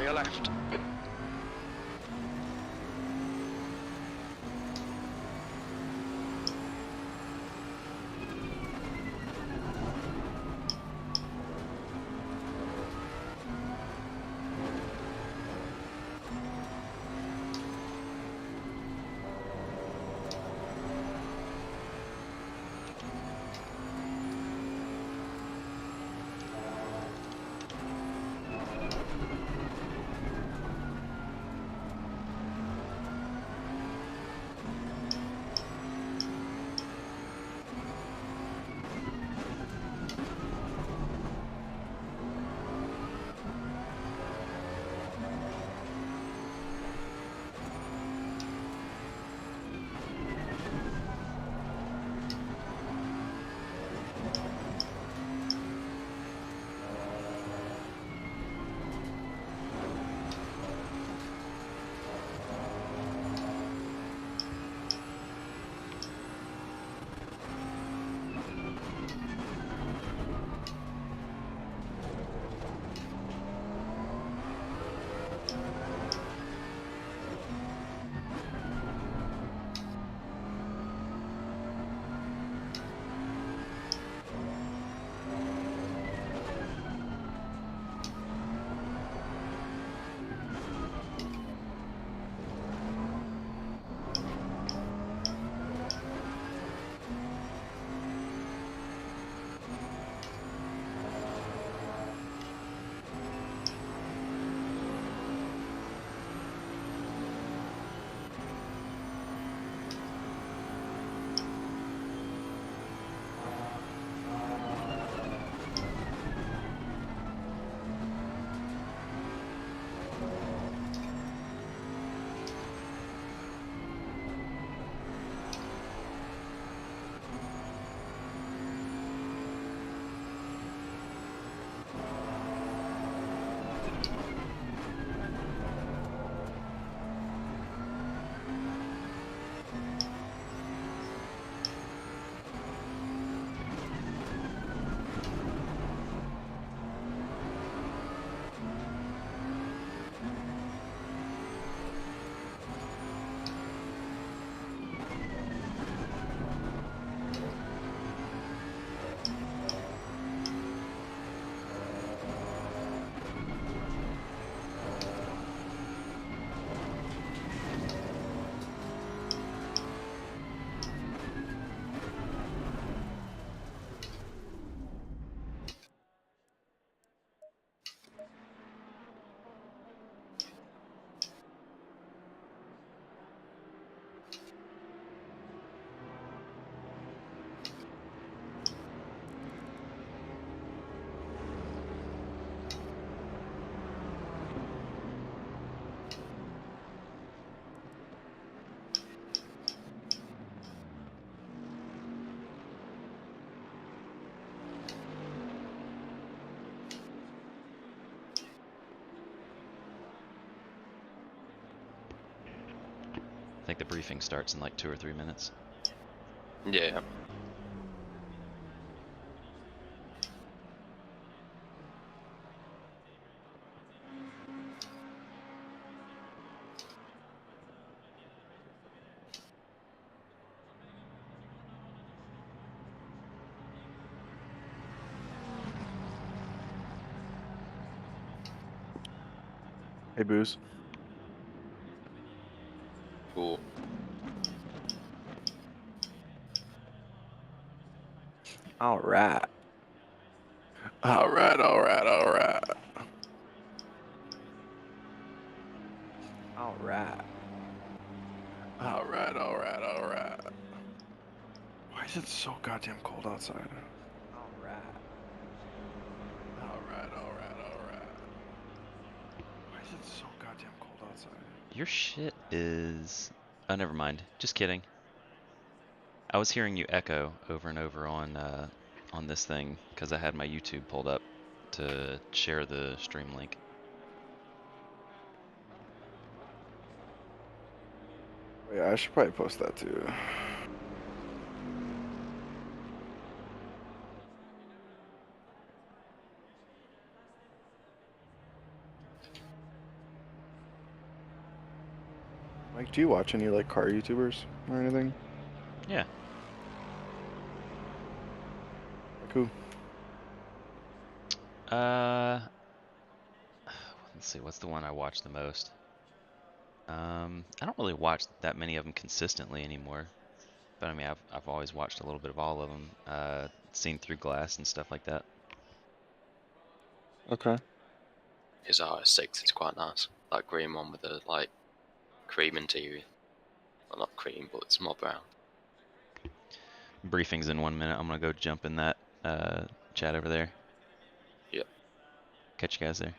your left. I think the briefing starts in like 2 or 3 minutes. Yeah. Hey, Booze. Cool. All right. All right, all right, all right. All right. All right, all right, all right. Why is it so goddamn cold outside? All right. All right, all right, all right. Why is it so goddamn cold outside? Your shit is... Oh, never mind. Just kidding. I was hearing you echo over and over on this thing because I had my YouTube pulled up to share the stream link. Yeah, I should probably post that too. Do you watch any like car YouTubers or anything? Yeah. Cool. Let's see, what's the one I watch the most? I don't really watch that many of them consistently anymore, but I mean, I've always watched a little bit of all of them, seen through glass and stuff like that. Okay. His RS6 is quite nice. That green one with the like cream interior. Well, not cream, but it's more brown. Briefing's in 1 minute. I'm gonna go jump in that chat over there. Yep. Catch you guys there.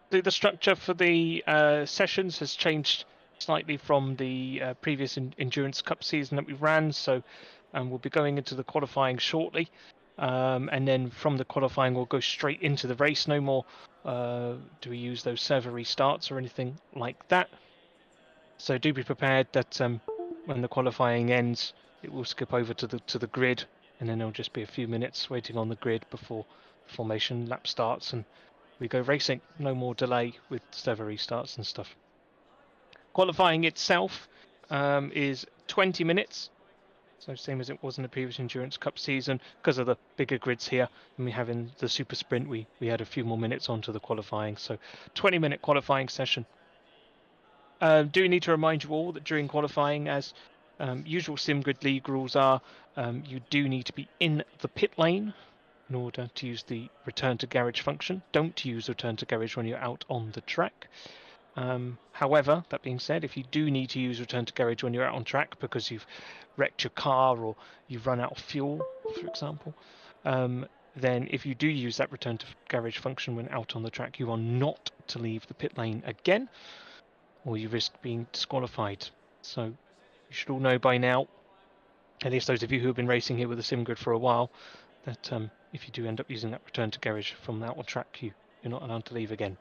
The structure for the sessions has changed slightly from the previous Endurance Cup season that we ran, so we'll be going into the qualifying shortly, and then from the qualifying we'll go straight into the race. No more do we use those server restarts or anything like that, so do be prepared that when the qualifying ends it will skip over to the grid, and then there'll just be a few minutes waiting on the grid before the formation lap starts and we go racing. No more delay with server restarts and stuff. Qualifying itself is 20 minutes, so same as it was in the previous Endurance Cup season. Because of the bigger grids here than we have in the Super Sprint, we had a few more minutes onto the qualifying, so 20-minute qualifying session. Do need to remind you all that during qualifying, as usual SimGrid League rules are, you do need to be in the pit lane in order to use the return to garage function. Don't use return to garage when you're out on the track. However, that being said, if you do need to use return to garage when you're out on track because you've wrecked your car or you've run out of fuel, for example, then if you do use that return to garage function when out on the track, you are not to leave the pit lane again, or you risk being disqualified. So you should all know by now, at least those of you who have been racing here with the SimGrid for a while, that if you do end up using that return to garage from out on track, you're not allowed to leave again.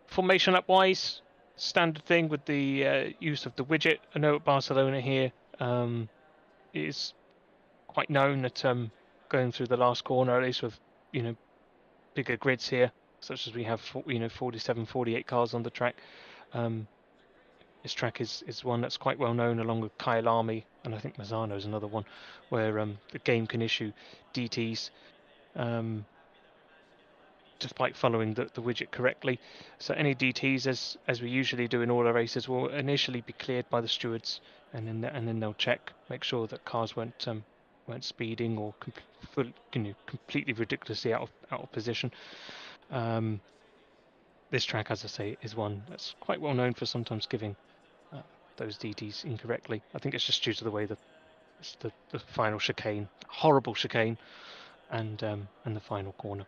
Formation lap wise, standard thing with the use of the widget. I know at Barcelona here it is quite known that going through the last corner, at least with bigger grids here, such as we have 47, 48 cars on the track. This track is one that's quite well known, along with Kyalami, and I think Mazzano is another one, where the game can issue DTs despite following the widget correctly. So any DTs, as we usually do in all our races, will initially be cleared by the stewards, and then they'll check, make sure that cars weren't speeding or completely ridiculously out of position. This track, as I say, is one that's quite well known for sometimes giving those DTs incorrectly. I think it's just due to the way the final chicane, horrible chicane, and the final corner.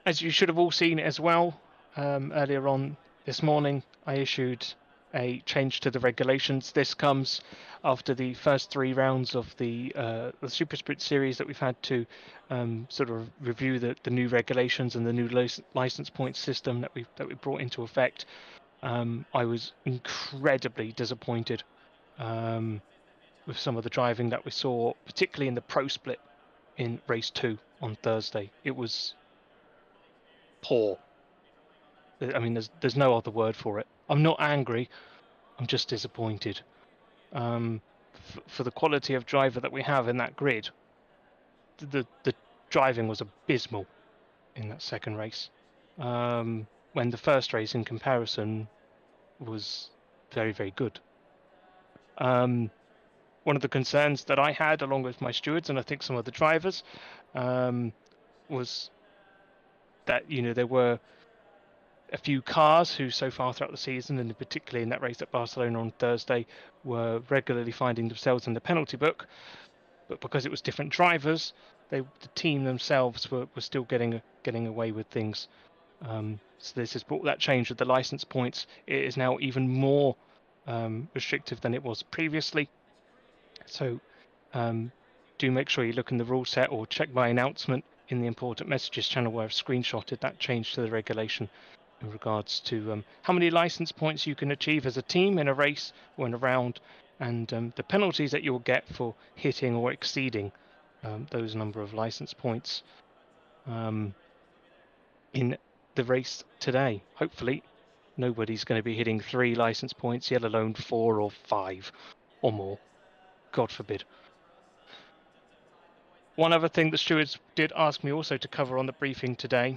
As you should have all seen as well, earlier on this morning, I issued a change to the regulations. This comes after the first 3 rounds of the Super Sprint series that we've had to sort of review the new regulations and the new license point system that we brought into effect. I was incredibly disappointed with some of the driving that we saw, particularly in the pro split in race 2 on Thursday. It was poor. I mean, there's no other word for it. I'm not angry. I'm just disappointed. For the quality of driver that we have in that grid, the driving was abysmal in that second race. When the first race, in comparison, was very, very good. One of the concerns that I had, along with my stewards and I think some of the drivers, was that there were a few cars who so far throughout the season, and particularly in that race at Barcelona on Thursday, were regularly finding themselves in the penalty book, but because it was different drivers, the team themselves were still getting away with things. So this has brought that change with the license points. It is now even more restrictive than it was previously. So do make sure you look in the rule set or check my announcement in the important messages channel where I've screenshotted that change to the regulation in regards to how many license points you can achieve as a team in a race or in a round, and the penalties that you'll get for hitting or exceeding those number of license points in the race today. Hopefully, nobody's going to be hitting 3 license points, let alone 4 or 5 or more. God forbid. One other thing the stewards did ask me also to cover on the briefing today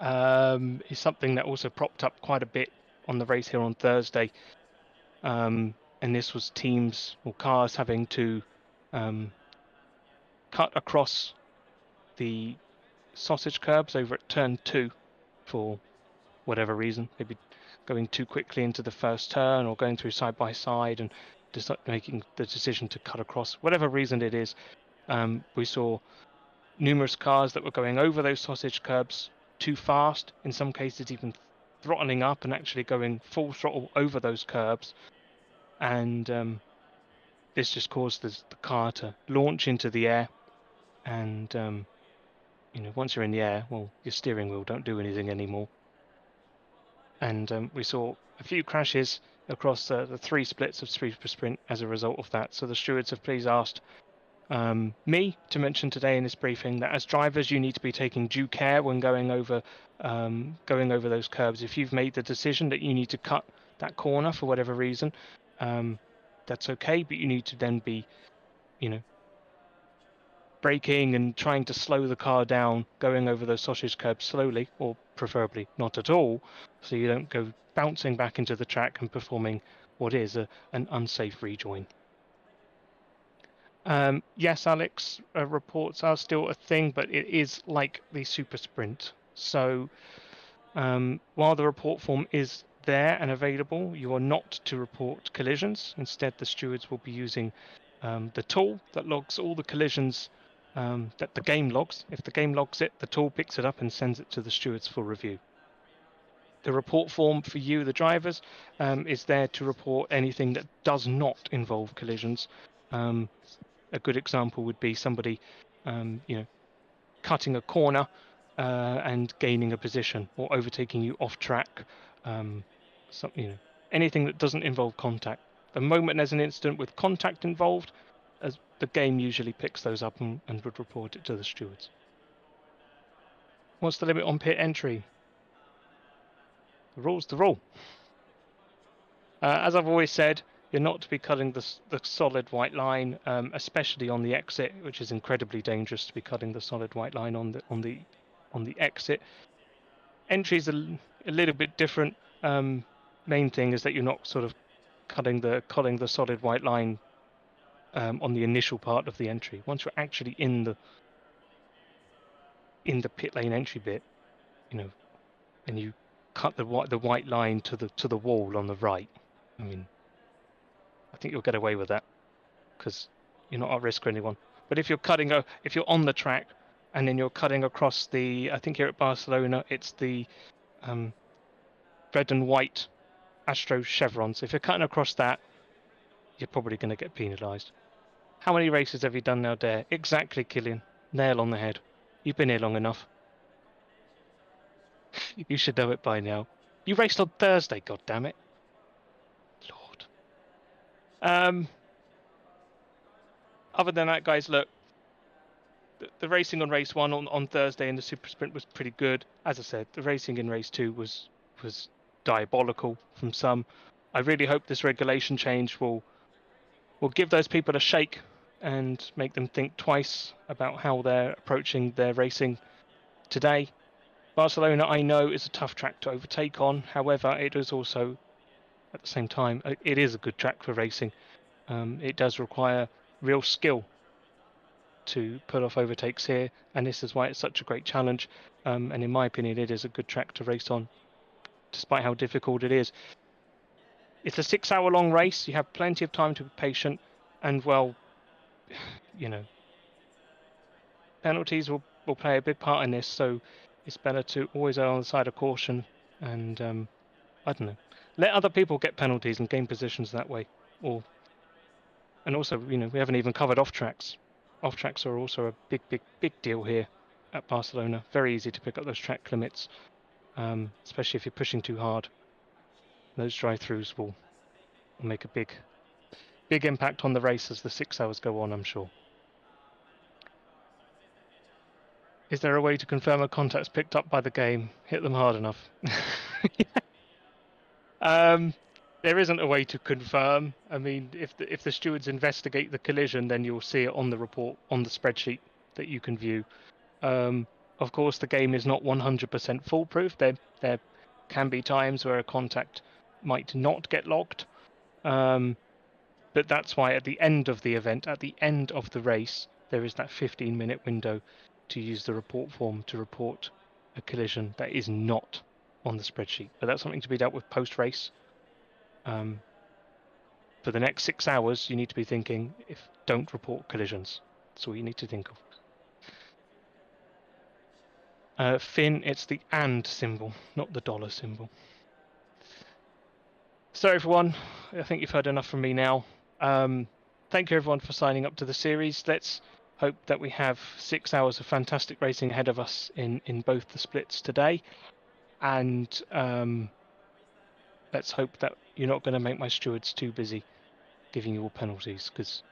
is something that also propped up quite a bit on the race here on Thursday. And this was teams or cars having to cut across the sausage curbs over at turn 2 for whatever reason, maybe going too quickly into the first turn or going through side by side and just making the decision to cut across, whatever reason it is. We saw numerous cars that were going over those sausage curbs too fast, in some cases even throttling up and actually going full throttle over those curbs, and this just caused the car to launch into the air, and once you're in the air, well, your steering wheel don't do anything anymore. And we saw a few crashes across the 3 splits of Super Sprint as a result of that. So the stewards have please asked me to mention today in this briefing that as drivers you need to be taking due care when going over those curbs. If you've made the decision that you need to cut that corner for whatever reason, that's okay, but you need to then be braking and trying to slow the car down, going over those sausage curbs slowly, or preferably not at all, so you don't go bouncing back into the track and performing what is an unsafe rejoin. Yes, Alex, reports are still a thing, but it is like the Super Sprint. So while the report form is there and available, you are not to report collisions. Instead, the stewards will be using the tool that logs all the collisions that the game logs. If the game logs it, the tool picks it up and sends it to the stewards for review. The report form for you, the drivers, is there to report anything that does not involve collisions. A good example would be somebody, cutting a corner and gaining a position, or overtaking you off track. Anything that doesn't involve contact. The moment there's an incident with contact involved, as the game usually picks those up and would report it to the stewards. What's the limit on pit entry? The rule's the rule. As I've always said, you're not to be cutting the solid white line, especially on the exit, which is incredibly dangerous to be cutting the solid white line on the exit. Entry's a little bit different. Main thing is that you're not sort of cutting the solid white line on the initial part of the entry. Once you're actually in the pit lane entry bit, and you cut the white line to the wall on the right. I mean, I think you'll get away with that because you're not at risk for anyone. But if you're on the track and then you're cutting across I think here at Barcelona, it's the red and white Astro chevrons. If you're cutting across that, you're probably going to get penalised. How many races have you done now, Dare? Exactly, Killian. Nail on the head. You've been here long enough. You should know it by now. You raced on Thursday, goddammit. Lord. Other than that, guys, look, the racing on race 1 on Thursday in the Super Sprint was pretty good. As I said, the racing in race 2 was diabolical from some. I really hope this regulation change will give those people a shake and make them think twice about how they're approaching their racing today. Barcelona, I know, is a tough track to overtake on. However, it is also, at the same time, it is a good track for racing. It does require real skill to pull off overtakes here, and this is why it's such a great challenge. And in my opinion, it is a good track to race on, despite how difficult it is. It's a 6-hour-long race. You have plenty of time to be patient, and well, penalties will play a big part in this. So it's better to always err on the side of caution, and I don't know, let other people get penalties and gain positions that way. And also, we haven't even covered off tracks. Off tracks are also a big deal here at Barcelona. Very easy to pick up those track limits, especially if you're pushing too hard. Those drive-throughs will will make a big impact on the race as the 6 hours go on, I'm sure. Is there a way to confirm a contact's picked up by the game? Hit them hard enough. There isn't a way to confirm. I mean, if the stewards investigate the collision, then you'll see it on the report on the spreadsheet that you can view. Of course, the game is not 100% foolproof. There can be times where a contact might not get logged, but that's why at the end of the event, at the end of the race, there is that 15-minute window to use the report form to report a collision that is not on the spreadsheet. But that's something to be dealt with post-race. For the next 6 hours, you need to be thinking, don't report collisions. That's all you need to think of. Finn, it's the and symbol, not the dollar symbol. So everyone, I think you've heard enough from me now. Thank you everyone for signing up to the series. Let's hope that we have 6 hours of fantastic racing ahead of us in both the splits today. And let's hope that you're not going to make my stewards too busy giving you all penalties, because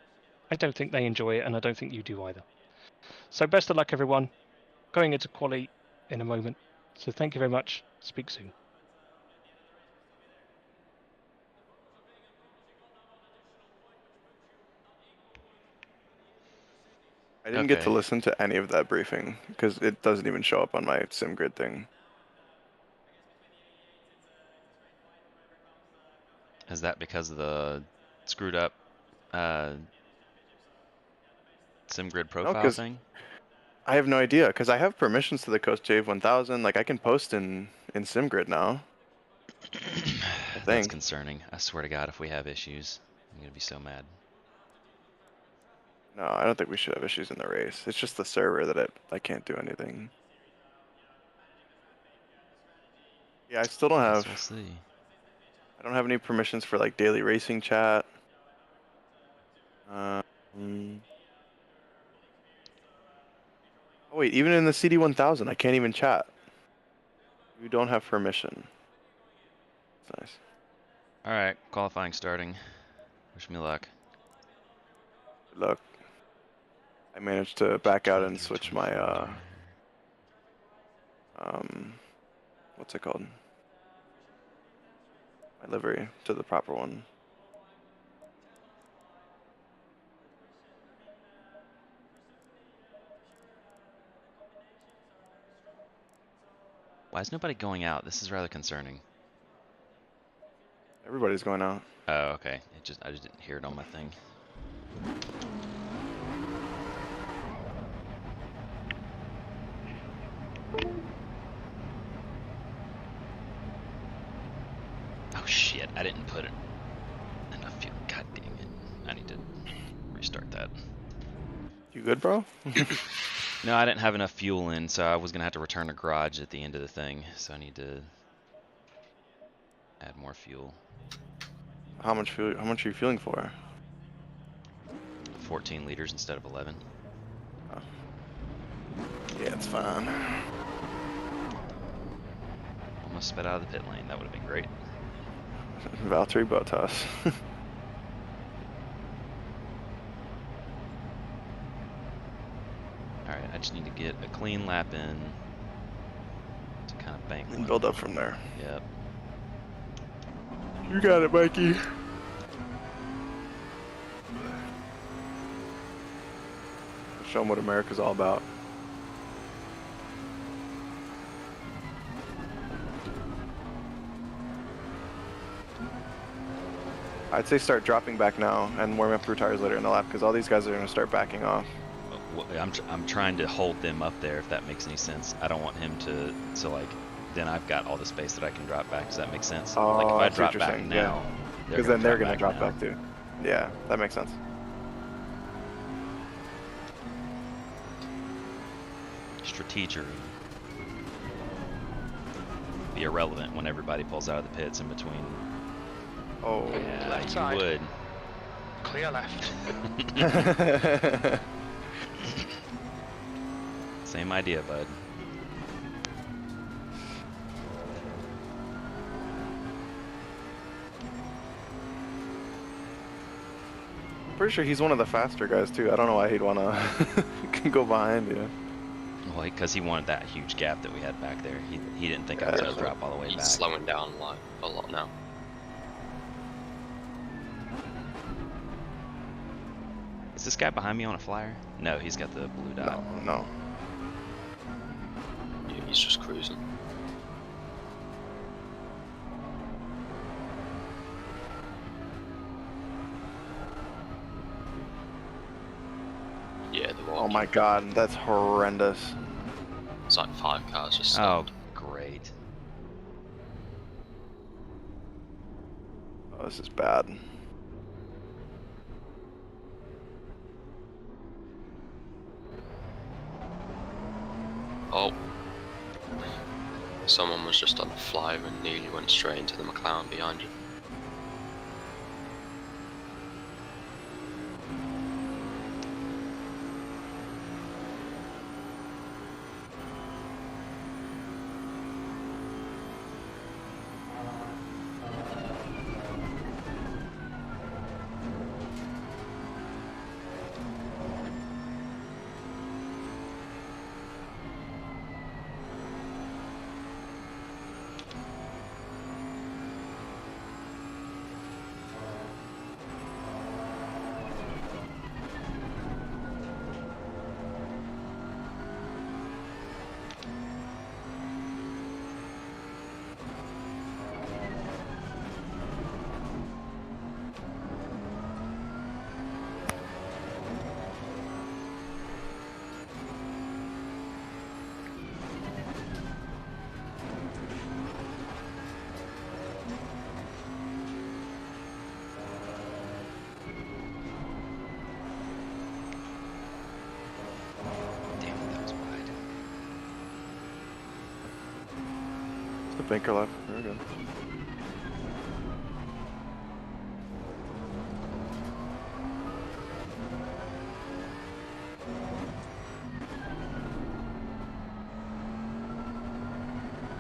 I don't think they enjoy it, and I don't think you do either. So best of luck everyone, going into quali in a moment. So thank you very much. Speak soon. I didn't get to Okay. listen to any of that briefing because it doesn't even show up on my SimGrid thing. Is that because of the screwed up SimGrid No, profile because thing? I have no idea because I have permissions to the Coast CDA1000. Like I can post in SimGrid now. I That's think. concerning. I swear to God, if we have issues, I'm gonna be so mad. No, I don't think we should have issues in the race. It's just the server that I can't do anything. Yeah, I still don't Guess have. we'll see. I don't have any permissions for like daily racing chat. Oh wait, even in the CD1000, I can't even chat. You don't have permission. That's nice. All right, qualifying starting. Wish me luck. Good luck. I managed to back out and 23, switch 24 my there. what's it called? My livery to the proper one. Why is nobody going out? This is rather concerning. Everybody's going out. Oh, okay. I just didn't hear it on my thing. Oh shit! I didn't put it enough fuel. God dang it! I need to restart that. You good, bro? No, I didn't have enough fuel in, so I was gonna have to return to garage at the end of the thing. So I need to add more fuel. How much fuel? How much are you fueling for? 14 liters instead of 11. Oh. Yeah, it's fine. Almost sped out of the pit lane. That would have been great. Valtteri Bottas. Alright, I just need to get a clean lap in to kind of bank And one. build up from there. Yep. You got it, Mikey. Show them what America's all about. I'd say start dropping back now and warm up your tires later in the lap because all these guys are going to start backing off. I'm trying to hold them up there, if that makes any sense. I don't want him to, so like, then I've got all the space that I can drop back. Does that make sense? Oh, like if I I see what drop you're back saying, now, because then they're going to drop now. back too. Yeah, that makes sense. Strategery. Be irrelevant when everybody pulls out of the pits in between. Oh. Yeah, Left you side. would. Clear left. Same idea, bud. pretty sure he's one of the faster guys too. I don't know why he'd wanna go behind you. Well, because he wanted that huge gap that we had back there. He didn't think I was Yeah, gonna drop all the way He's back. slowing down like a lot now. Is this guy behind me on a flyer? No, he's got the blue dot. No. Yeah, he's just cruising. Yeah, the Oh walk. my god, that's horrendous. It's like 5 cars just Oh, stopped. great. Oh, this is bad. Oh. Someone was just on a flyer and nearly went straight into the McLaren behind you. Damn it, that was wide. It's the banker left. There we go.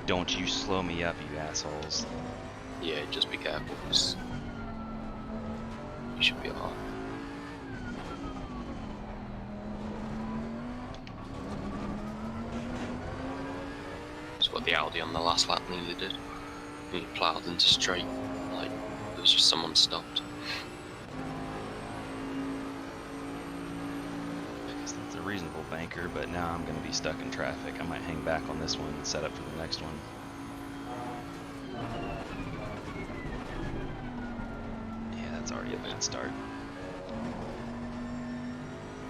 Don't you slow me up, you assholes. Yeah, just be careful, 'cause you should be alright. That's what the Audi on the last lap nearly did. He ploughed into straight, like, it was just someone stopped. It's a reasonable banker, but now I'm going to be stuck in traffic. I might hang back on this one and set up for the next one. Yeah, that's already a bad start.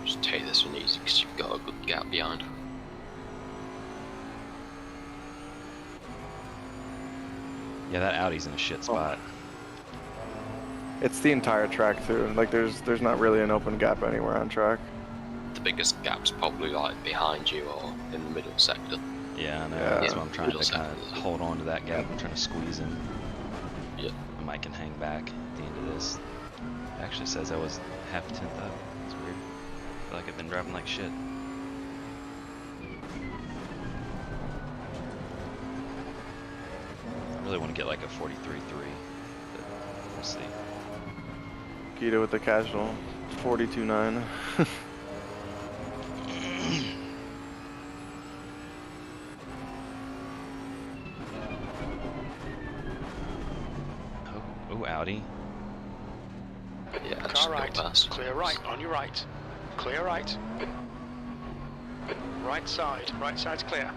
Just take this one easy, because you've got a good gap behind. Yeah, that Audi's in a shit spot. It's the entire track too. Like there's not really an open gap anywhere on track. The biggest gap's probably like behind you or in the middle sector. Yeah, I know. Yeah. That's why I'm trying Middle to kind of sector. hold on to that gap. I'm trying to squeeze him. Yeah. I might can hang back at the end of this. It actually says I was half a tenth up. It's weird. I feel like I've been driving like shit. I really want to get like a 43.3, but we'll see. Keto with the casual, 42.9. Oh, Audi. Yeah, just Car go right, past. clear right, on your right. Clear right. Right side's clear.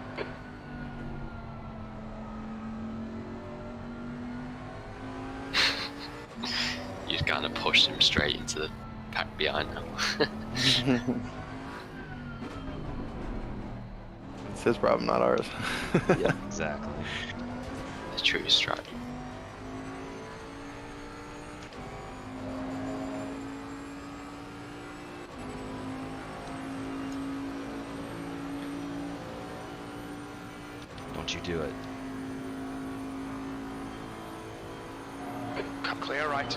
You just kind of pushed him straight into the pack behind now. It's his problem, not ours. Yeah. Exactly. The true strategy. Don't you do it. Clear right.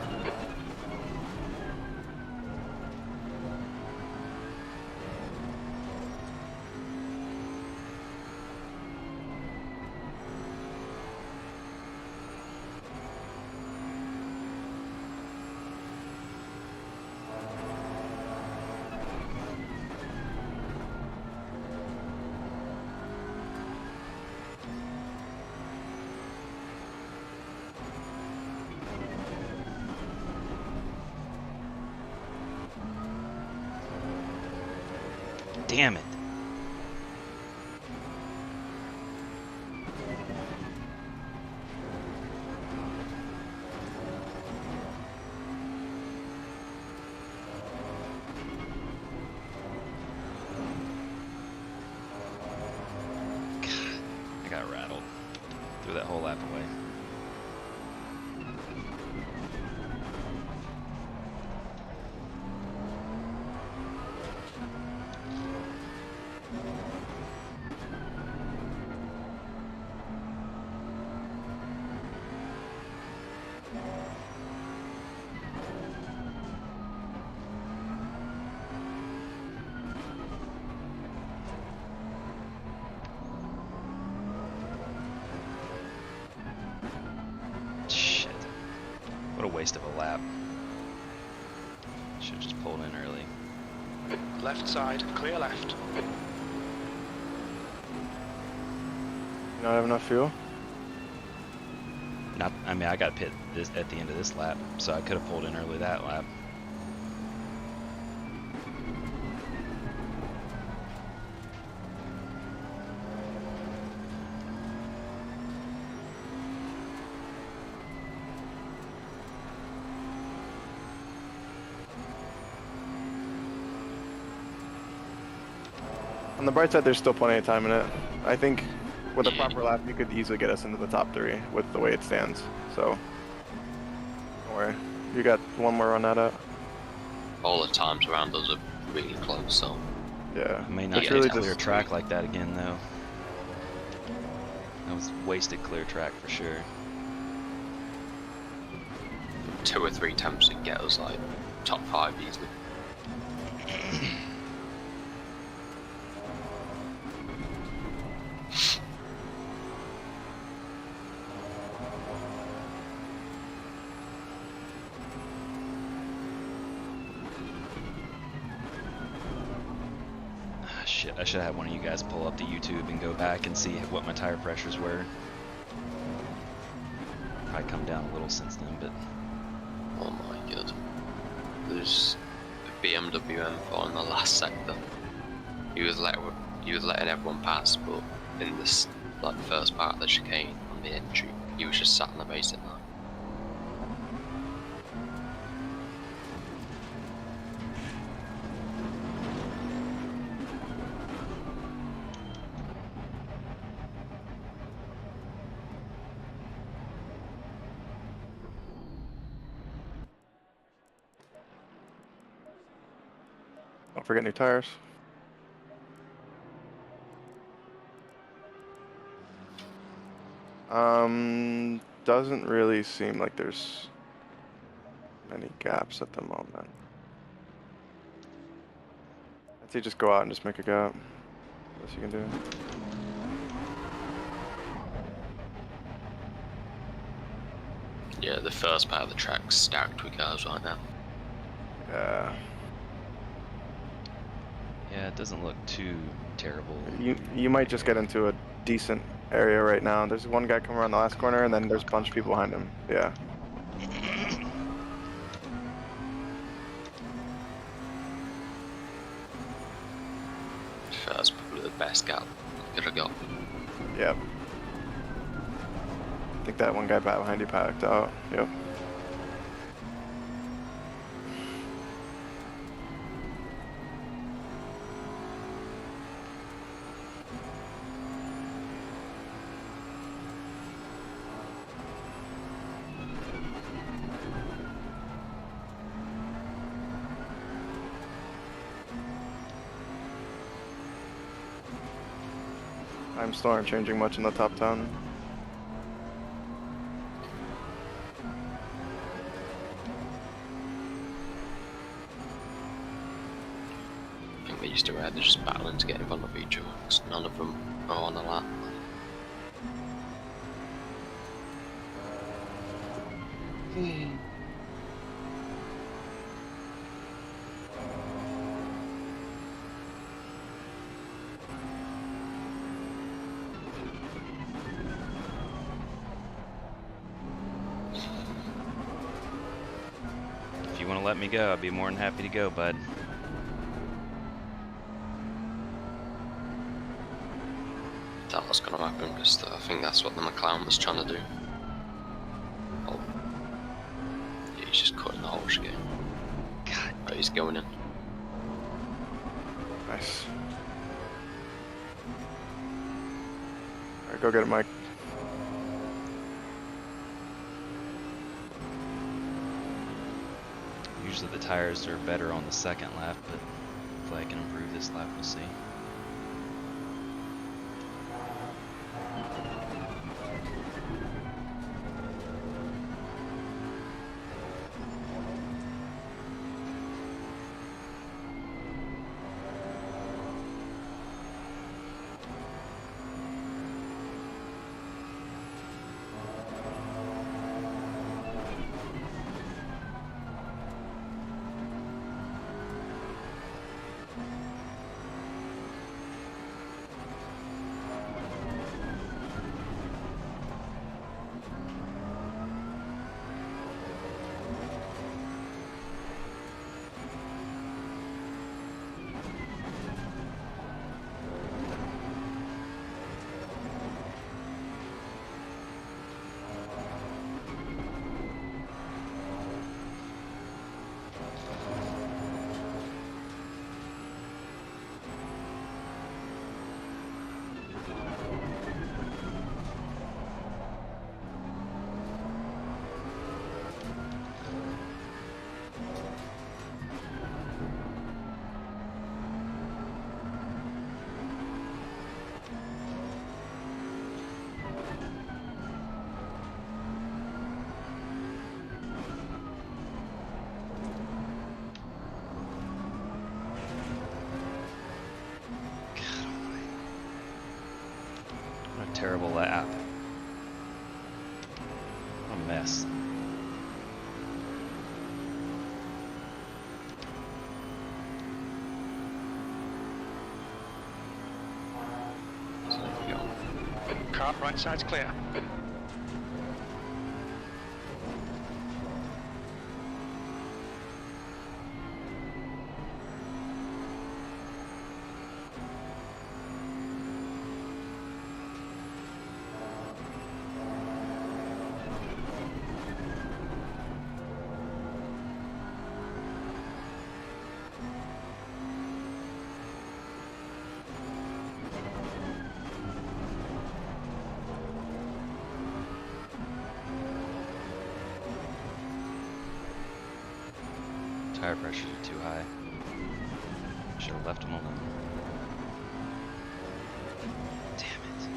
Damn it. I got rattled. Threw that whole lap away. Shit. What a waste of a lap. Should've just pulled in early. Left side, clear left. You not have enough fuel? Not, I mean, I got pit this at the end of this lap, so I could have pulled in early that lap. On the bright side, there's still plenty of time in it. I think with a Yeah. proper lap, you could easily get us into the top 3 with the way it stands. So, don't worry. You got one more run at it. All the times around us are really close, so Yeah. I may not It's get really a clear just track like that again, though. That was wasted clear track for sure. 2 or 3 attempts to get us like top 5 easily. Ah, shit, I should have one of you guys pull up to YouTube and go back and see what my tire pressures were. Probably come down a little since then, but Oh my god. There's a BMW M4 in the last sector. He was letting everyone pass, but in this like first part of the chicane on the entry, he was just sat on the racing line. Don't forget new tires. Doesn't really seem like there's many gaps at the moment. I'd say just go out and just make a gap. Best you can do. Yeah, the first part of the track's stacked with cars right now. Yeah. yeah, it doesn't look too terrible. You might just get into a decent area right now. There's one guy coming around the last corner, and then there's a bunch of people behind him. Yeah. First, probably the best gap I could have got. Yep. I think that one guy behind you packed out. Yep. I'm still aren't changing much in the top 10. I think they used to rather just battling to get in front of each other, 'cause none of them are on the lap. If you want to let me go, I'd be more than happy to go, bud. what's going to happen, because I think that's what the McLaren was trying to do. Oh, yeah, he's just cutting the whole scheme. God, But he's going in. Nice. Alright, go get it, Mike. usually the tires are better on the second lap, but hopefully I can improve this lap, we'll see. What a terrible lap. What a mess. So there we go. Car, right side's clear. Tire pressures are too high. Should have left them alone. Damn it.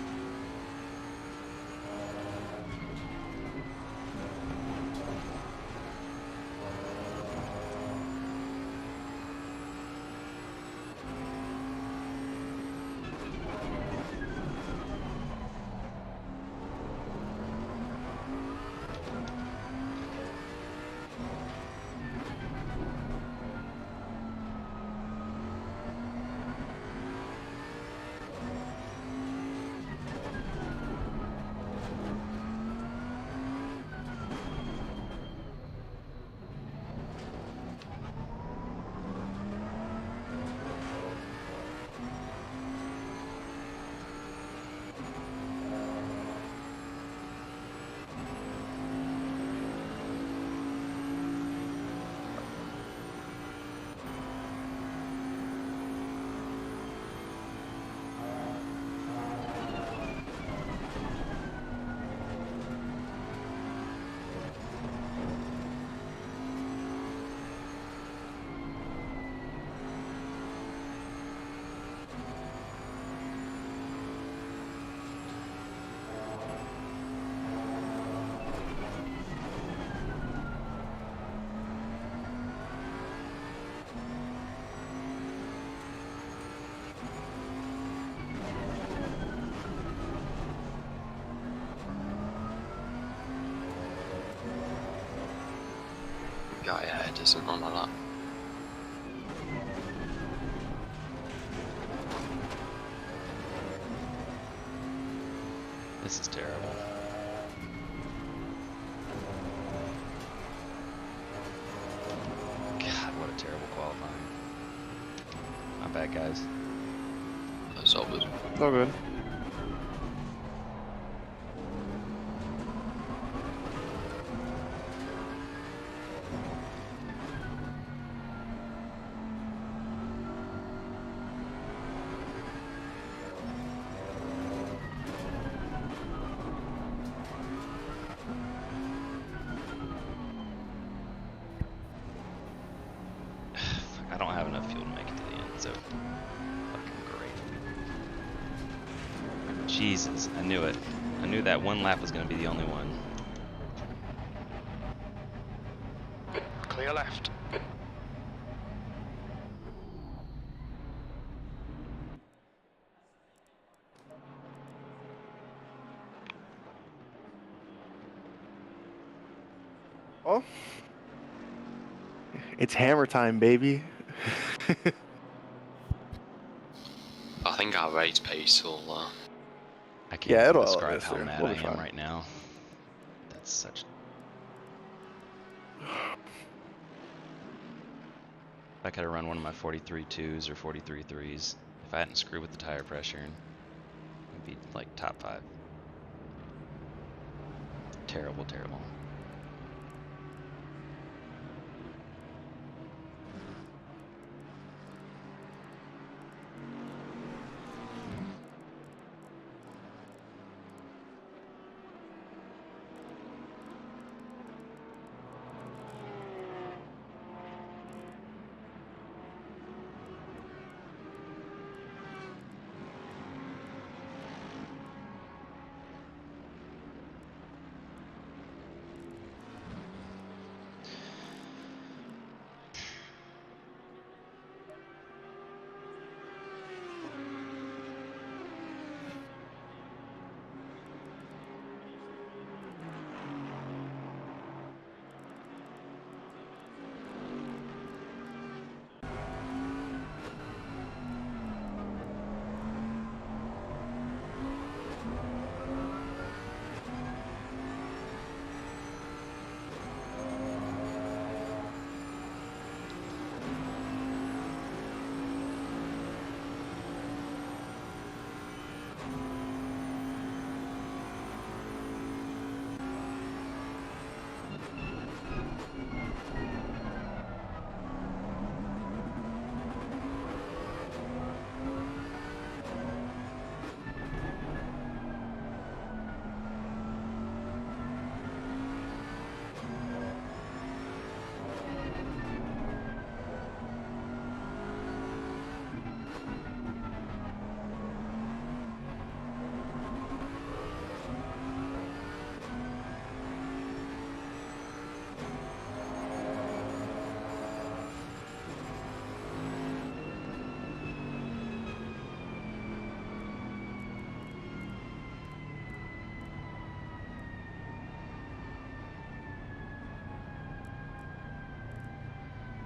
Guy ahead isn't on a lap. This is terrible. God, what a terrible qualifying. My bad, guys. That's all good. All good. Jesus, I knew it. I knew that one lap was going to be the only one. Clear left. Oh, it's hammer time, baby. I think our race pace will. I can't Yeah, even it'll describe elevate us how there. mad We'll I be am fine. right now. That's such... If I could have run one of my 43.2s or 43.3s, if I hadn't screwed with the tire pressure, it'd be like top 5. Terrible, terrible.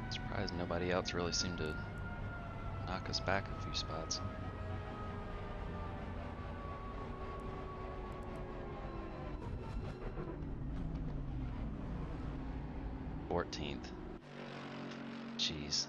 Surprised nobody else really seemed to knock us back a few spots. .14th. Jeez.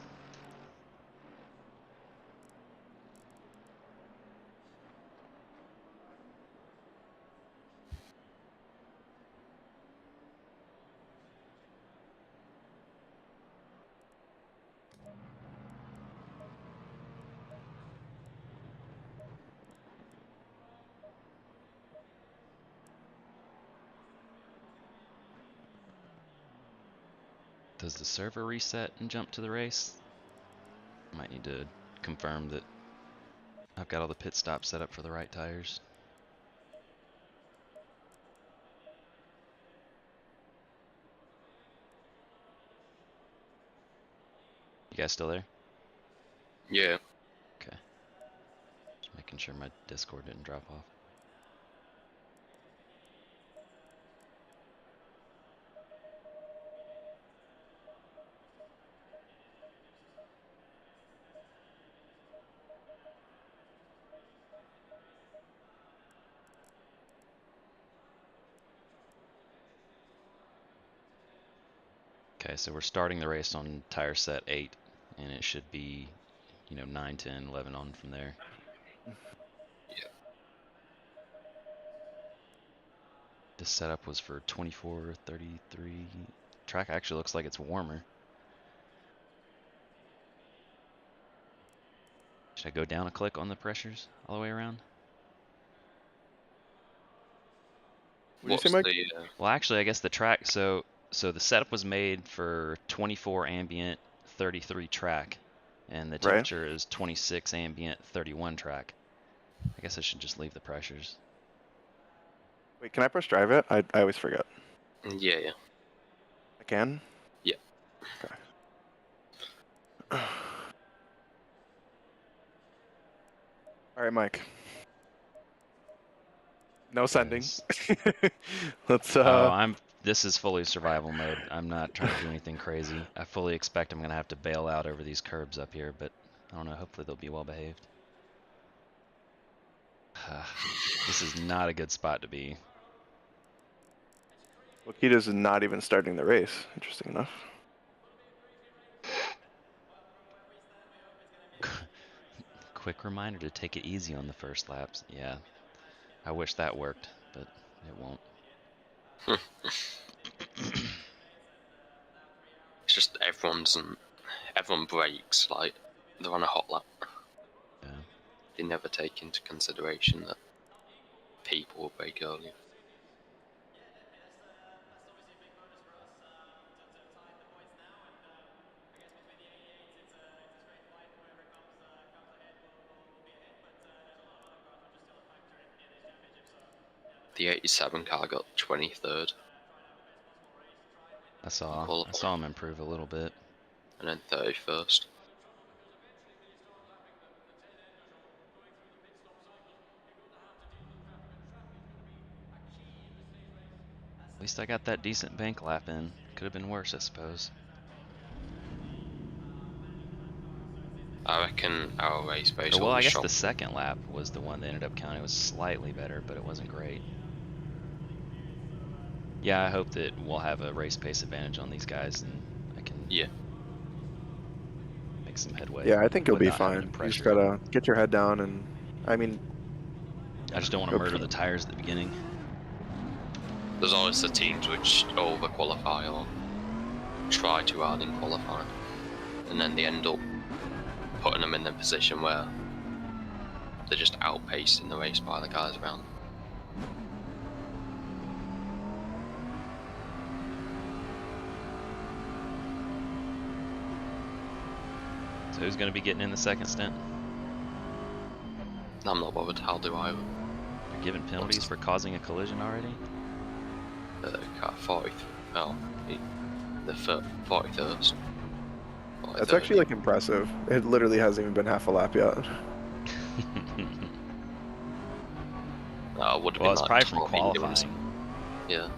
Does the server reset and jump to the race? Might need to confirm that I've got all the pit stops set up for the right tires. You guys still there? Yeah. Okay. Just making sure my Discord didn't drop off. Okay, so we're starting the race on tire set 8, and it should be, 9, 10, 11 on from there. Yeah. This setup was for 24, 33. Track actually looks like it's warmer. Should I go down a click on the pressures all the way around? What do you What's say, Mike? the? Well, actually, I guess the track, so the setup was made for 24 ambient, 33 track, and the Right. temperature is 26 ambient, 31 track. I guess I should just leave the pressures. Wait, can I press drive it? I always forget. Yeah, yeah. I can? Yeah. Okay. Alright, Mike. No sending. Yes. Let's Oh, this is fully survival mode. I'm not trying to do anything crazy. I fully expect I'm gonna have to bail out over these curbs up here, but I don't know, hopefully they'll be well behaved. This is not a good spot to be. Wakita's not even starting the race, interesting enough. Quick reminder to take it easy on the first laps. Yeah, I wish that worked, but it won't. It's just everyone breaks like they're on a hot lap. Yeah. They never take into consideration that people will break earlier. The 87 car got 23rd. I saw him improve a little bit. And then 31st. At least I got that decent bank lap in. Could have been worse, I suppose. I reckon our race pace Or, well, I always guess shot. the second lap was the one that ended up counting. It was slightly better, but it wasn't great. Yeah, I hope that we'll have a race pace advantage on these guys, and I can make some headway. Yeah, I think you'll be without having to fine. You just pressure. gotta get your head down and, I mean... I just don't want to murder the tires at the beginning. There's always the teams which over qualify or try too hard in qualifying, and then they end up putting them in a position where they're just outpacing the race by the guys around. So who's going to be getting in the second stint? I'm not bothered, I'll do either. They're given penalties for causing a collision already? Car 40, well, the 41st. That's actually, like, impressive. It literally hasn't even been half a lap yet. Would have Well, been it's like probably from 12 Indians. qualifying. Yeah.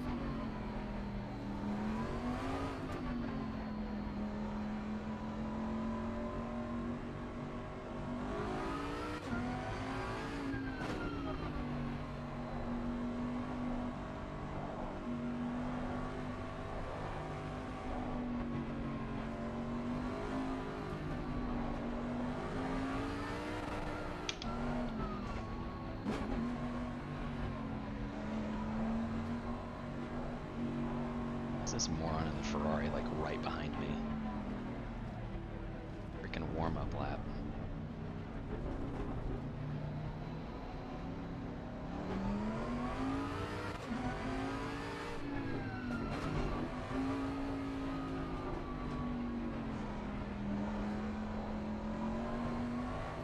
Is this moron in the Ferrari like right behind me? Freaking warm-up lap.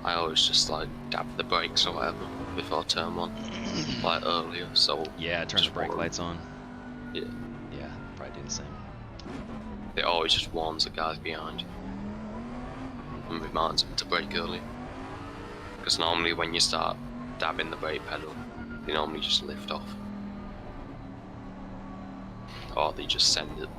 I always just like dab the brakes or whatever before turn one, like earlier, so... Yeah, turn the brake lights on. Yeah. Yeah, probably do the same. It always just warns the guys behind you and reminds them to brake early. Because normally when you start dabbing the brake pedal, they normally just lift off. Or they just send it.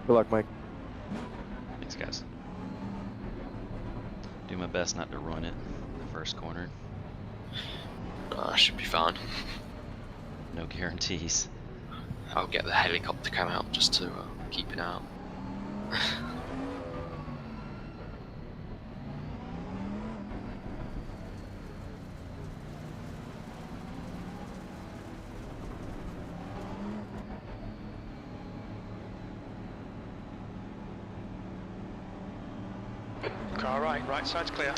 Good luck, Mike. Thanks, guys. Do my best not to ruin it in the first corner. Should be fine. No guarantees. I'll get the helicopter come out just to keep it out. Car right, right side's clear.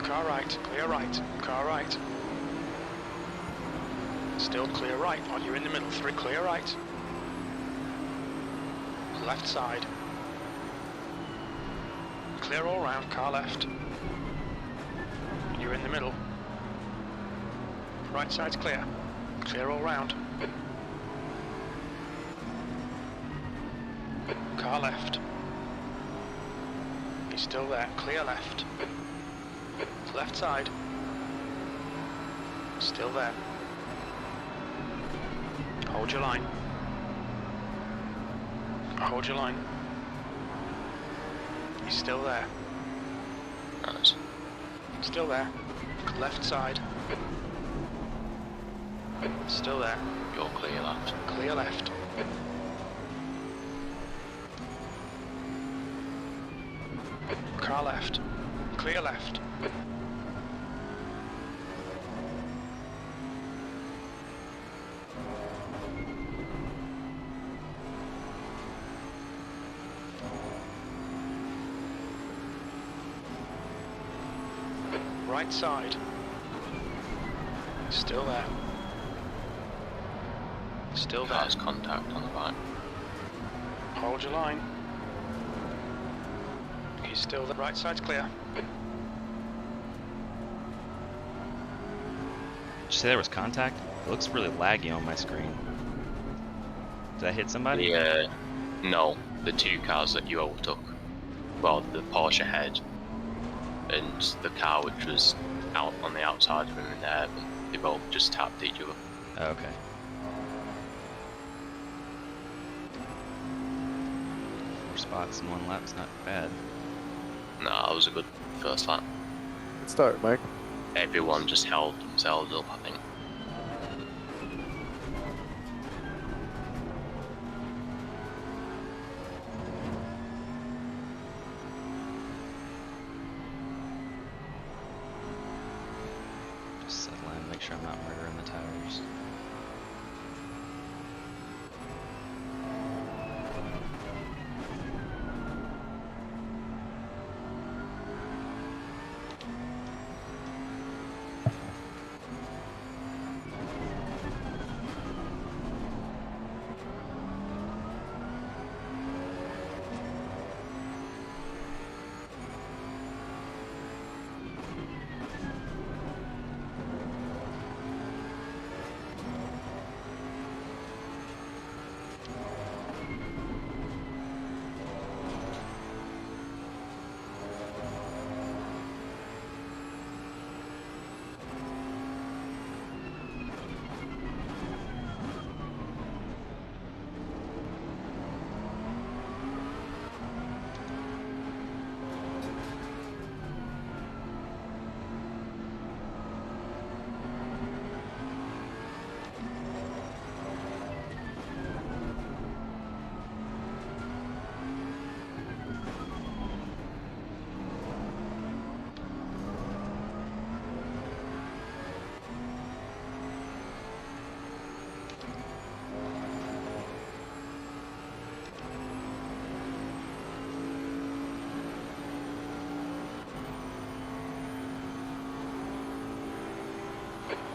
Car right, clear right, car right. Still clear right, while you're in the middle, 3 clear right. Left side. Clear all round, car left. You're in the middle. Right side's clear. Clear all round. Car left. He's still there, clear left. Left side. Still there. Hold your line. Hold your line. He's still there. Nice. Still there. Left side. Still there. You're clear left. Clear left. Car left. Clear left. Right side. Still there. Still there. Car's contact on the right. Hold your line. He's still there. Right side's clear. Did you say there was contact? It looks really laggy on my screen. Did I hit somebody? No, the 2 cars that you overtook. Well, the Porsche ahead and the car which was out on the outside of him in there, but they both just tapped each other. Oh, okay. 4 spots in 1 lap's not bad. No, that was a good first lap. Good start, Mike. Everyone just held themselves up, I think. Just settle in, make sure I'm not murdering the tires.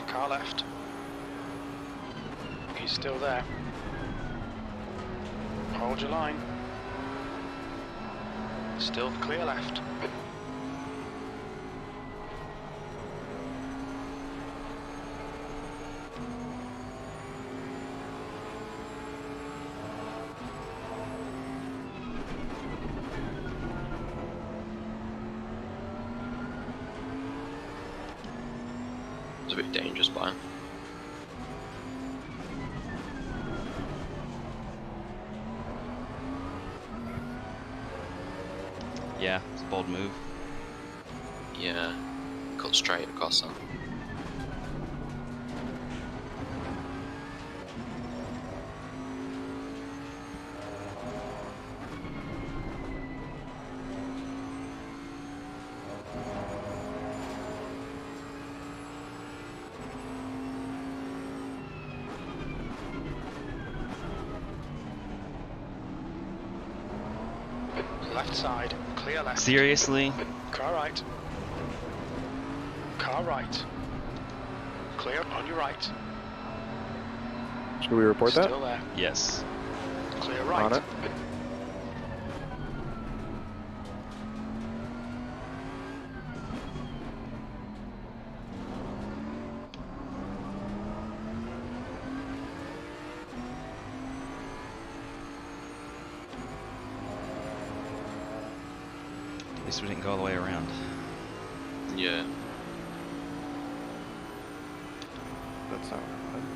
Car left. He's still there. Hold your line. Still clear left. It's a bit dangerous, but Yeah, it's a bold move. yeah, cut straight across them. Left side, clear left. Seriously? Car right. Car right. Clear on your right. Should we report that? Still there. Yes. Clear right. On it. At least we didn't go all the way around. Yeah. That's not what I wanted.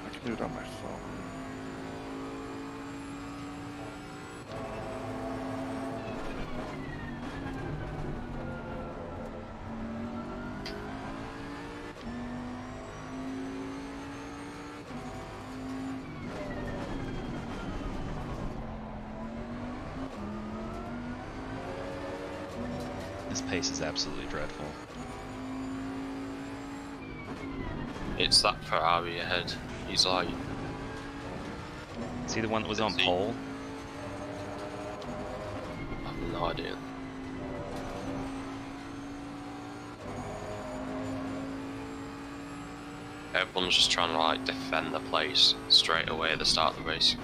I can do it on my phone. This pace is absolutely dreadful. It's that Ferrari ahead. He's like, See the one that was on Is he- pole? I have no idea. Everyone's just trying to like defend the place straight away at the start of the race.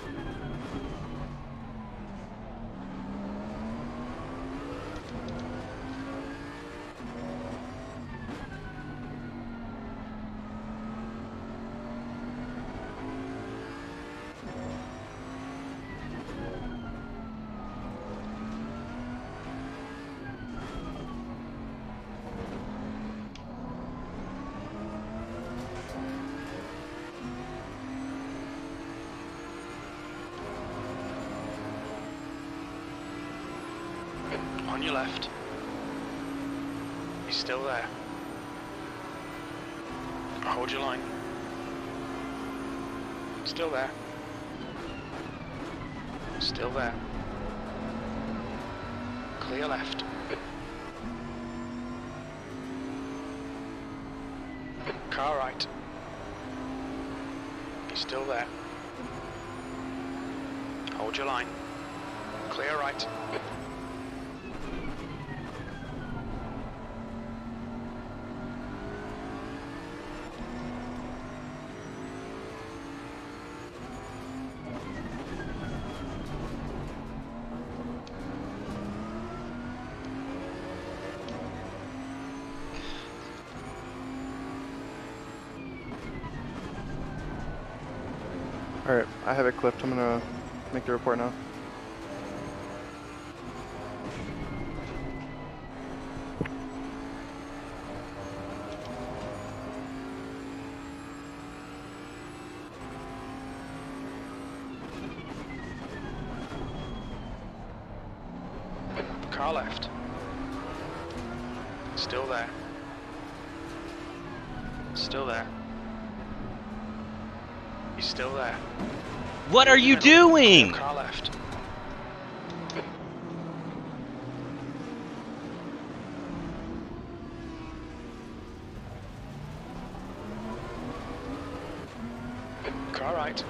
On your left. He's still there. Hold your line. Still there. Still there. Clear left. Car right. He's still there. Hold your line. Clear right. Alright, I have it clipped. I'm gonna make the report now. Car left. Still there. Still there. He's still there. What are you doing? Car left. Car right.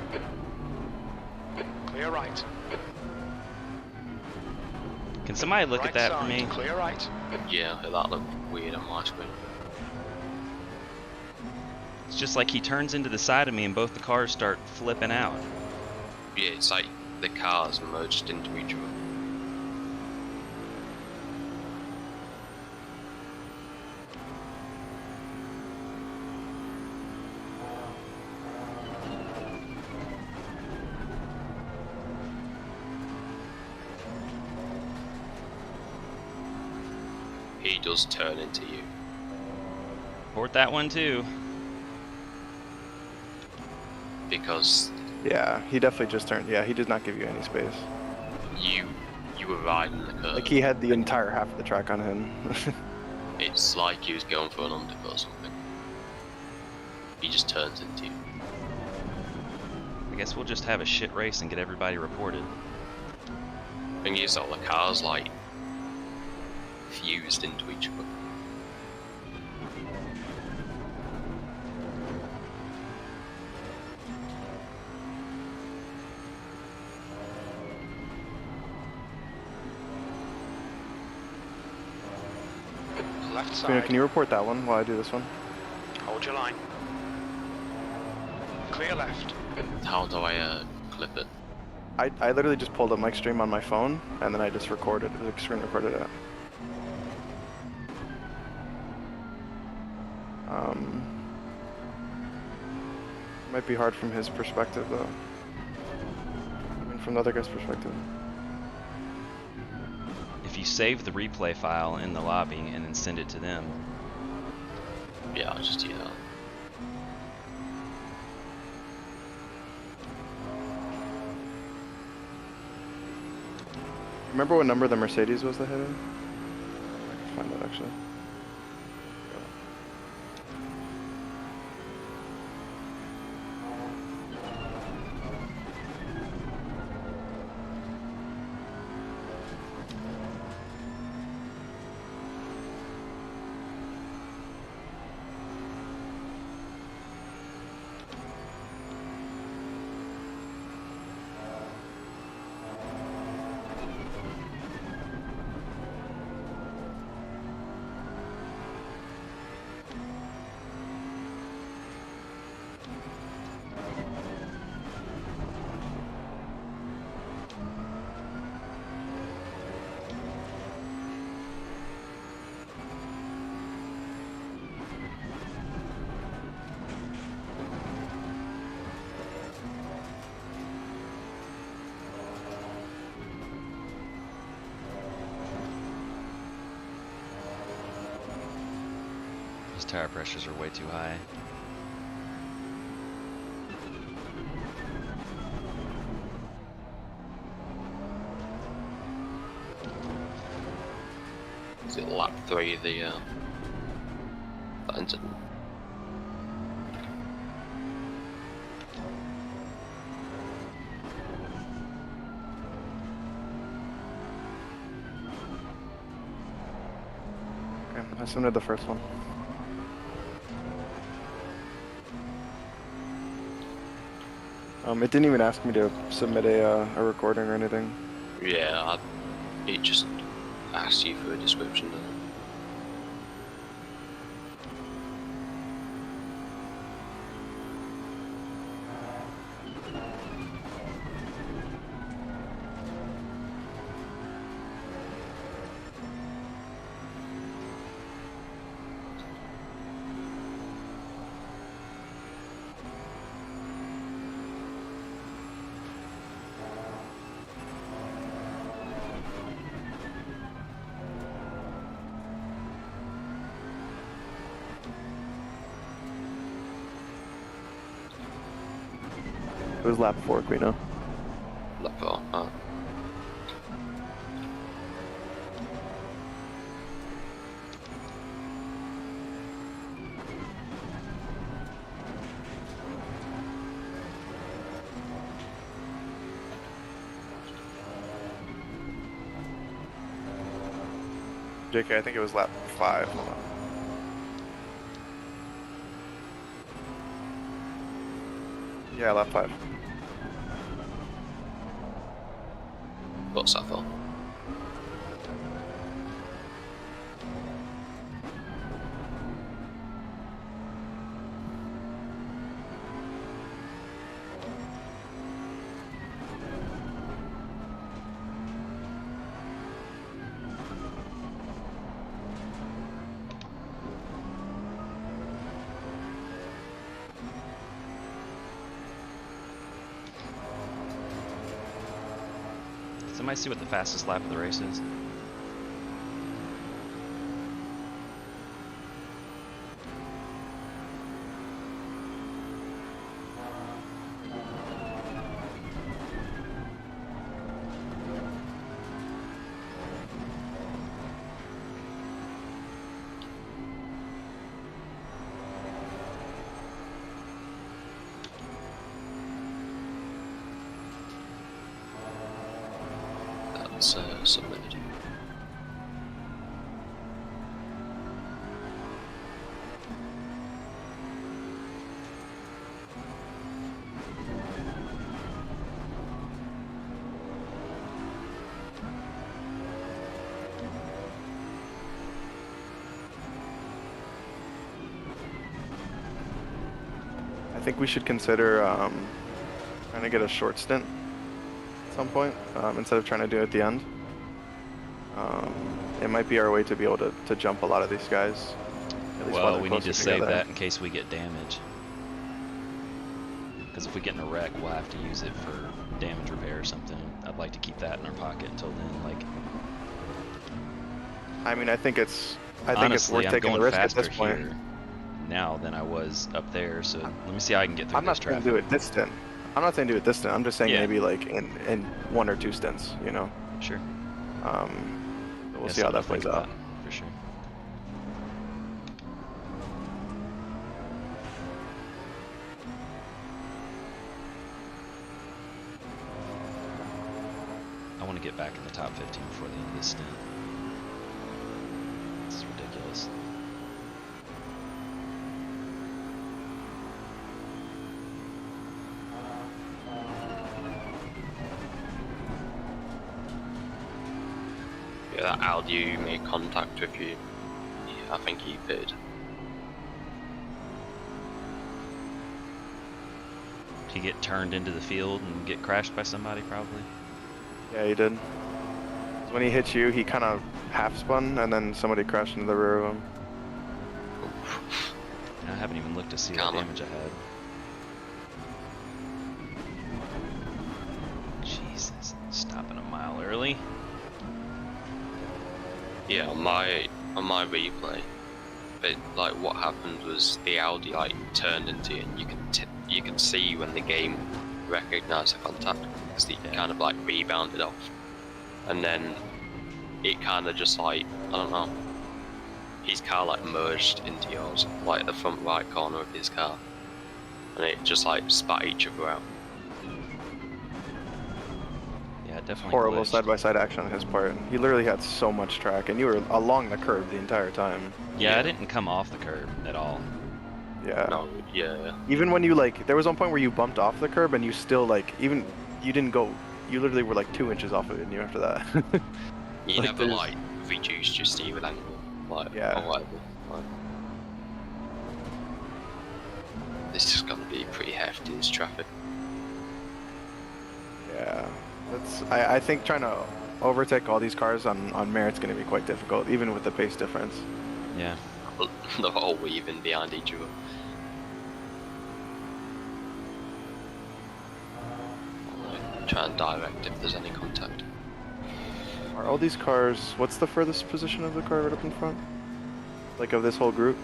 Clear right. Can somebody look Right at that for side, me? Clear right. Yeah, that looked weird on my screen. It's just like he turns into the side of me and both the cars start flipping out. Yeah, it's like the cars merged into each other. He does turn into you. Report that one too. Because Yeah, he definitely just turned. Yeah, he did not give you any space. you were riding the curve. Like he had the entire half of the track on him. It's like he was going for an undercut or something. He just turns into you. I guess we'll just have a shit race and get everybody reported. thing is, all the cars like fused into each other. Left Spooner, side. can you report that one while I do this one? Hold your line. Clear left. How do I clip it? I literally just pulled up mic stream on my phone and then I just recorded, like screen recorded it. Might be hard from his perspective though. I mean, from the other guy's perspective. If you save the replay file in the lobby and then send it to them, Yeah, I'll just do that. Remember what number the Mercedes was that hit it? I can find that actually. these tire pressures are way too high. Is it lap 3 the that incident? Okay, I submitted the first one. It didn't even ask me to submit a recording or anything. Yeah, it just asks you for a description, doesn't it? It was lap 4, Quino. Lap 4. Oh. JK, I think it was lap 5. Hold on. Yeah, lap 5. What's that for? Somebody see what the fastest lap of the race is? it's submitted. I think we should consider trying to get a short stint at some point instead of trying to do it at the end. It might be our way to be able to jump a lot of these guys. At least while Well, they're we need to closer save together. that in case we get damage. Because if we get in a wreck, we'll have to use it for damage repair or something. I'd like to keep that in our pocket until then. Like, I mean, I think it's honestly, worth I'm taking the going risk at faster this point. here now than I was up there. So let me see how I can get through I'm not this saying traffic. do it this stint. I'm not saying do it this stint. I'm just saying Yeah. maybe like in 1 or 2 stints, you know. Sure. We'll Yeah, see how something that to plays think out. about, for sure. I want to get back in the top 15 before the end of this stint. This is ridiculous. Yeah, that Aldi made contact with you. Yeah, I think he did. Did he get turned into the field and get crashed by somebody, probably? Yeah, he did. 'Cause when he hit you, he kind of half spun, and then somebody crashed into the rear of him. I haven't even looked to see what Comma. damage I had. Jesus, stopping a mile early. Yeah, on my replay, but like what happened was the Audi like turned into you, and you can see when the game recognised the contact because it Yeah. kind of like rebounded off, and then it kind of just like I don't know, his car like merged into yours, like the front right corner of his car, and it just like spat each other out. Yeah, it definitely Horrible glitched. side-by-side action on his part. He literally had so much track, and you were along the curb the entire time. Yeah, Yeah. I didn't come off the curb at all. Yeah. No, yeah, Even when you like, there was one point where you bumped off the curb, and you still like, even you didn't go. You literally were like 2 inches off of it, and you after that. you Like, never there's- like reduced your steering angle, like Yeah. or whatever. Like, this is gonna be pretty hefty. This traffic. Yeah. I think trying to overtake all these cars on merit's going to be quite difficult, even with the pace difference. Yeah. They're all weaving behind each other. Try and direct if there's any contact. Are all these cars? What's the furthest position of the car right up in front? Like of this whole group?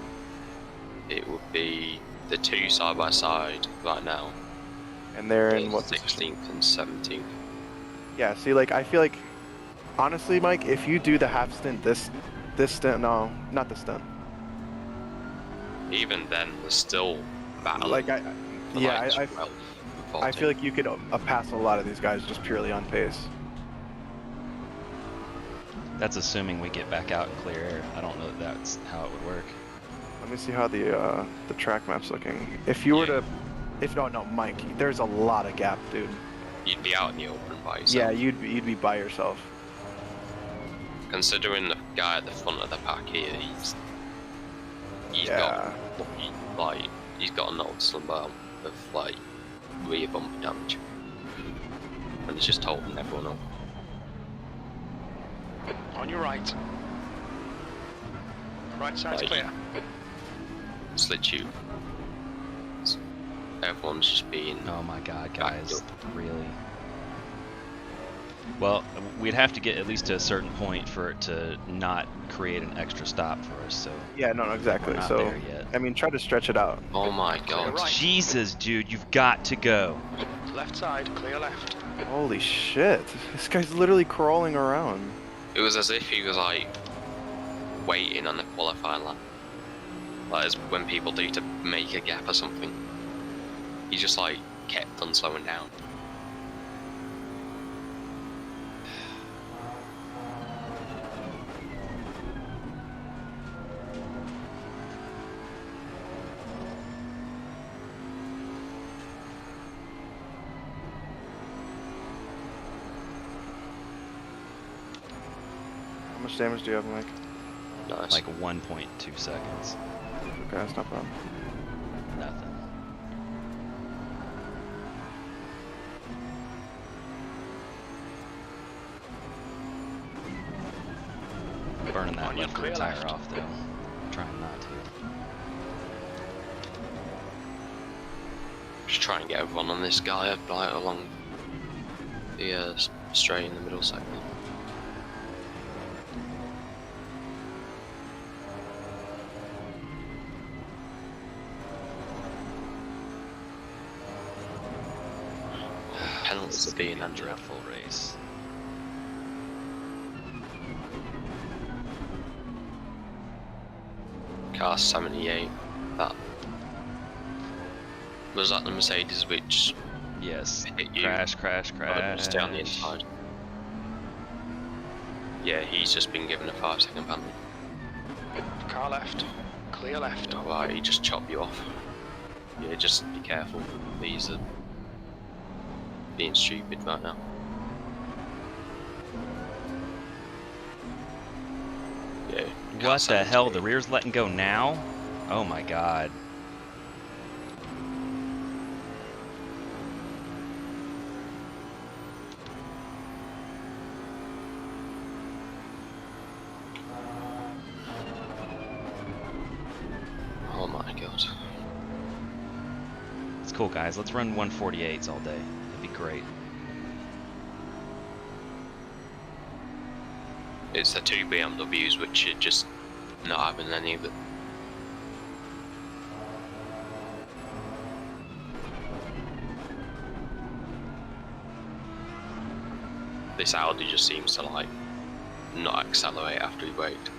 It would be the two side by side right now. And they're The in what position? 16th and 17th. Yeah. See, like I feel like, honestly, Mike, if you do the half stint, this stint, no, not the stint. Even then, there's still battling. Like for yeah, like I 12 and I 14. feel like you could pass a lot of these guys just purely on pace. That's assuming we get back out in clear air. I don't know that that's how it would work. Let me see how the track map's looking. If you were Yeah. to, if no, Mike, there's a lot of gap, dude. You'd be out in the open by yourself. Yeah, you'd be by yourself. Considering the guy at the front of the pack here, he's Yeah. he's got a noticeable amount of like rear bumper damage, and he's just holding everyone up. On your right. Right side's Right. clear. Slit you. Everyone's just being. Oh my god, Backed guys. up. Really? Well, we'd have to get at least to a certain point for it to not create an extra stop for us, so Yeah, no, exactly. we're not So, there yet. I mean, try to stretch it out. Oh my god! right. Jesus, dude, you've got to go. Left side, clear left. Holy shit! This guy's literally crawling around. It was as if he was like waiting on the qualifying lap, like as when people do to make a gap or something. He just like kept on slowing down. much damage do you have, Mike? Nice. Like 1.2 seconds. Okay, that's not bad. Nothing. Burning that On your left rear clear tire left. off though. Trying not to. Just try and get everyone on this guy like along the straight in the middle segment. Penalties are being a under. dreadful race. Car 78. That was that the Mercedes which Yes. hit you? Crash. Stay on the inside. Yeah, he's just been given a 5-second penalty. Car left. Clear left. Oh, right, he just chopped you off. Yeah, just be careful. These are being stupid right now. Yeah. What the hell? The rear's letting go now? Oh my god. Oh my god. It's cool, guys. Let's run 148s all day. That'd be great. It's the two BMWs which are just not having any of it. This Audi just seems to like not accelerate after he braked.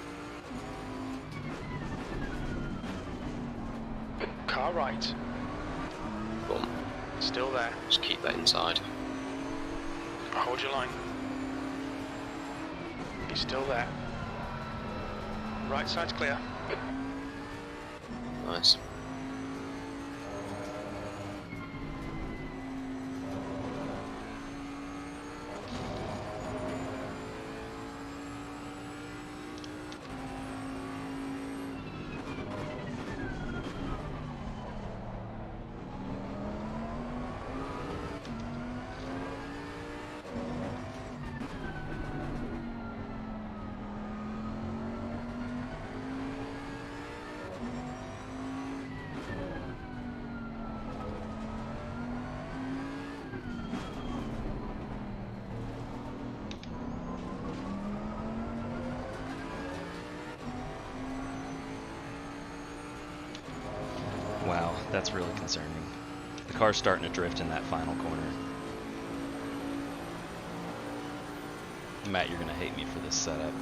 Car right. Boom. Still there. Just keep that inside. Hold your line. He's still there. Right side's clear. Nice. Wow, that's really concerning. The car's starting to drift in that final corner. Matt, you're gonna hate me for this setup.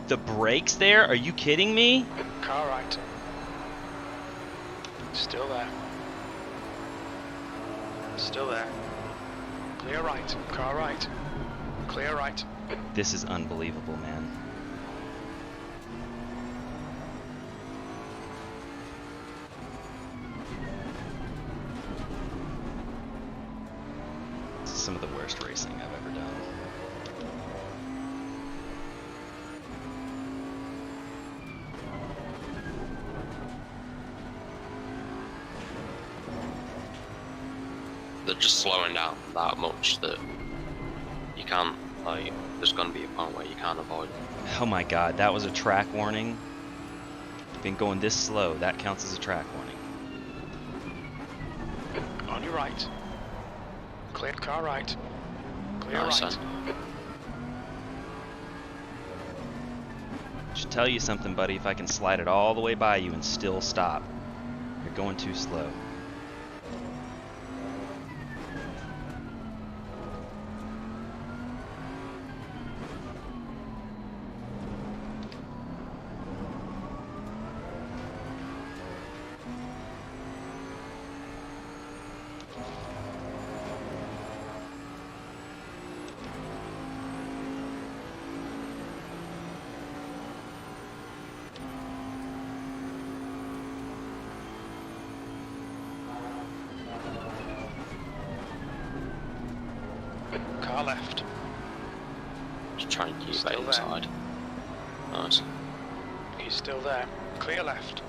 The brakes there? Are you kidding me? Car right. Still there. Still there. Clear right. Car right. Clear right. This is unbelievable, man. This is some of the worst racing I've ever done. They're just slowing down that much that you can't, like, there's going to be a point where you can't avoid it. Oh my god, that was a track warning. Been going this slow, that counts as a track warning. On your right. Clear car right. Clear Nice, right. son. Should tell you something, buddy, if I can slide it all the way by you and still stop. You're going too slow. Car left. Just try and keep that Still there. inside. Nice. He's still there. Clear left.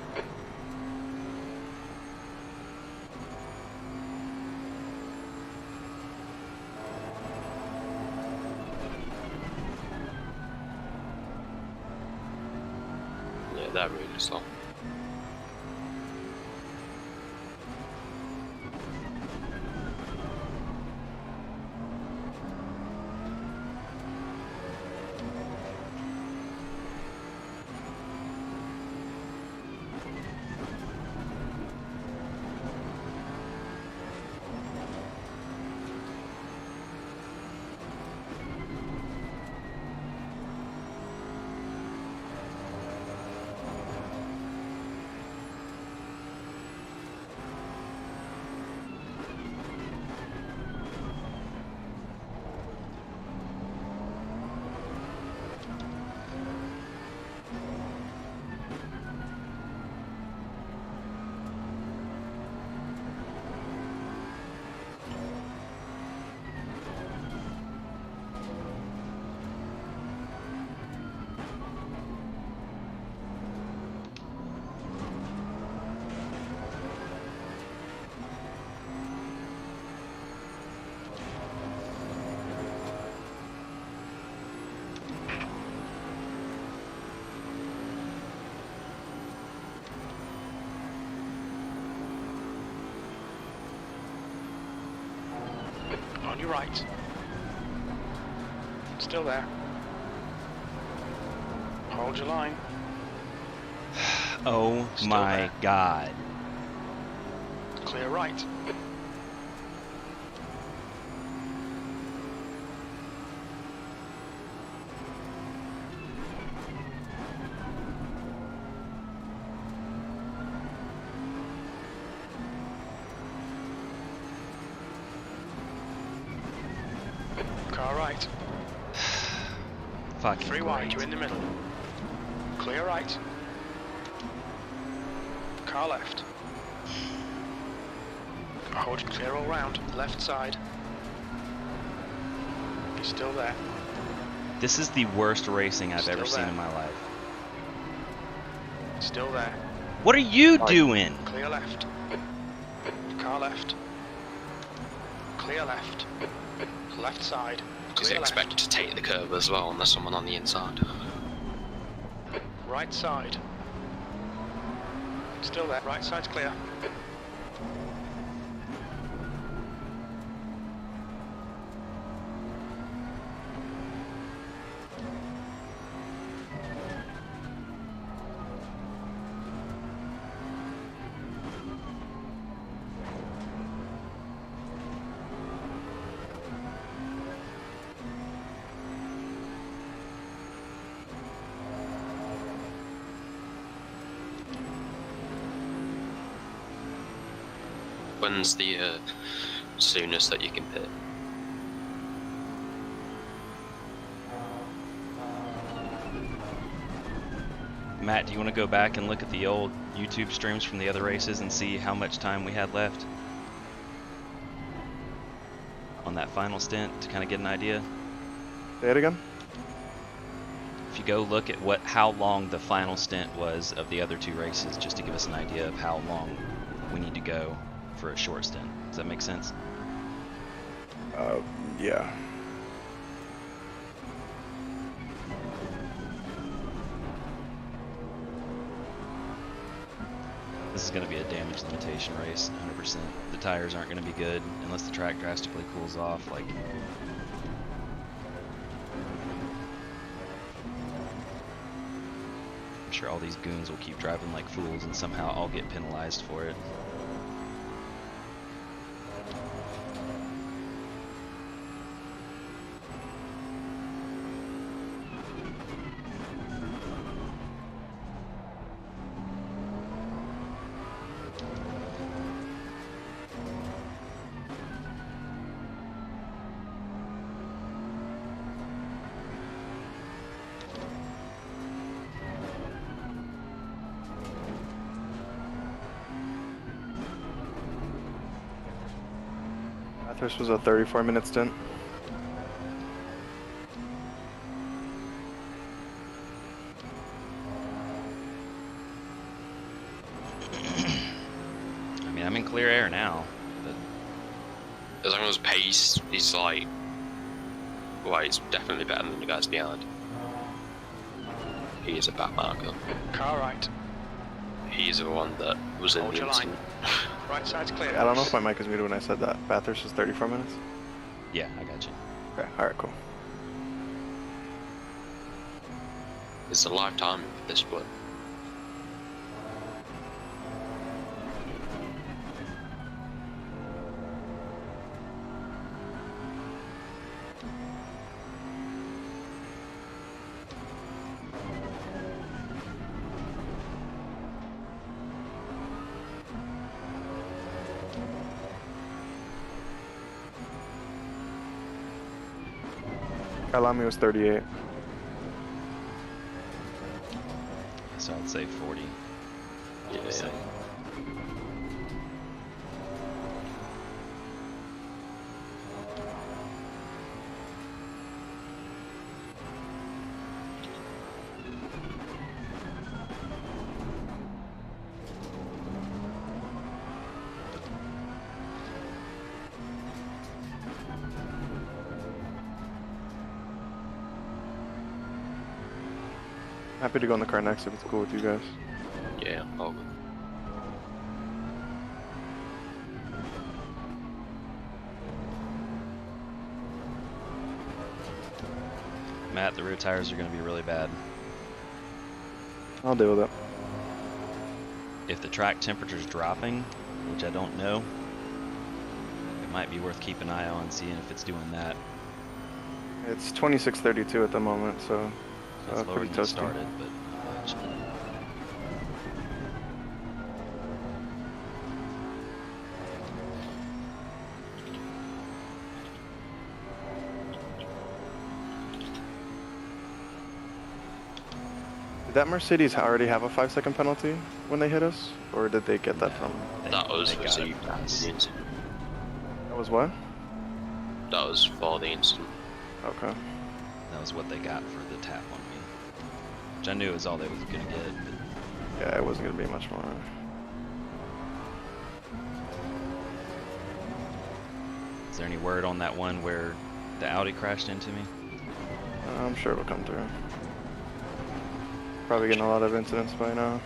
Yeah, they're really slow. On your right. Still there. Hold your line. Oh Still my there. god. Clear right. Car right. Fucking 3 wide, great. you're in the middle. Clear right. Car left. Hold it clear all round. Left side. He's still there. This is the worst racing I've Still ever seen there. in my life. Still there. What are you Right. doing? Clear left. Car left. Clear left. Left side. Because Clear they expect left. to take the curve as well, and there's someone on the inside. Right side. Still there. Right side's clear. When's the soonest that you can pit? Matt, do you want to go back and look at the old YouTube streams from the other races and see how much time we had left on that final stint to kind of get an idea? Say it again. If you go look at how long the final stint was of the other 2 races, just to give us an idea of how long we need to go for a short stint. Does that make sense? Yeah. This is going to be a damage limitation race, 100%. The tires aren't going to be good unless the track drastically cools off. Like, I'm sure all these goons will keep driving like fools, and somehow I'll get penalized for it. Bathurst was a 34-minute stint. mean, I'm in clear air now, but As long as pace is like, well, it's definitely better than the guys behind. He is a back marker. Car right. He's the one that was in Hold the your line. incident. Right side's clear. I don't know if my mic is muted when I said that. Bathurst is 34 minutes. yeah, I got you. Okay, alright, cool. It's a lifetime for this one. Kalami was 38. So I'd say 40. Yeah. Say. Happy to go in the car next if it's cool with you guys. Yeah, all good. Matt, the rear tires are going to be really bad. I'll deal with it. If the track temperature's dropping, which I don't know, it might be worth keeping an eye on, seeing if it's doing that. It's 26:32 at the moment, so It's lower pretty than it toasty. started, but not much. Did that Mercedes already have a 5-second penalty when they hit us, or did they get that No, from? That was they got it received from after us. the incident. That was what? That was for the incident. Okay. That was what they got for the tap on me. Which I knew was all they was gonna get, but Yeah, it wasn't gonna be much more. is there any word on that one where the Audi crashed into me? I'm sure it'll come through. Probably getting a lot of incidents by now.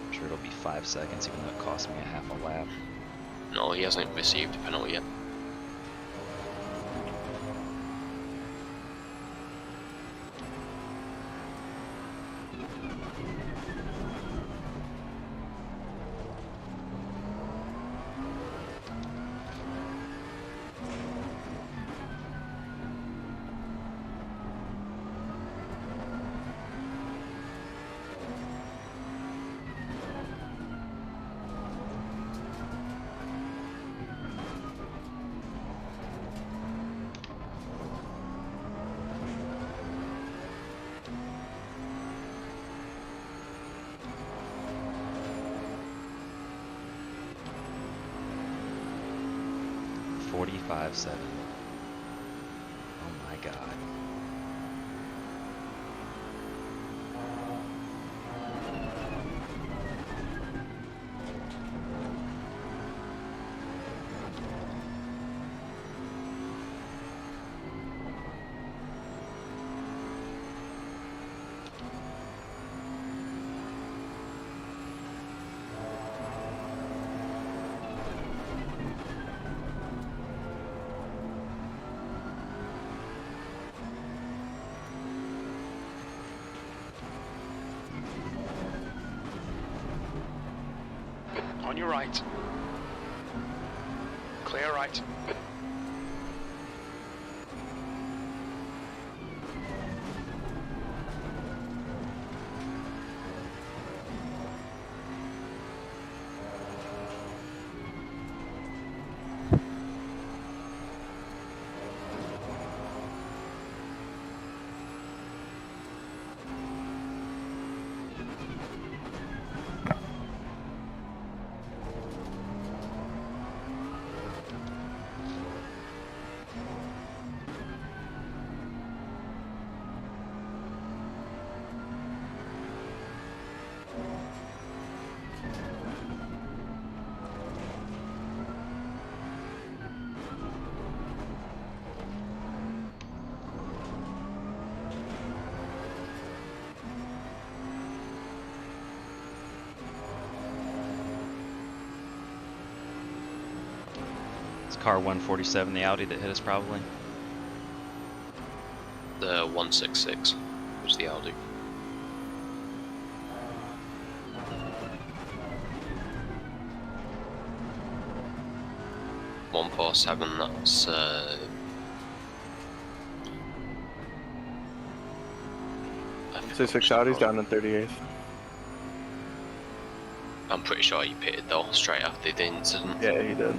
I'm sure it'll be 5 seconds, even though it cost me a half a lap. No, he hasn't received a penalty yet. .45.7. Oh my god. On your right. Clear right. car 147, the Audi that hit us probably? The 166 was the Audi. 147, that's 6 Audi's down in 38th. I'm pretty sure he pitted though, straight after the incident. Yeah, he did.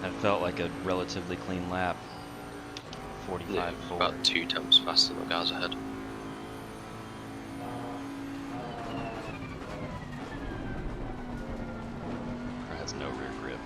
That felt like a relatively clean lap. 45 Yeah, forward. about 2 temps faster than the guys ahead. Car has no rear grip.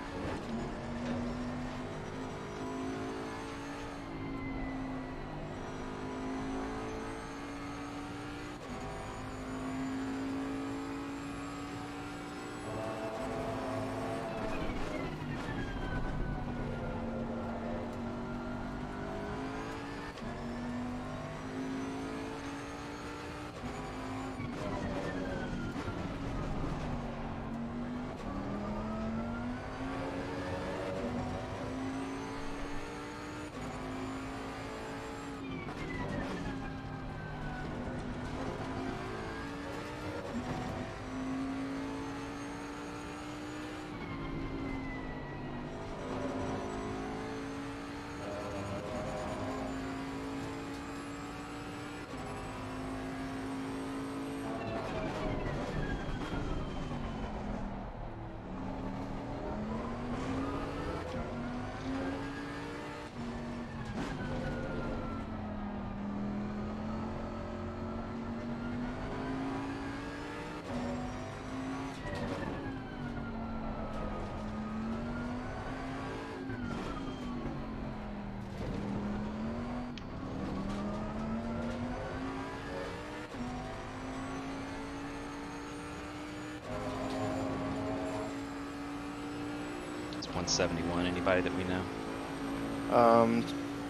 It's 171. Anybody that we know?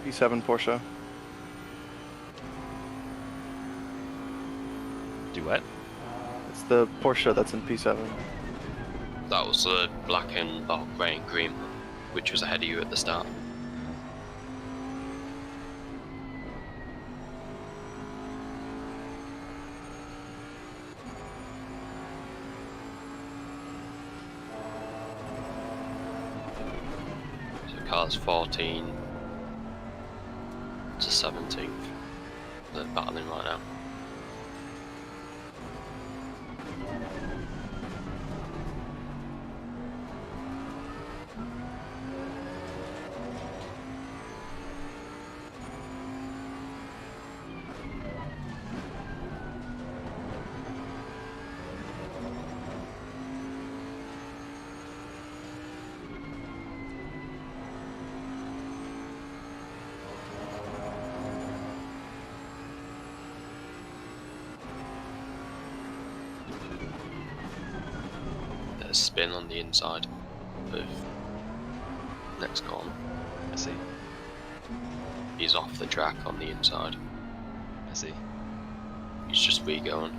P7 Porsche. Do what? It's the Porsche that's in P7. That was the black and grey and green, which was ahead of you at the start. So cars 14 to 17th. They're battling right now. There's spin on the inside of next corner. I see. He's off the track on the inside. I see. He's just re-going.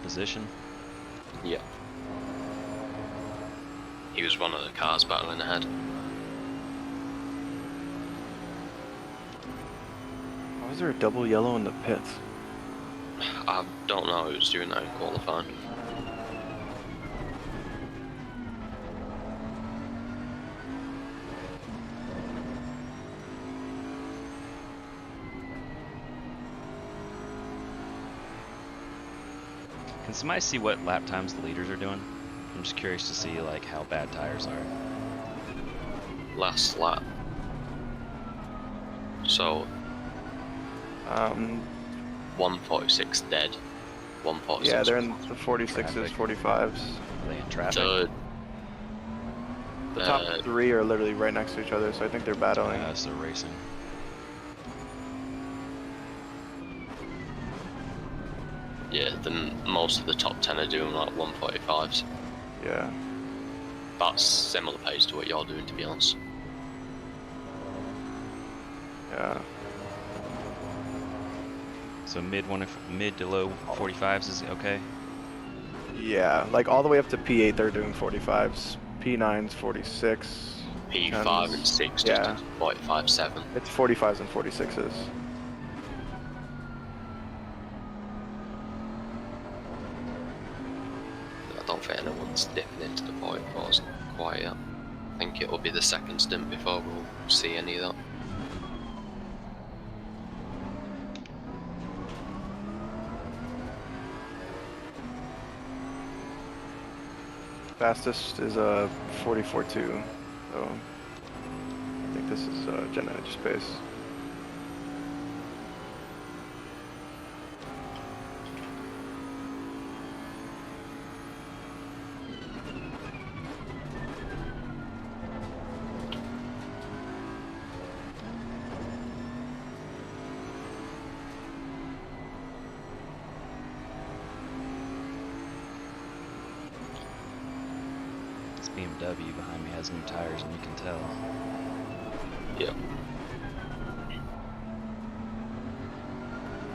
position? Yeah. He was one of the cars battling ahead. Why was there a double yellow in the pits? I don't know who was doing that in qualifying. Can somebody see what lap times the leaders are doing? I'm just curious to see like how bad tires are. Last lap. So 146 dead. 146. Yeah, they're in the 46s, Traffic. 45s. Are they in traffic? So, The top three are literally right next to each other, so I think they're battling. So racing. yeah, then most of the top 10 are doing like 145s. Yeah. That's similar pace to what you're doing, to be honest. Yeah. So mid to low 45s is okay. Yeah, like all the way up to P8 they're doing 45s. P9's 46. P5 and 6 Yeah. just 45.7. It's 45s and 46s. I don't think anyone's dipping into the 44s quite yet. I think it'll be the second stint before we'll see any of that. Fastest is a 44.2, so I think this is Gen Edge pace. This BMW behind me has new tires, and you can tell. Yep.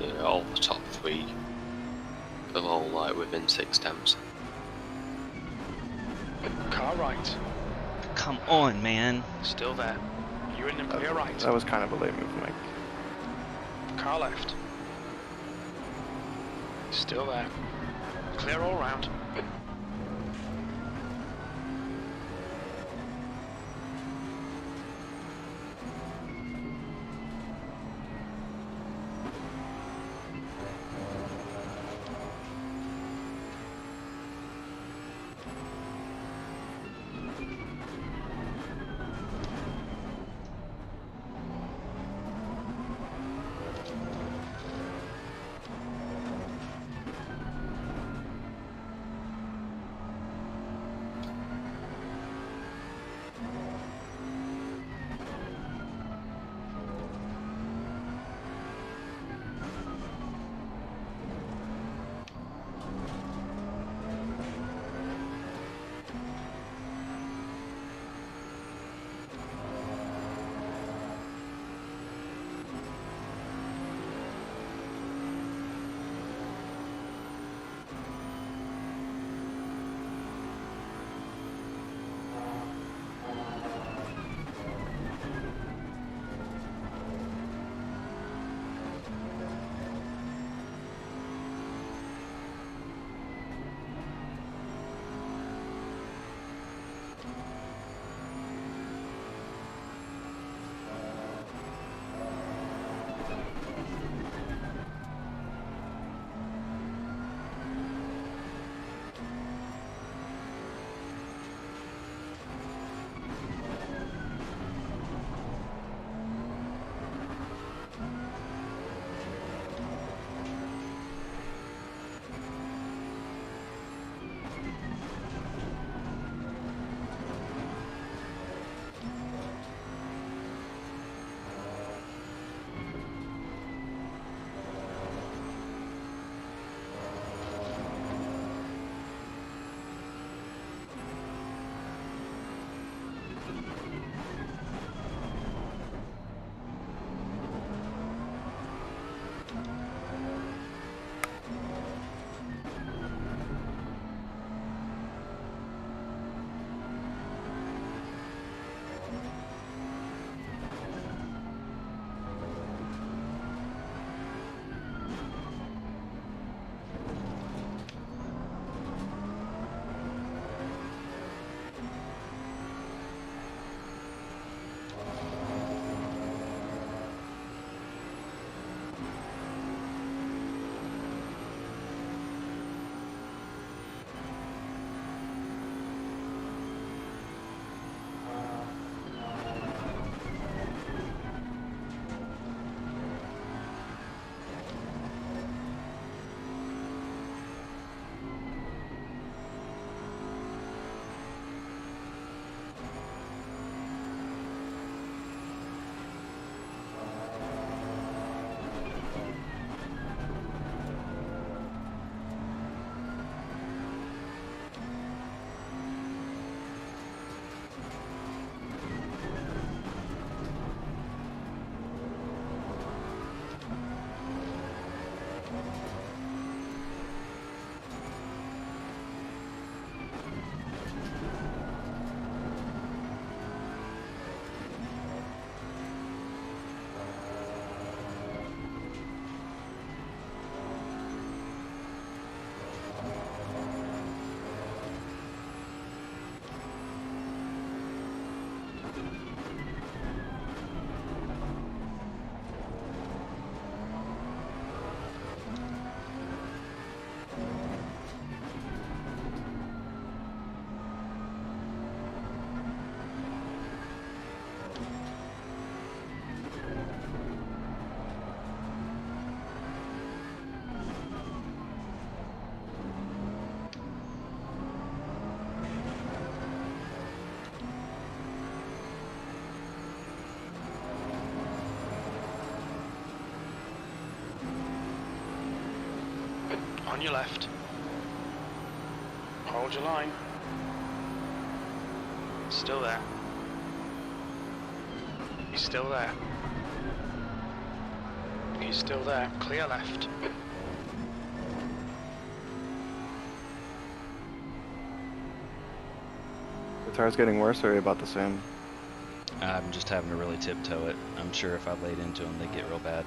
Yeah, all the top 3 are all like within 6 temps. Car right. Come on, man. Still there. You're in the clear right. That was kind of a late move, Mike. Car left. Still there. Clear all round. On your left. Hold your line. Still there. He's still there. He's still there. Clear left. The tire's getting worse, or are you about the same? I'm just having to really tiptoe it. I'm sure if I laid into them, they'd get real bad.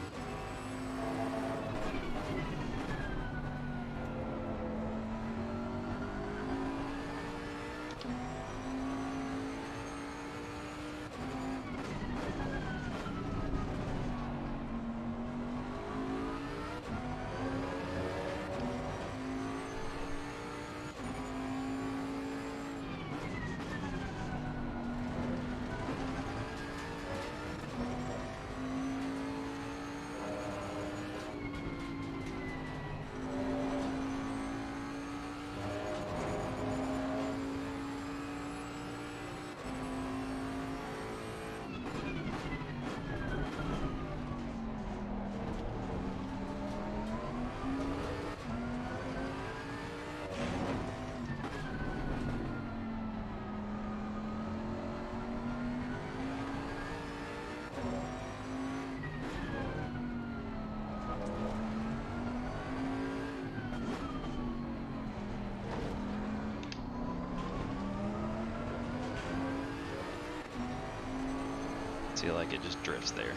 See, like it just drifts there.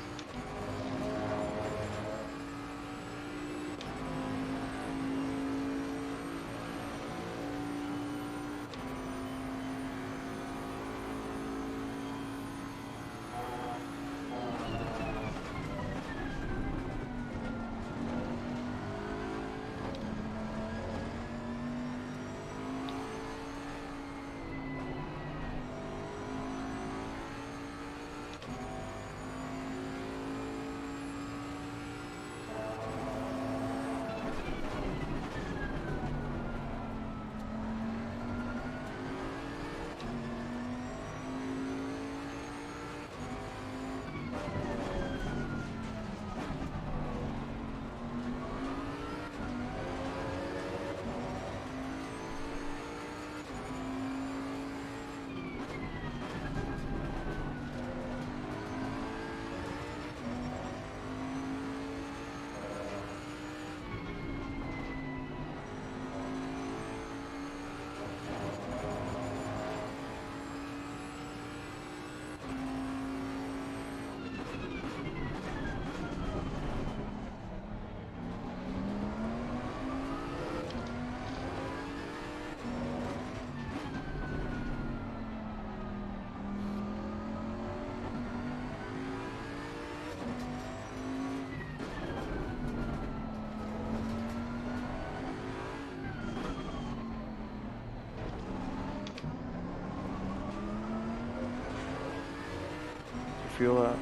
Feel that?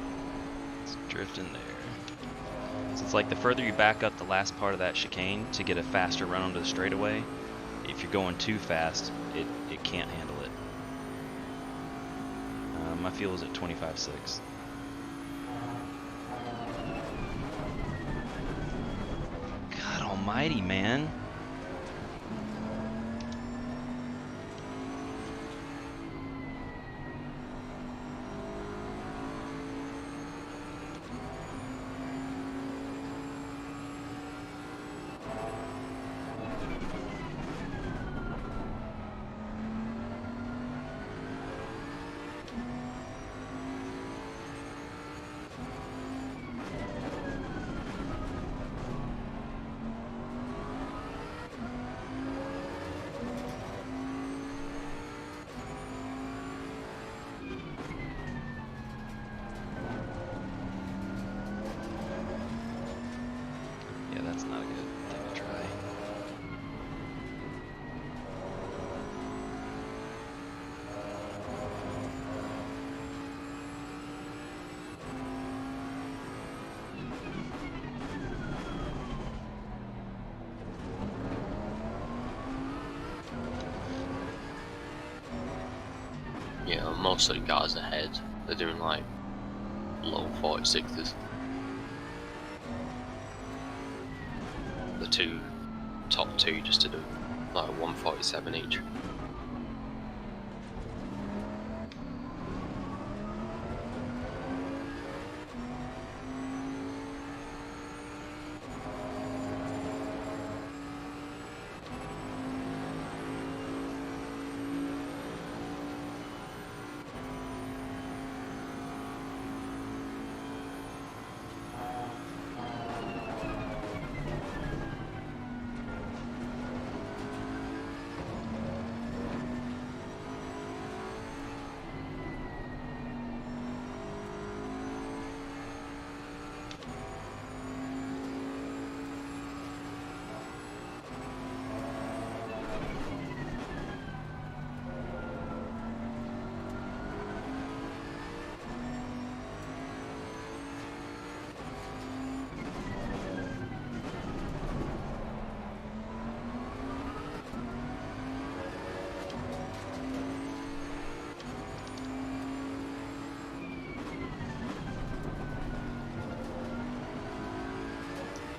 It's drifting there. So it's like the further you back up the last part of that chicane to get a faster run onto the straightaway, if you're going too fast, it can't handle it. My fuel is at 25.6. God almighty, man. Yeah, most of the guys ahead, they're doing like low 46s. The top two just to do like 147 each.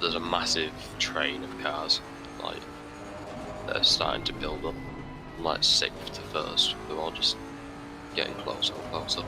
There's a massive train of cars, like, that are starting to build up. From, like 6th to 1st, they're all just getting closer and closer.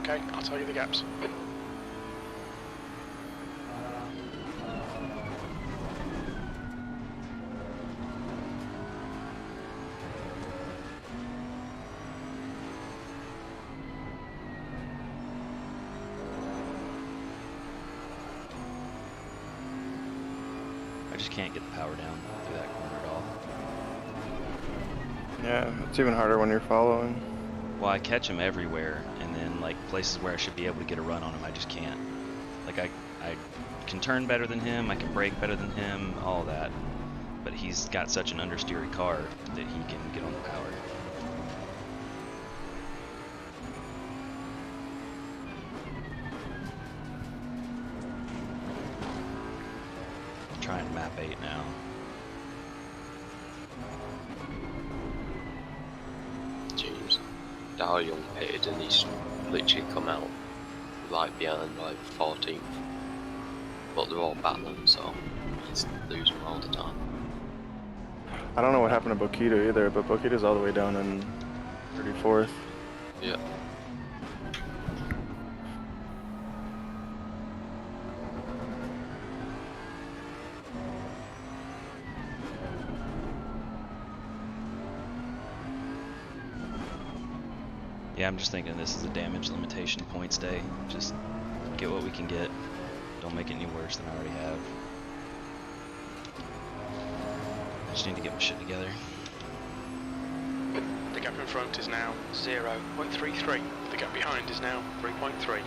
Okay, I'll tell you the gaps. I just can't get the power down through that corner at all. Yeah, it's even harder when you're following. Well, I catch him everywhere, and then like places where I should be able to get a run on him, I just can't. Like I can turn better than him, I can brake better than him, all that. But he's got such an understeery car that he can get on the power. I'm trying map 8 now. Jeez. Dow Young pitted and he's literally come out right behind, like 14th. But they're all battling, so he's losing all the time. I don't know what happened to Boquito either, but Boquito's all the way down in 34th. Yeah. Yeah, I'm just thinking this is a damage limitation points day. Just get what we can get. Don't make it any worse than I already have. I just need to get my shit together. The gap in front is now 0.33. The gap behind is now 3.3.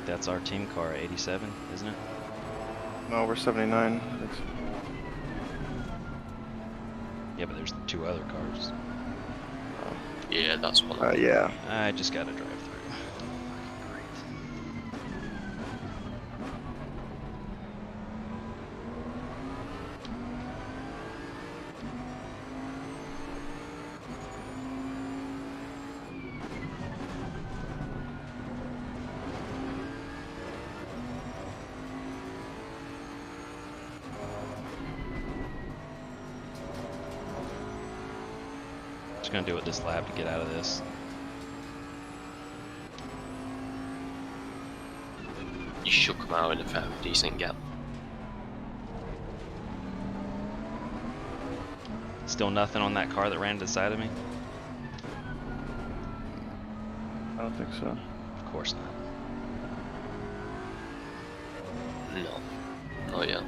That's our team car at 87, isn't it? No, we're 79. Yeah, but there's 2 other cars. Yeah, that's one. Yeah. I just gotta drive through. Just gonna do it this lap to get out of this. You shook him out in a fairly decent gap. Still nothing on that car that ran to the side of me? I don't think so. Of course not. No. Oh yeah.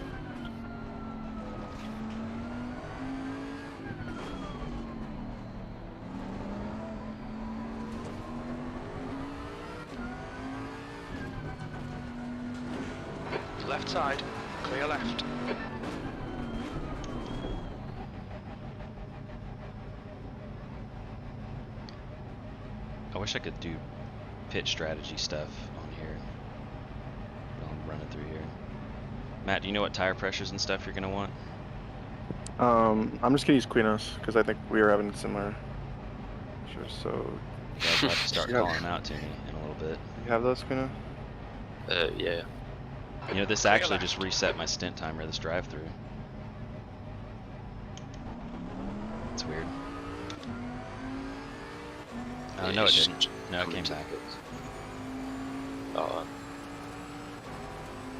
Left side, clear left. I wish I could do pit strategy stuff on here while I'm running through here. Matt, do you know what tire pressures and stuff you're gonna want? I'm just gonna use Quinos because I think we are having similar. Sure. So Yeah, I'll have to start Yeah. calling them out to me in a little bit. you have those, Quino? Yeah. You know, this Clear actually left. just reset my stint timer, this drive-through. It's weird. Oh, no, it it's didn't. No, it coming came to back. the pits. Oh,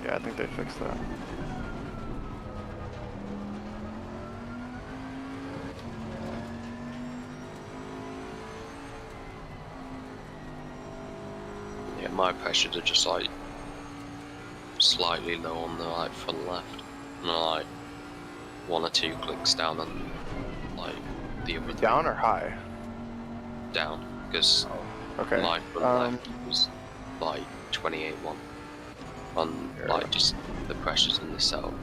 Yeah, I think they fixed that. yeah, my pressures are just like slightly low on the like front left, and like 1 or 2 clicks down on like the other Down or high? down, because Okay. my front left was like 28.1 on Yeah. like just the pressures in the cell.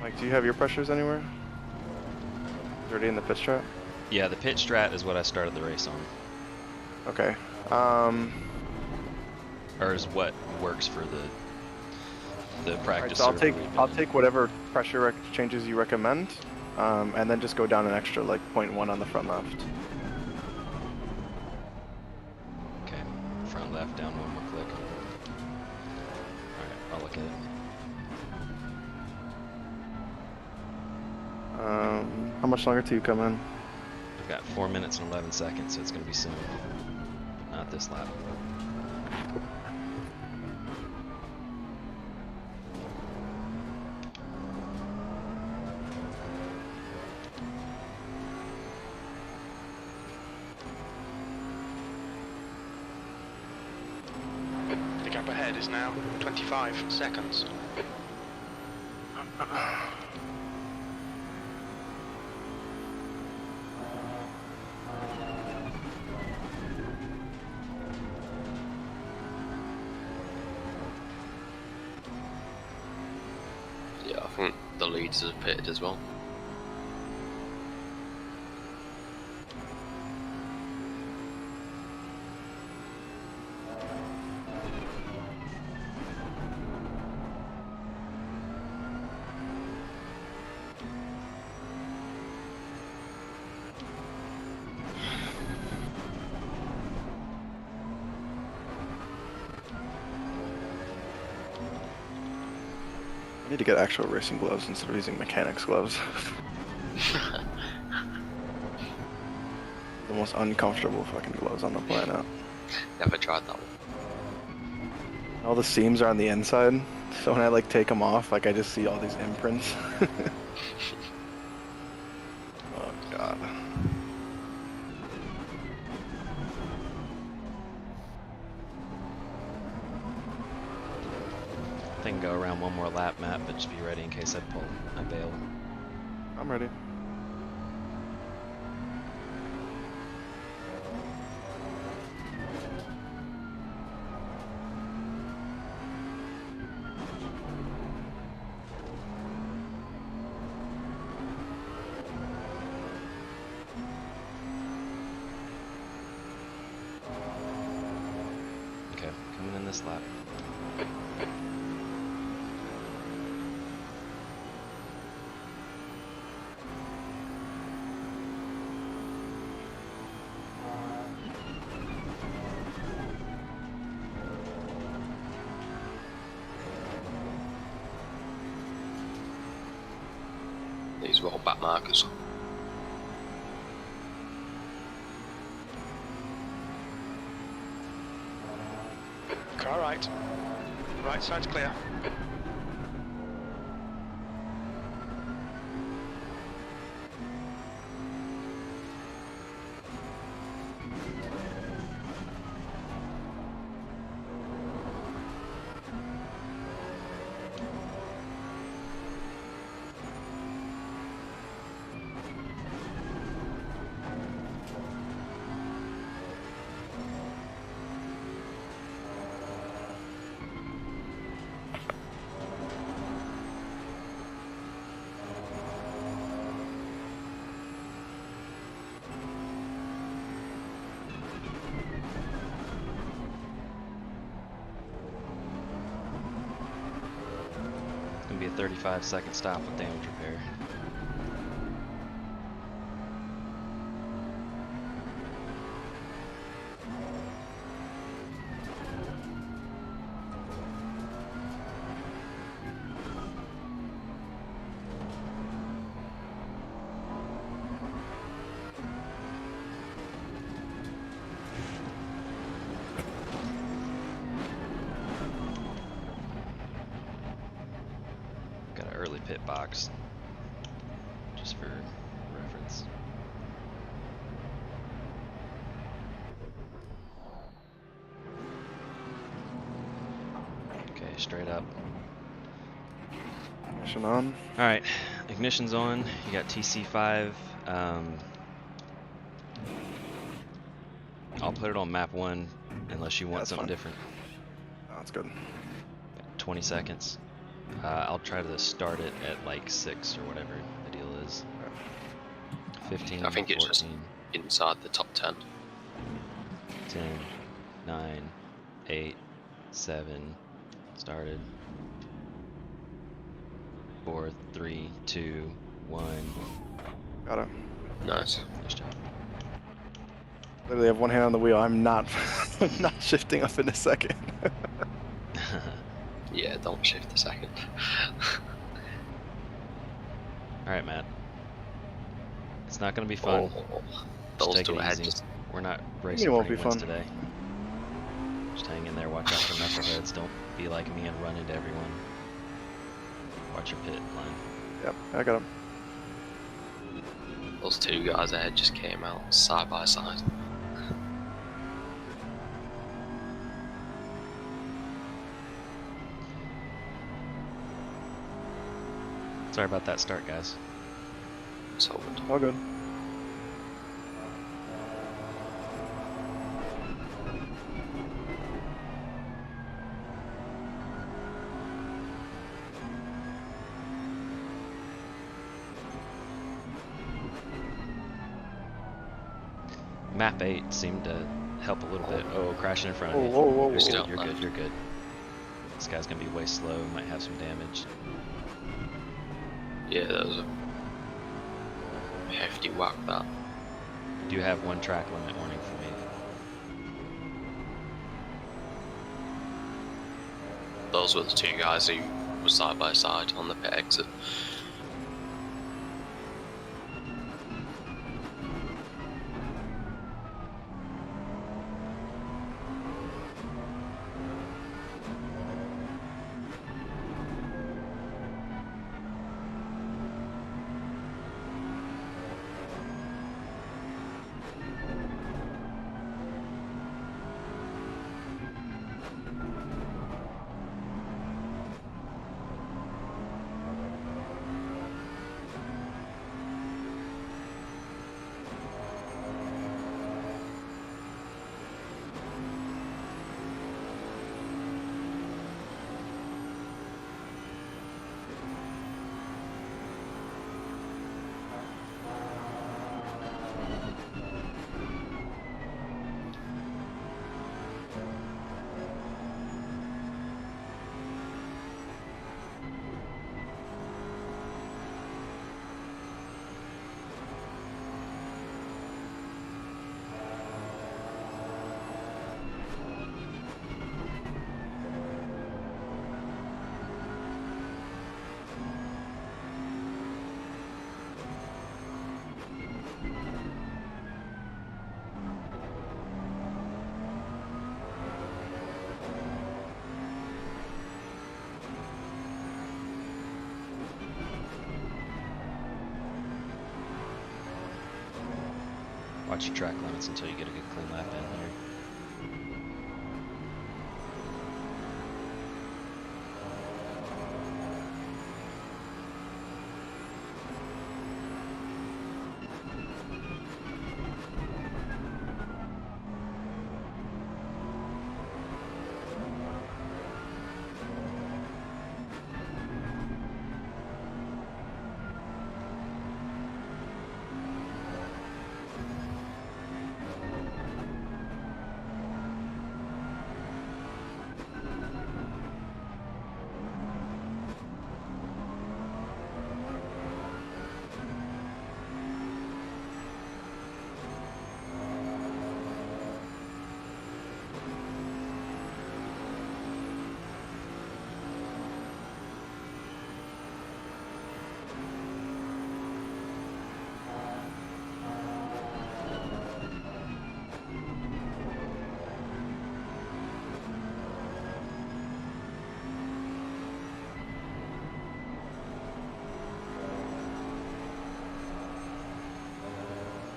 Mike, do you have your pressures anywhere? Already in the pit strat? Yeah, the pit strat is what I started the race on. Okay. Or is what works for the Alright, practice so I'll server take we've been I'll in. take whatever pressure changes you recommend, and then just go down an extra like 0.1 on the front left. Okay, front left, down 1 more click. Alright, I'll look at it. How much longer till you come in? I've got 4 minutes and 11 seconds, so it's gonna be soon. Not this lap. The gap ahead is now 25 seconds. Yeah, I think the leads are pitted as well. I need to get actual racing gloves instead of using mechanics gloves. The most uncomfortable fucking gloves on the planet. Never tried that one. All the seams are on the inside, so when I like take them off, like I just see all these imprints. Oh god. I think go around 1 more lap, Matt, but just be ready in case I bail. I'm ready. Okay, coming in this lap. markers. Car right. Right side's clear. Gonna be a 35-second stop with damage repair. Got an early pit box, just for reference. Okay, straight up. Ignition on. All right, ignition's on. You got TC5. I'll put it on map 1 unless you want that's something fine. different. Oh, that's good. 20 seconds. I'll try to start it at like 6 or whatever the deal is. 15, I think it's 14, just inside the top 10. 10, 9, 8, 7, started. 4, 3, 2, 1. Got it. Nice. Nice job. Literally have one hand on the wheel. I'm not not shifting up in a second. Yeah, don't shift a second. Alright, Matt. It's not going to be fun. Oh, Just those take two it ahead easy. just We're not It racing won't for be any wins fun. today. Just hang in there, watch out for knuckleheads. Don't be like me and run into everyone. Watch your pit line. Yep, I got him. those two guys ahead just came out side by side. Sorry about that start, guys. So good. All good. Map 8 seemed to help a little bit. Oh, crashing in front of Whoa, you. whoa, whoa, You're whoa. good, Still you're good, left. you're good. This guy's gonna be way slow, might have some damage. Yeah, that was a hefty whack that. Do you have 1 track limit warning for me? Those were the two guys who were side by side on the pit exit. watch your track limits until you get a good clean lap in here.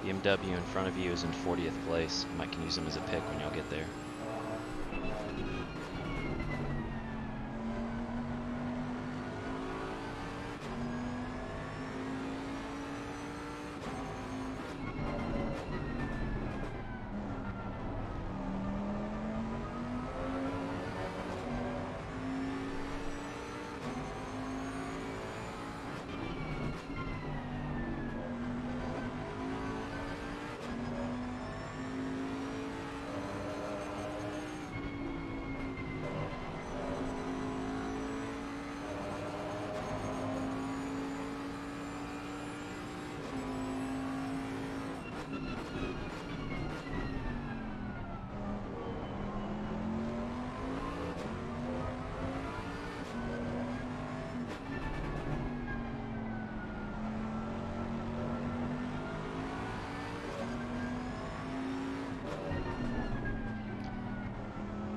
BMW in front of you is in 40th place. You might can use him as a pick when y'all get there.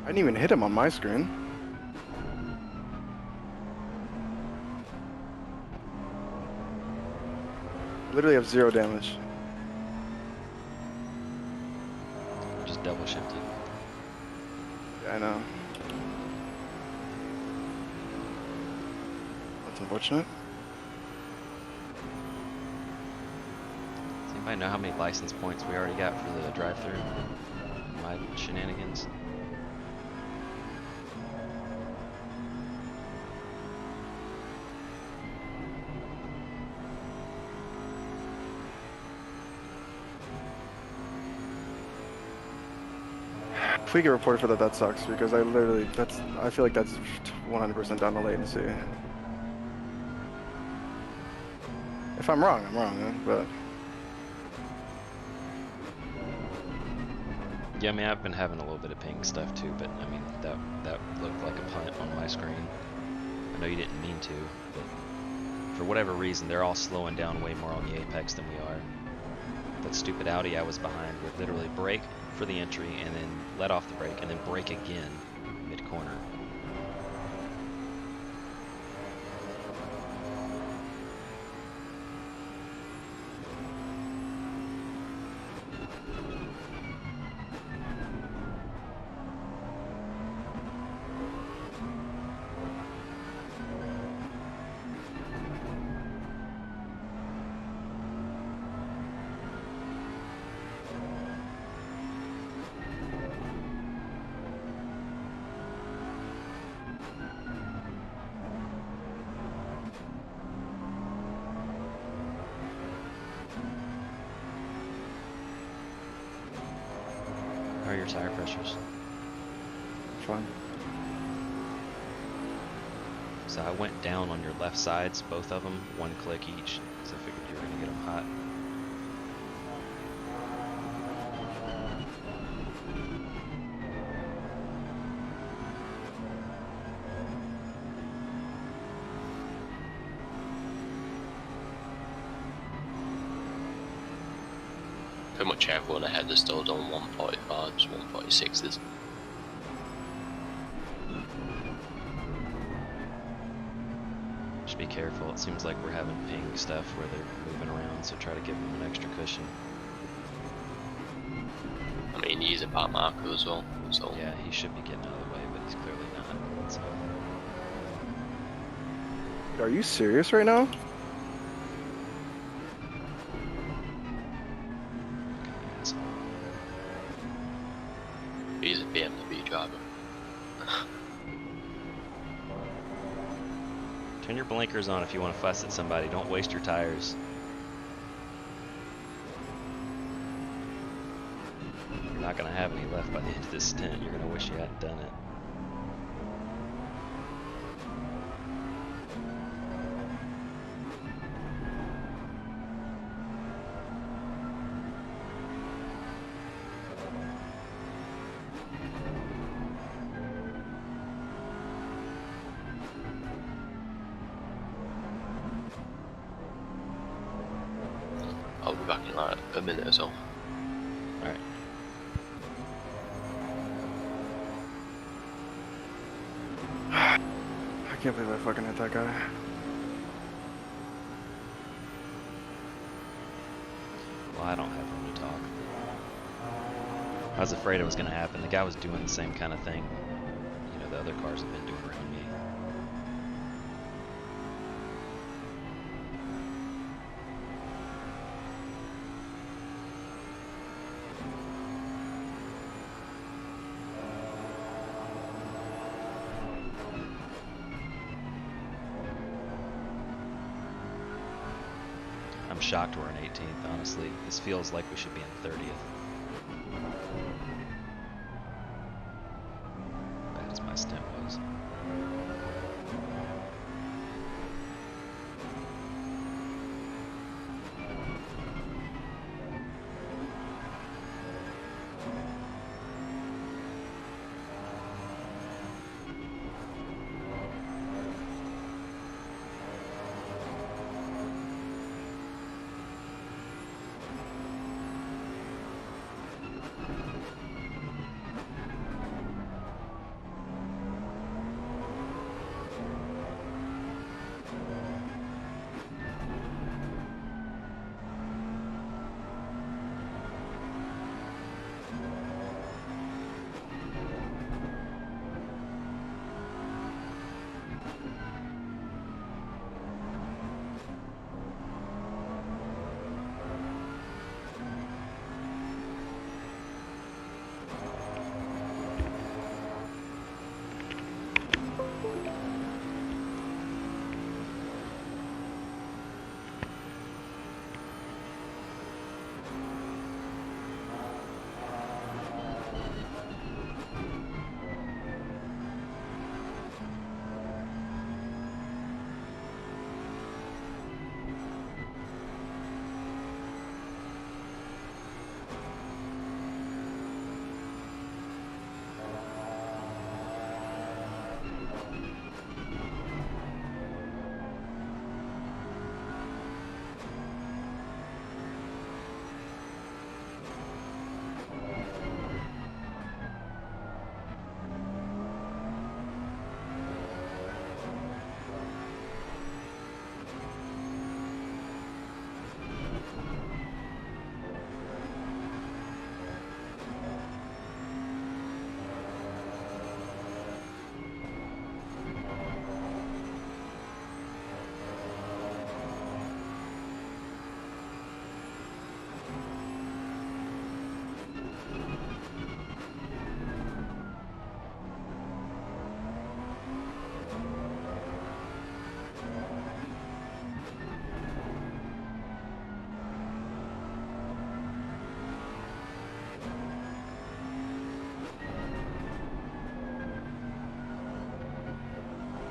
I didn't even hit him on my screen. Literally have 0 damage. Just double shifted. Yeah, I know. That's unfortunate. Does anybody know how many license points we already got for the drive-thru? My shenanigans. If we get reported for that, that sucks because I feel like that's 100% down to latency. If I'm wrong, I'm wrong, but. Yeah, I mean, I've been having a little bit of ping stuff too, but I mean, that looked like a punt on my screen. I know you didn't mean to, but for whatever reason, they're all slowing down way more on the apex than we are. That stupid Audi I was behind would literally brake for the entry and then let off the brake and then brake again mid-corner. How are your tire pressures? Fine. So I went down on your left sides, both of them, 1 click each, because I figured you were going to get them hot. Pretty much everyone ahead has still done 145s, 146s. Just be careful. It seems like we're having ping stuff where they're moving around, so try to give them an extra cushion. he's a back marker as well. So Yeah, he should be getting out of the way, but he's clearly not. So. Are you serious right now? Fucking asshole. he's a BMW driver. Turn your blinkers on if you want to fuss at somebody. Don't waste your tires. You're not going to have any left by the end of this stint. You're going to wish you hadn't done it. I'll be back in like a minute or so. Alright. I can't believe I fucking hit that guy. Well, I don't have room to talk. I was afraid it was going to happen. The guy was doing the same kind of thing, you know, the other cars have been doing around me. I'm shocked we're in 18th, honestly. This feels like we should be in 30th. Bad as my stint was.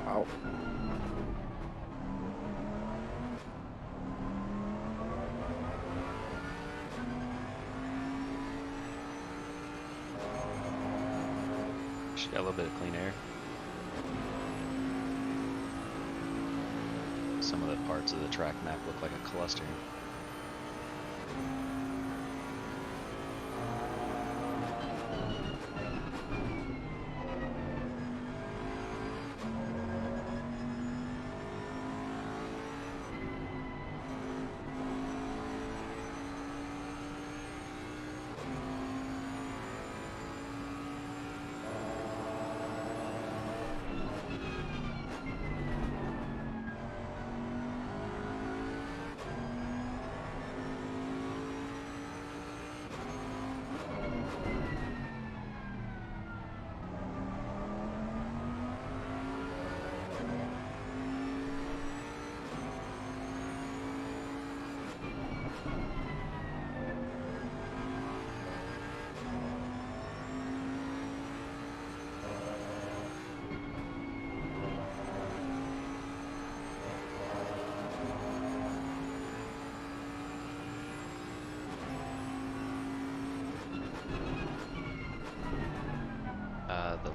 Wow. She got a little bit of clean air. Some of the parts of the track map look like a cluster.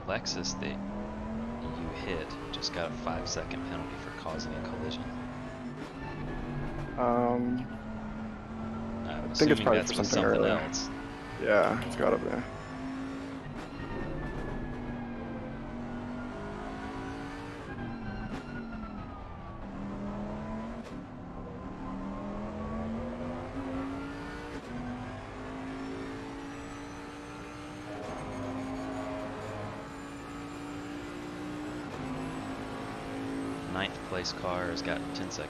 Lexus that you hit just got a 5-second penalty for causing a collision. I I'm think it's assuming probably that's for with something something earlier. else. Yeah, it's gotta be. Ninth place car has got a 10-second penalty.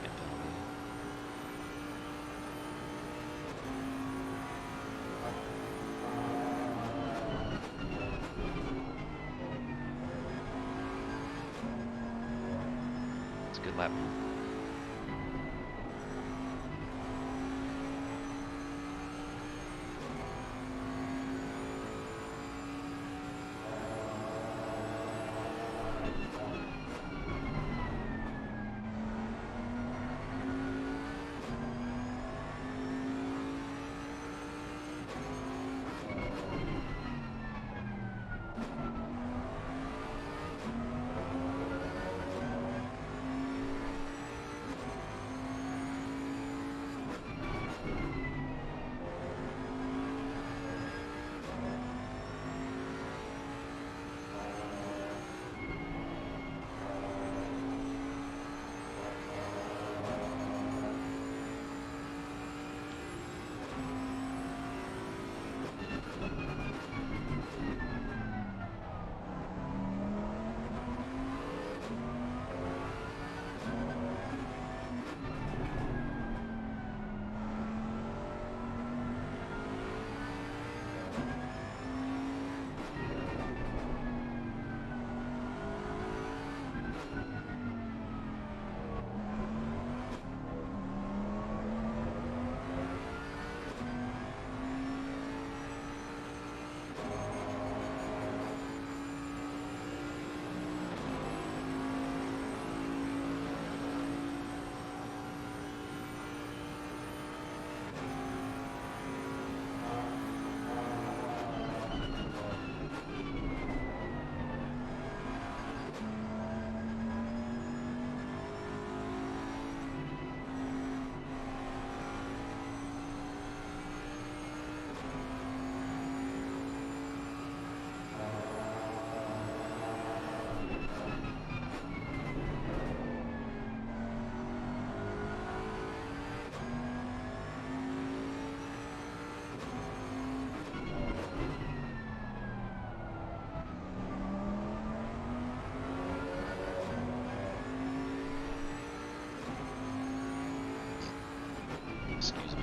It's a good lap. Excuse me.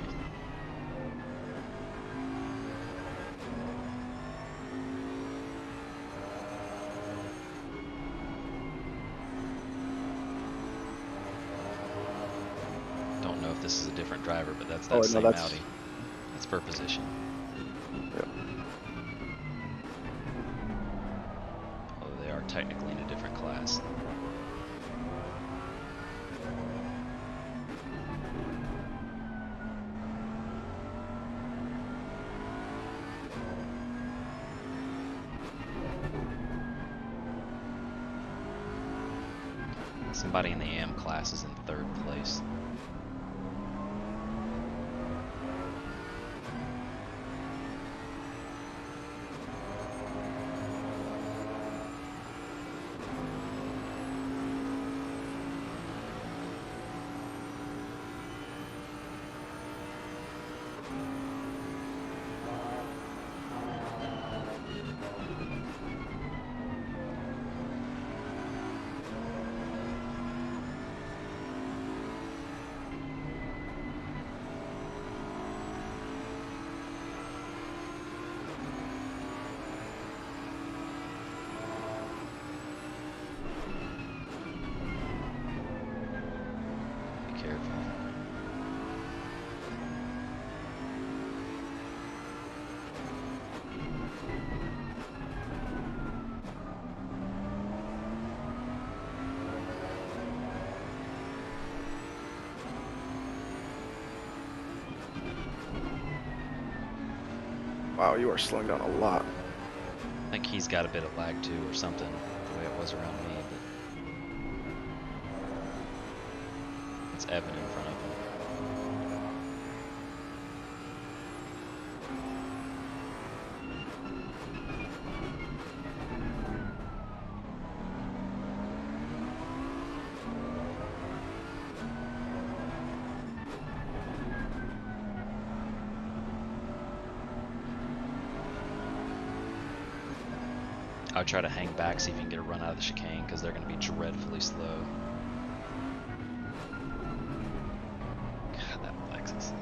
Don't know if this is a different driver, but that's that Oh, same no, that's... Audi. That's for position. Yep. Although they are technically in a different class. Somebody in the AM class is in 3rd place. Be careful. Wow, you are slowing down a lot. think he's got a bit of lag too or something, the way it was around me, but it's Evan in front of him. I would try to hang back, see if you can get a run out of the chicane, because they're going to be dreadfully slow. God, that Lexus.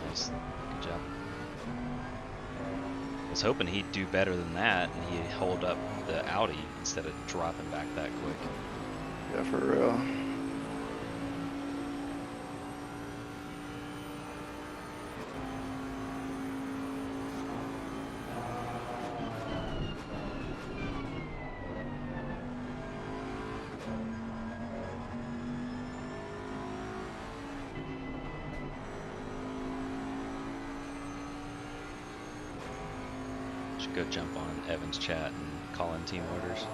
Nice. Good job. I was hoping he'd do better than that, and he'd hold up the Audi instead of dropping back that quick. Yeah, for real. Should go jump on Evan's chat and call in team orders.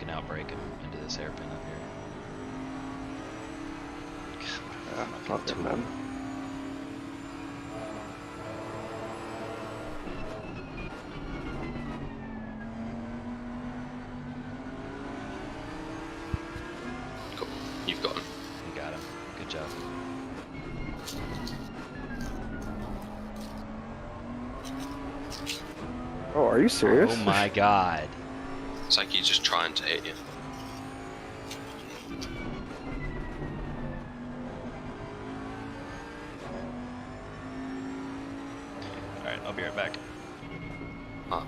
Outbreak him into this hairpin up here. God, Yeah, fuck it, man. Cool. You've got him. You got him. Good job. Oh, are you serious? Oh my god. It's like he's just trying to hit you. Alright, I'll be right back. Huh.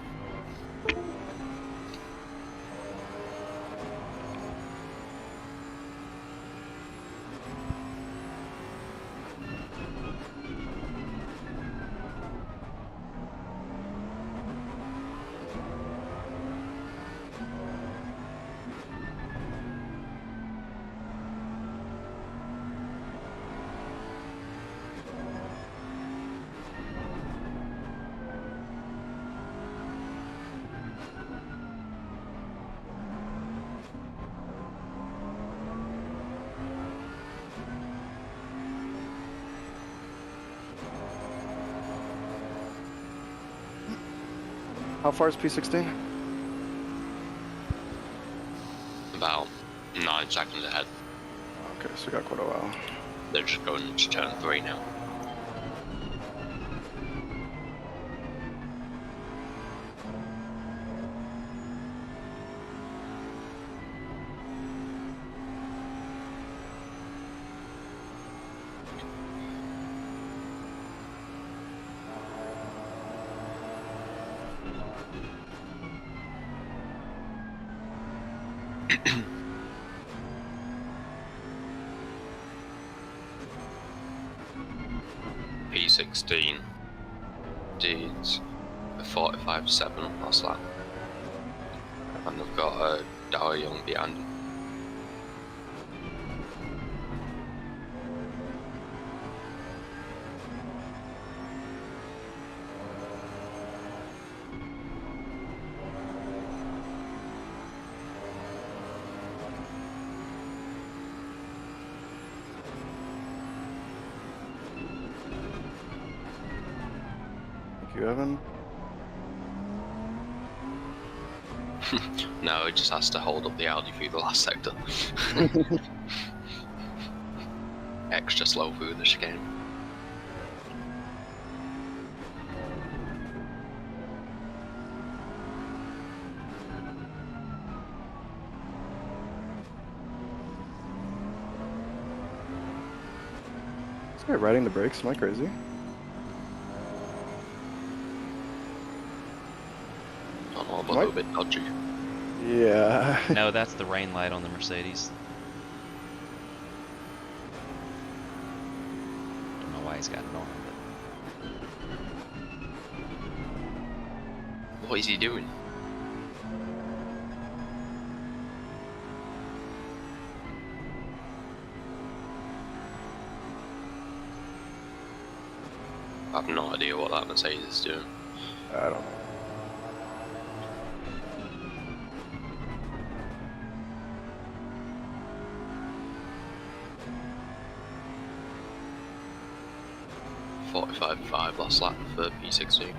How far is P16? About 9 seconds ahead. Okay, so we got quite a while. They're just going into turn 3 now. P16 did a 45.7 last lap, and they've got a Dow Young behind him. Thank you, Evan. No, it just has to hold up the Audi through the last sector. Extra slow through the chicane. This guy riding the brakes, am I crazy? Don't know, but a What? little bit dodgy. Yeah. No, that's the rain light on the Mercedes. Don't know why he's got it on. What is he doing? I have no idea what that Mercedes is doing. I don't know. But 45.5 last lap for P16.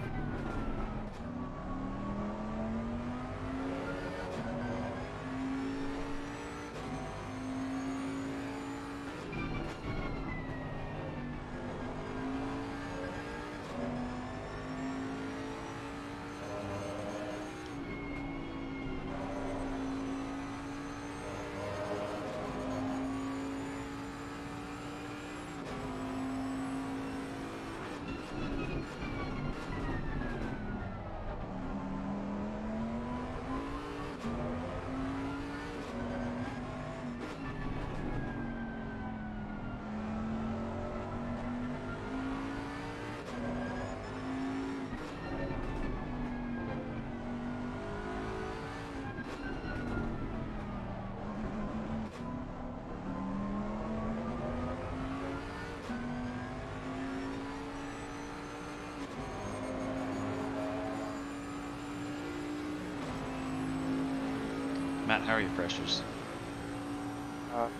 Matt, how are your pressures?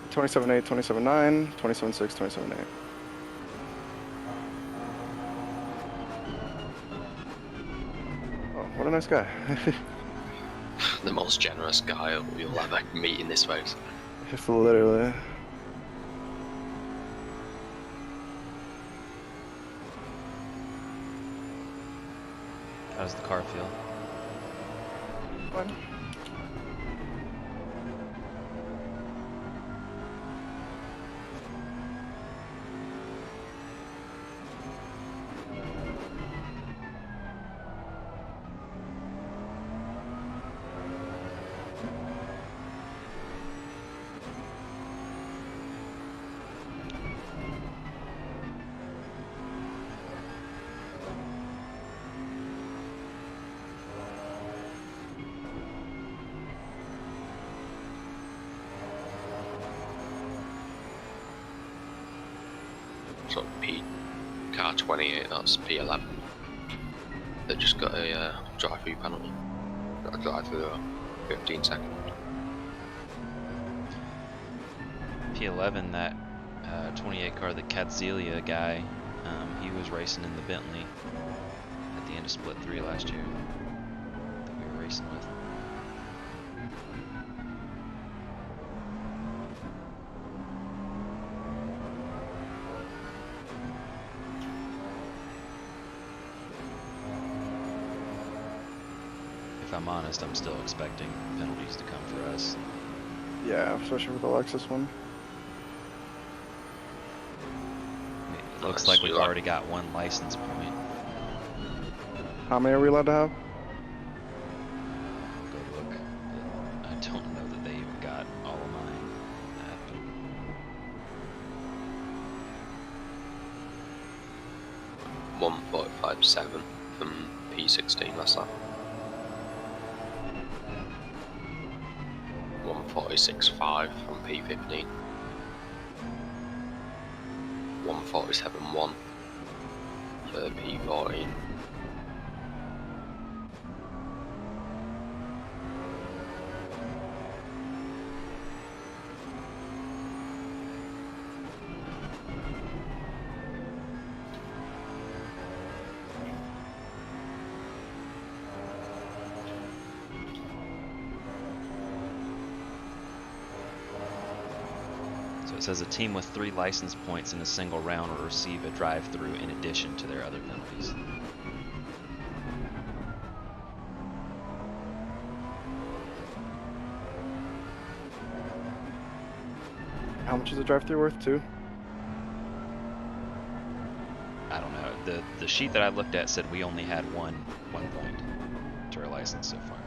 27.8, 27.9, 27.6, 27.8. Oh, what a nice guy. The most generous guy you'll ever meet in this race. Literally. How does the car feel? Fine. So car 28, that's P11. They just got a drive-through penalty. Got to drive through 15 seconds. P11, that 28 car, the Catzelia guy, he was racing in the Bentley at the end of Split 3 last year that we were racing with. If I'm honest, I'm still expecting penalties to come for us. Yeah, especially with the Lexus one. It looks like we've already got one license point. How many are we allowed to have? I'll go look, but I don't know that they even got all of mine. 1:45.7 from P16 last lap. 1:46.5 from P15. 1:47.1 for P14. So it says a team with 3 license points in a single round will receive a drive-through in addition to their other penalties. How much is a drive-through worth, too? I don't know. The sheet that I looked at said we only had one point to our license so far.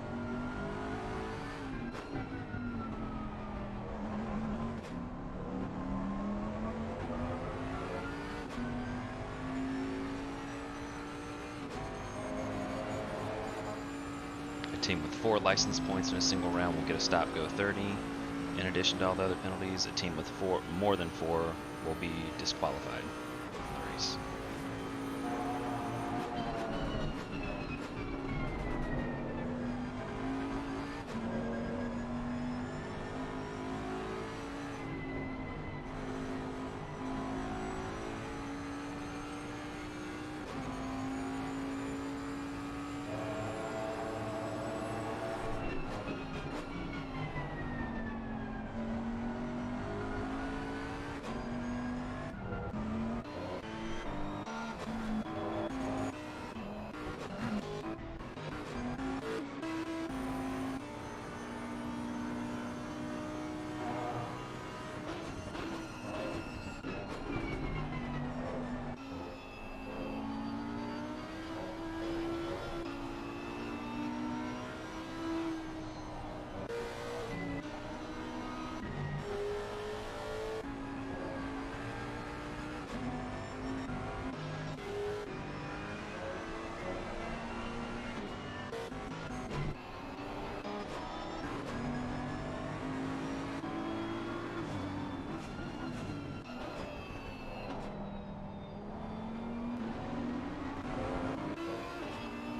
A team with 4 license points in a single round will get a stop go 30. In addition to all the other penalties, a team with more than 4 will be disqualified from the race.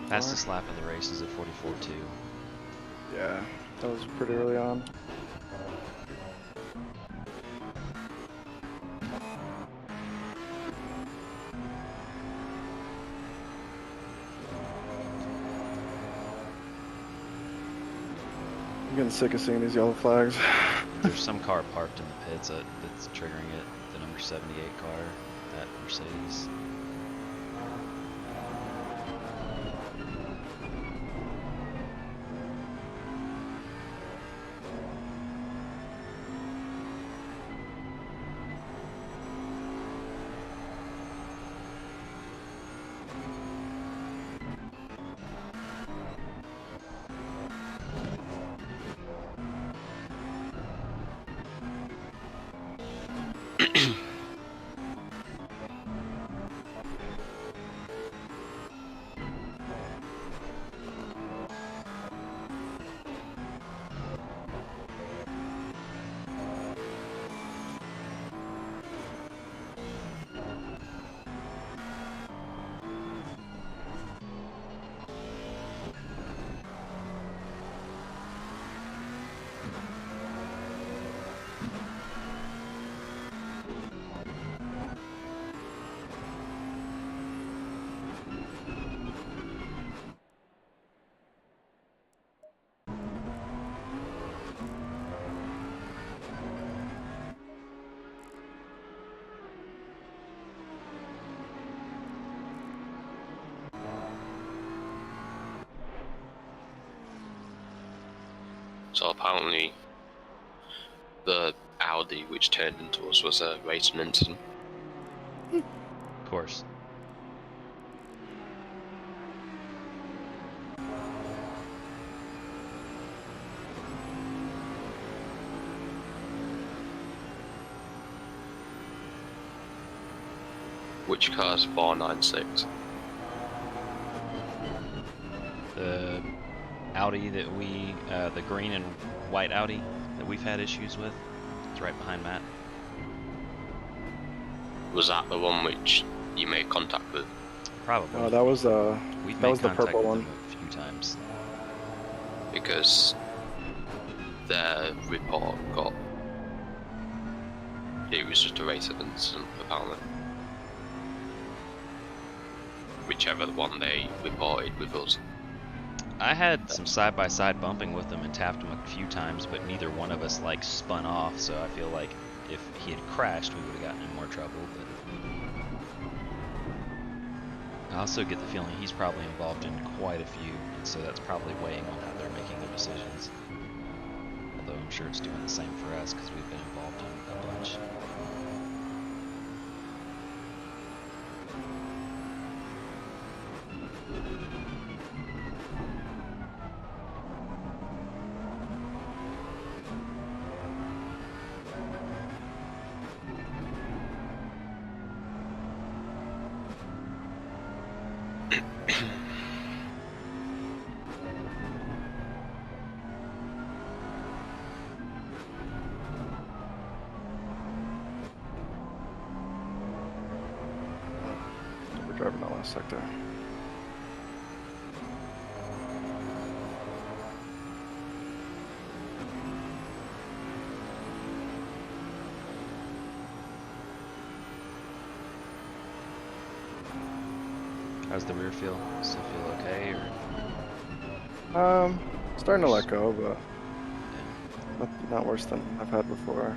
Fastest lap of the race is at 44.2. Yeah, that was pretty early on. I'm getting sick of seeing these yellow flags. There's some car parked in the pits that's triggering it. The number 78 car, that Mercedes. So apparently the Audi which turned into us was a racing incident. Of course. Which car's 496? Audi that we, the green and white Audi that we've had issues with. It's right behind Matt. Was that the one which you made contact with? Probably. Oh, that was We've that made was the contact purple with one. them a few times. Because their report got... It was just a race incident, apparently. Whichever one they reported with us. I had some side-by-side bumping with them and tapped them a few times, but neither one of us like spun off, so I feel like if he had crashed, we would have gotten in more trouble, but I also get the feeling he's probably involved in quite a few, and so that's probably weighing on how they're making their decisions. Although I'm sure it's doing the same for us, because we've been involved in a bunch. We're driving that last sector. How's the rear feel? Still feel okay, or? Starting to let go, but Yeah. not worse than I've had before.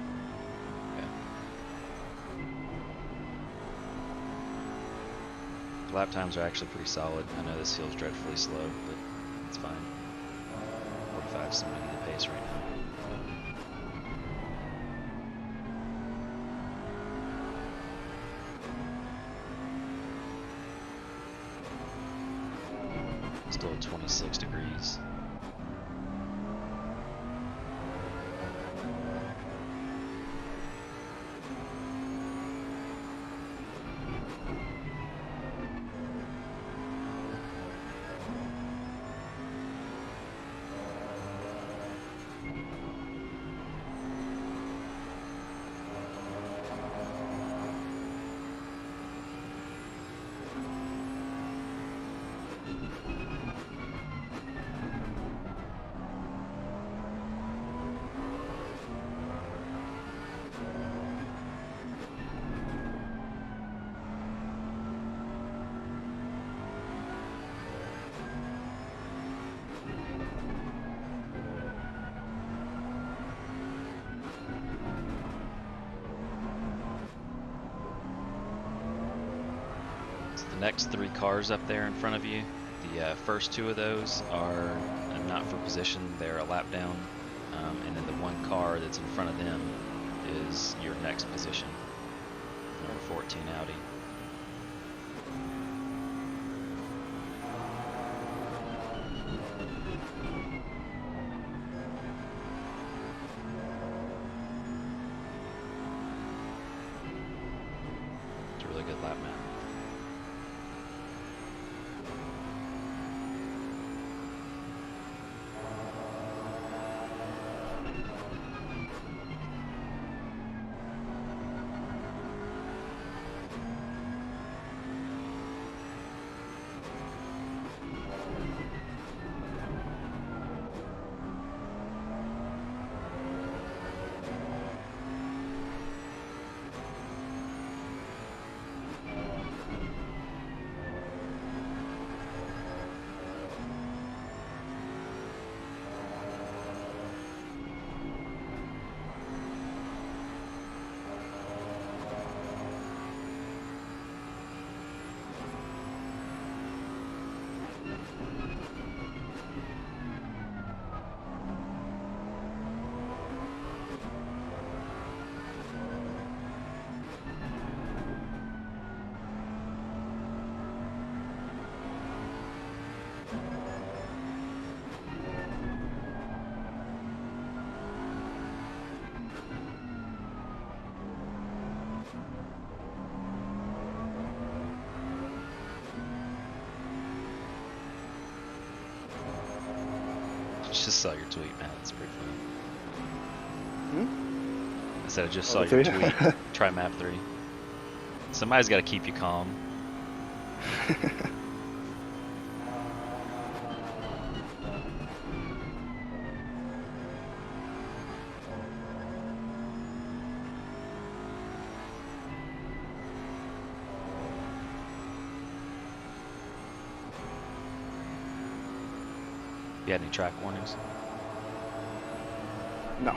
Lap times are actually pretty solid. I know this feels dreadfully slow, but it's fine. 45 is somebody the pace right now. Still at 26 degrees. The next 3 cars up there in front of you, the first 2 of those are not for position, they're a lap down, and then the 1 car that's in front of them is your next position, number 14 Audi. It's a really good lap map. Just saw your tweet, man. It's pretty funny. Hmm? I said I just Oh, saw the your three? tweet. Try map 3. Somebody's got to keep you calm. You had any track warnings? No.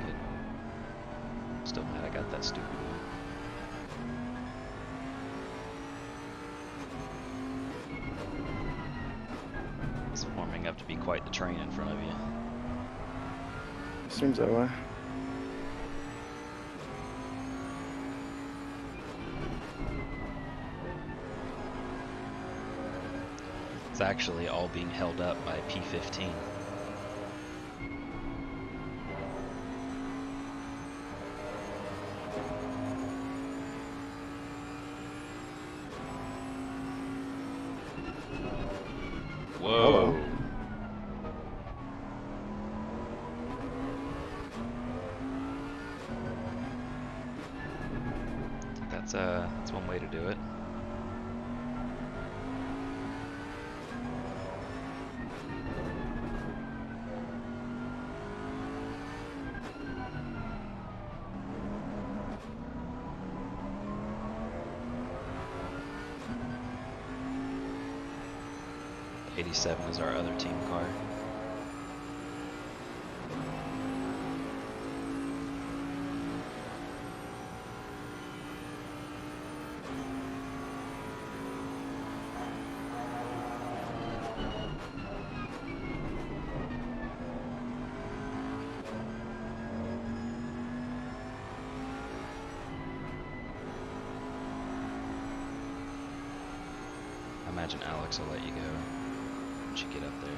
Good. Still mad I got that stupid one. It's warming up to be quite the train in front of you. Seems that way. It's actually all being held up by P15. Whoa. Hello. That's one way to do it. '87 is our other team car. I imagine Alex will let you go once you get up there.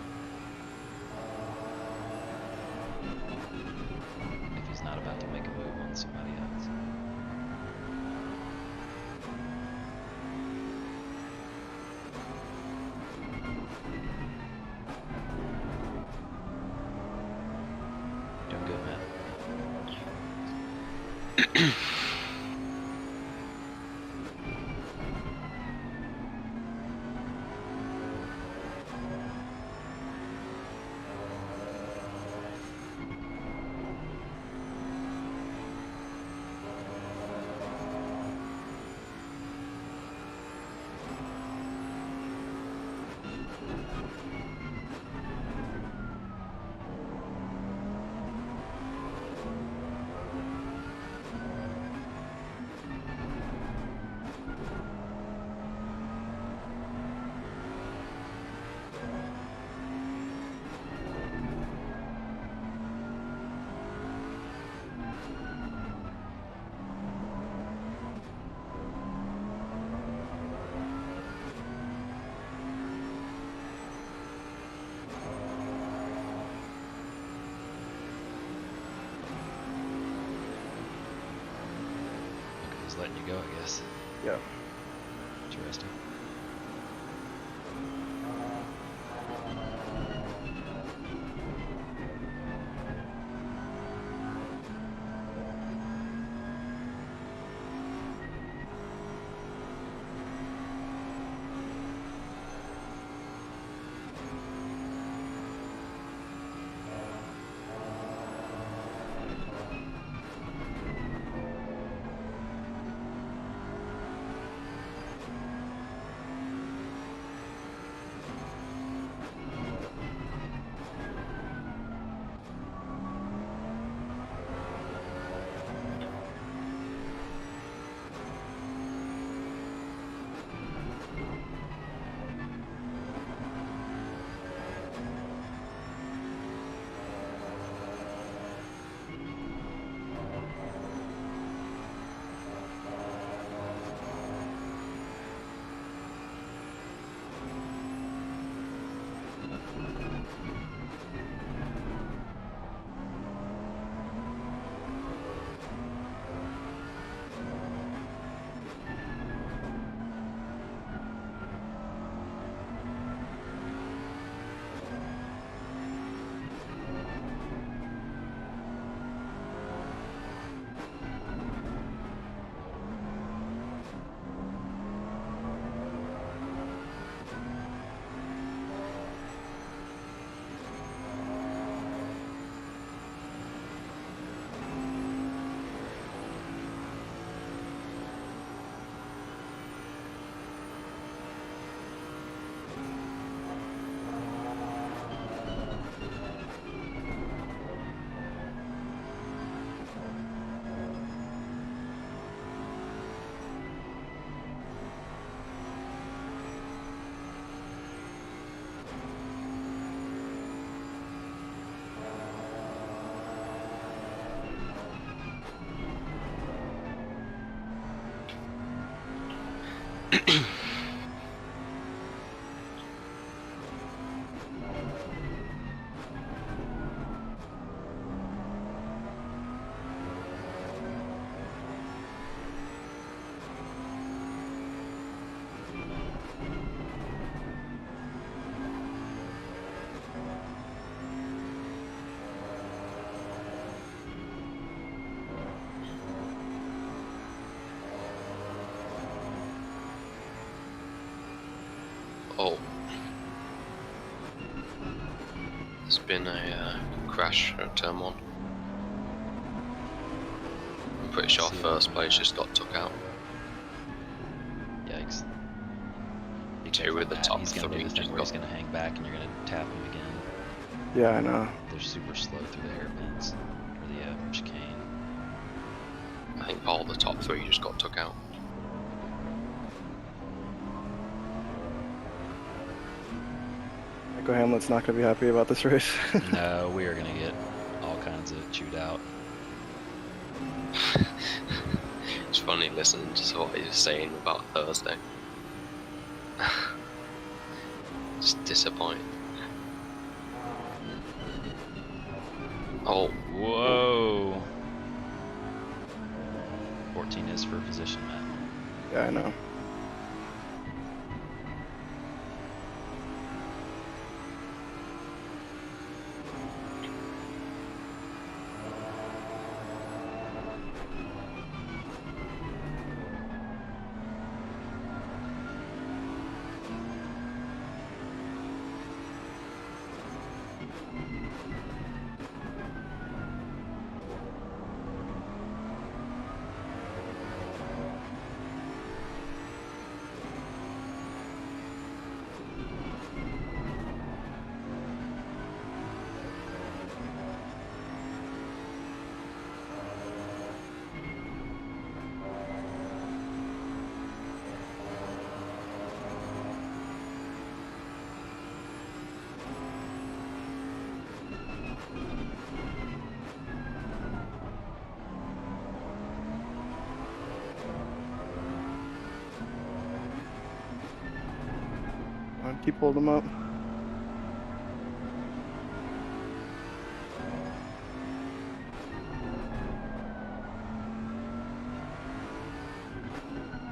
If he's not about to make a move on somebody else. Doing good, man. He's letting you go, I guess. Yeah. Interesting. Oh. There's been a crash at turn 1. I'm pretty sure See ya. first place just got took out. Yikes. Be Two careful, of the Matt. top He's gonna do three the thing just where he's got- gonna hang back and you're gonna tap him again. Yeah, I know. They're super slow through the hairpins. Or the chicane. I think all the top 3 just got took out. Michael Hamlet's not going to be happy about this race. No, we are gonna get all kinds of chewed out. It's funny listening to what he was saying about Thursday. Just disappointing. Oh, Whoa! 14 is for position, Matt. Yeah, I know. Keep holding them up.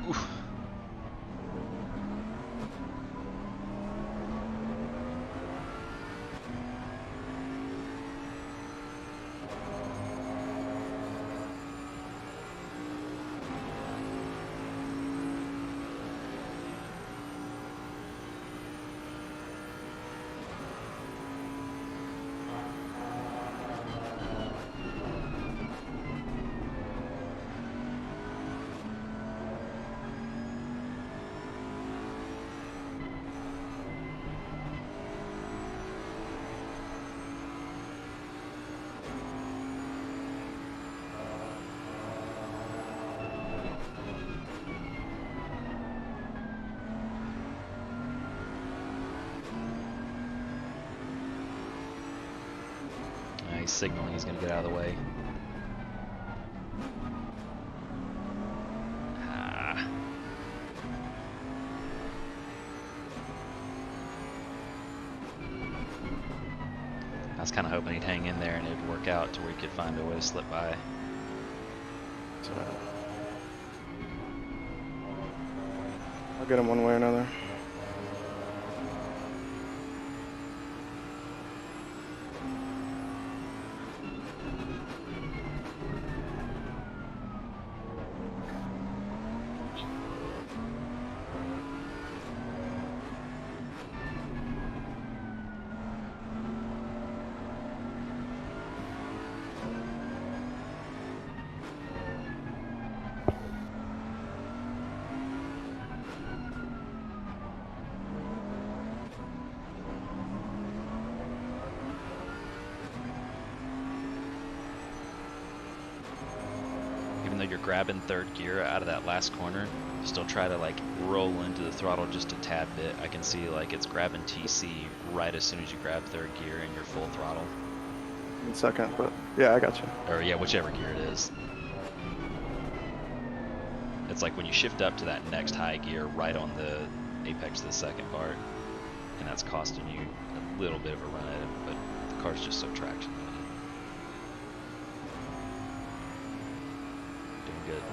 Oof. He's signaling he's gonna get out of the way. Ah. I was kind of hoping he'd hang in there and it'd work out to where he could find a way to slip by. So, I'll get him one way or another. Even though you're grabbing third gear out of that last corner, still try to like roll into the throttle just a tad bit. I can see like it's grabbing TC right as soon as you grab third gear and you're full throttle. In a second, but yeah, I got you. Or yeah, whichever gear it is. It's like when you shift up to that next high gear right on the apex of the second part, and that's costing you a little bit of a run at it, but the car's just so traction limited. Doing good.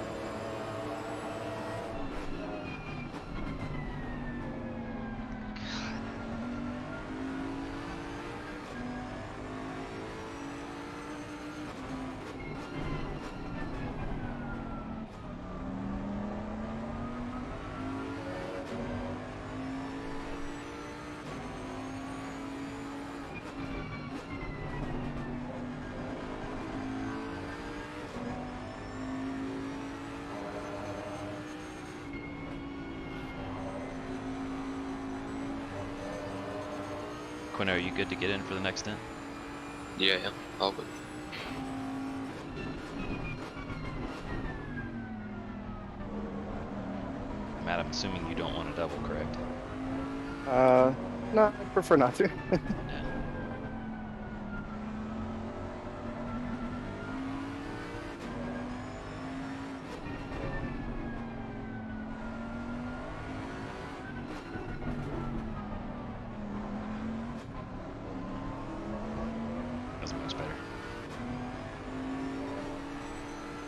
Quinn, are you good to get in for the next stint? Yeah, yeah, all good. Matt, I'm assuming you don't want to double, correct? No, I prefer not to. Yeah. That's much better.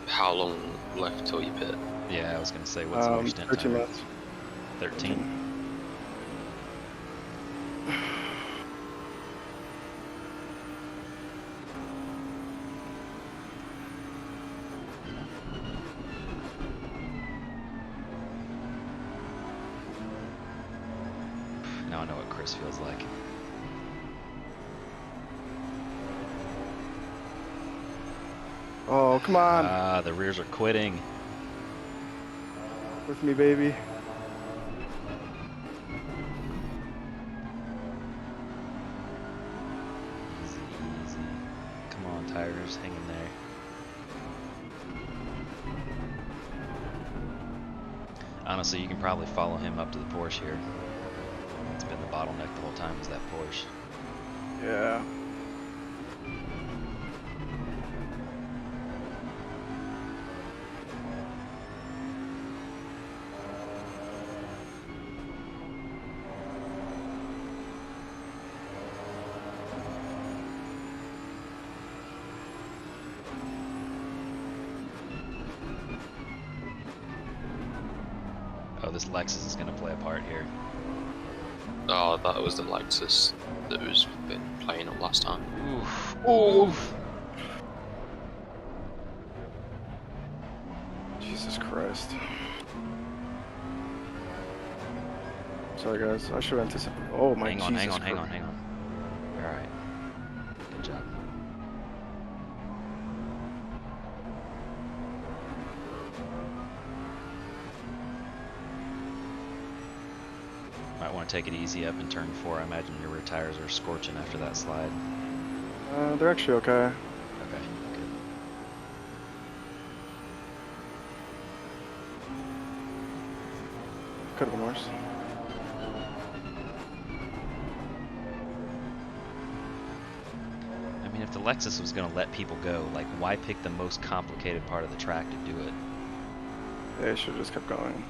How long left till you pit? Yeah, I was gonna say, what's your stint 13 time? minutes. 13? Now I know what Chris feels like. Oh, come on. Ah, the rears are quitting. With me, baby. Easy, easy. Come on, tires, hang in there. Honestly, you can probably follow him up to the Porsche here. It's been the bottleneck the whole time, is that Porsche. Yeah. Oh, this Lexus is gonna play a part here. Oh, that was the Lexus that was been playing up last time. Oof. Oof. Jesus Christ. Sorry, guys. I should anticipate. Oh my Hang on, Jesus hang on. Christ. Alright. Good job. Might want to take it easy up in turn 4. I imagine your rear tires are scorching after that slide. They're actually okay. Okay, good. Could have been worse. I mean, if the Lexus was going to let people go, like, why pick the most complicated part of the track to do it? They should have just kept going.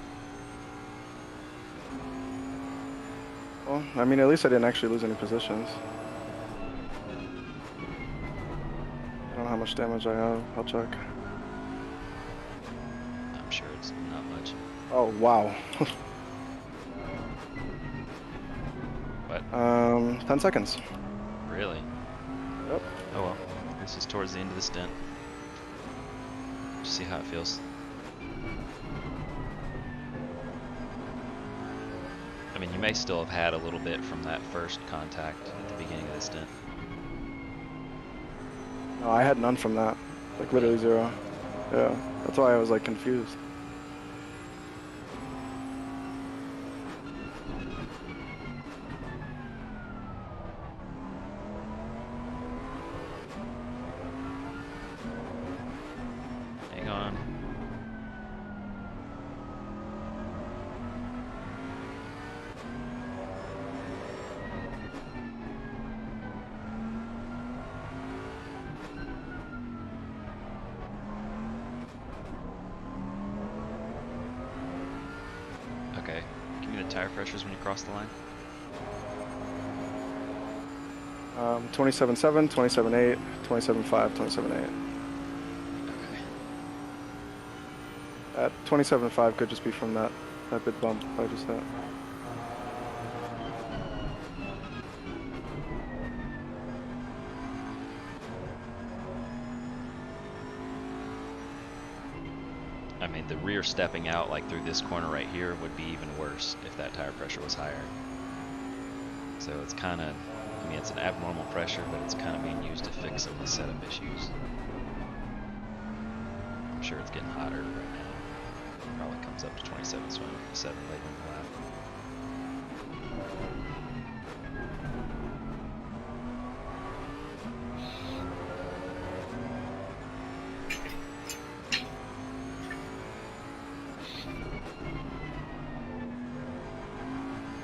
Well, I mean, at least I didn't actually lose any positions. I don't know how much damage I have. I'll check. I'm sure it's not much. Oh, wow. What? 10 seconds. Really? Yep. Oh well. This is towards the end of the stint. Just see how it feels. I mean, you may still have had a little bit from that first contact at the beginning of the stint. No, I had none from that. Like, literally zero. Yeah. That's why I was, like, confused. Hang on. tire pressures when you cross the line? 27.7, 27.8, 27.5, 27.8. Okay. At 27.5 could just be from that bit bump I just hit. I mean, the rear stepping out like through this corner right here would be even worse if that tire pressure was higher. So it's kind of, I mean, it's an abnormal pressure, but it's kind of being used to fix some of the setup issues. I'm sure it's getting hotter right now. Probably comes up to 27 later in the lap.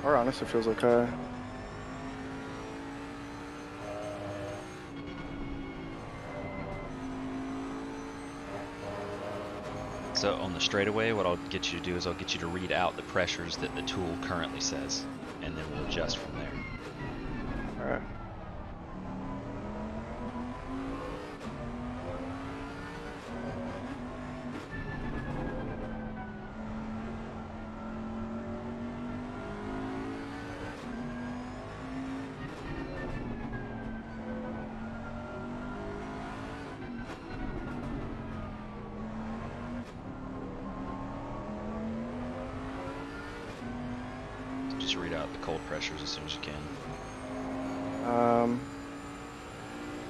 Or honestly, feels okay. So on the straightaway, what I'll get you to do is I'll get you to read out the pressures that the tool currently says, and then we'll adjust from there. All right. So just read out the cold pressures as soon as you can.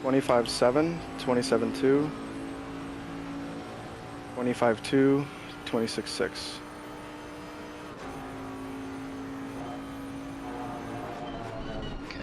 25.7, 27.2, 25.2, 26.6. Okay.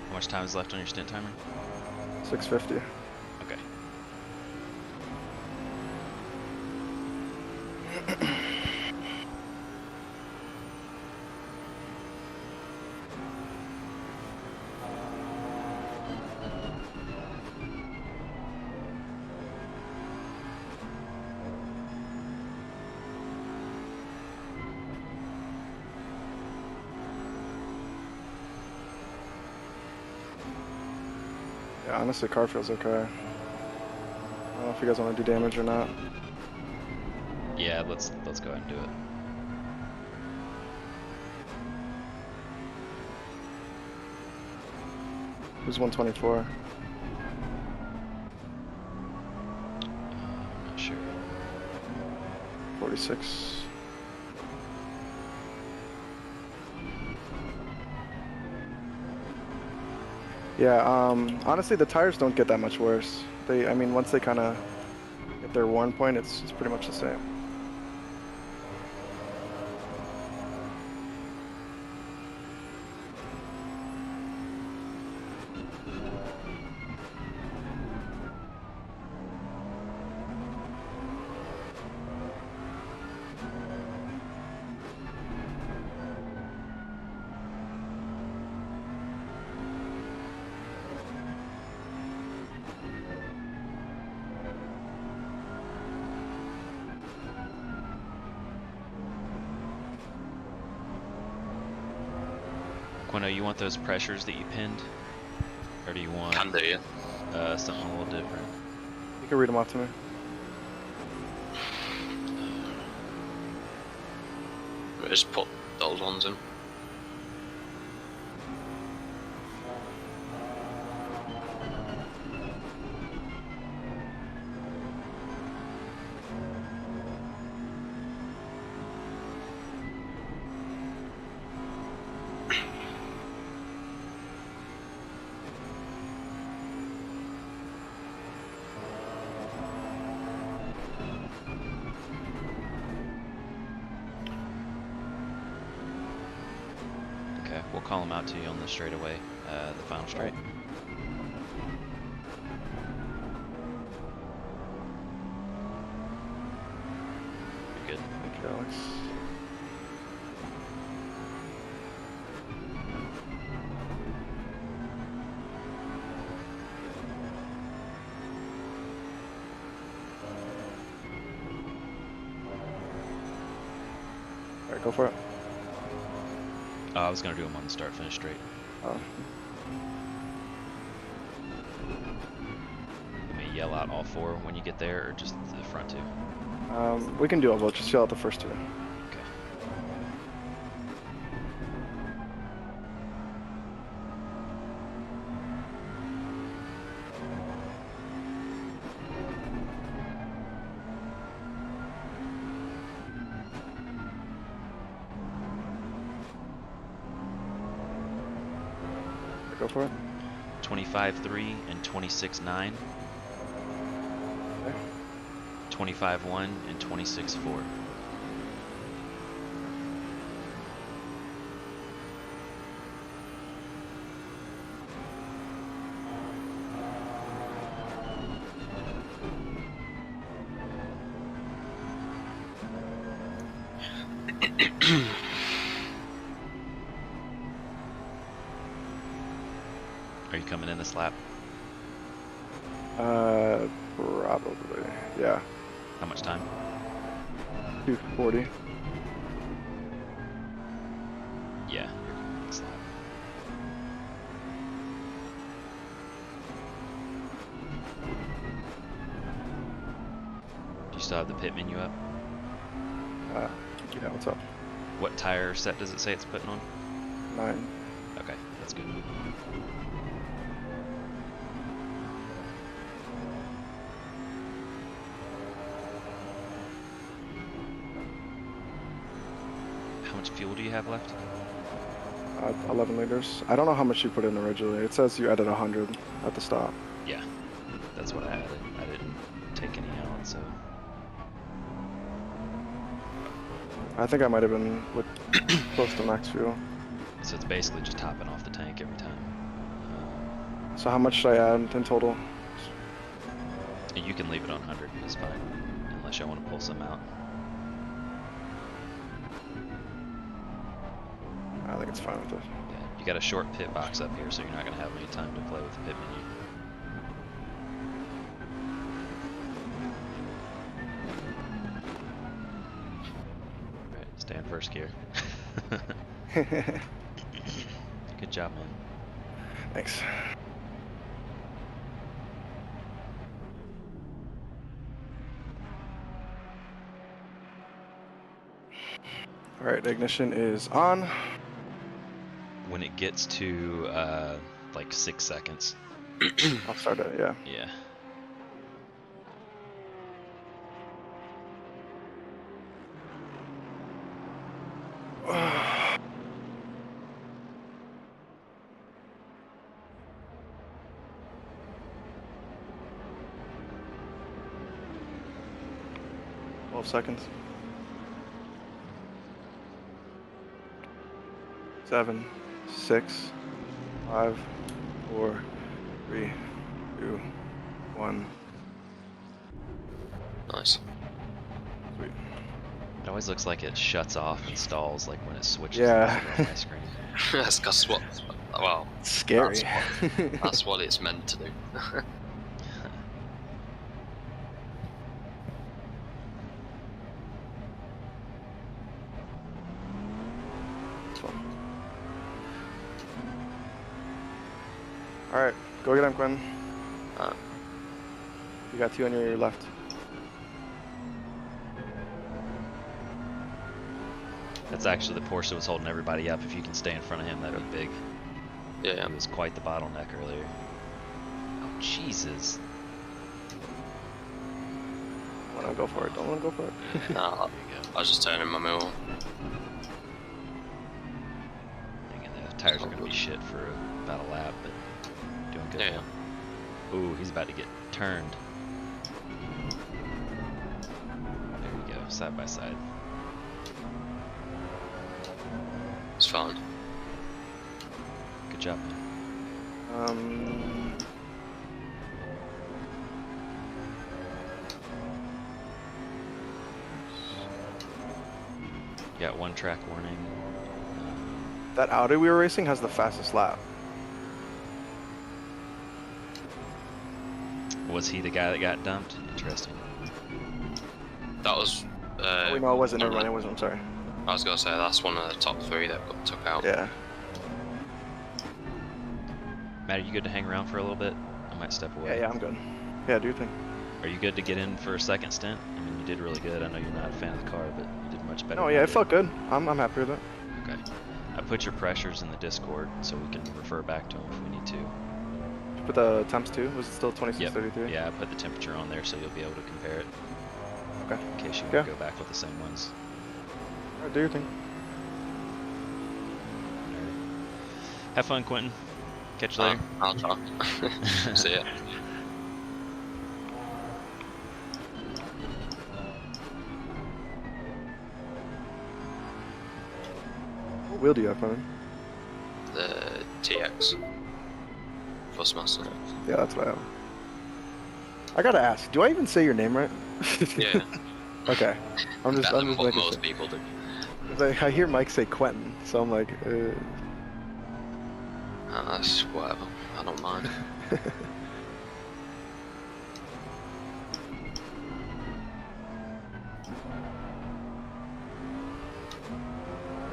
How much time is left on your stint timer? 650. Okay. Yeah, honestly, car feels okay. I don't know if you guys want to do damage or not. Yeah, let's go ahead and do it. Who's 124? I'm not sure. 46. Yeah, honestly, the tires don't get that much worse. I mean, once they kind of hit their worn point, it's pretty much the same. Quino, you want those pressures that you pinned? Or do you want Can do, yeah. something a little different? You can read them off to me. Just put those ones in. Okay, we'll call them out to you on the straightaway, the final straight. You're good. Thank you, Alex. All right, go for it. I was gonna do them on the start finish straight. Oh. You may yell out all 4 when you get there, or just the front 2. We can do all both. Just fill out the first 2. Okay. Go for it. 25.3 and 26.9. Okay. 25.1 and 26.4. Are you coming in this lap? Probably. Yeah. How much time? 240. Yeah, you're coming in this lap. Do you still have the pit menu up? Yeah, what's up? What tire set does it say it's putting on? 9. Okay, that's good. How much fuel do you have left? 11 liters. I don't know how much you put in originally. It says you added 100 at the stop. Yeah, that's what I added. I didn't take any out, so. I think I might have been with close to max fuel. So it's basically just topping off the tank every time. So how much should I add in total? You can leave it on 100, it's fine. Unless you want to pull some out. I think it's fine with it. Yeah, you got a short pit box up here, so you're not going to have any time to play with the pit menu. Alright, stay in first gear. Good job, man. Thanks. All right, ignition is on. When it gets to like 6 seconds. I'll start it, yeah. Yeah. Seconds. 7, 6, 5, 4, 3, 2, 1. Nice. Sweet. It always looks like it shuts off and stalls like when it switches Yeah. on my screen. That's what. Well, It's scary. that's what it's meant to do. Alright, go get him, Quinn. Uh, You got 2 on your left. That's actually the Porsche that was holding everybody up. If you can stay in front of him, that'd be big. yeah. He was quite the bottleneck earlier. Oh, Jesus. Don't let him go for it. Don't let him go for it. Nah, I was just turning my mill. Dang it, the tires are going to be shit for about a lap, but doing good. Yeah. Ooh, he's about to get turned. There we go, side by side. It's fine. Good job, man. You got 1 track warning. That Audi we were racing has the fastest lap. Was he the guy that got dumped? Interesting. That was. Wait, no, it wasn't. Never one mind. of It wasn't. I'm sorry. the- I was gonna say that's one of the top 3 that got took out. Yeah. Matt, are you good to hang around for a little bit? I might step away. Yeah, I'm good. Yeah, do your thing. Are you good to get in for a second stint? I mean, you did really good. I know you're not a fan of the car, but you did much better. No, than yeah, I it did. felt good. I'm happy with it. Okay. I put your pressures in the Discord so we can refer back to them if we need to. Put the temps too. Was it still 26:33? Yeah, I put the temperature on there so you'll be able to compare it. Okay. In case you Yeah. want to go back with the same ones. Alright, do your thing. Alright. Have fun, Quentin. Catch you later. I'll try. See ya. What wheel do you have, man? The TX. Fussmaster. Yeah, that's what I have. I gotta ask, do I even say your name right? Yeah. Okay. I'm just Better than what making most sure. people do. 'Cause I hear Mike say Quentin, so I'm like, That's whatever. I don't mind.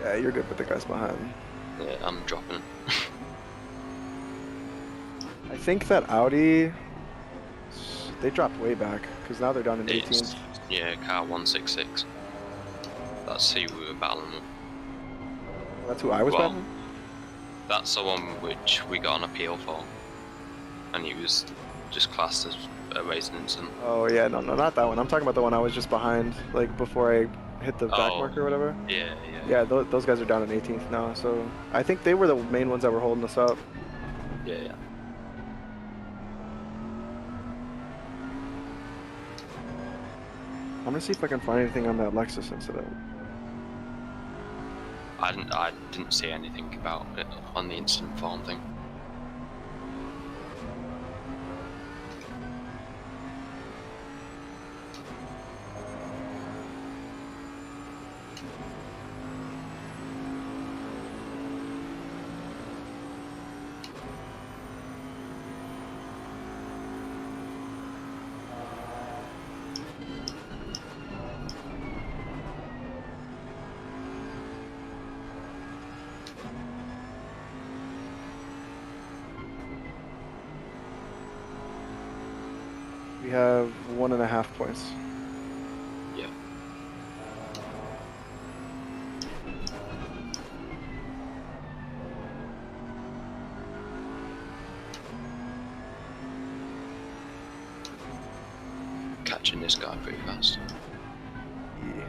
yeah, you're good with the guys behind. Yeah, I'm dropping. I think that Audi, they dropped way back, because now they're down in It's 18th. yeah, car 166. That's who we were battling with. That's who I was Well, battling? That's the one which we got an appeal for, and he was just classed as a racing incident. Oh yeah, no, not that one. I'm talking about the one I was just behind, like before I hit the back Oh. marker or whatever. Yeah. Yeah, those guys are down in 18th now, so I think they were the main ones that were holding us up. Yeah. I'm gonna see if I can find anything on that Lexus incident. I didn't see anything about it on the incident form thing. We have 1.5 points. Yeah. Catching this guy pretty fast. Yeah.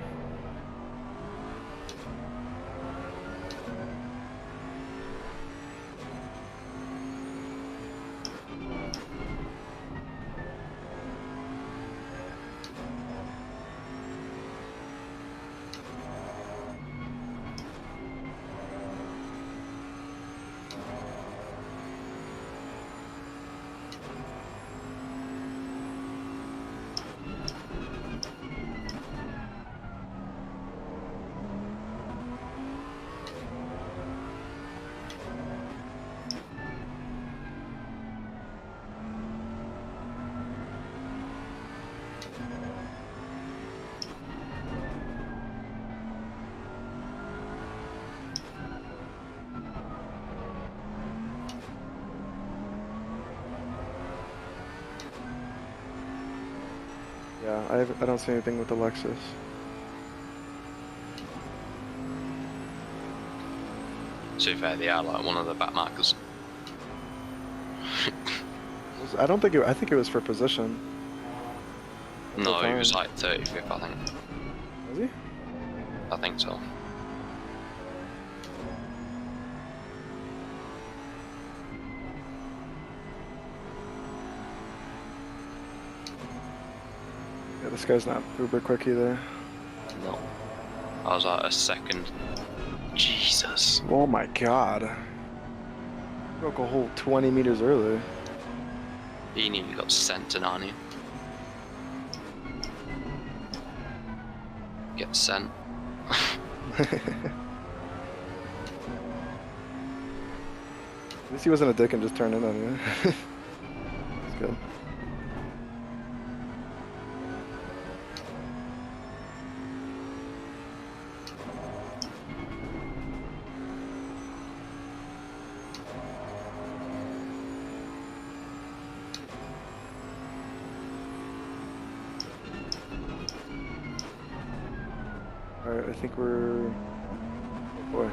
Yeah, I don't see anything with the Lexus. To be fair, they are like one of the back markers. I don't think I think it was for position. The whole No, he was time. like 35th, I think. Was he? I think so. Yeah, this guy's not uber quick either. No. I was like a second. Jesus. Oh my god. Broke a whole 20 meters early. He nearly got sent to Narnia. Get sent. At least he wasn't a dick and just turned in on you. That's good. Alright, I think we're... Oh boy.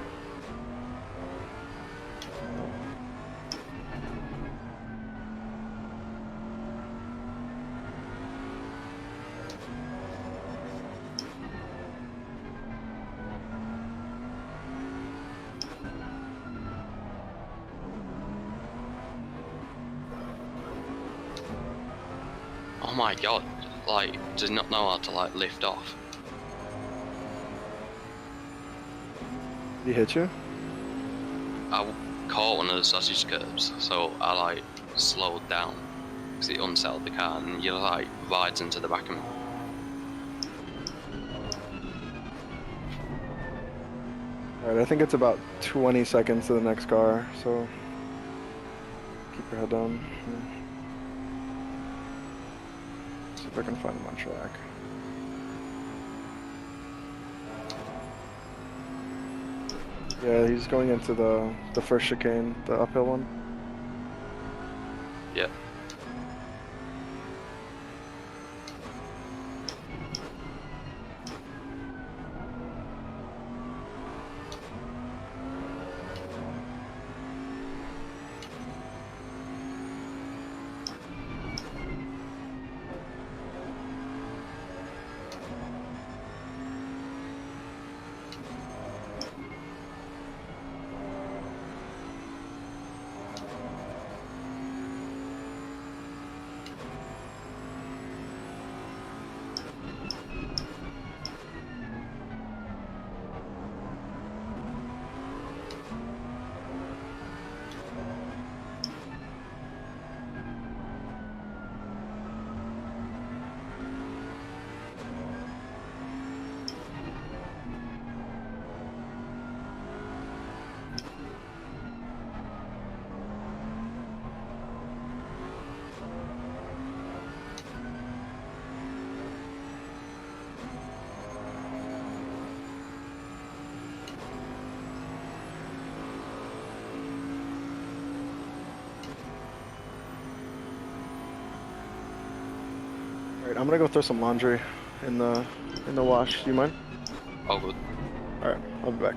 Oh my god. Like, does not know how to like lift off. Did he hit you? I caught one of the sausage curbs, so I like slowed down because it unsettled the car, and you like rides into the back of me. Alright, I think it's about 20 seconds to the next car, so keep your head down. Yeah. See if I can find him on track. Yeah, he's going into the first chicane, the uphill one. Yeah. Alright, I'm gonna go throw some laundry in the wash. Do you mind? Oh good. Alright, I'll be back.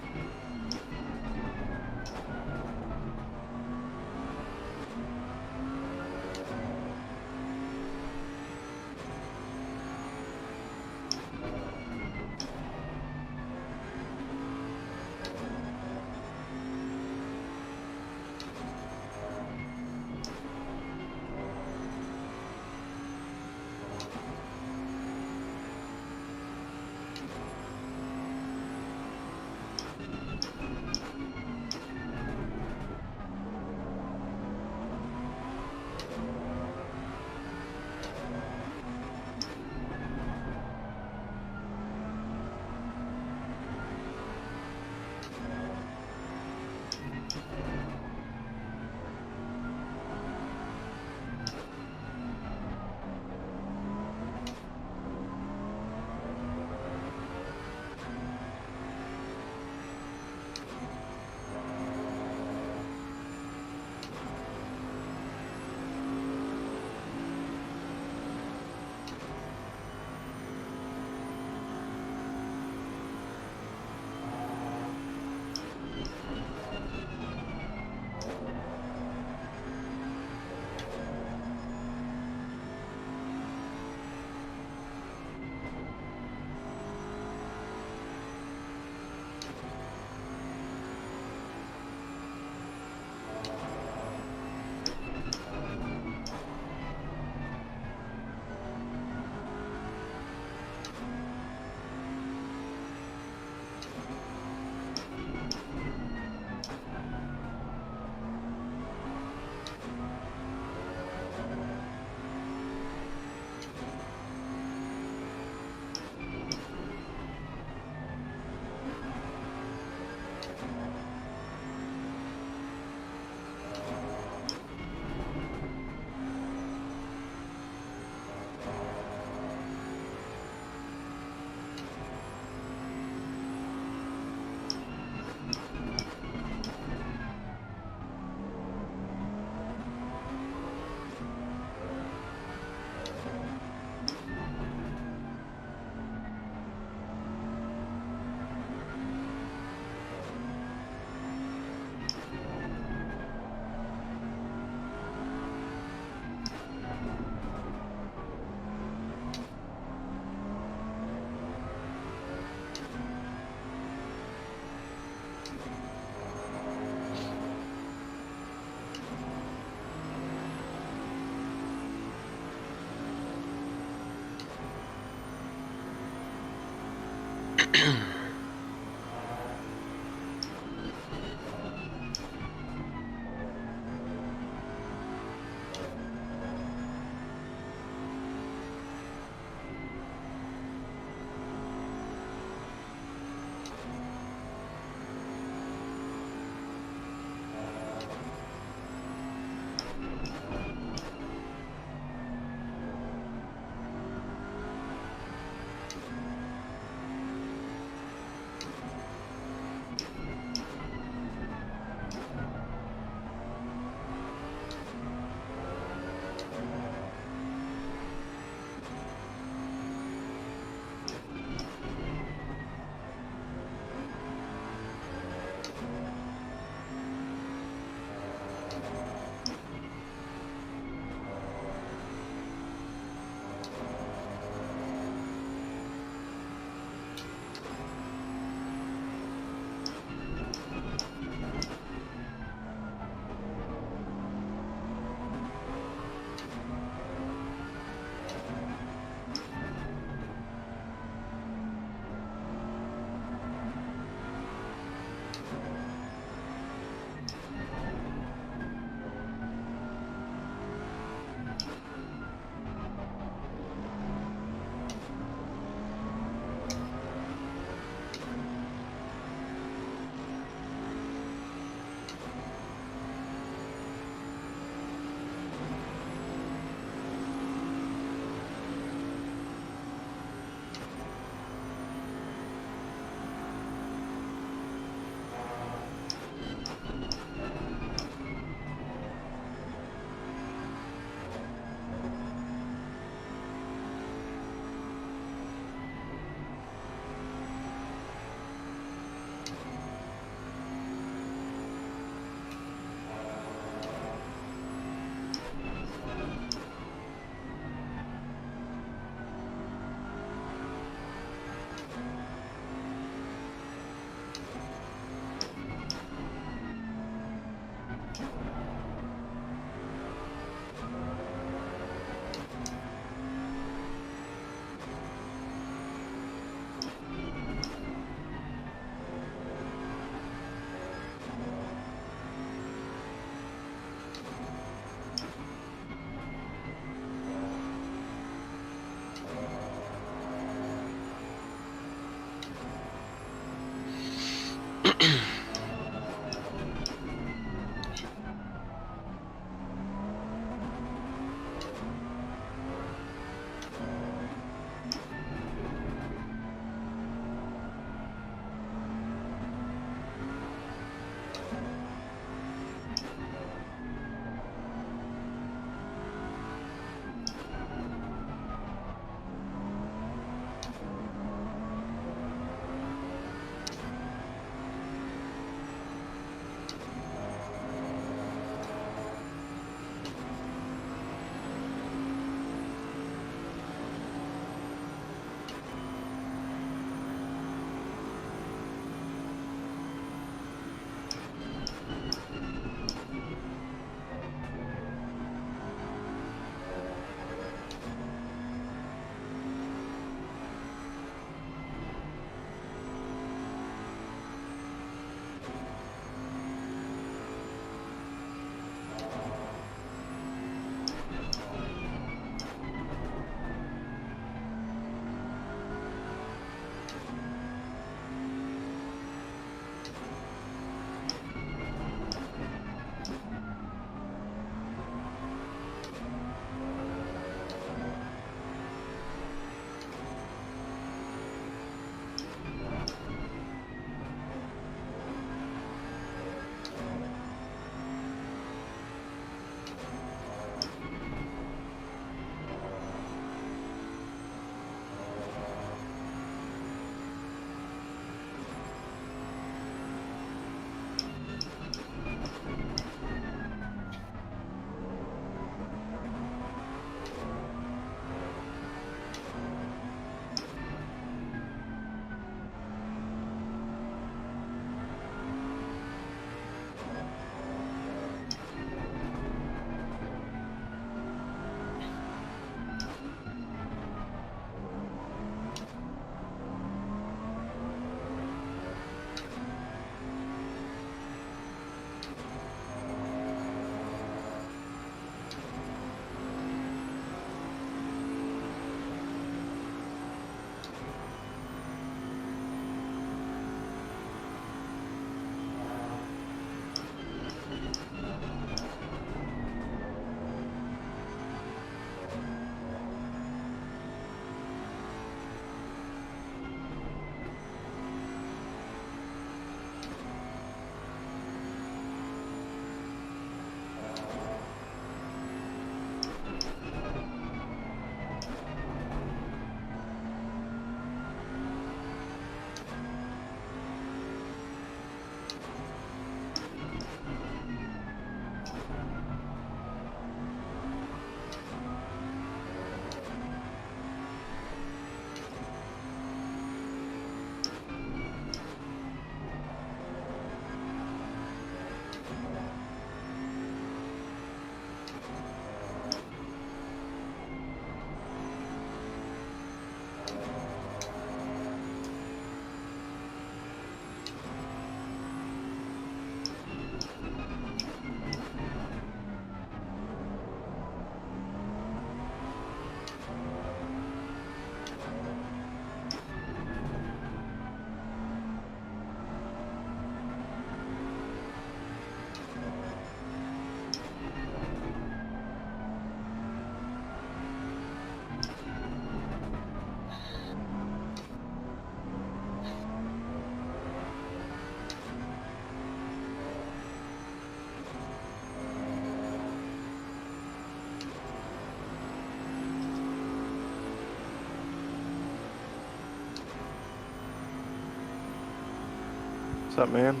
What's up, man?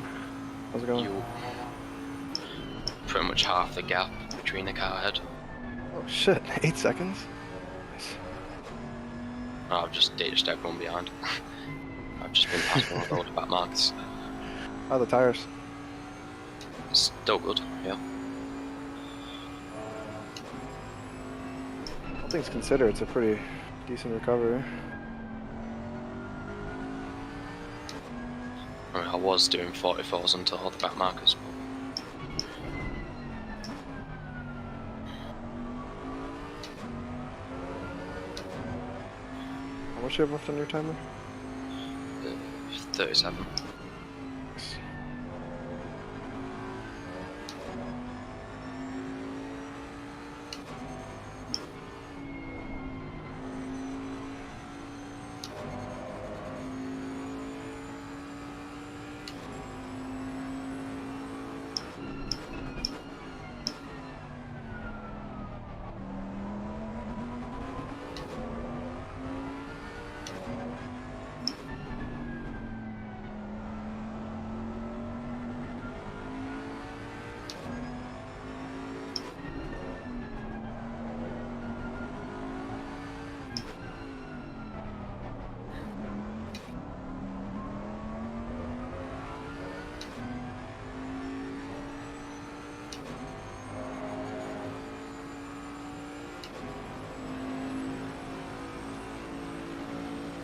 How's it going? You pretty much half the gap between the car ahead. Oh shit, 8 seconds? Nice. I've just ditched everyone behind. I've just been past one of all the back marks. How are the tires? Still good, yeah. All things considered, it's a pretty decent recovery. I mean, I was doing 44s until all the back markers, but How much do you have left on your timer? 37. Nice.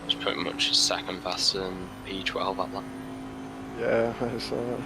It's pretty much a second faster than P12 at that. Yeah, I saw that.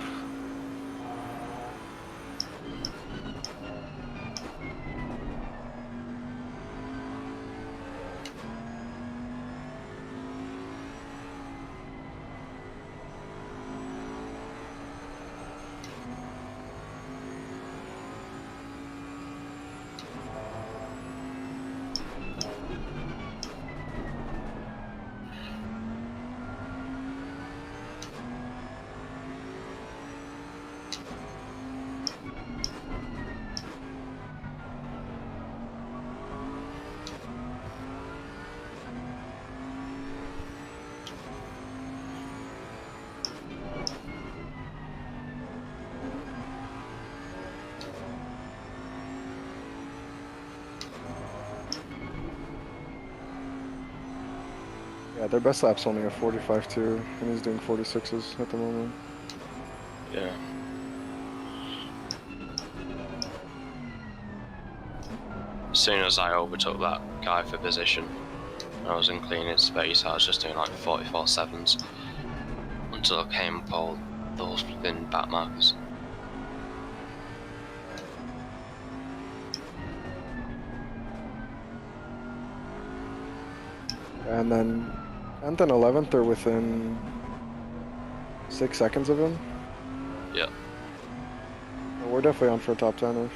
Yeah, their best lap's only a 45.2, and he's doing 46s at the moment. Yeah. As soon as I overtook that guy for position, I was in clean space, I was just doing like 44.7s until I came up all those thin back markers. And then 10th and 11th are within 6 seconds of him. Yeah. We're definitely on for a top 10-ish.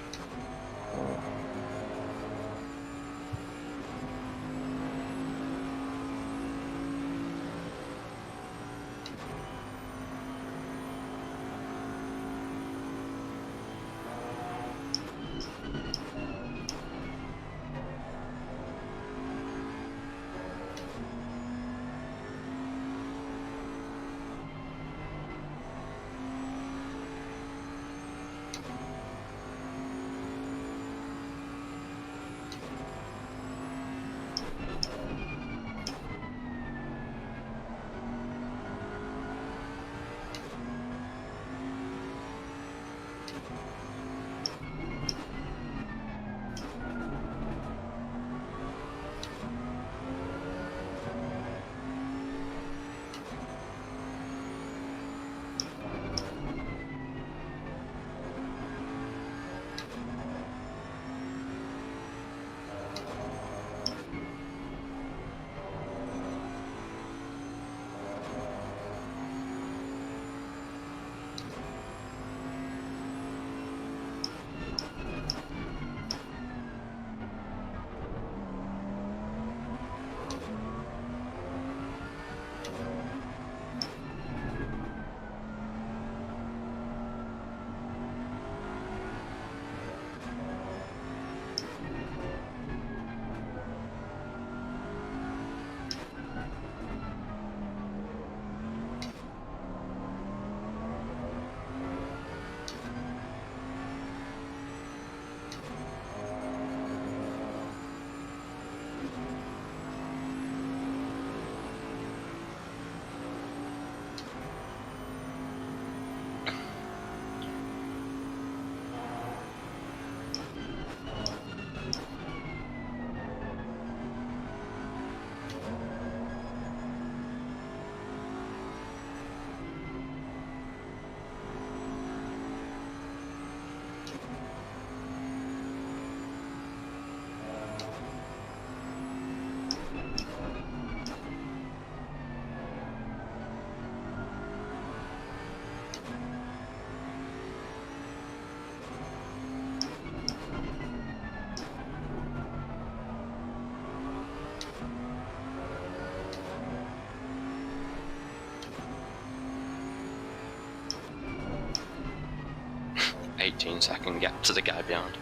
Second gap to the guy behind.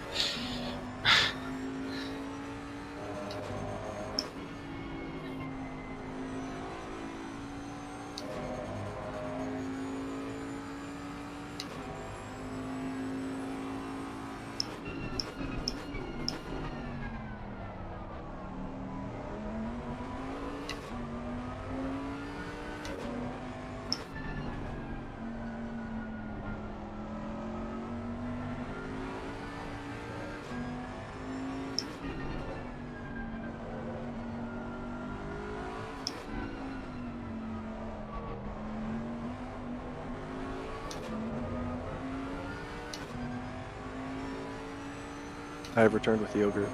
I have returned with yogurt.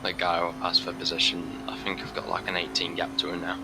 The guy who asked for position, I think I've got like an 18 gap to him now.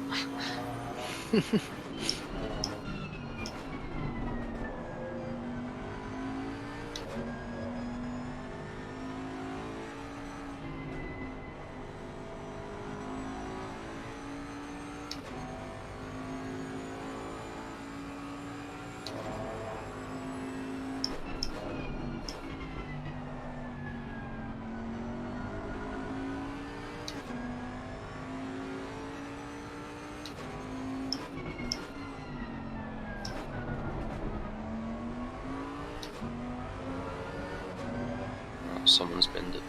Someone's binned it.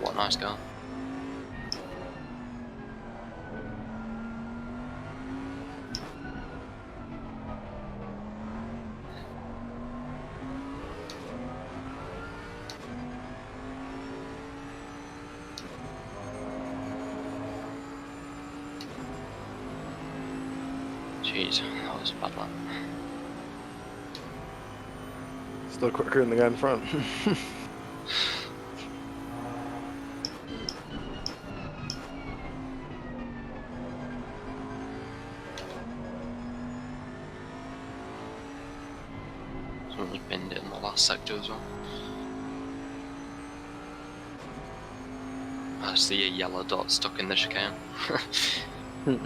what a nice car. Jeez, that was a bad lap. Still quicker than the guy in front. Someone was binned it in the last sector as well. I see a yellow dot stuck in the chicane. The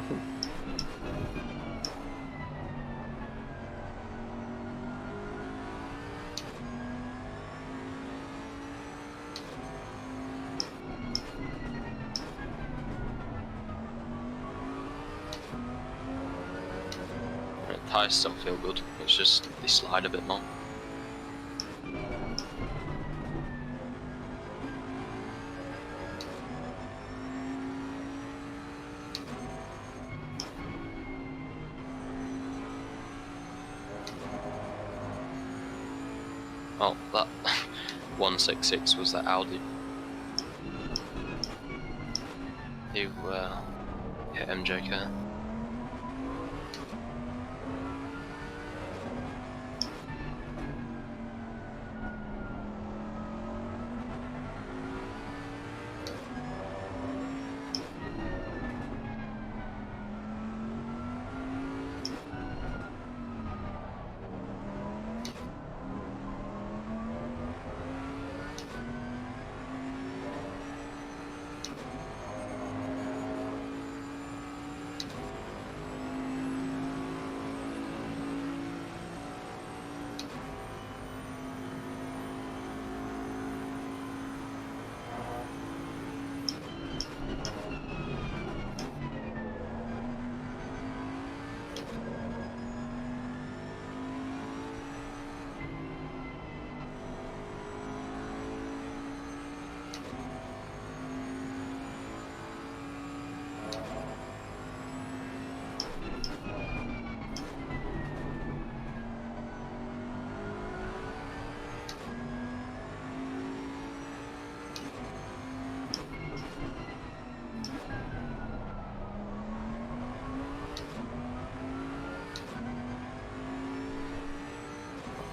tyres still feel good, it's just they slide a bit more. Oh, that 166 was that Audi who hit MJK.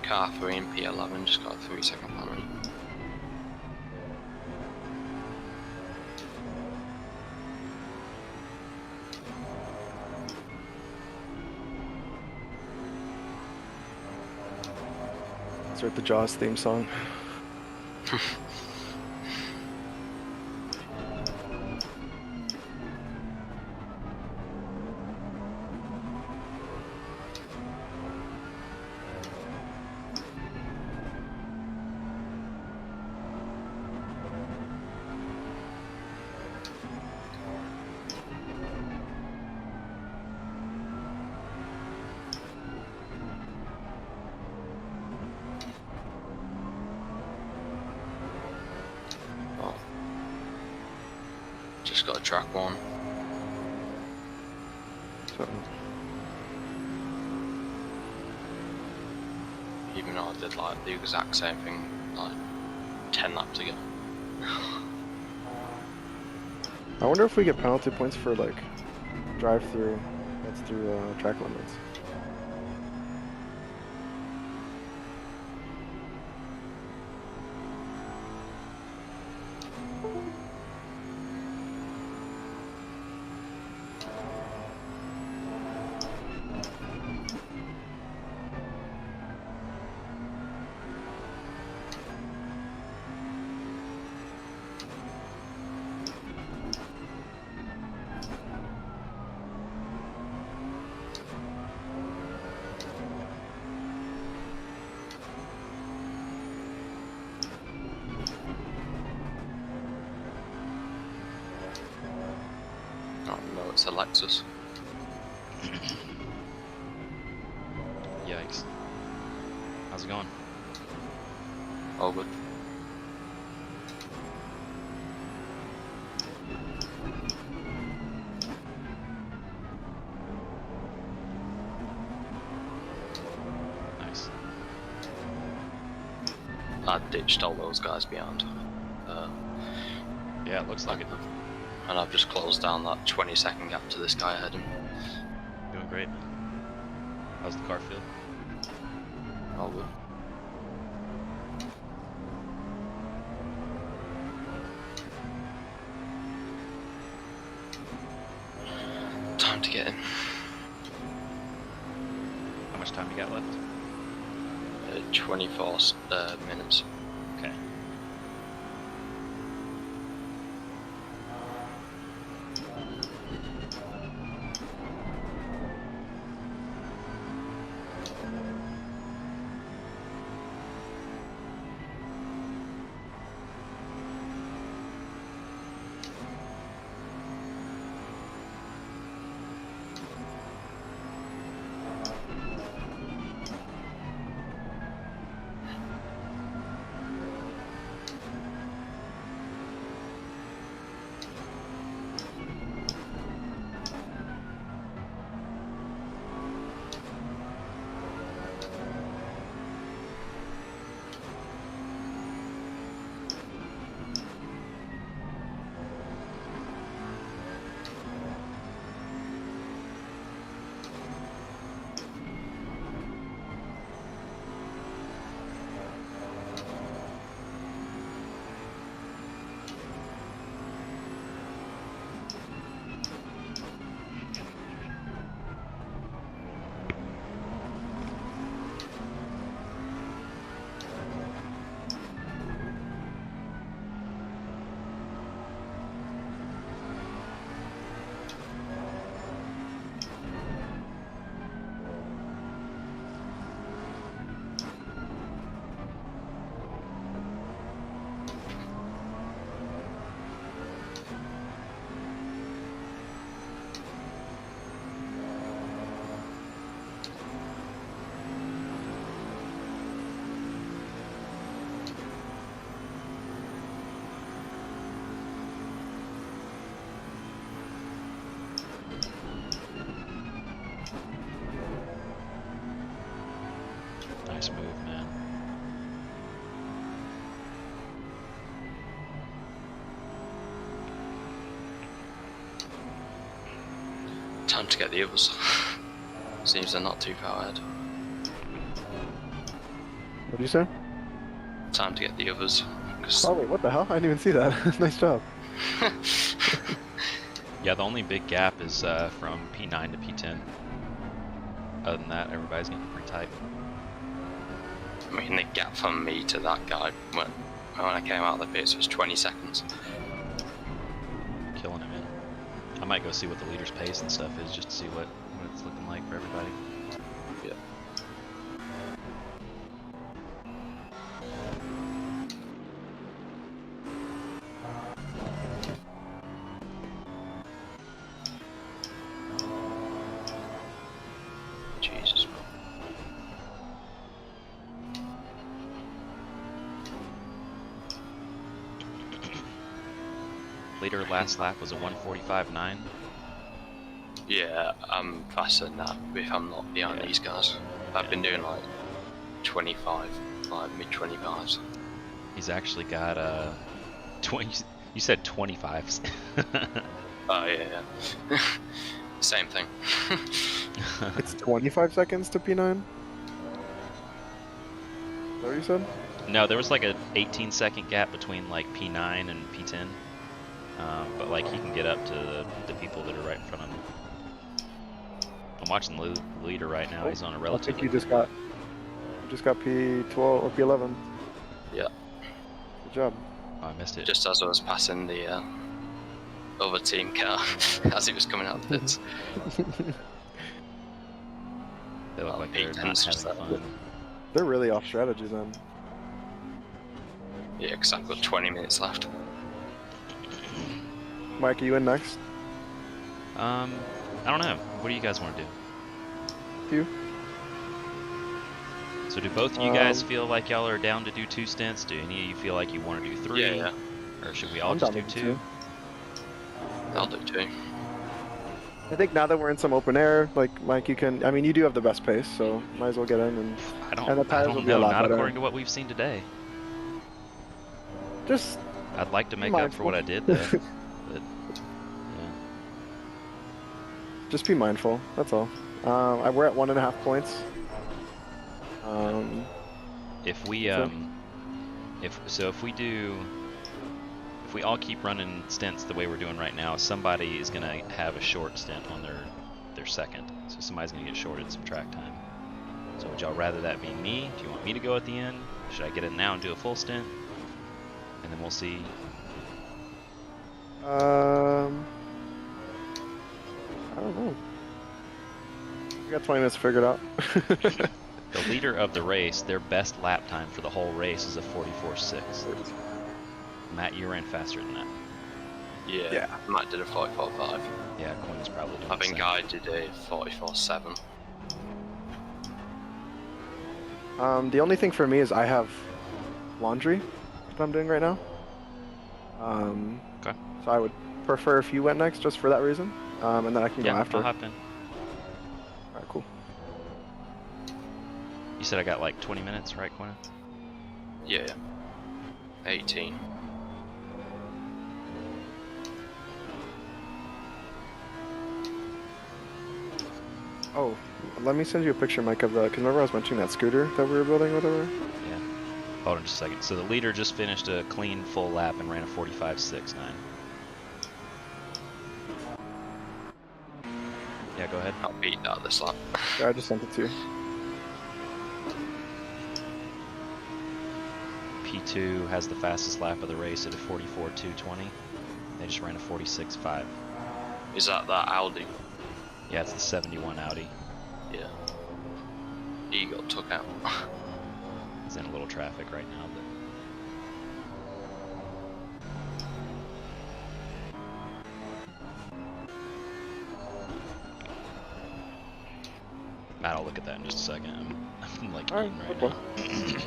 Car 3 and P11 just got a 3-second penalty. Start the Jaws theme song. Just got a track one. So, Even though I did like the exact same thing like 10 laps ago. I wonder if we get penalty points for like drive through that's through track limits. Oh no, it's a Lexus. Yikes. How's it going? All good. I ditched all those guys behind. Yeah, it looks like it. And I've just closed down that 20-second gap to this guy ahead of me. Doing great, man. How's the car feel? All good. Time to get in. How much time you got left? 24 minutes. Okay. Nice move, man. Time to get the others. Seems they're not too far ahead. What did you say? Time to get the others. 'Cause Oh wait, what the hell? I didn't even see that. Nice job. Yeah, the only big gap is from P9 to P10. Other than that, everybody's getting pretty tight. I mean, the gap from me to that guy when I came out of the pits was 20 seconds. Killing it, man. I might go see what the leader's pace and stuff is just to see what it's looking like for everybody. Yeah. Jesus, man. Leader last lap was a 1:45.9. Yeah, I'm faster than that if I'm not behind Yeah. these guys. I've been doing like 25, like mid 25s. He's actually got 20. You said 25s. Oh yeah, yeah. Same thing. It's 25 seconds to P9? Is that what you said? No, there was like a 18-second gap between like P9 and P10. But like he can get up to the people that are right in front of him. I'm watching the leader right now. He's on a I think relatively. you just got P12 or P11. Yeah. Good job. Oh, I missed it. Just as I was passing the other team car as it was coming out of the pits. They look like they're not P10's just having that. fun. They're really off strategy then. Yeah, because I've got 20 minutes left. Mike, are you in next? I don't know. What do you guys want to do? You? So do both of you guys feel like y'all are down to do 2 stints? Do any of you feel like you want to do 3? Yeah, yeah. Or should we all I'm just down do with 2? 2. I'll do 2. I think now that we're in some open air, like Mike, you can. I mean, you do have the best pace, so might as well get in and. I don't, And the I tires will don't be a know. lot Not better. according to what we've seen today. Just I'd like to make up for what I did though. But yeah. Just be mindful. That's all. We're at 1.5 points. If we if we all keep running stints the way we're doing right now, somebody is gonna have a short stint on their second. So somebody's gonna get shorted some track time. So would y'all rather that be me? Do you want me to go at the end? Should I get in now and do a full stint? And then we'll see. I don't know. We got 20 minutes figured out. The leader of the race, their best lap time for the whole race is a 44.6. Matt, you ran faster than that. Yeah. Matt did a 44.5. Yeah, Quinn's probably doing I the think same. I did a 44.7. The only thing for me is I have laundry that I'm doing right now. Okay. So I would prefer if you went next just for that reason. And then I can go after. I'll hop in. Alright, cool. You said I got like 20 minutes, right, Quinn? Yeah. 18. Oh, let me send you a picture, Mike, of the, because remember I was mentioning that scooter that we were building, whatever? Yeah. Hold on just a second. So the leader just finished a clean full lap and ran a 45.69. Yeah, go ahead. I'll beat that this lap. Yeah, I just sent it to you. P2 has the fastest lap of the race at a 44.220. They just ran a 46.5. Is that Audi? Yeah, it's the 71 Audi. Yeah. He got took out. He's in a little traffic right now, but Matt, I'll look at that in just a second. I'm like Alright, eating right okay. now.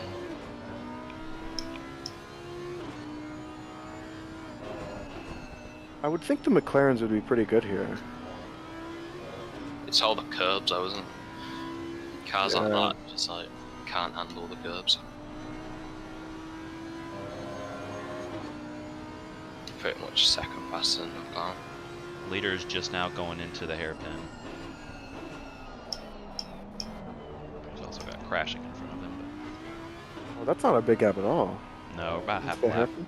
I would think the McLarens would be pretty good here. It's all the curbs though, isn't it? Cars like that just like can't handle the curbs. Pretty much second faster than McLaren. Leader's just now going into the hairpin. He's also got crashing in front of him. Well, that's not a big gap at all. But no, about half a the lap. hairpin?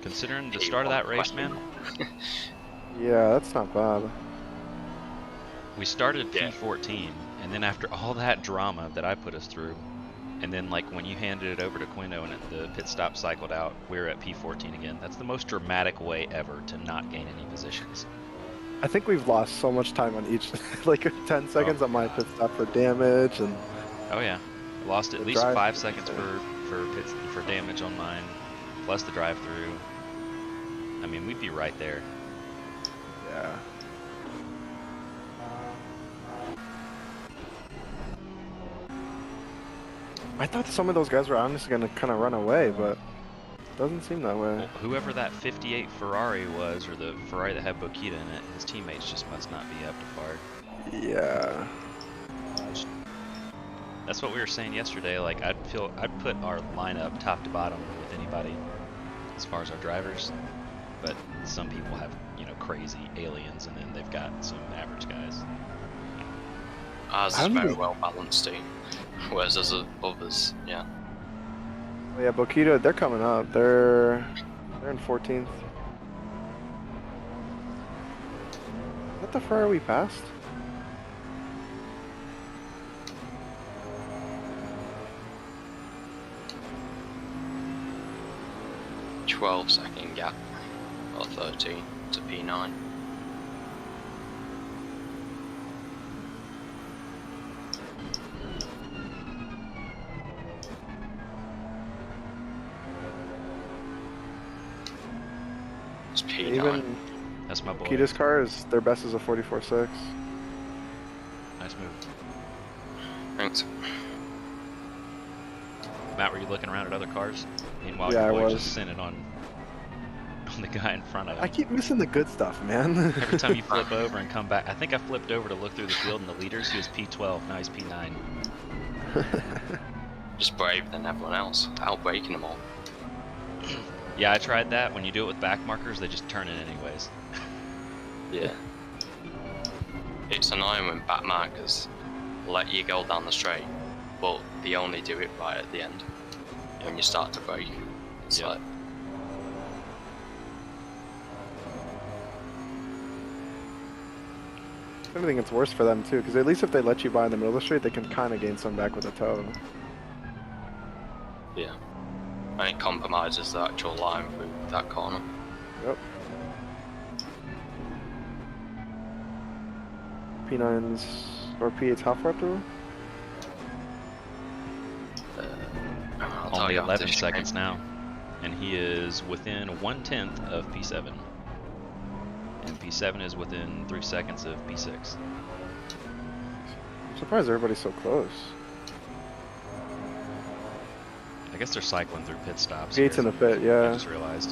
Considering the start of that race, man, Yeah, that's not bad. we started P14, and then after all that drama that I put us through, and then like when you handed it over to Quino and the pit stop cycled out, we're at P14 again. That's the most dramatic way ever to not gain any positions. I think we've lost so much time on each, like 10 seconds on my pit stop for damage, and Oh yeah, lost at The least drive- 5 seconds for damage on mine, plus the drive-through. I mean, we'd be right there. yeah. I thought some of those guys were honestly gonna kind of run away, but it doesn't seem that way. Well, whoever that 58 Ferrari was, or the Ferrari that had Bokita in it, his teammates just must not be up to par. Yeah. That's what we were saying yesterday. Like I'd put our lineup top to bottom with anybody as far as our drivers, but some people have, you know, crazy aliens, and then they've got some average guys. Ours is a very well balanced team, whereas others, yeah. Oh, yeah, Bokita, they're coming up. They're in 14th. Is that the Ferrari we passed? "12-second gap, or 13 to P9. It's P9. Even That's my boy. Bokita's car is their best is a 44.6. Nice move. Thanks. Matt, were you looking around at other cars? Meanwhile, Yeah, your I boy was. just sent it on the guy in front of him. I keep missing the good stuff, man. Every time you flip over and come back, I think I flipped over to look through the field and the leaders. He was P12, now he's P9. Just braver than everyone else, outbraking them all. Yeah, I tried that. When you do it with back markers, they just turn it anyways. Yeah. It's annoying when back markers let you go down the straight, but they only do it right at the end. When you start to brake, it's Yep. like, If anything, it's worse for them too, because at least if they let you by in the middle of the street, they can kind of gain some back with a toe. yeah. And it compromises the actual line through that corner. Yep. P9s or P8s how far through? I'll tell Only you after 11 this seconds game. now. And he is within 1/10 of P7. And P7 is within 3 seconds of P6. I'm surprised everybody's so close. I guess they're cycling through pit stops. P8's in here. the pit, I yeah. just realized.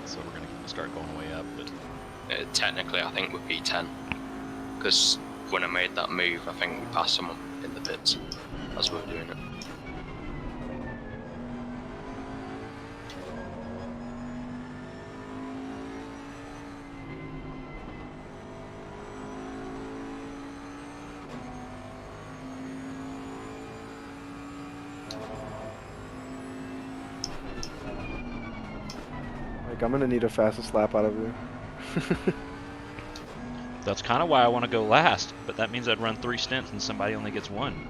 So we're going to start going way up. But Technically, I think we're P10. Because when I made that move, I think we passed someone in the pits as we were doing it. Like, I'm gonna need a fastest lap out of you. that's kind of why I want to go last. But that means I'd run 3 stints and somebody only gets 1.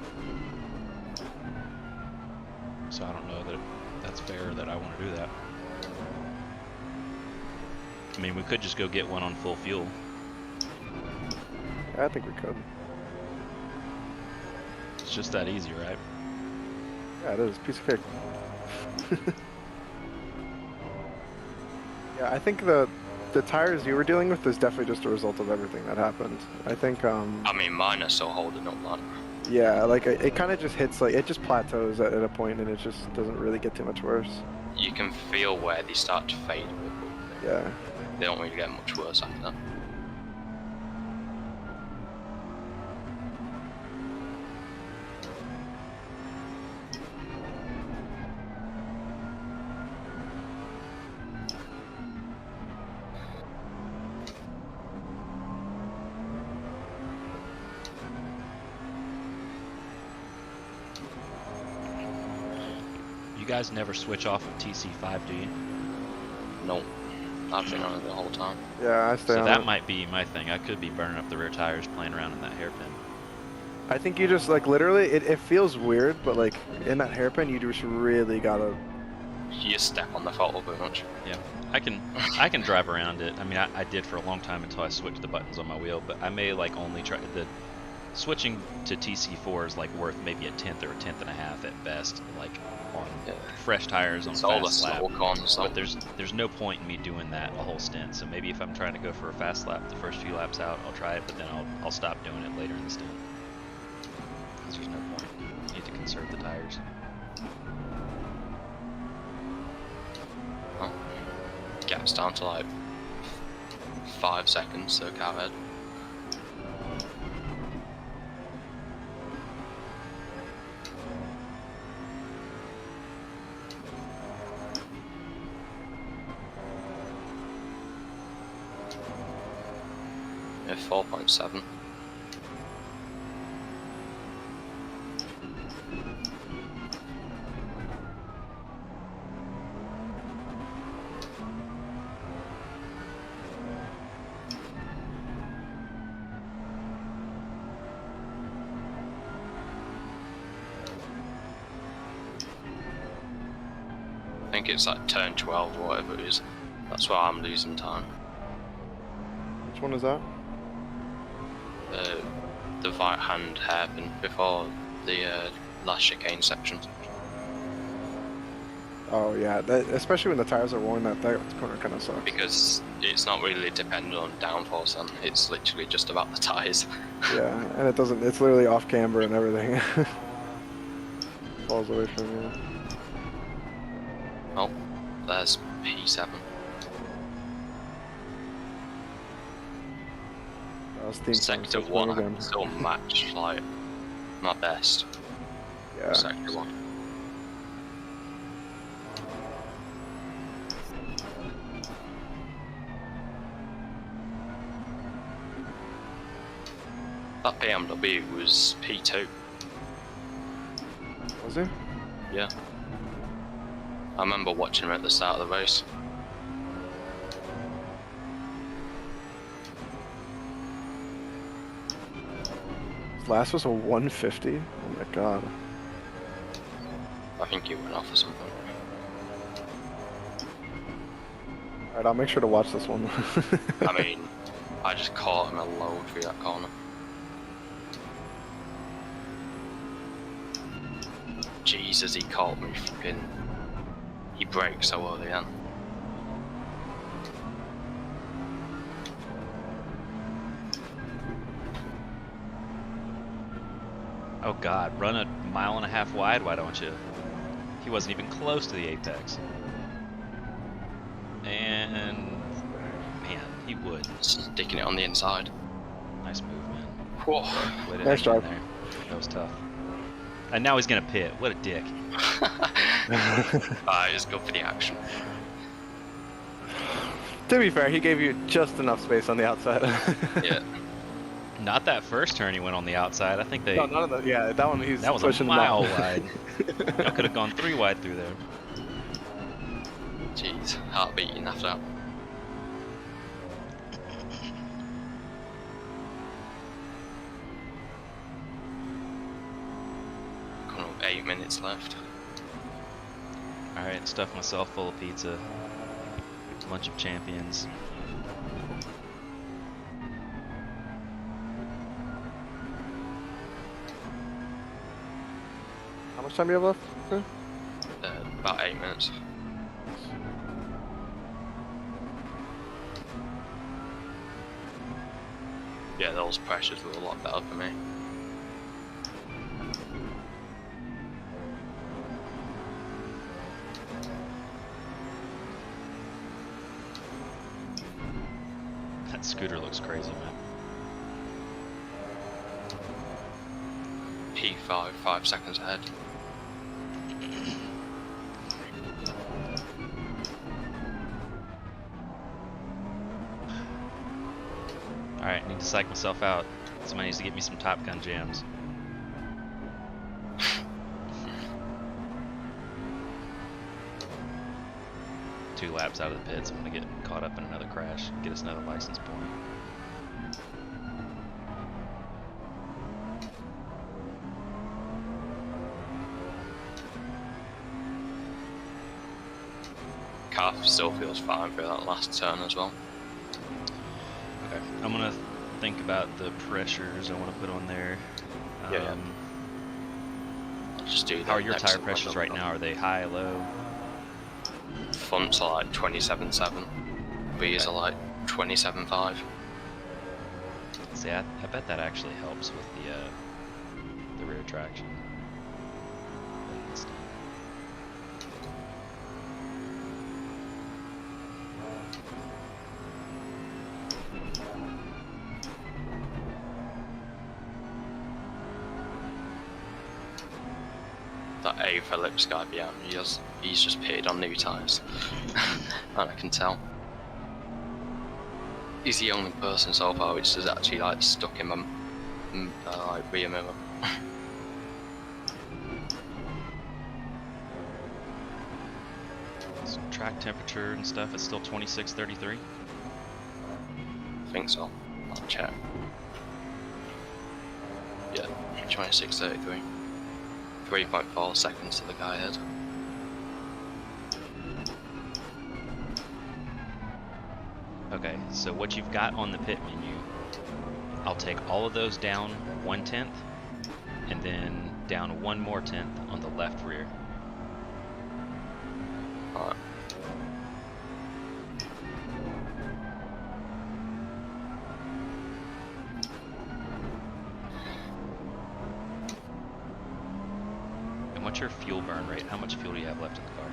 So I don't know that that's fair that I want to do that. I mean, we could just go get one on full fuel. Yeah, I think we could. It's just that easy, right? Yeah, it is. Piece of cake. Yeah, I think the tires you were dealing with is definitely just a result of everything that happened. I think, I mean, mine are still holding up, man. yeah, like it kind of just hits, like, it just plateaus at a point and it just doesn't really get too much worse. You can feel where they start to fade a bit, but Yeah. they don't really get much worse after that. You guys never switch off of TC5, do you? No, I've been on it the whole time. Yeah, I stay So on that it. might be my thing. I could be burning up the rear tires playing around in that hairpin. I think you just, like, literally, it feels weird, but, like, in that hairpin, you just really gotta... You just step on the throttle pretty much. Yeah, I can drive around it. I mean, I did for a long time until I switched the buttons on my wheel, but I may like only try the switching to TC4 is like worth maybe a 1/10 or a 1/10 and a half at best, like on fresh tires on It's all the fast lap. slow corners, But though. there's no point in me doing that a whole stint. So maybe if I'm trying to go for a fast lap, the first few laps out, I'll try it, but then I'll stop doing it later in the stint because there's no point. You need to conserve the tires. Oh. Gap's down to like 5 seconds, so car ahead. Yeah, 4.7. I think it's like turn 12 or whatever it is. That's why I'm losing time. Which one is that? The right hand hairpin before the last chicane section. Oh, yeah, especially when the tires are worn, that corner kind of sucks. Because it's not really dependent on downforce, and it's literally just about the tires. Yeah, and it's literally off camber and everything. Falls away from you. Oh, there's P7. Sector 1, I can still match, like, my best. Yeah. Sector 1. That BMW was P2. Was he? Yeah. I remember watching him at the start of the race. His last was a 150. Oh my god. I think he went off or something. Alright, I'll make sure to watch this one. I mean, I just caught him a load through that corner. Jesus, he caught me fucking... He braked so early then. Oh God, run a mile and a half wide, why don't you? He wasn't even close to the apex. And man, he would. Sticking it on the inside. Nice move, man. Whoa. Way to Nice hang in job. there. That was tough. And now he's gonna pit. What a dick. I just go for the action. To be fair, he gave you just enough space on the outside. Yeah. Not that first turn he went on the outside. I think they. No, none of the. Yeah, that one he's that was a pushing mile them out. wide. I could have gone 3 wide through there. Jeez, heart beating after that. Coming up 8 minutes left. Alright, stuffed myself full of pizza. Lunch of champions. How much time do you have left? Sir? About 8 minutes. Yeah, those pressures were a lot better for me. That scooter looks crazy, man. P5, 5 seconds ahead. Alright, need to psych myself out. Somebody needs to get me some Top Gun jams. Two laps out of the pits, I'm gonna get caught up in another crash, get us another license point. Car still feels fine for that last turn as well. Okay, I'm gonna think about the pressures I want to put on there. Yeah. I'll just do that. How are your next tire and pressures then right now? Are they high, low? Fronts are like 27.7. Rears are like 27.5. See, I bet that actually helps with the rear traction. That A Phillips guy behind me, he's just pitted on new tyres. And I can tell. He's the only person so far which has actually like stuck in my like rear mirror. So track temperature and stuff is still 2633. I think so. I'll check. Yeah, 26.33. 3.4 seconds to the guy ahead. Okay, so what you've got on the pit menu, I'll take all of those down 1/10, and then down 1 more tenth on the left rear. Alright. And what's your fuel burn rate? How much fuel do you have left in the car?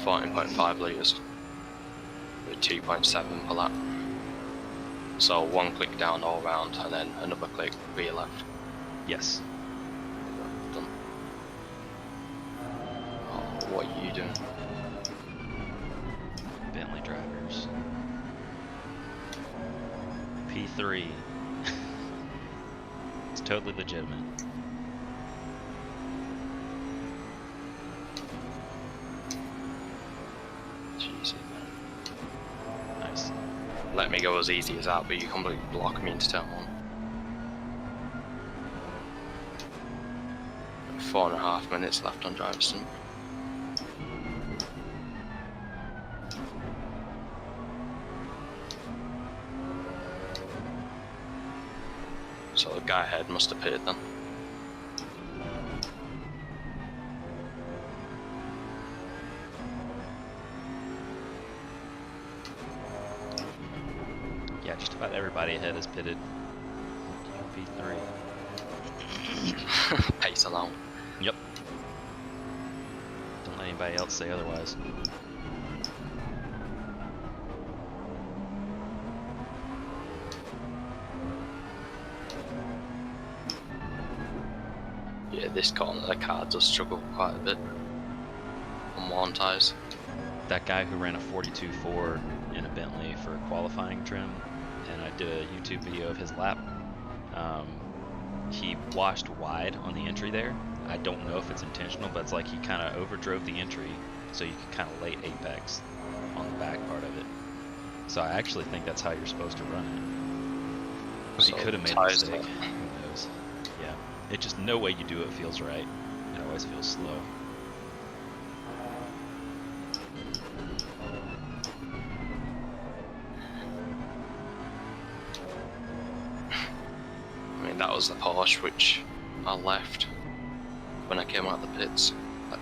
14.5 litres with 2.7 per lap. So 1 click down all round and then another click rear left. Yes. Done. Oh, what are you doing? Bentley drivers. V3. It's totally legitimate. Jeez. Nice. Let me go as easy as that, but you completely block me into turn 1. 4.5 minutes left on driver's seat. So the guy ahead must have pitted then. Yeah, just about everybody ahead is pitted. V3. Pace alone. Yep. Don't let anybody else say otherwise. Yeah, this corner the car does struggle quite a bit on worn tyres. That guy who ran a 42.4 in a Bentley for qualifying trim, and I did a YouTube video of his lap. He washed wide on the entry there. I don't know if it's intentional, but it's like he kind of overdrove the entry, so you could kind of late apex on the back part of it. So I actually think that's how you're supposed to run it. But So he could have made a tyres mistake. that- Who knows? Yeah. It just, no way you do it feels right. It always feels slow. I mean, that was the Porsche which I left when I came out of the pits. That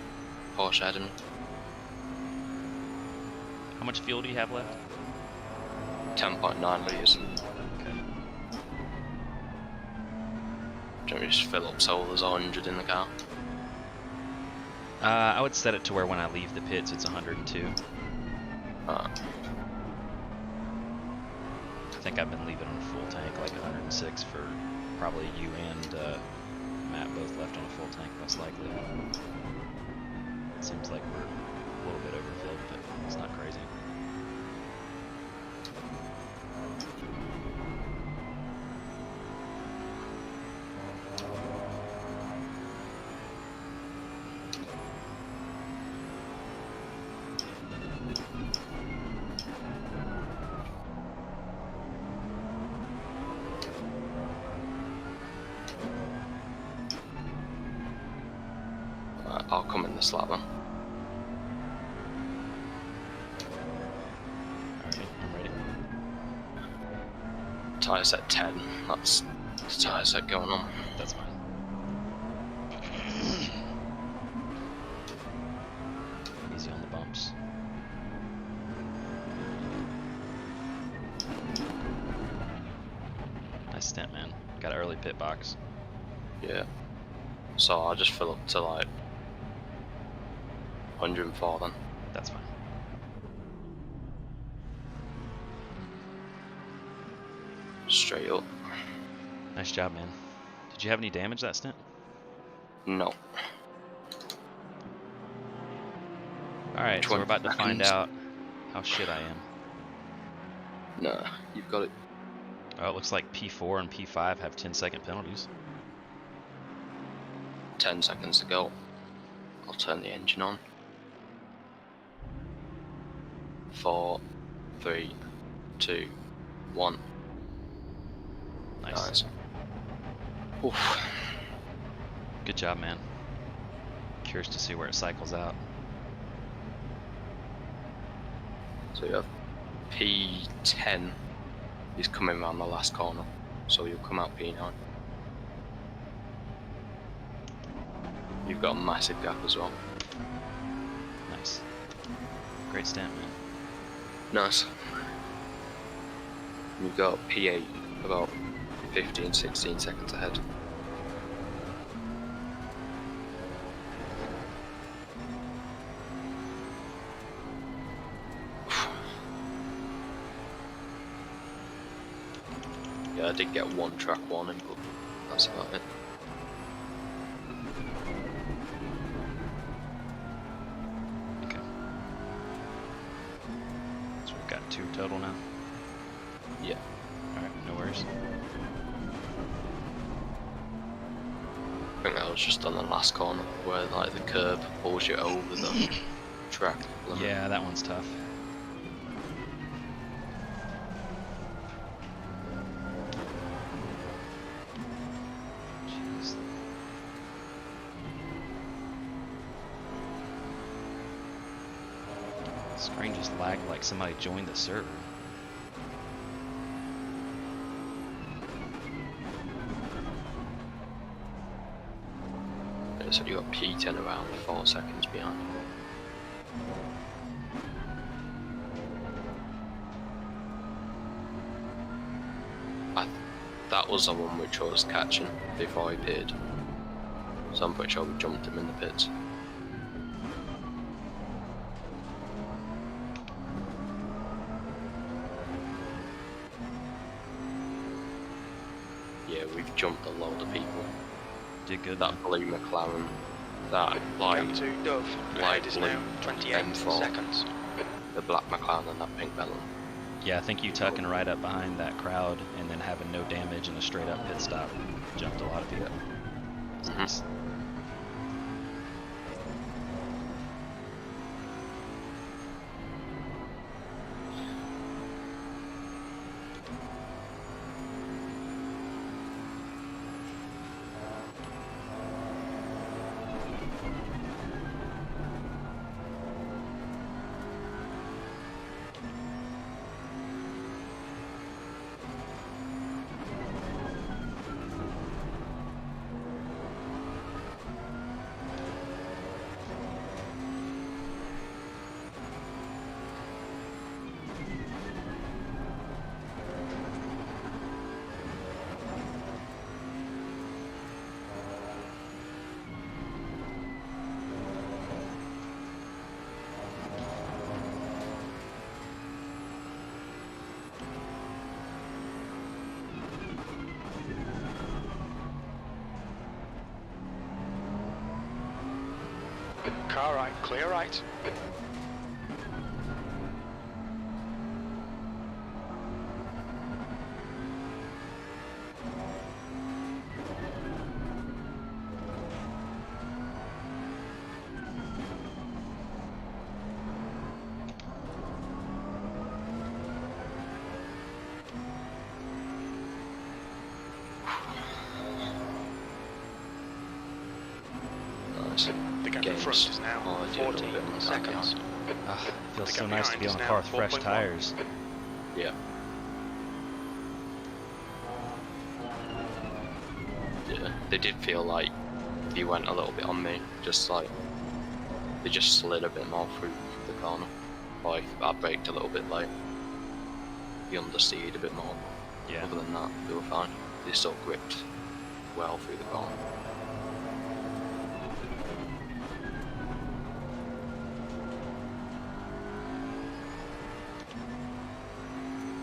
Porsche had me. How much fuel do you have left? 10.9 litres. Okay. Do you want me to just fill up so there's 100 in the car? I would set it to where when I leave the pits it's 102. Ah, I think I've been leaving on a full tank, like 106 for probably you and Matt both left on a full tank, most likely. It seems like we're a little bit overfilled, but it's not crazy. right, I'll come in this lap then. Alright, I'm ready. Tyre set 10. That's the tyre set going on. That's fine. Easy on the bumps. Nice stint, man. Got an early pit box. Yeah. So I'll just fill up to like 104 then. That's fine. Straight up. Nice job, man. Did you have any damage that stint? No. Alright, so we're 20 about to find seconds. out how shit I am. No, you've got it. Oh, it looks like P4 and P5 have 10-second penalties. 10 seconds to go. I'll turn the engine on. 4, 3, 2, 1. Nice. Nice. Oof. Good job, man. Curious to see where it cycles out. So you have P10 is coming around the last corner, so you'll come out P9. You've got a massive gap as well. Nice. Great stint, man. Nice. You've got P8 about 15, 16 seconds ahead. Yeah, I did get one track warning, but that's about it. Okay. So we've got 2 total now? Yeah. Alright, no worries. corners. I think that was just on the last corner where like the curb pulls you over the track limit. Yeah, that one's tough. Jeez. Screen just lagged like somebody joined the server. So you got P10 around 4 seconds behind. That was the one which I was catching before he pitted. So I'm pretty sure we jumped him in the pits. Yeah, we've jumped a load of people. Did good. That blue McLaren, that light, To Dove. light Ahead is blue now 28 M4, seconds. the black McLaren and that pink melon. Yeah, I think you tucking right up behind that crowd and then having no damage and a straight up pit stop jumped a lot of people. Mhm. Car right, clear right. Nice. The gap in Games. front is now Oh, I do a little 14 bit more seconds. Ah, feels The so gap nice to behind be is on a now car with fresh 4.1. tires. Yeah. Yeah, they did feel like you went a little bit on me, just like they just slid a bit more through the corner. Like I braked a little bit late. You understeered a bit more. Yeah. Other than that, they were fine. They still gripped well through the corner.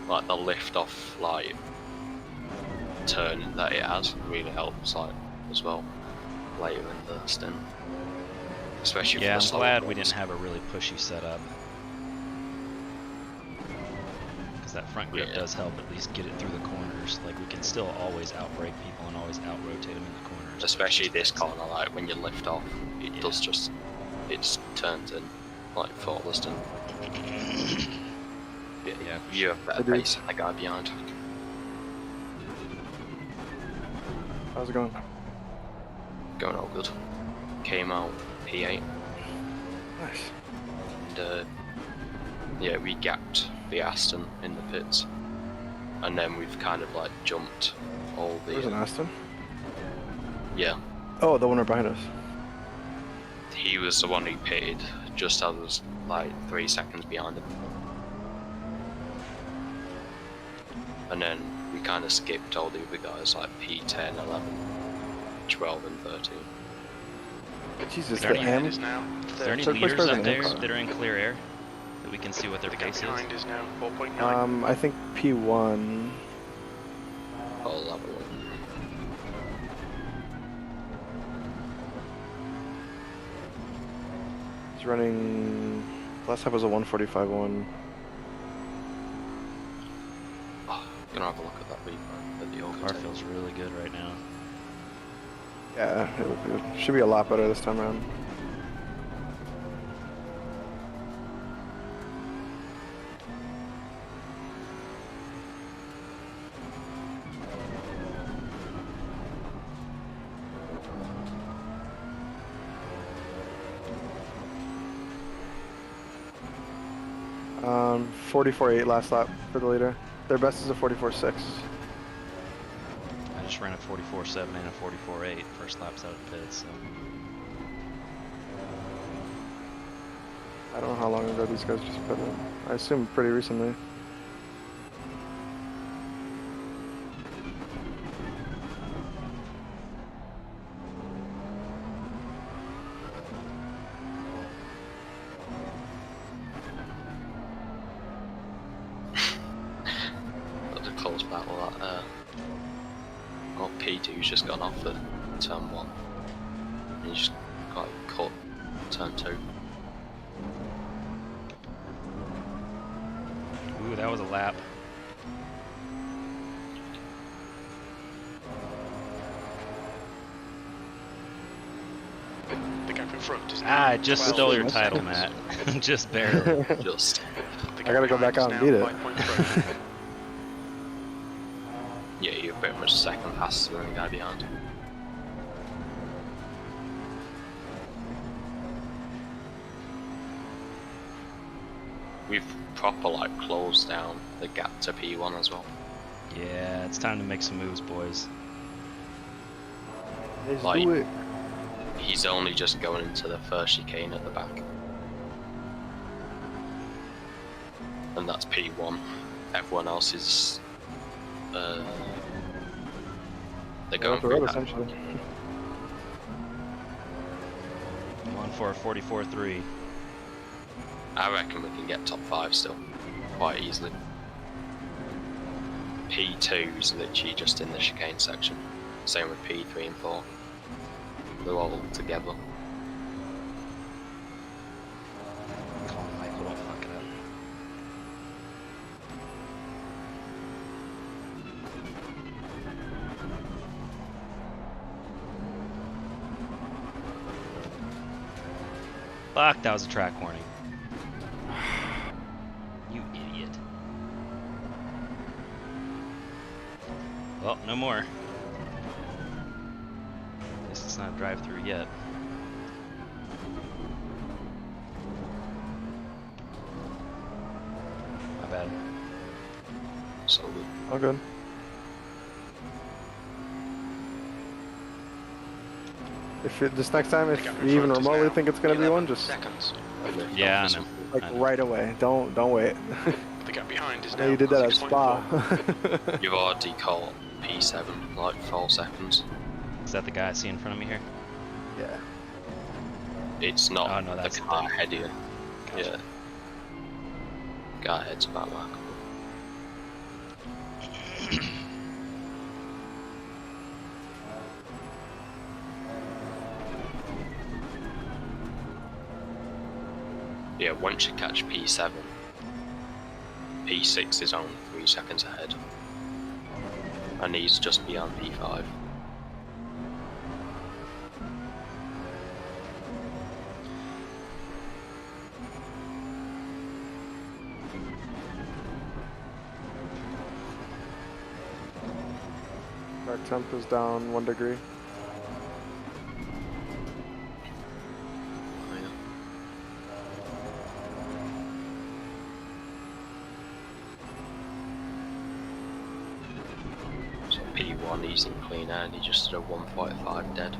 Like the lift off like turn that it has really helps like as well later in the stint. Especially Yeah, for I'm the slower glad we corners. didn't have a really pushy setup. Because that front grip Yeah. does help at least get it through the corners. Like we can still always outbrake people and always out-rotate them in the corners. but Especially just this makes it- corner, like when you lift off, it Yeah. does just, it's turned in like thoughtless and Yeah, for you have better I do. pace than the guy behind. How's it going? Going all good. Came out P8 Nice. and yeah, we gapped the Aston in the pits and then we've kind of like jumped all There's an the Aston. yeah. Oh, the one right behind us. He was the one who pitted just as I was like 3 seconds behind him. And then we kind of skipped all the other guys like P10, 11, 12 and 13. Jesus, Is the there any- M. Is now Is there any 30. Third place leaders better up than there Empire. that are in clear air that we can see what their The gap pace is? behind is now 4.9. I think P1. All level one. He's running. Last time was a 145 one. Gonna have a look at that replay at the Car overtake. feels really good right now. Yeah, it should be a lot better this time around. Um, 44.8 last lap for the leader. Their best is a 44.6. I just ran a 44.7 and a 44.8 first laps out of the pits, so. I don't know how long ago these guys just put in. I assume pretty recently. That was a close battle. That oh, P2's just gone off at turn 1. And he just got cut turn 2. Ooh, that was a lap. The gap in front is now. Ah, I just 12 stole your Nice. title, Matt. Just barely. Just The I gap gotta go behind back out is and now beat it. 5.3. yeah, you're pretty much second faster than the guy behind. We've proper like closed down the gap to P1 as well. Yeah, it's time to make some moves, boys. Let's Like- do it. He's only just going into the first chicane at the back. And that's P1. Everyone else is they're going Off the through road, that. essentially. I'm on for a 44.3. I reckon we can get top 5 still, quite easily. P2's literally just in the chicane section. Same with P3 and 4. They're all together. Come on, Michael, don't fuck it up. Fuck, that was a track warning. You idiot. Well, no more. Guess it's not a drive-through yet. My bad. So All good. If it, this next time, if The gap in you even front is remotely now think it's gonna be 11 one, just seconds. Yeah, I know. like I know. right away. Don't wait. The gap behind is I now know you did that at 6.4. Spa. you've already caught P7 like 4 seconds. Is that the guy I see in front of me here? Yeah. It's not Oh, no, that's the the car thing. ahead of you. Gotcha. Yeah. Guy ahead's about markable. Yeah, once you catch P7, P6 is only 3 seconds ahead. And he's just beyond P5. Our temp is down 1 degree. Oh, yeah. So P1 he's in clean air and he just did a 145 dead.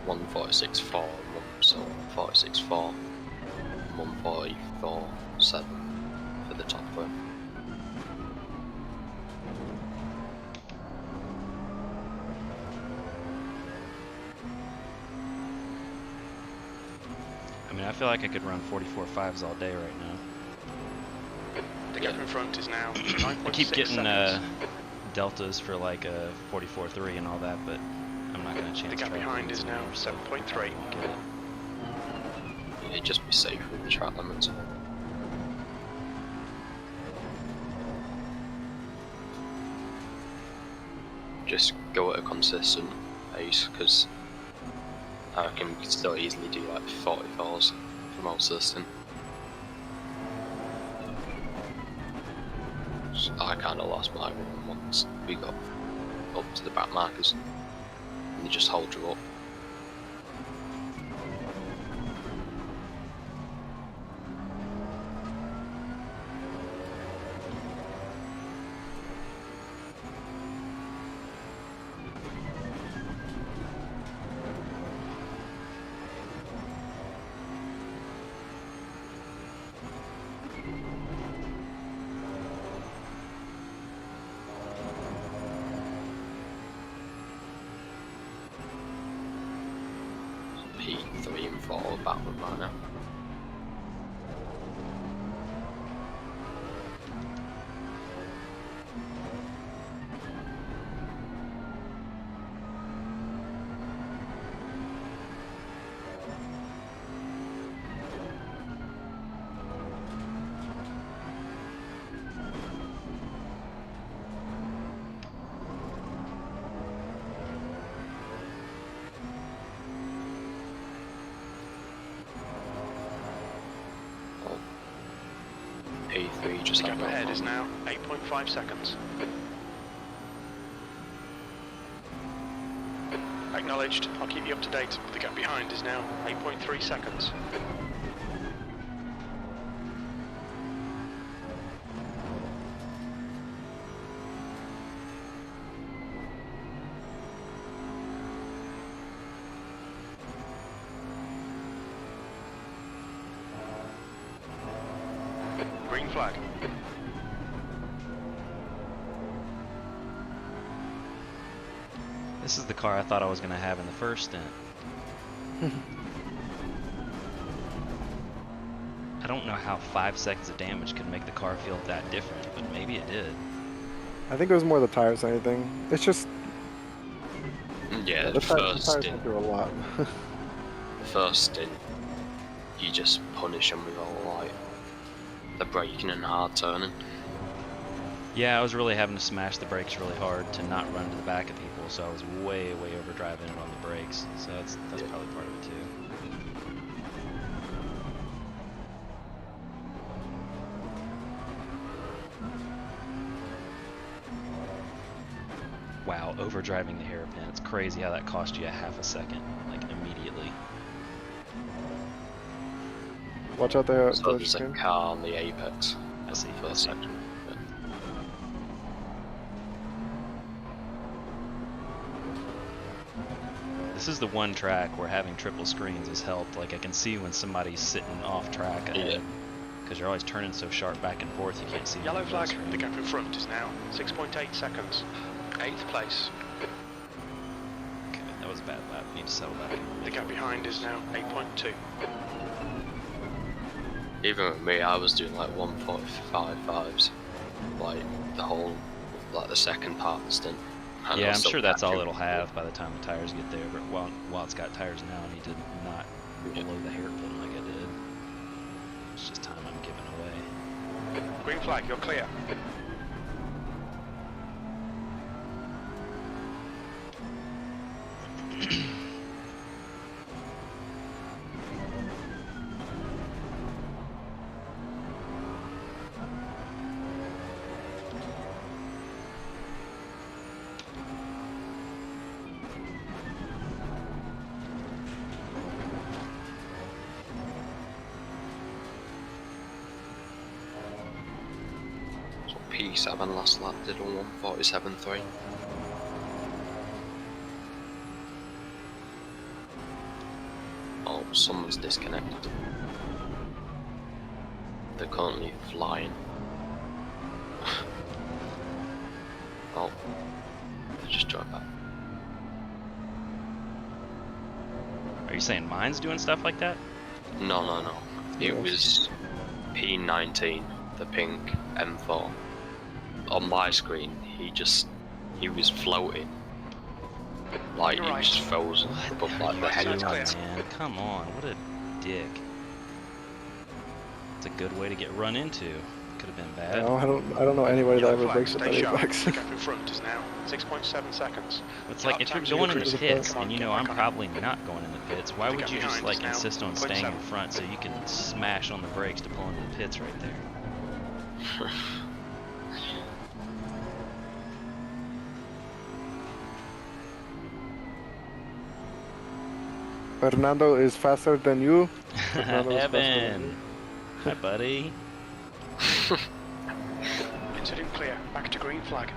One 46.4, so 46.4, 144.7 for the top three. I mean, I feel like I could run 44.5s all day right now. The gap in front is now 9.6 I keep getting seconds. deltas for like a 44.3 and all that, but I'm not going to chance The gap track behind limits is now anymore, so 7.3. get it. Yeah, just be safe with the track limits. Just go at a consistent pace, because I reckon we could still easily do like 44s for most of this thing. So I kind of lost my run once we got up to the back markers, and they just hold you up. P3 and 4 are backward right now. P3 just The had gap that ahead on. is now 8.5 seconds. Acknowledged. I'll keep you up to date. The gap behind is now 8.3 seconds. Green flag. This is the car I thought I was going to have in the first stint. I don't know how 5 seconds of damage could make the car feel that different, but maybe it did. I think it was more the tires than anything. It's just Yeah, the the tires first went stint, through a lot. you just punish them with all like the braking and hard turning. Yeah, I was really having to smash the brakes really hard to not run to the back of people, so I was way overdriving it on the brakes. So that's Yeah. probably part of it too. Wow, overdriving the hairpin. It's crazy how that cost you a half a second, like immediately. Watch out there. So there's a car on the apex. I see. For I the see. section. Yeah. This is the one track where having triple screens has helped. Like I can see when somebody's sitting off track ahead, because you're always turning so sharp back and forth you can't see. Yellow the flag. screen. The gap in front is now 6.8 seconds. 8th place. Okay, that was a bad lap. Need to settle back. The gap behind is now 8.2. Even with me, I was doing like 1:45.5s, like the whole, like the second part of the stint. And I Yeah, was I'm still sure that's all catching. it'll have by the time the tires get there. But while it's got tires now, I need to not below the hairpin like I did. It's just time I'm giving away. Green flag. You're clear. So P7 last lap did a 1:47.3. Oh, someone's disconnected. They're currently flying. Oh, they just drove back. Are you saying mine's doing stuff like that? No. It was P19, the pink M4. On my screen, he was floating. Like You're he right. just falls above like the Right head. side's clear. Man, come on, what a dick. It's a good way to get run into. Could have been bad. No, I don't know anybody that Yellow ever flag, breaks up stay that sharp. apex. The gap in front is now 6.7 seconds. It's Lap like if you're times going in cruise. the pits Come on, and you get know back I'm on it. probably not going in the pits, why The would gap you just behind like is now insist on staying in 1.7. front so you can smash on the brakes to pull into the pits right there? Fernando is faster than you. Fernando is faster than Evan, you. hi buddy. Incident clear. Back to green flag.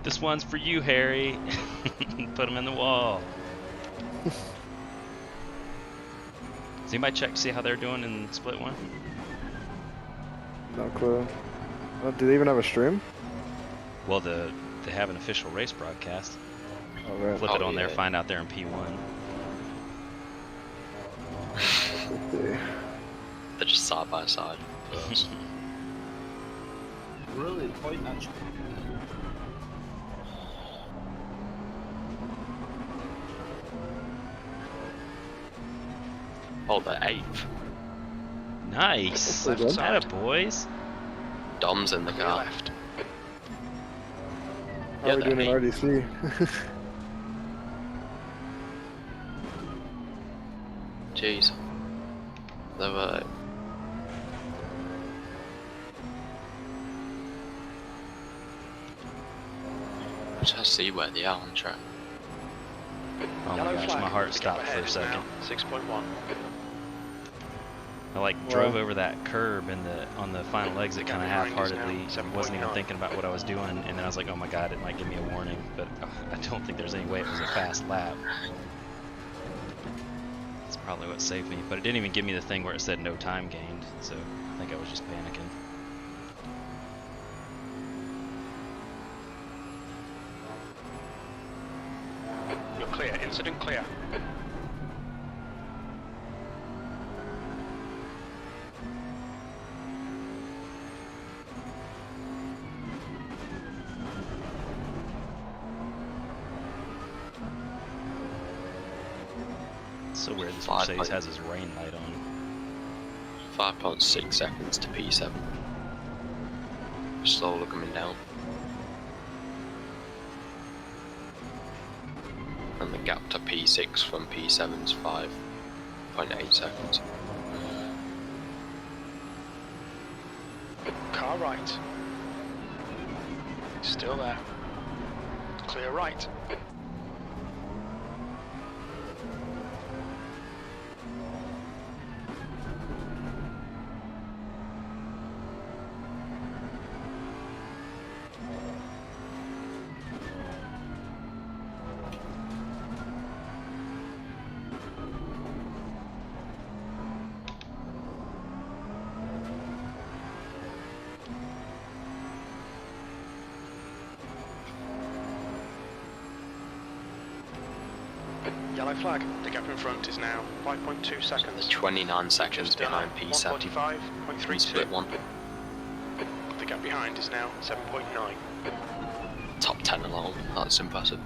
This one's for you, Harry. Put him in the wall. Does anybody check to see how they're doing in split one? No clue. Do they even have a stream? Well, they have an official race broadcast. Oh, right. Flip it Oh, on there, yeah. find out they're in P1. Okay. They're just side by side. First. Really, point actually. Oh, they're 8th. Nice. Left good. side. Atta boys. Dom's in the Clear car. left. How Yeah, are we doing in they're RDC? Jeez. They were. I'm trying to see where they are on track. Oh my Yellow gosh, flag. my heart The gap stopped for ahead a is second. now 6.1. I like Wow. drove over that curb in on the final exit The kind of gap behind is half-heartedly. now And wasn't even 7.9. thinking about what I was doing, and then I was like, oh my god, it might give me a warning, but I don't think there's any way it was a fast lap. That's probably what saved me, but it didn't even give me the thing where it said no time gained, so I think I was just panicking. You're clear. Incident clear. It's so weird this Five Mercedes point- has his rain light on. 5.6 seconds to P7. Slowly coming down. And the gap to P6 from P7's 5.8 seconds. Car right. Still there. Clear right. Yellow flag. The gap in front is now 5.2 So they're seconds. 29 seconds Just done behind at P7 in 145.32. split 1. The gap behind is now 7.9. Top 10 alone, that's impressive.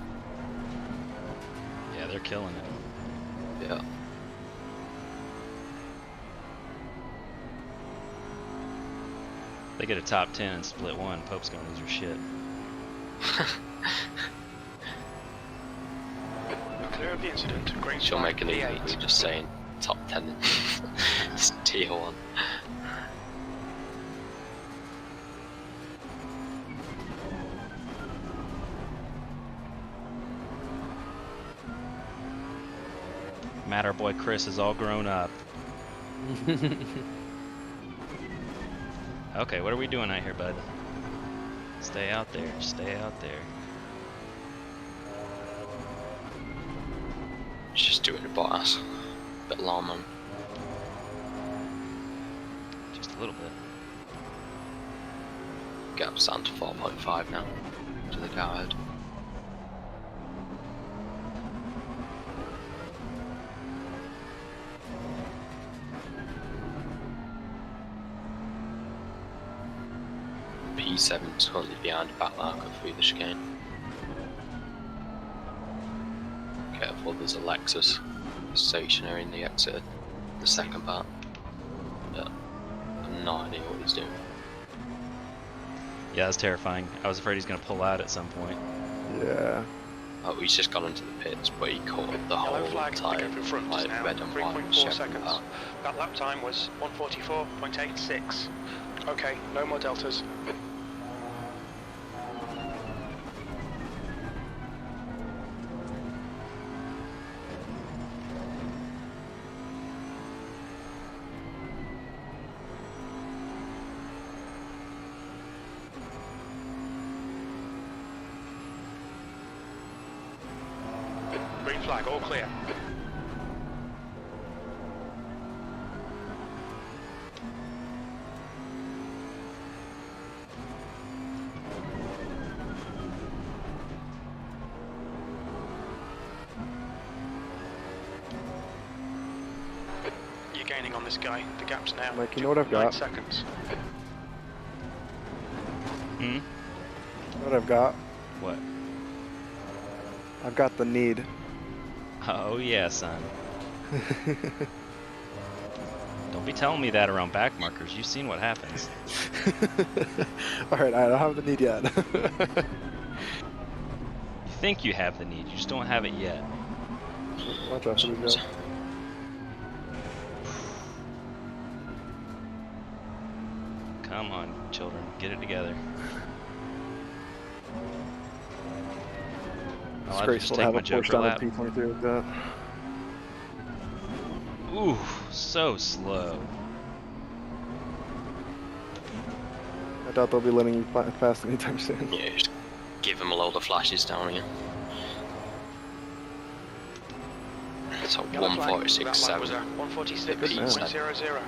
Yeah, they're killing it. Yeah. They get a top 10 in split 1, Pope's gonna lose her shit. Clear of the incident. Great She'll flag, make an evening P8. just saying top 10 in tier 1. Matter boy Chris is all grown up. Okay, what are we doing out here, bud? Stay out there, stay out there. Just doing it boss. Bit long man. Just a little bit. Gap's down to 4.5 now. To the car ahead. P7 is currently behind the back marker through the chicane. Careful, there's a Lexus stationary in the exit, the second part. Yeah, I have no idea what he's doing. Yeah, that's terrifying. I was afraid he's going to pull out at some point. Yeah. Oh, he's just gone into the pits, but he caught the Yellow whole flag, the time, gap in front is like now red and white 3.4 second seconds. part. That lap time was 1:44.86. Okay, no more deltas. Green flag, all clear. You're gaining on this guy. The gap's now Mike, you know what I've 2.9 got? seconds. Hmm? You know what I've got? What? I've got the need. Oh yeah, son. Don't be telling me that around back markers. You've seen what happens. Alright, I don't have the need yet. You think you have the need, you just don't have it yet. Watch out for these guys. Come on, children, get it together. It's I'll graceful just to take have my a Porsche Joker down lap. at P23 like that. Ooh, so slow. I doubt they'll be letting you pass anytime soon. Yeah, just give him a load of flashes down here. So Yellow flag, 146.7. that lap was a 146.00.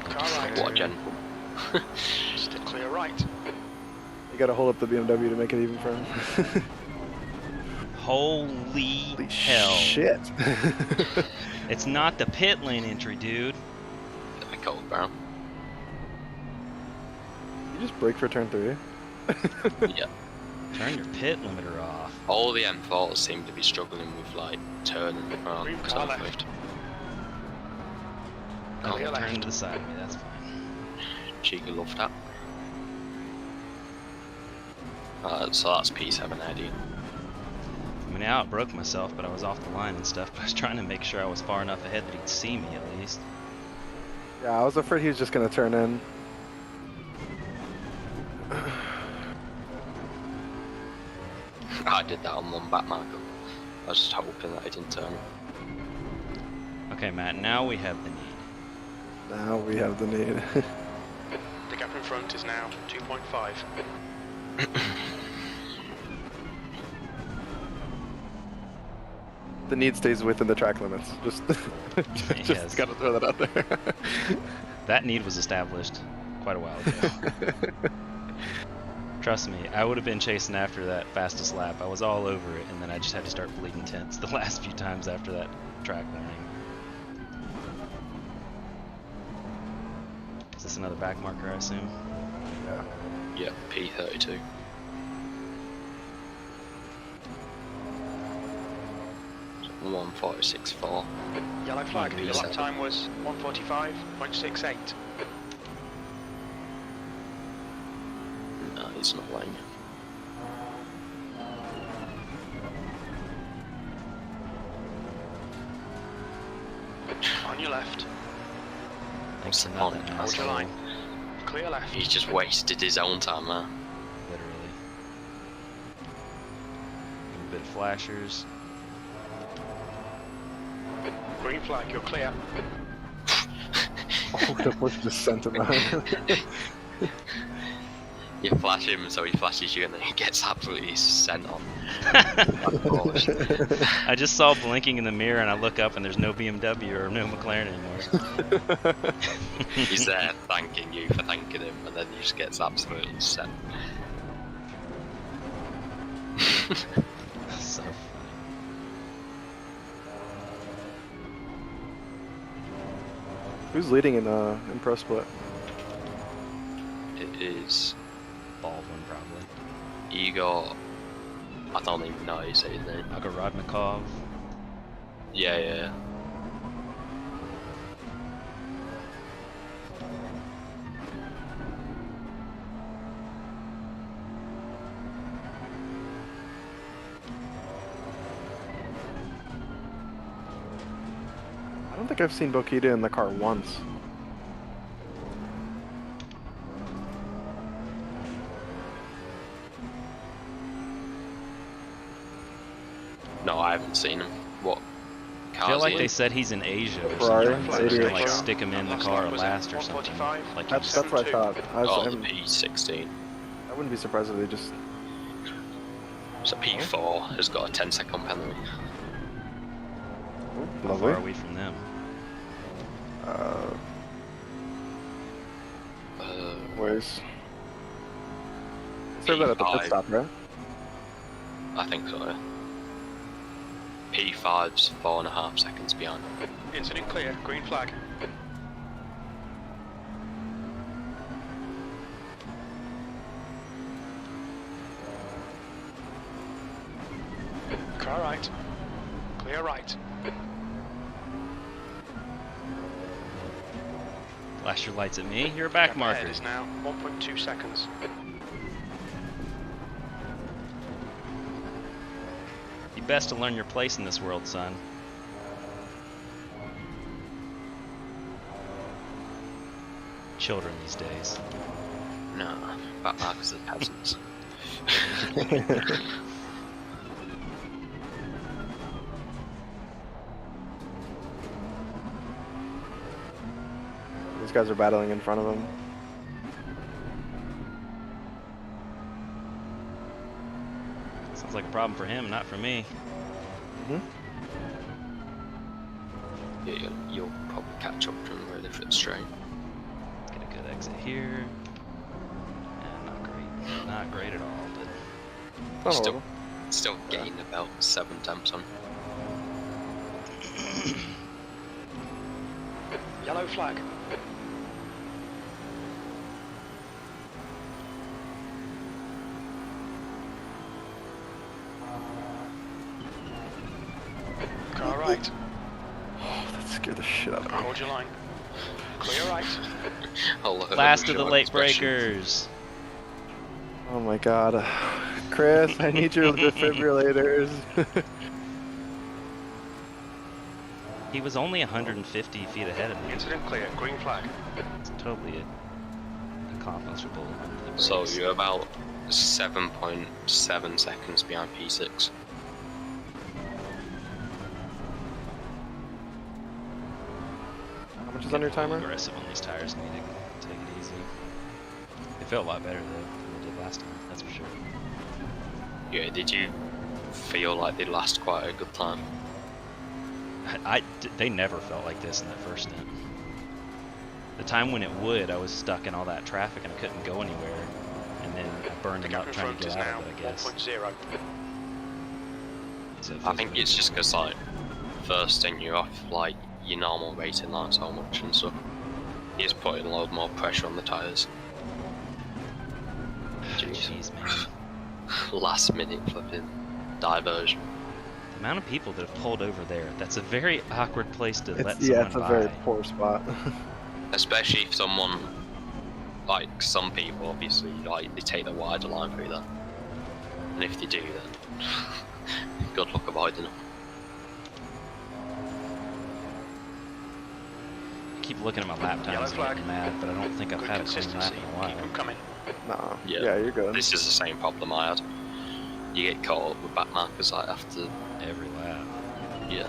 Car right. What a gen. Still clear right. You gotta hold up the BMW to make it even for him. Holy Holy hell. shit. It's not the pit lane entry, dude. I go brown. You just brake for turn 3. Yeah. Turn your pit limiter off. All the M4s seem to be struggling with like turning around. Green car turn left. Oh, Clear turn left. to the side of me, that's fine. Cheeky love that. So that's P7 Eddie. I mean, I outbroke myself, but I was off the line and stuff, but I was trying to make sure I was far enough ahead that he'd see me at least. Yeah, I was afraid he was just gonna turn in. I did that on one back marker. I was just hoping that I didn't turn. Okay, Matt, now we have the need. Now we have the need. The gap in front is now 2.5. The need stays within the track limits. Just, just Yes. gotta throw that out there. That need was established quite a while ago. Trust me, I would have been chasing after that fastest lap. I was all over it, and then I just had to start bleeding tense the last few times after that track warning. Is this another back marker, I assume? Yeah. Yeah, P32. So 146.4. Yellow flag, Okay, your lap so- time was 1:45.68. No, he's not letting you. On your left, Thanks to on nothing, it? hold your asshole. line. Clear left. He's just wasted his own time there. Literally. A bit of flashers. Green flag, you're clear. Oh, the Porsche just sent him out. You flash him, so he flashes you, and then he gets absolutely sent on. I just saw blinking in the mirror, and I look up, and there's no BMW or no McLaren anymore. He's there thanking you for thanking him, and then he just gets absolutely sent. So funny. Who's leading in pro split? It is Baldwin, probably. You got... I don't even know how you say his name. Ogorodnikov. Yeah, yeah. I don't think I've seen Bokita in the car once. No, I haven't seen him. What? I feel like they said he's in Asia or Ferrari, something. So they're gonna like CDA1000. stick him in the car last or something. Like he That's was, what I thought. Oh, the P16. I wouldn't be surprised if they just. So P4 has got a 10-second penalty. how Lovely. far are we from them? Where's? Serve that at the pit P5. stop, right? I think so, yeah. P5's 4.5 seconds behind. Incident clear, green flag. Car right. Clear right. Flash your lights at me. You're a back Gap marker. ahead is now 1.2 seconds. You best to learn your place in this world, son. Children these days. No, back markers are peasants. These guys are battling in front of him. Sounds like a problem for him, not for me. Yeah, you'll probably catch up to him really if it's straight. Get a good exit here. Yeah, not great. Not great at all, but Not Still, horrible. still gained about 7 temps on. Yellow flag. Car right. Oh, that scared the shit out of me. Hold your line. Clear right. Oh, look at last the of the visual late expression. breakers. Oh my god. Chris, I need your defibrillators. He was only 150 feet ahead of me. Incident clear, green flag. It's totally a confidence for bullet. So you're about 7.7 seconds behind P6. How much is on your timer? Aggressive on these tires. Need to take it easy. It felt a lot better though than it did last time. That's for sure. Yeah, did you feel like they last quite a good time? They never felt like this in that first stint. The time when it would, I was stuck in all that traffic and I couldn't go anywhere, and then I burned The them gap up in trying front to is get now out of it, I guess. 1.0. So it I feels think good. it's just because, like, first thing you're off, like, your normal rating line so much and stuff. You're just putting a load more pressure on the tyres. Jeez, man. Last minute flipping diversion. The amount of people that have pulled over there, that's a very awkward place to let It's, yeah, someone it's a by. very poor spot. Especially if someone, like some people obviously, like they take the wider line through that. And if they do, then good luck avoiding them. I keep looking at my lap Yellow times and flag. getting mad, but I don't think I've Good had a clean lap consistency. in a Keep while. them coming. Nah. Yeah. Yeah, you're good. This is the same problem I had. You get caught up with back markers like after, Every lap. yeah.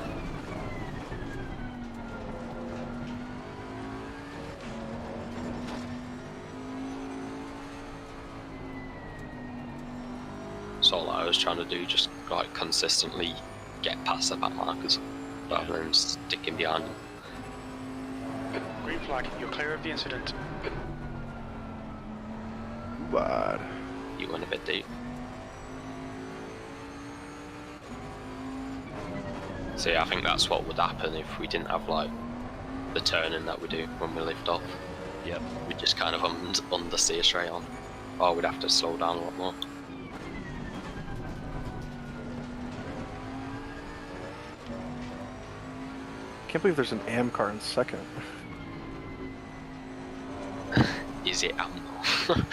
So all I was trying to do, just like consistently get past the back markers rather than sticking behind them. Green flag, you're clear of the incident. Bad. You went a bit deep. See, I think that's what would happen if we didn't have like the turning that we do when we lift off. Yep. We just kind of understeer straight on. or we'd have to slow down a lot more. Can't believe there's an AM car in second. Is it ammo?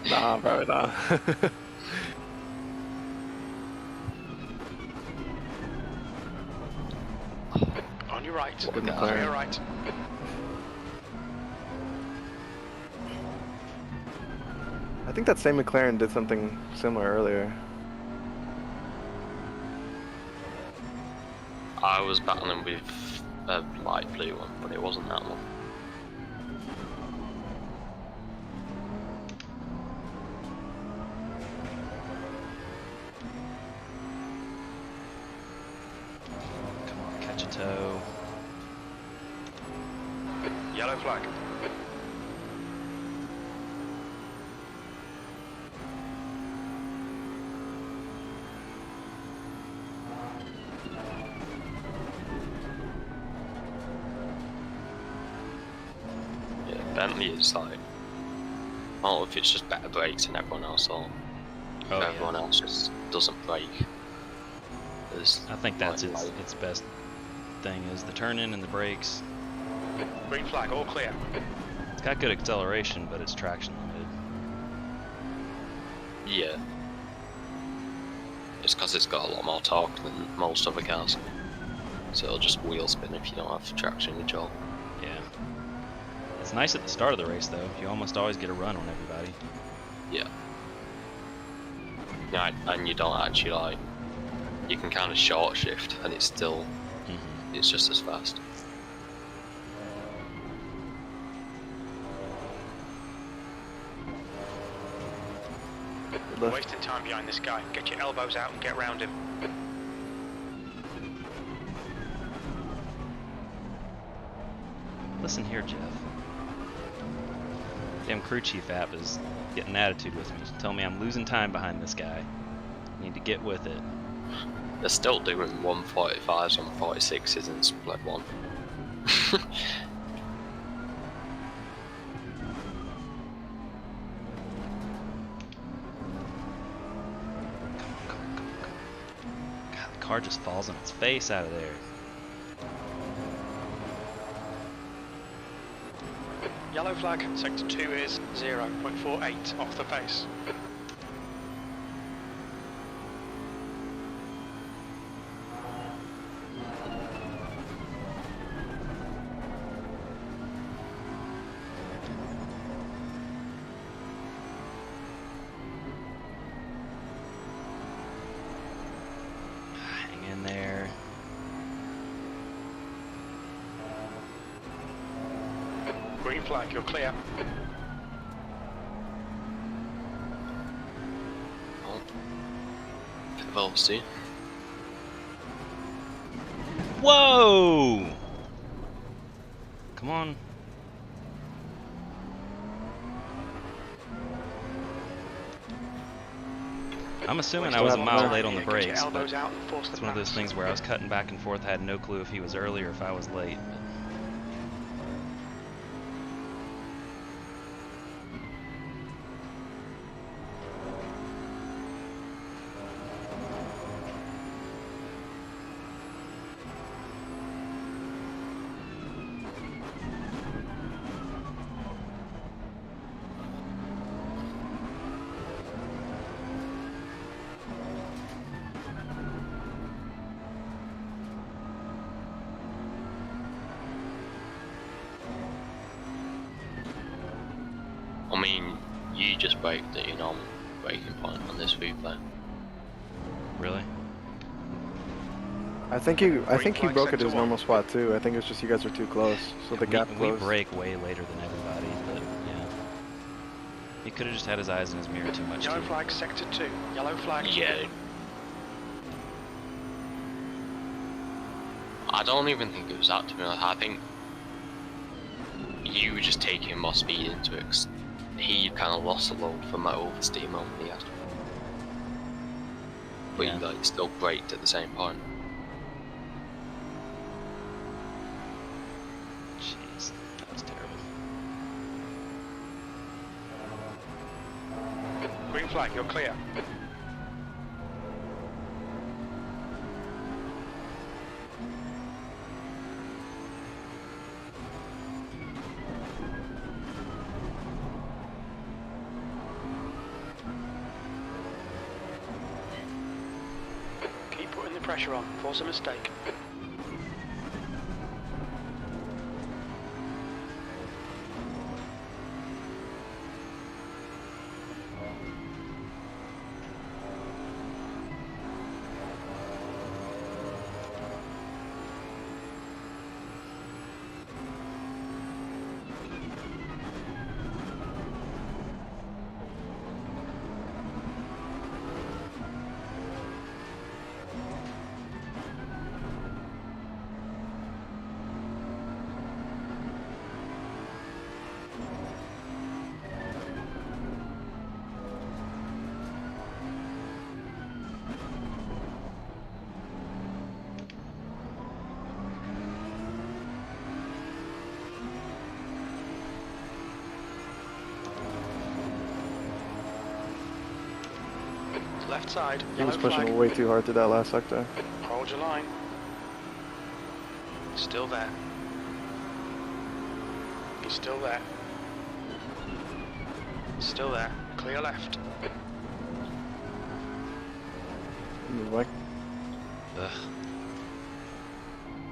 Nah, probably not. On your right. Good On McLaren. your right. I think that same McLaren did something similar earlier. I was battling with a light blue one, but it wasn't that one. Come on, catch a toe. Yellow flag. Yeah, Bentley is like, I don't know if it's just better brakes than everyone else or if Oh, everyone yeah. else just doesn't brake. There's I think that's like, its best thing is the turn-in and the brakes. Green flag, all clear. It's got good acceleration, but it's traction limited. Yeah. It's because it's got a lot more torque than most other cars. So it'll just wheel spin if you don't have traction control. Yeah. It's nice at the start of the race, though. You almost always get a run on everybody. Yeah. Yeah, and you don't actually like, you can kind of short shift and it's still, it's just as fast. You're wasting time behind this guy. Get your elbows out and get round him. Listen here, Jeff. Damn crew chief app is getting an attitude with me. Tell me I'm losing time behind this guy. I need to get with it. They're still doing 145s and 46s in split one. God, the car just falls on its face out of there. Yellow flag, sector 2 is 0.48 off the pace. Hang in there. Green flag, you're clear. Oh. Velocity. Whoa! Come on. I'm assuming I was a mile late on the Get your brakes, but elbows out and force the it's one of those pass. things where I was cutting back and forth. I had no clue if he was early or if I was late. I mean, you just braked at your normal braking point on this replay. Really? I think he flag broke at sector his one. normal spot too. I think it's just you guys are too close, so the gap we closed. break way later than everybody, but yeah. He could have just had his eyes in his mirror too much. Yellow Too. flag, sector 2. Yellow flag. Yeah. I don't even think it was that, to be honest. I think you were just taking more speed into it 'cause he kind of lost a load from that oversteer moment he had. But Yeah. he like still braked at the same point. Jeez, that was terrible. Green flag, you're clear. Keep putting the pressure on, force a mistake. Left side, He was yellow pushing flag. way too hard through that last sector. Hold your line. Still there. He's still there. Still there. Clear left. Move back. Ugh.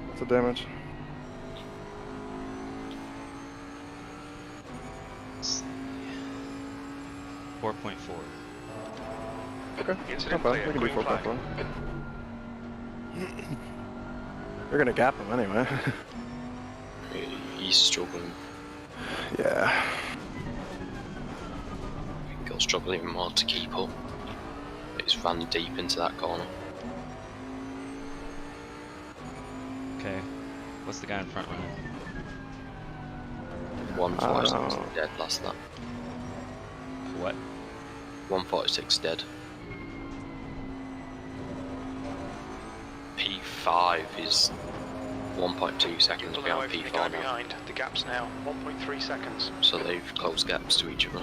What's the damage? Let's see. 4.4. Okay, Incident not bad. clear. We can do Green flag. 4.4. We're gonna gap him anyway. He's struggling. Yeah. I think he'll struggle even more to keep up. He's ran deep into that corner. Okay. What's the guy in front running? 146 dead last lap. What? 146 dead. P5 is 1.2 seconds Pulling away behind from the P4 guy now. behind. The gap's now 1.3 seconds. So they've closed gaps to each other.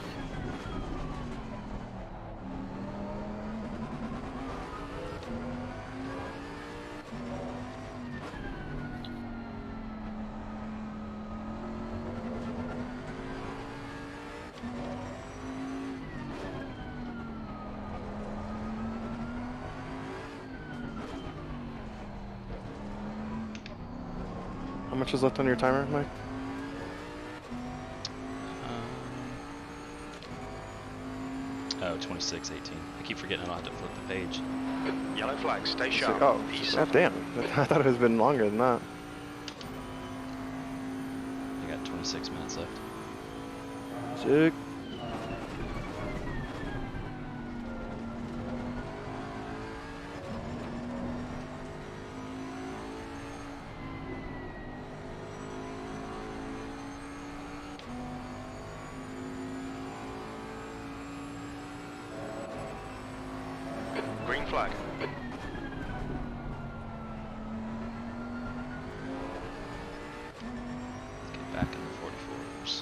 How much is left on your timer, Mike? Oh, 26.18. I keep forgetting I don't have to flip the page. Yellow flag, stay It's sharp. like, oh, P7. damn. I thought it was been longer than that. I got 26 minutes left. Sick. Green flag. Let's get back in the 44s.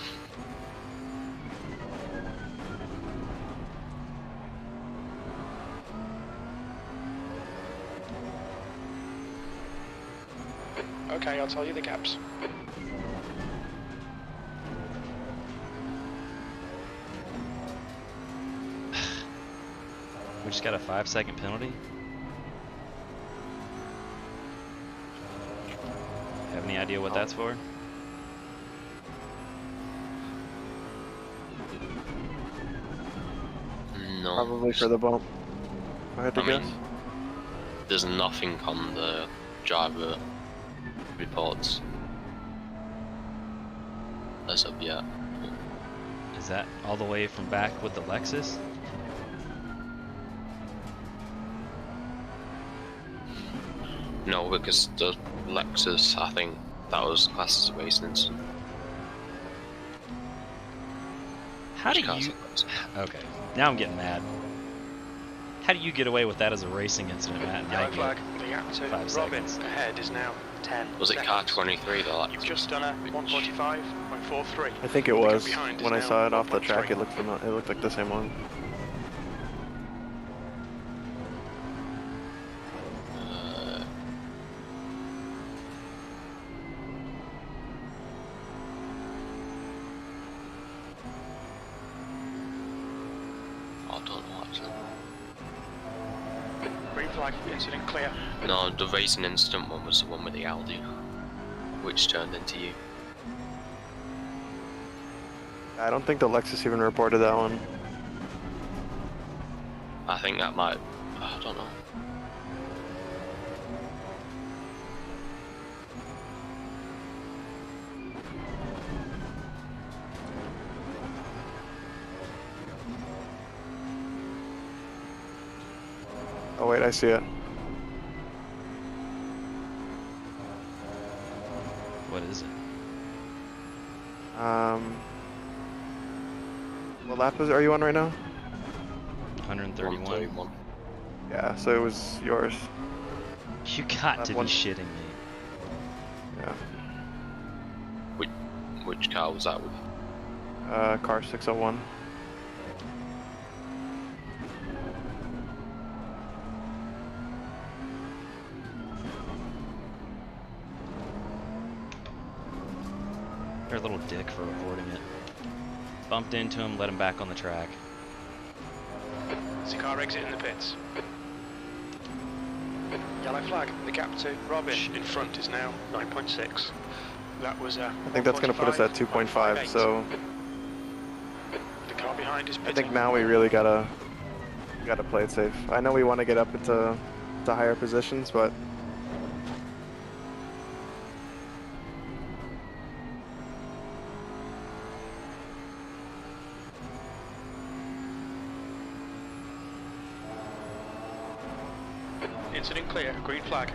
Okay, I'll tell you the gaps. We just got a 5-second penalty? Have any idea what that's for? No. Probably for the bump. If I had to I guess. mean, there's nothing on the driver reports as of yet. Is that all the way from back with the Lexus? No, because the Lexus, I think that was classed as a racing incident. How do Which car's you... a racing? Okay, now I'm getting mad. How do you get away with that as a racing incident, Matt? And I Yellow get flag. The gap to 5 Robin seconds. ahead is now 10 Was it seconds. car 23 though? You've just done a 145.43. I think it The gap was. behind is When I now saw it off the 1.3. track, it looked like the same one. actually. Green flag, incident clear. No, the racing incident one was the one with the Audi, which turned into you. I don't think the Lexus even reported that one. I think that might. I don't know. Oh wait, I see it. What is it? What lap are you on right now? 131. 131. Yeah, so it was yours. You got Lap to be one. shitting me. Yeah. Which car was that with? Car 601. They're a little dick for reporting it. Bumped into him, let him back on the track. There's a car exiting the pits. Yellow flag, the gap to Robin in front is now 9.6. That was I think that's going to put us at 2.5, so the car behind is I pitting. think now we really gotta play it safe. I know we want to get up into higher positions, but Incident clear, green flag.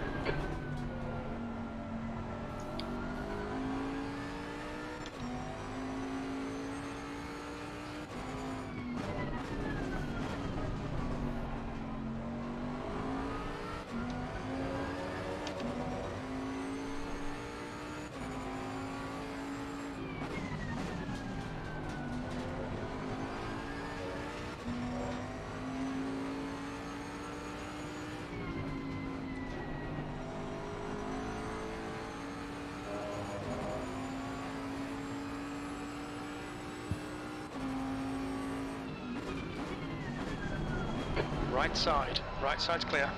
Right side's clear.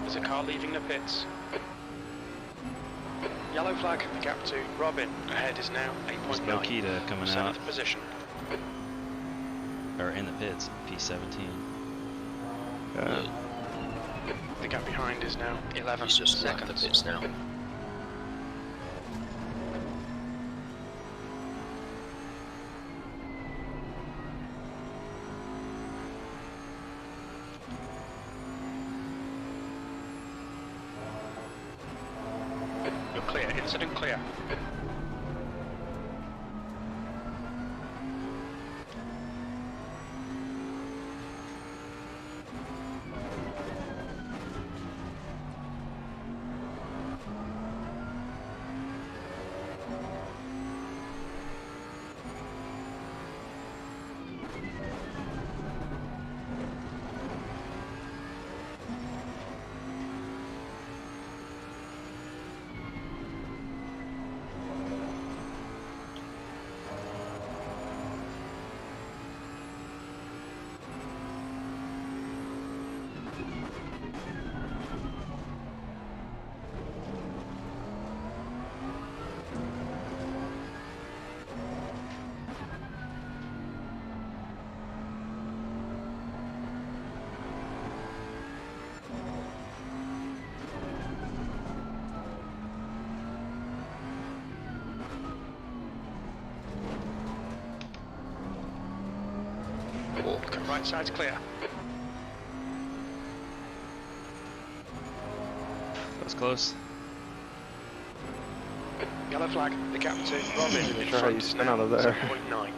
There's a car leaving the pits. Yellow flag, the gap to Robin. Ahead is now 8.9. Bokita coming out, 7th position. or in the pits, P17. yeah. The gap behind is now 11 He's just left seconds. the pits now. You're clear, incident clear. Right side's clear. That was close. Yellow flag, the gap to Robin in Sure how you front is spin now out of there. 7.9.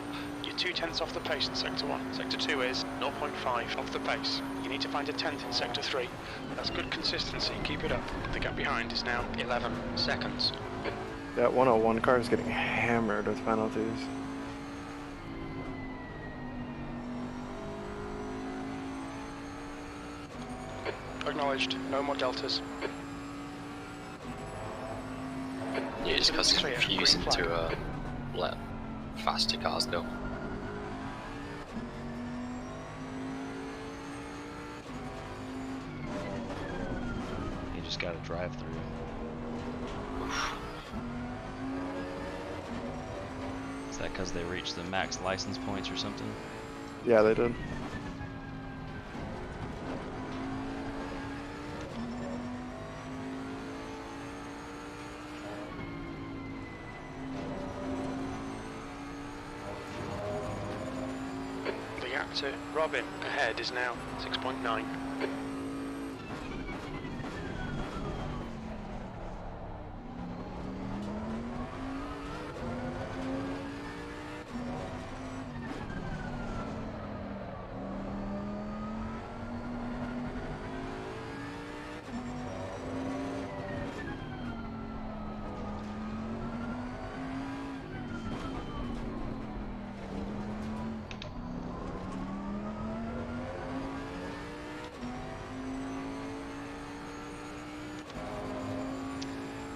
You're 2/10 off the pace in Sector 1. Sector 2 is 0.5 off the pace. You need to find a 10th in Sector 3. That's good consistency, keep it up. The gap behind is now 11 seconds. That 101 car is getting hammered with penalties. Acknowledged, no more deltas. Yeah, just because it's Clear, confusing green flag. to let faster cars go. You just gotta drive through. Is that because they reached the max license points or something? Yeah, they did. The gap to Robin ahead is now 6.9.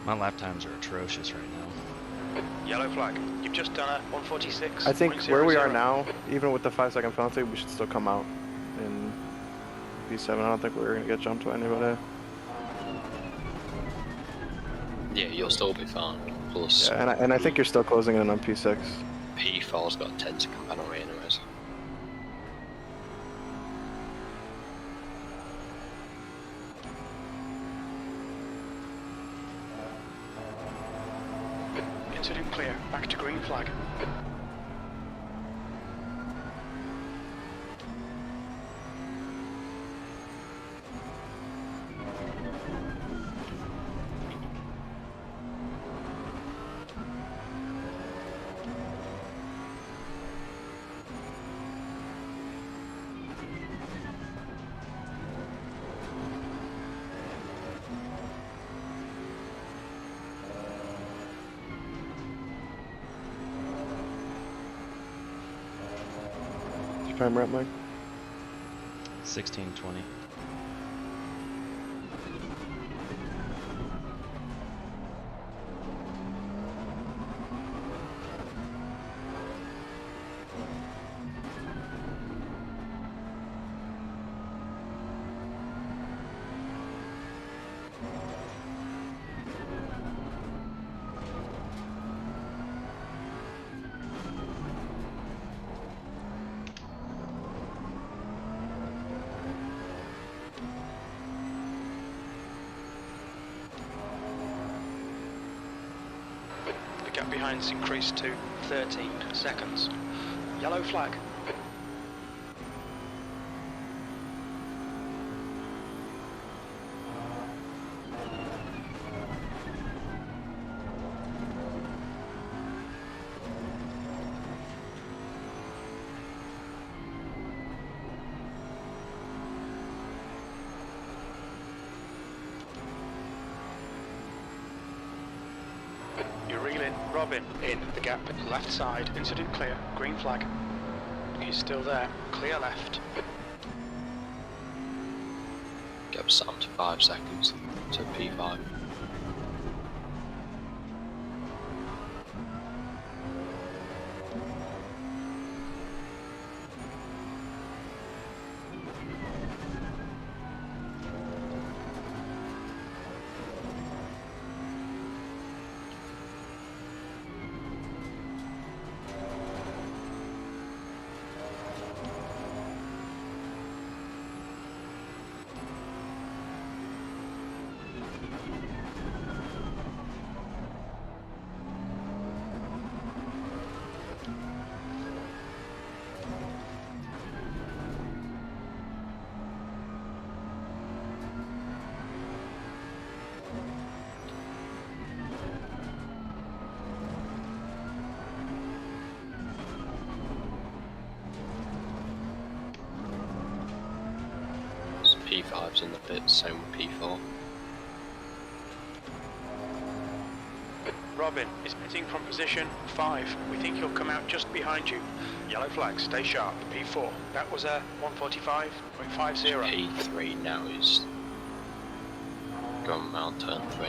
My lap times are atrocious right now. Yellow flag. You've just done a 146. I think where we are now, even with the 5-second penalty, we should still come out in P7. I don't think we're gonna get jumped by anybody. Yeah, you'll still be fine. Plus, Yeah, and I think you're still closing in on P6. P4's got a 10-second penalty anyways. Incident clear. Back to green flag. Time rep, Mike. 16:20. The gap behind's increased to 13 seconds. Yellow flag. You're reeling. Robin in the gap. Left side. Incident clear. Green flag. He's still there. Clear left. Get Sam to 5 seconds to P5. P5's in the pits, same with P4. Robin is pitting from position 5. We think he'll come out just behind you. Yellow flag, stay sharp. P4. That was a 145.50. P3 now is going around turn 3.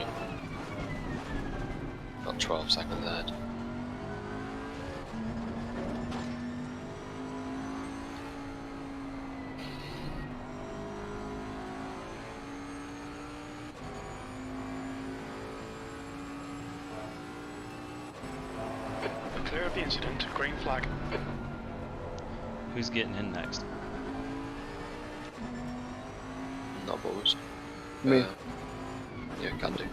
Got 12 seconds ahead. Clear of the incident, green flag. Who's getting in next? No balls. Me. Yeah, can do.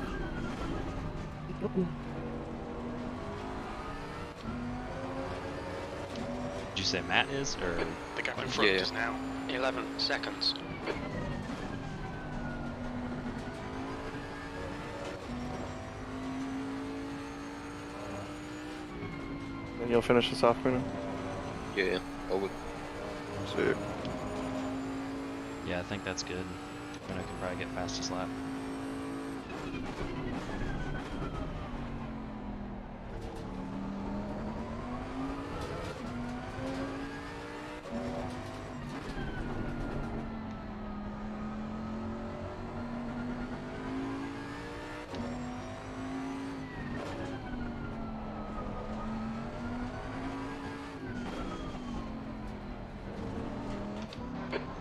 Did you say Matt is, or The gap in front Yeah. is now 11 seconds. And you'll finish this off, Bruno? Yeah, I would. Sick. yeah, I think that's good. Bruno can probably get fastest lap.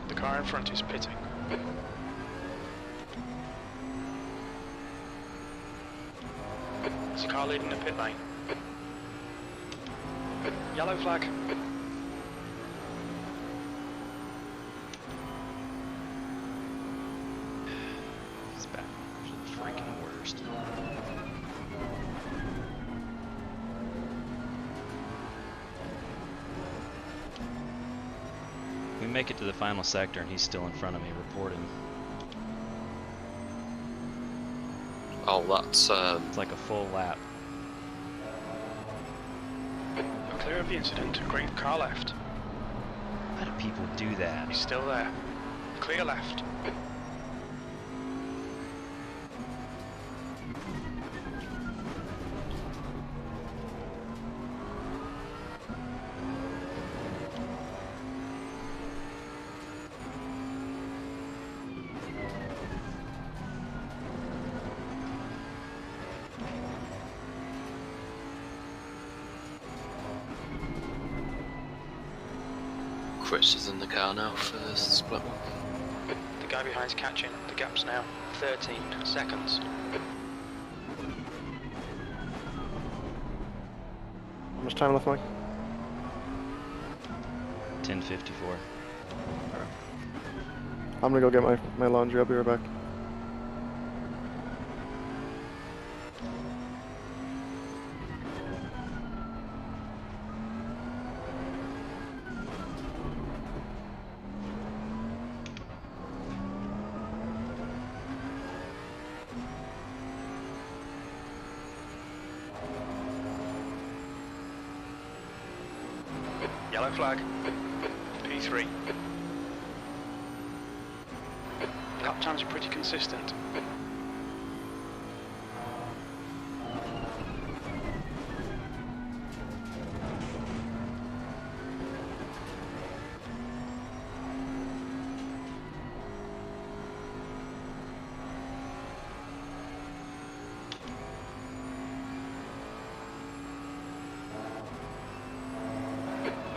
The car in front is pitting. There's a car leading the pit lane. Yellow flag. These back are the freaking worst. We make it to the final sector and he's still in front of me reporting. Oh, that's It's like a full lap. Clear of the incident, green car left. How do people do that? He's still there. Clear left. Chris is in the car now for the split one. The guy behind's catching. The gap's now 13 seconds. How much time left, Mike? 10:54. I'm gonna go get my laundry. I'll be right back. Yellow flag. P3. Lap times are pretty consistent.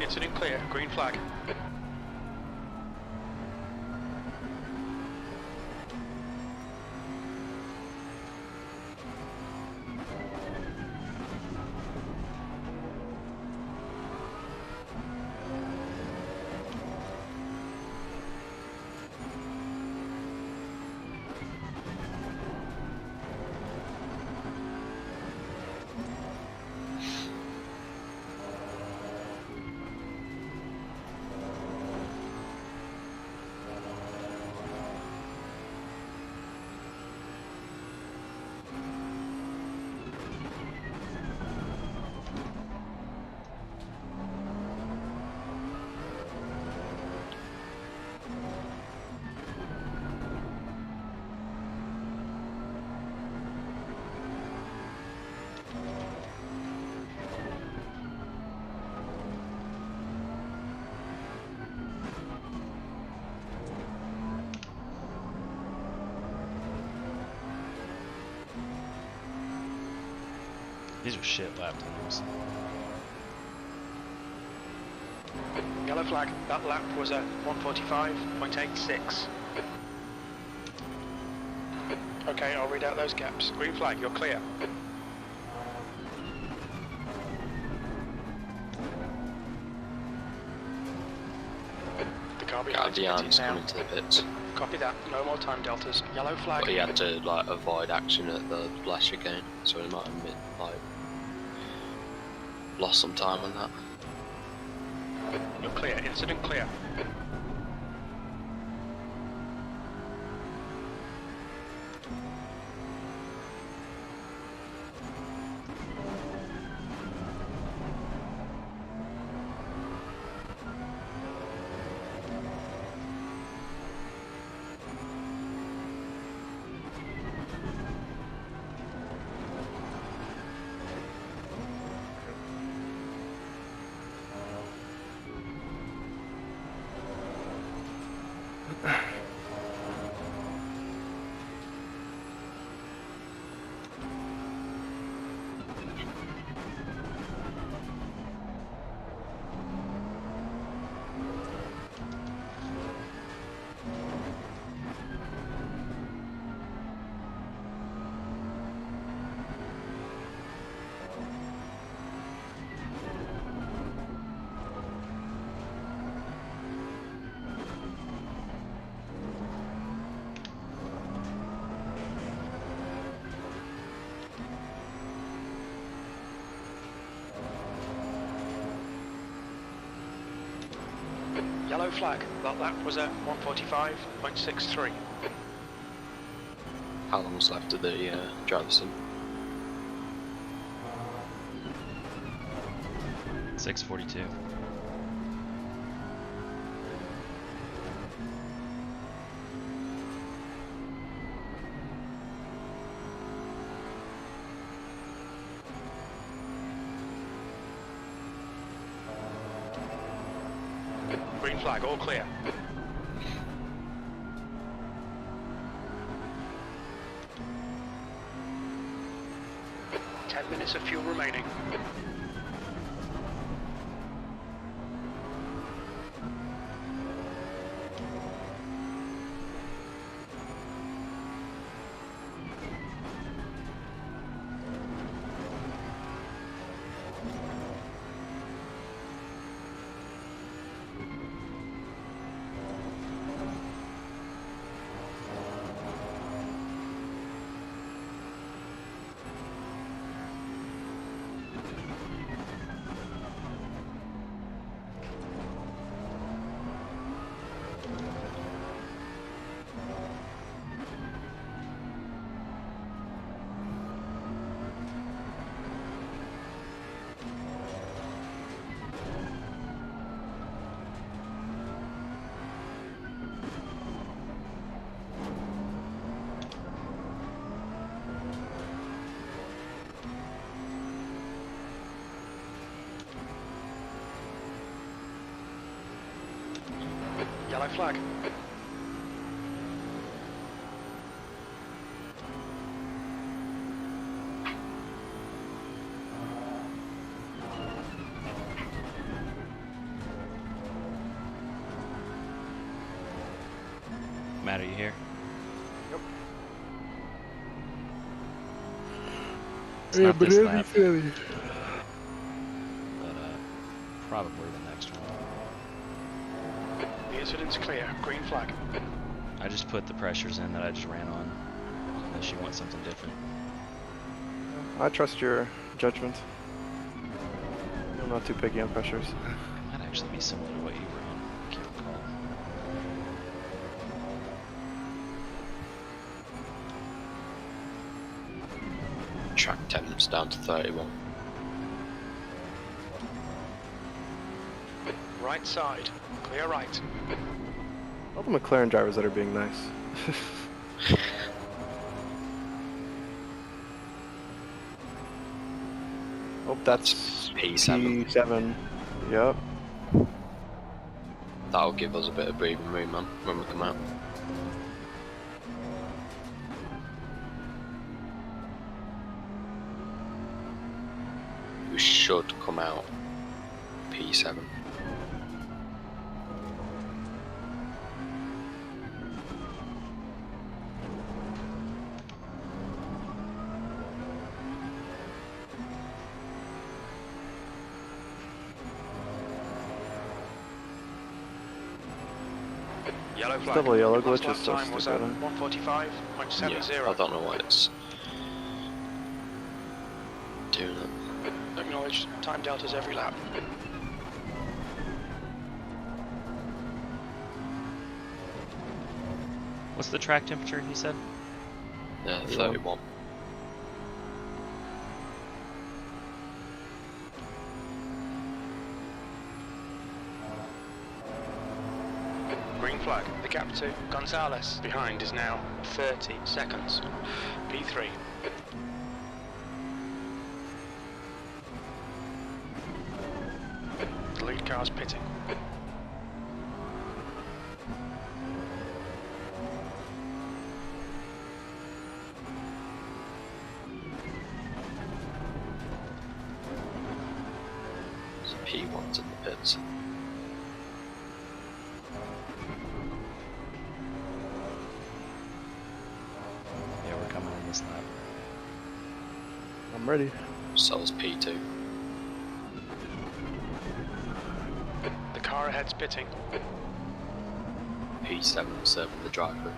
Incident clear, green flag. These are shit lap times. Yellow flag. That lap was at 1:45.86. Okay, I'll read out those gaps. Green flag, you're clear. The car behind Guardian's now. coming to the pits. Copy that. No more time deltas. Yellow flag. But he had to like avoid action at the last chicane, so he might have like lost some time on that. You're clear. Incident clear. Yellow flag. That lap was at 1:45.63. How long's left of the driver's sim? 6:42. Green flag, all clear. Ten minutes of fuel remaining. Yellow flag. Matt, are you here? Yep. It's not this lap, Philly. but probably the next one. The incident's clear. Green flag. I just put the pressures in that I just ran on, unless you want something different. I trust your judgment. I'm not too picky on pressures. It might actually be similar to what you were on. I can't recall. Track temps down to 31. Right side. Clear right. All the McLaren drivers that are being nice. Oh, that's P7. P7. Yep. That'll give us a bit of breathing room, man, when we come out. We should come out P7. Yellow flag. Double yellow Last glitch lap is so time was stupid. 1:45.70. Yeah, I don't know why it's doing it. Acknowledged. Time deltas every lap. What's the track temperature, he said? 31. Green flag. The gap to Gonzalez behind is now 30 seconds. P3. The lead car's pitting. So P1's in the pits. Yeah, we're coming on this lap. I'm ready. So's P2. The car ahead's pitting. P7 serving the driver.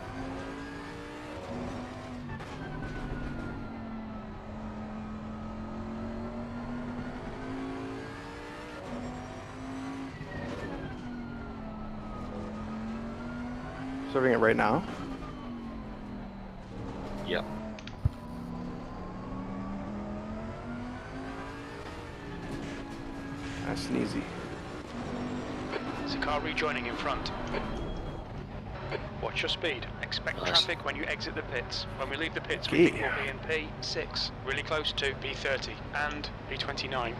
Serving it right now. Yep. Nice and easy. There's a car rejoining in front. Watch your speed. Expect Nice. traffic when you exit the pits. When we leave the pits, we Gee. think we'll be in P6. Really close to P30 and P29.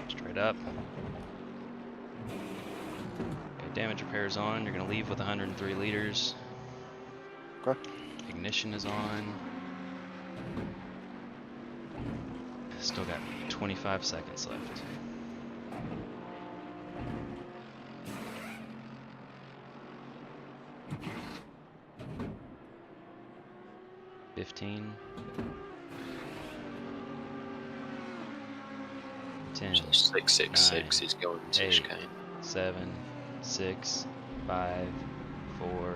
Straight up. Okay, damage repair's on. You're gonna leave with 103 liters. Okay. Ignition is on. Still got 25 seconds left. $15. 10. So 666 9, is going to 8, chicane. 7, 6, 5, 4,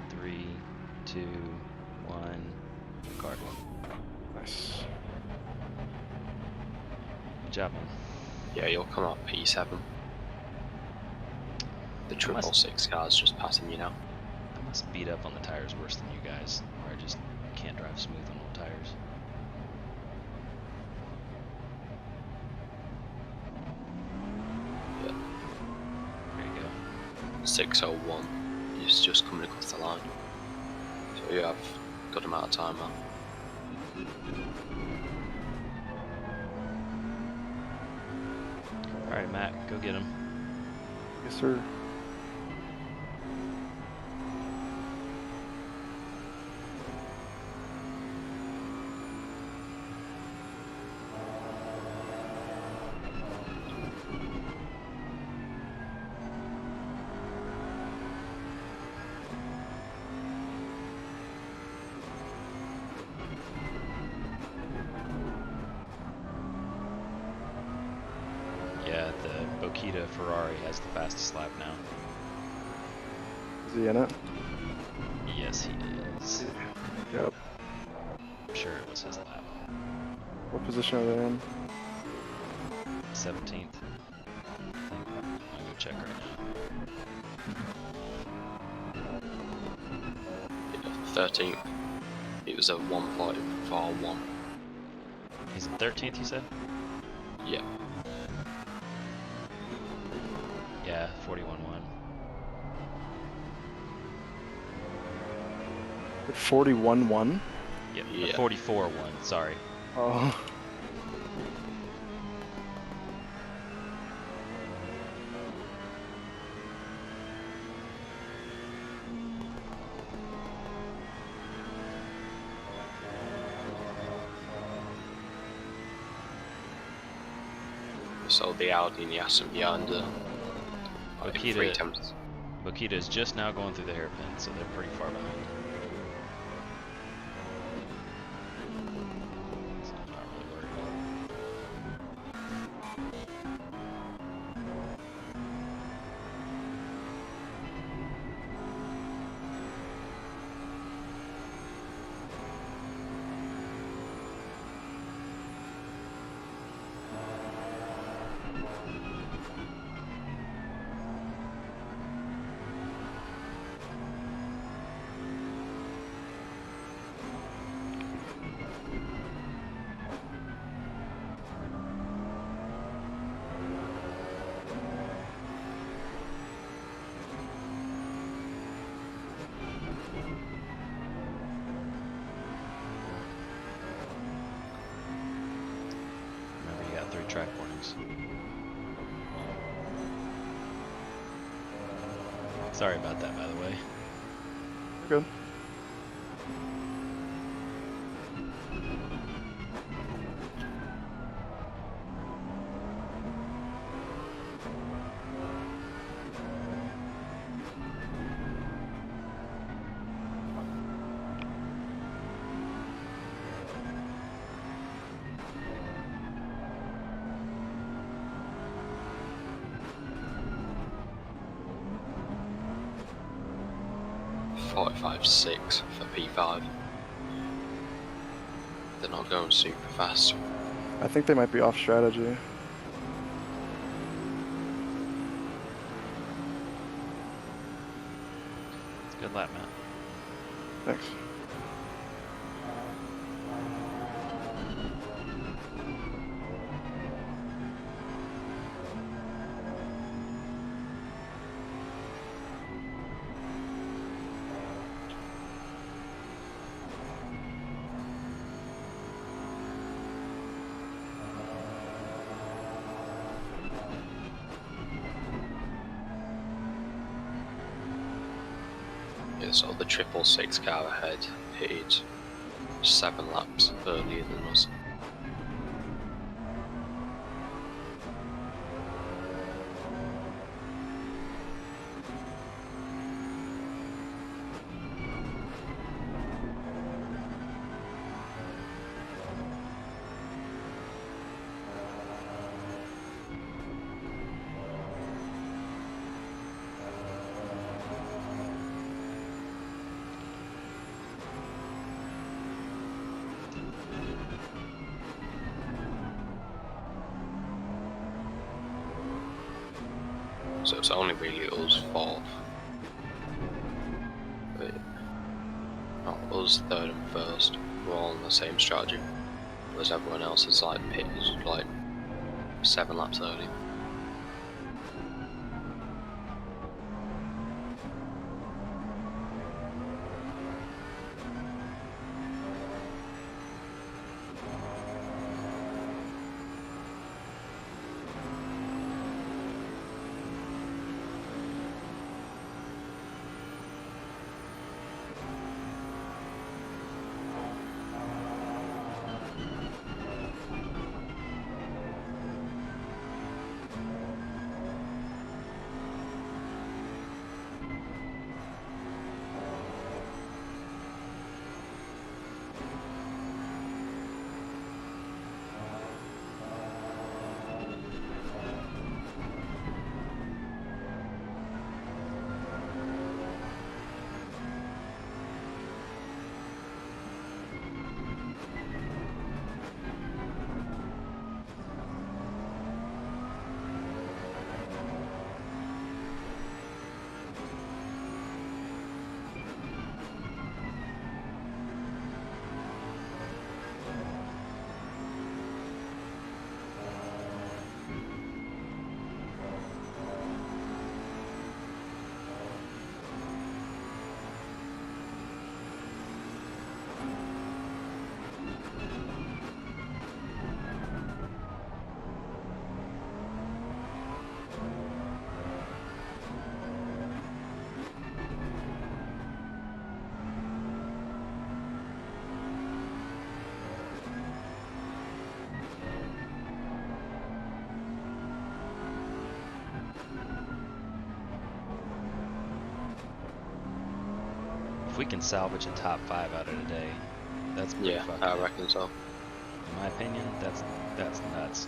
3, 2, 1. Card one. Nice. Good job, man. Yeah, you'll come up P7. The 666 car's just passing you now. I must beat up on the tires worse than you guys, or I just can't drive smooth on old tires. Yeah. There you go. 601 is just coming across the line. So you have a good amount of time now. Alright, Matt, go get him. Yes, sir. Yeah, the Bokita Ferrari has the fastest lap now. Is he in it? Yes, he is. Yep. I'm sure it was his lap. What position are they in? 17th. I'll go check right now. 13th. It was a 1.41. He's in 13th, you said? Yeah. Yeah, 41-1. 41-1? Yep, Yeah. 44-1, sorry. Oh. So the Audi and the Aston behind like 3 Okita, tenths. Okita is just now going through the hairpin, so they're pretty far behind. So I'm not really worried. Remember, you got 3 track warnings. Sorry about that, by the way. Good. .45.6 for P5. They're not going super fast. I think they might be off strategy. It's a good lap, Matt. Thanks. Yeah, so the 666 car ahead pitted 7 laps earlier than us. So it's only really us 4th. But, us 3rd and 1st. We're all on the same strategy. Whereas everyone else is like pitted like 7 laps early. If we can salvage a top 5 out of today, that's pretty Yeah, fucking I it. reckon so. In my opinion, that's nuts,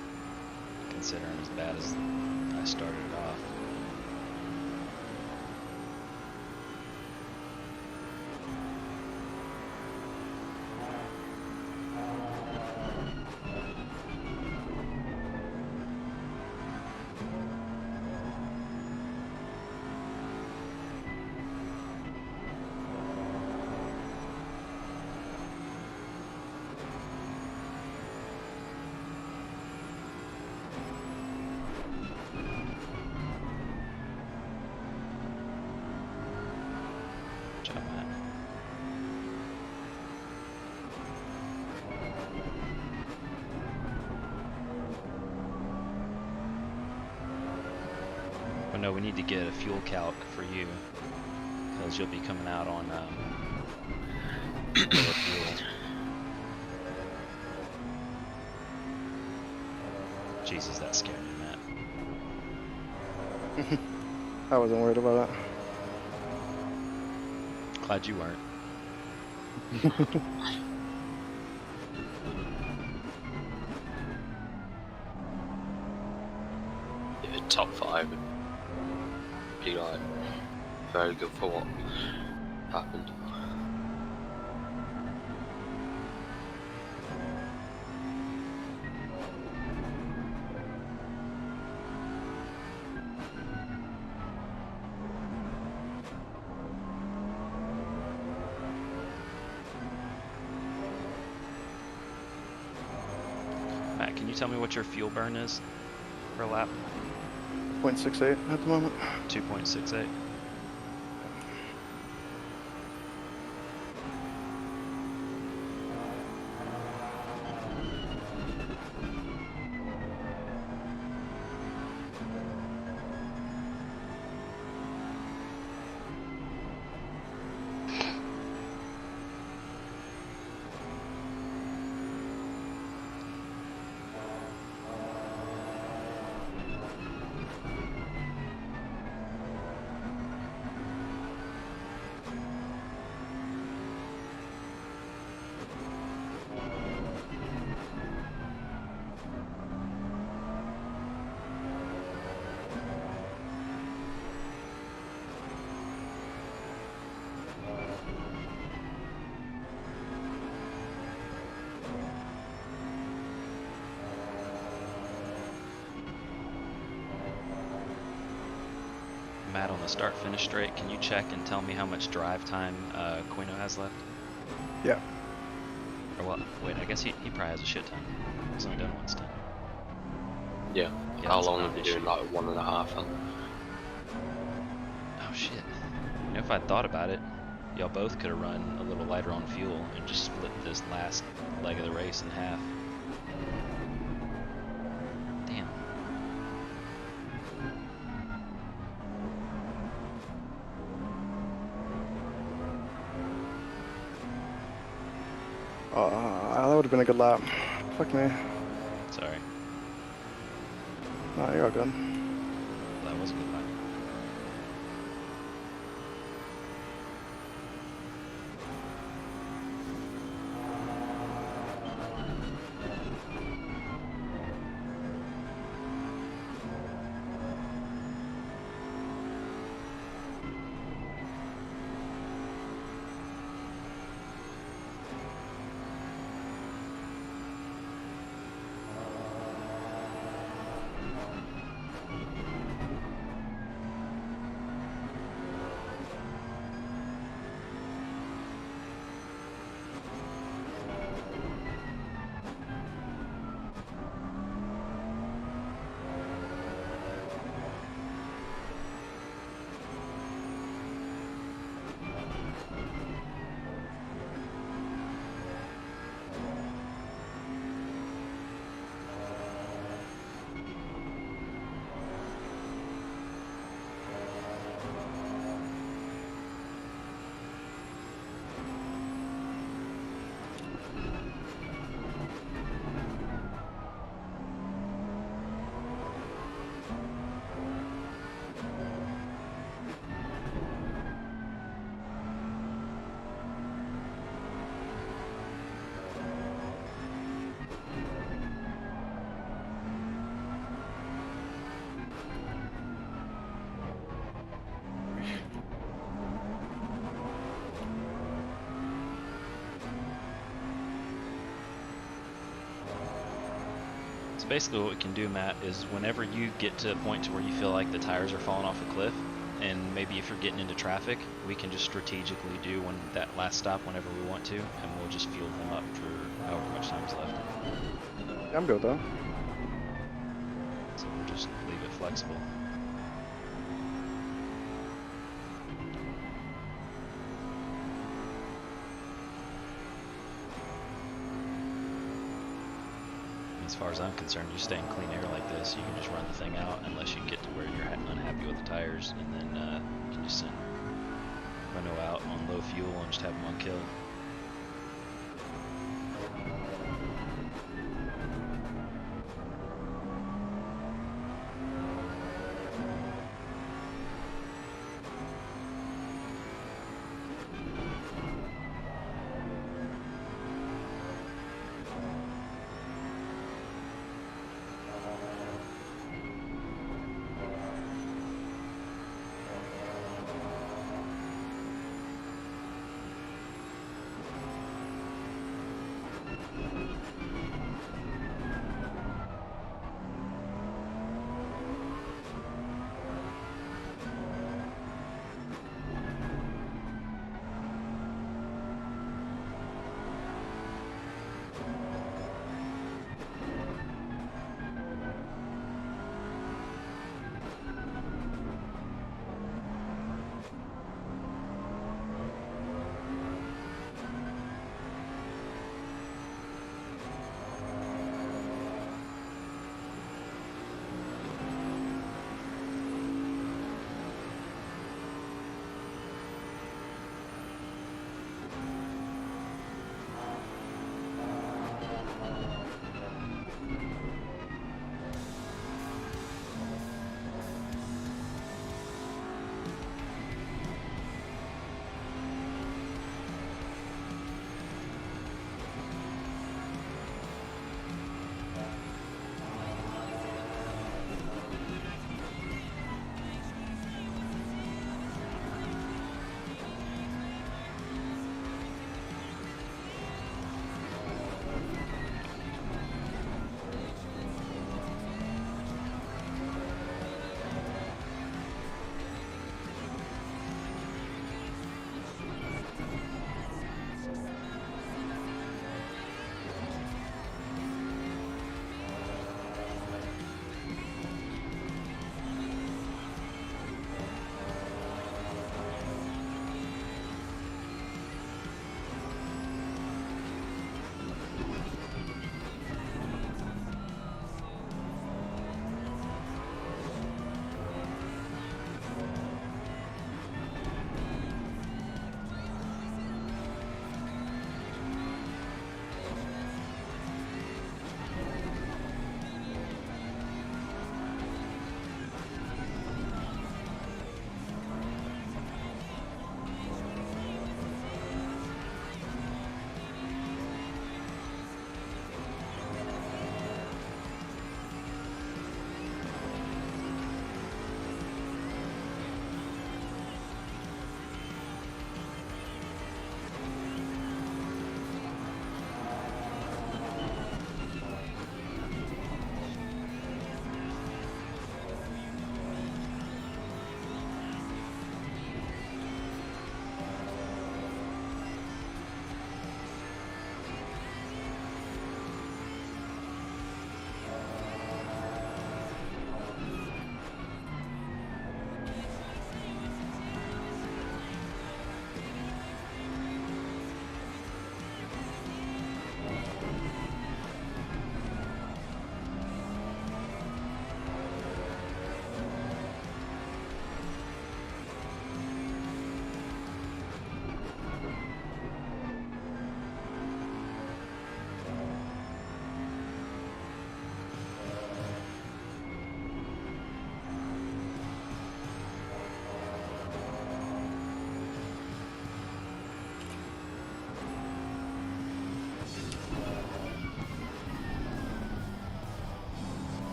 considering as bad as I started it off. Good job, Matt. Oh no, we need to get a fuel calc for you, because you'll be coming out on lower fuel. Jesus, that scared me, Matt. I wasn't worried about Glad you weren't. it. Yeah, top 5 would be like very good for what happened. Matt, can you tell me what your fuel burn is per lap? 0.68 at the moment. 2.68. Matt, on the start-finish straight, can you check and tell me how much drive time Quino has left? Yeah. Or what? Wait, I guess he probably has a shit ton. He's only done one stint. Yeah. Yeah, How that's long not have an you doing? issue. Like 1.5 then? Oh shit. You know, if I'd thought about it, y'all both could have run a little lighter on fuel and just split this last leg of the race in half. Damn. That would have been a good lap. Fuck me. Sorry. No, you're all good. That was a good lap. So basically what we can do, Matt, is whenever you get to a point to where you feel like the tires are falling off a cliff, and maybe if you're getting into traffic, we can just strategically do that last stop whenever we want to, and we'll just fuel them up for however much time's left. Yeah, I'm good with that. So we'll just leave it flexible. As far as I'm concerned, you stay in clean air like this, you can just run the thing out unless you get to where you're unhappy with the tires, and then you can just send Renault out on low fuel and just have them on kill.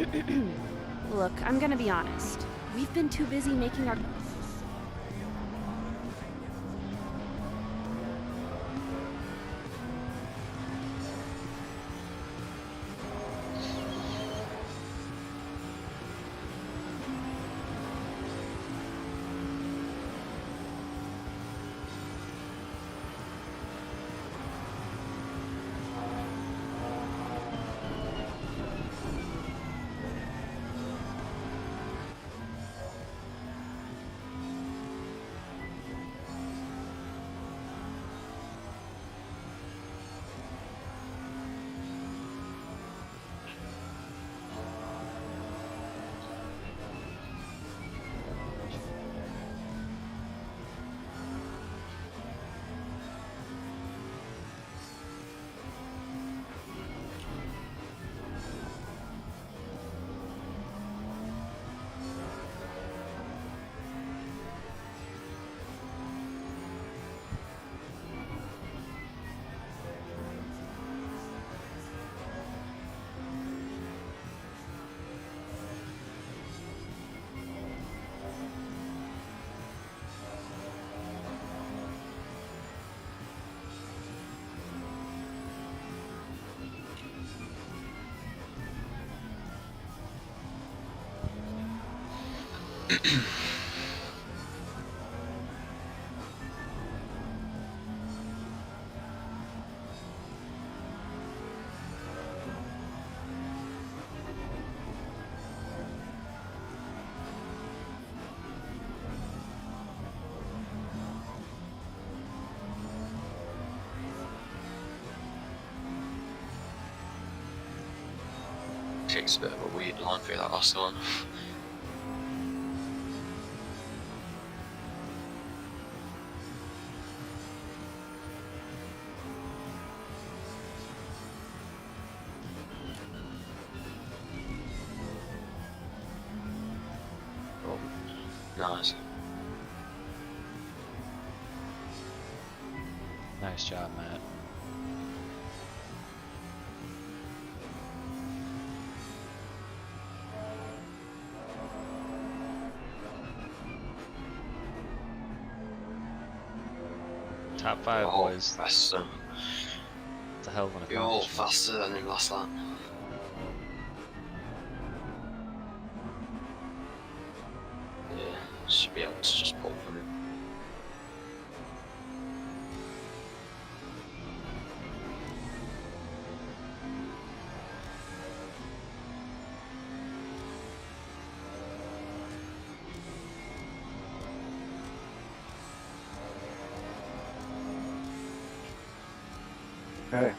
Look, I'm gonna be honest. We've been too busy making our... Takes a bit of a weird line through that last one. Oh, nice. Nice job, Matt. Top 5, boys. Faster. It's a hell of an You're all accomplishment. faster than in last lap. Yeah, should be able to just pull from him. Okay.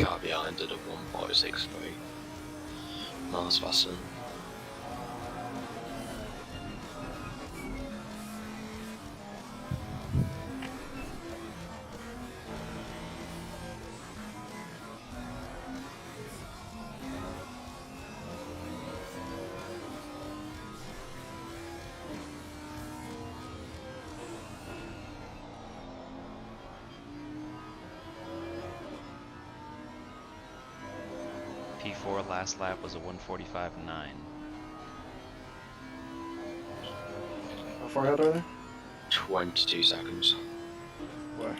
car behind did a 1.63 miles faster. P4 last lap was a 1:45.9. How far ahead are they? 22 seconds. Why?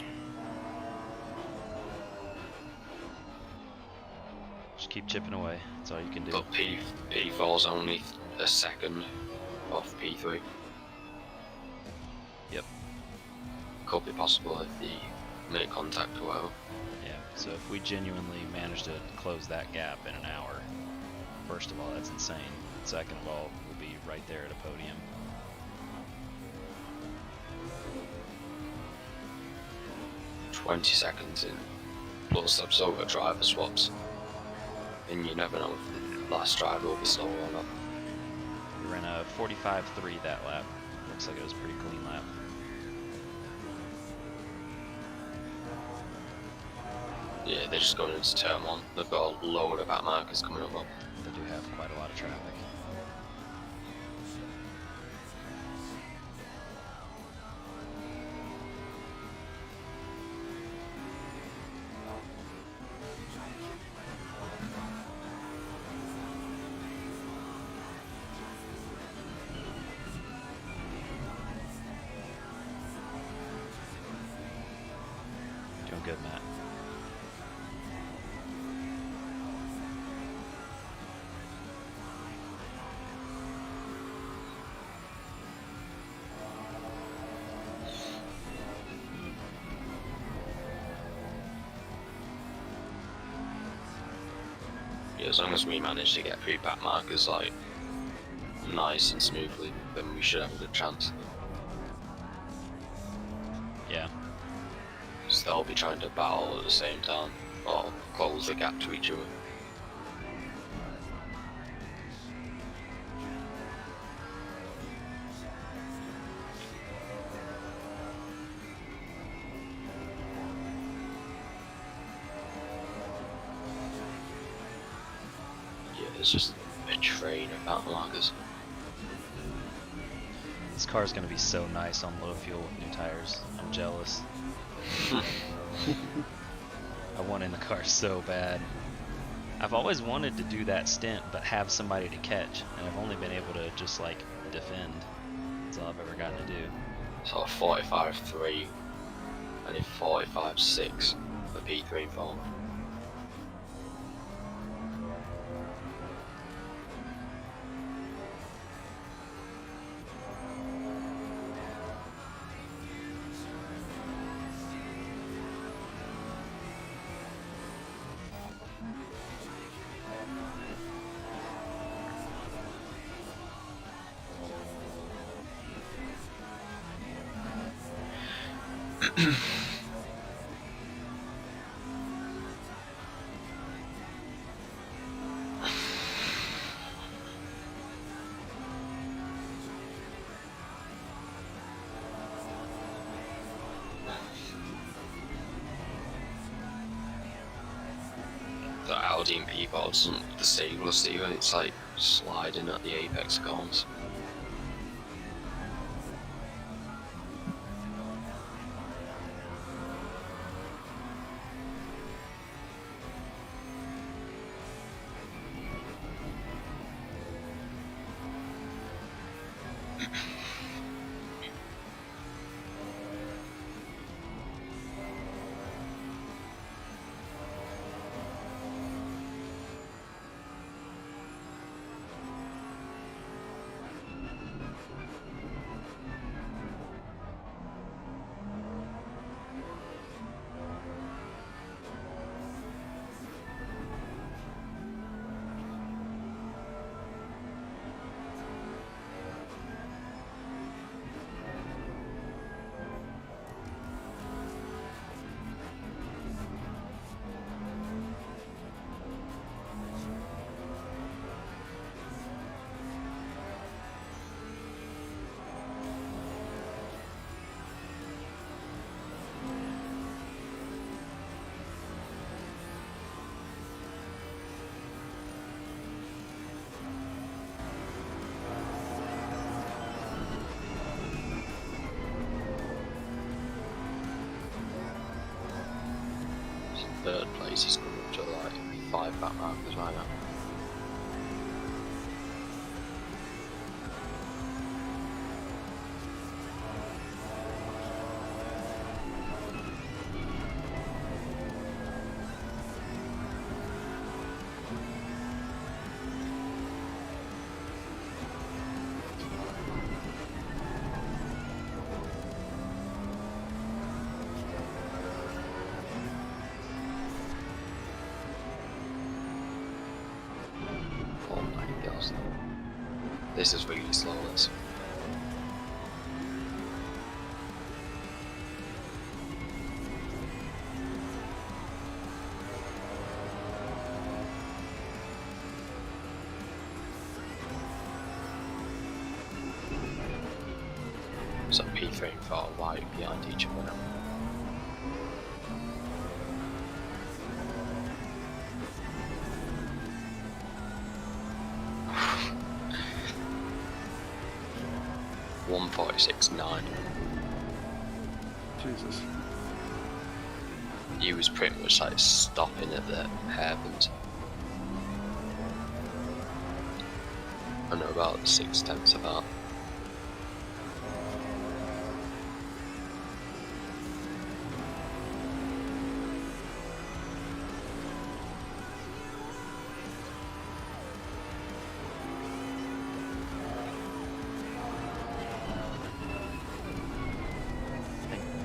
Just keep chipping away. That's all you can do. But P4's only a second off P3. Yep. Could be possible if they make contact or whatever. Yeah. So if we genuinely manage to close that gap in an hour, first of all, that's insane. Second of all, we'll be right there at a podium. "20 seconds in. Plus, I've still got driver swaps. And you never know if the last driver will be slower or not. We ran a 45.3 that lap. Looks like it was a pretty clean lap. Yeah, they're just going into turn 1. They've got a load of back markers coming up. They do have quite a lot of traffic. Doing good, Matt. Yeah, as long as we manage to get through back markers like nice and smoothly, then we should have a good chance. Yeah. So they'll be trying to battle at the same time, or close the gap to each other. Yeah, there's just a train of battle markers. This car's gonna be so nice on low fuel with new tires. I'm jealous. I want in the car so bad. I've always wanted to do that stint, but have somebody to catch, and I've only been able to just like defend. That's all I've ever gotten to do. So 45.3 and a 45.6 for P3 and 4. The Audi and P-Pod isn't the stabilist either, it's like sliding at the apex corners. third place is coming up to like 5 back markers right now. Oh my gosh. This is really slow, this. So P3 and 4 are right behind each other now. .146.9. Jesus. He was pretty much like stopping at the hairpins. I know about 6/10 of that.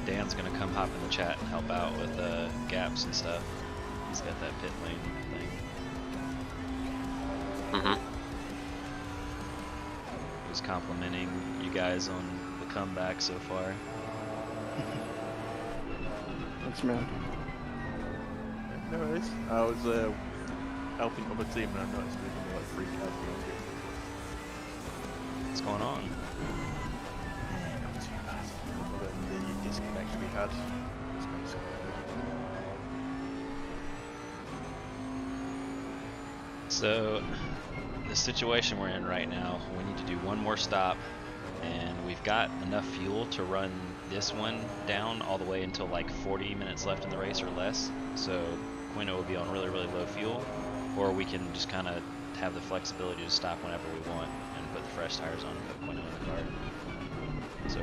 Dan's gonna come hop in the chat and help out with gaps and stuff. He's got that pit lane thing. Mm-hmm. He was complimenting you guys on the comeback so far. Thanks, man. No worries. I was helping other team and I noticed we had like 3 cars behind you. What's going on? Yeah, not too bad. Other than the disconnect we had. It's basically So, the situation we're in right now, we need to do one more stop, and we've got enough fuel to run this one down all the way until like 40 minutes left in the race or less. So, Quino will be on really, really low fuel, or we can just kind of have the flexibility to stop whenever we want and put the fresh tires on and put Quino in the car. So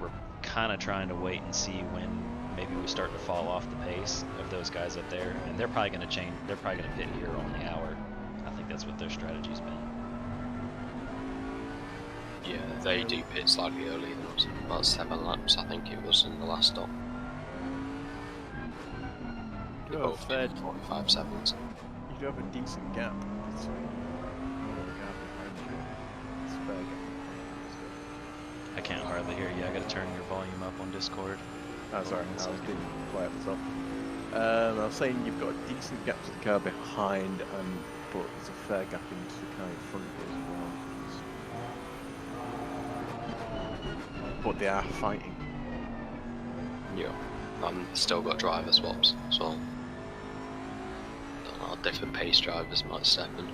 we're kind of trying to wait and see when maybe we start to fall off the pace of those guys up there, and they're probably going to change. They're probably going to pit here on the hour. I think that's what their strategy's been. Yeah, they do pit slightly early than us. About 7 laps, I think it was in the last stop. you They have both a did 45 seconds. you do have a decent gap between the gap behind you. It's a fair gap. I can't hardly hear you. I got to turn your volume up on Discord. Oh, sorry, I was being quiet as well. I was saying you've got a decent gap to the car behind, but there's a fair gap into the car in front of you as well. But they are fighting. Yeah, and still got driver swaps, so don't know, different pace drivers might step in.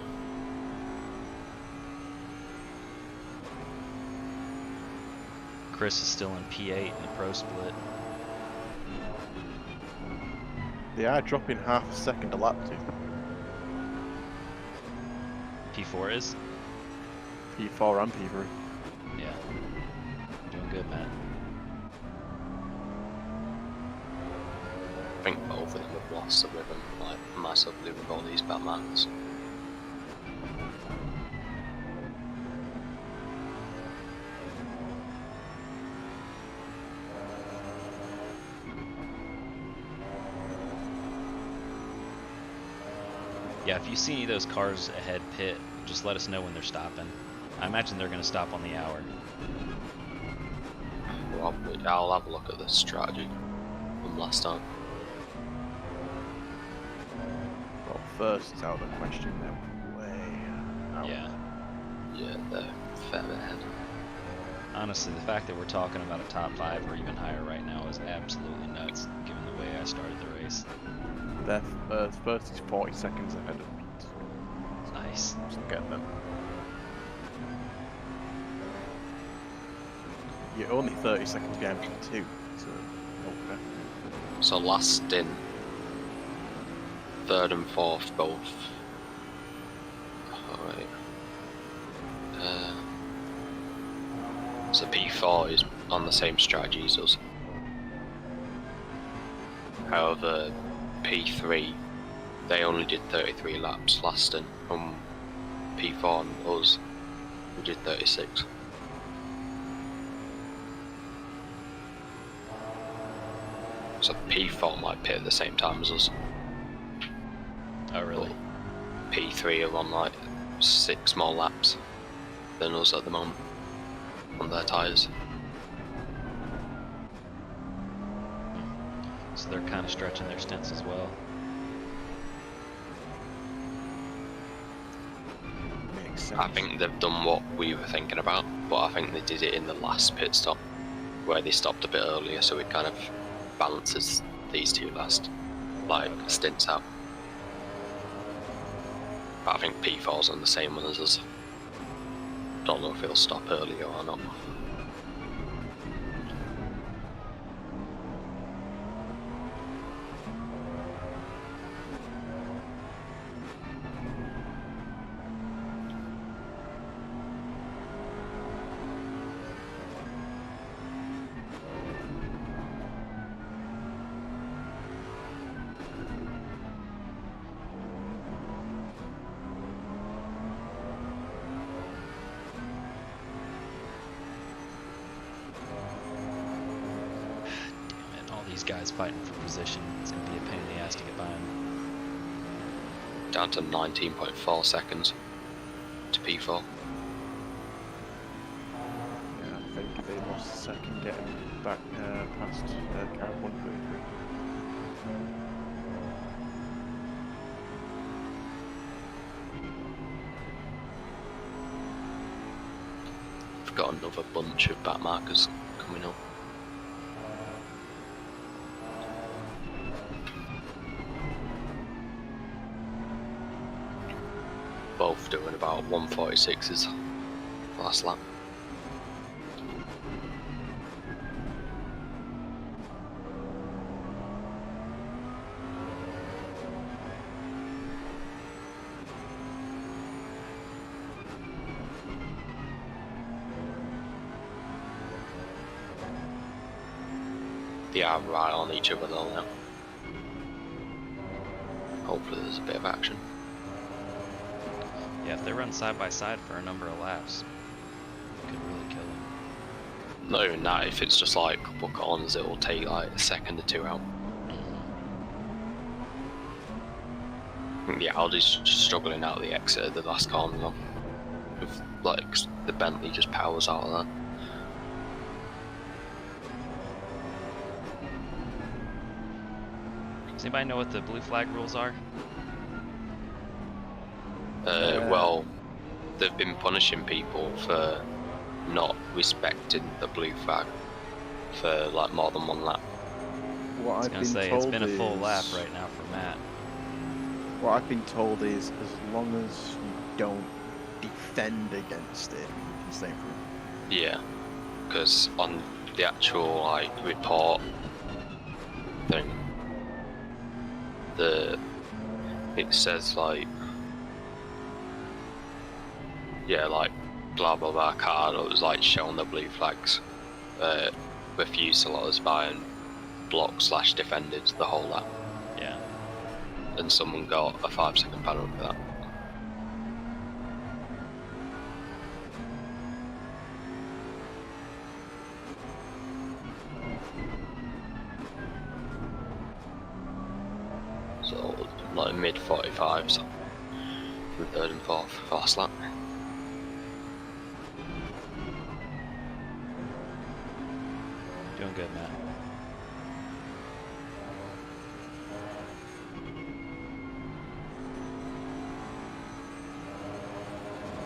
Chris is still in P8 in the pro split. They are dropping half a second a lap to P4 is? P4 and P3. Yeah. Doing good, Matt. I think both of them have lost the rhythm, like massively with all these bad marks. Yeah, if you see any of those cars ahead pit, just let us know when they're stopping. I imagine they're going to stop on the hour. Probably. I'll have a look at the strategy from last time. Well, first is out of the question, they're way out. Yeah. Yeah, they're fair ahead. Honestly, the fact that we're talking about a top 5 or even higher right now is absolutely nuts, given the way I started the race. Their first is 40 seconds ahead of Pete. Nice. So get them. You're only 30 seconds behind P2, so okay. So last stint, third and fourth both. Alright. So P4 is on the same strategy as us. However, P3, they only did 33 laps lasting, and P4 and us, we did 36. So P4 might pit at the same time as us. Oh, really? But P3 are on like 6 more laps than us at the moment on their tyres. So they're kind of stretching their stints as well. Makes sense. I think they've done what we were thinking about, but I think they did it in the last pit stop, where they stopped a bit earlier, so it kind of balances these two last stints out. But I think P4's on the same one as us. Don't know if he'll stop earlier or not. These guys fighting for position. It's going to be a pain in the ass to get by them. Down to 19.4 seconds to P4. Yeah, I think they lost a second getting back past car 133. We've got another bunch of back markers coming up. Both doing about 146s last lap. They are right on each other though now. Hopefully there's a bit of action. Yeah, if they run side by side for a number of laps, it could really kill them. Not even that, if it's just like a couple corners, it will take like a second or two out. I think the Audi's struggling out of the exit of the last corner though. With, like, the Bentley just powers out of that. Does anybody know what the blue flag rules are? Well, they've been punishing people for not respecting the blue flag for like more than one lap. What I was I've going to been say, told it's been a full is- lap right now for Matt. What I've been told is, as long as you don't defend against it, you can stay through. Yeah, because on the actual like report thing, it says like, yeah, like blah blah blah car that was like showing the blue flags, refused to let us by and blocked/defended the whole lap, Yeah. and someone got a 5-second penalty for that. So like mid 45s for the third and fourth last lap. Doing good, Matt.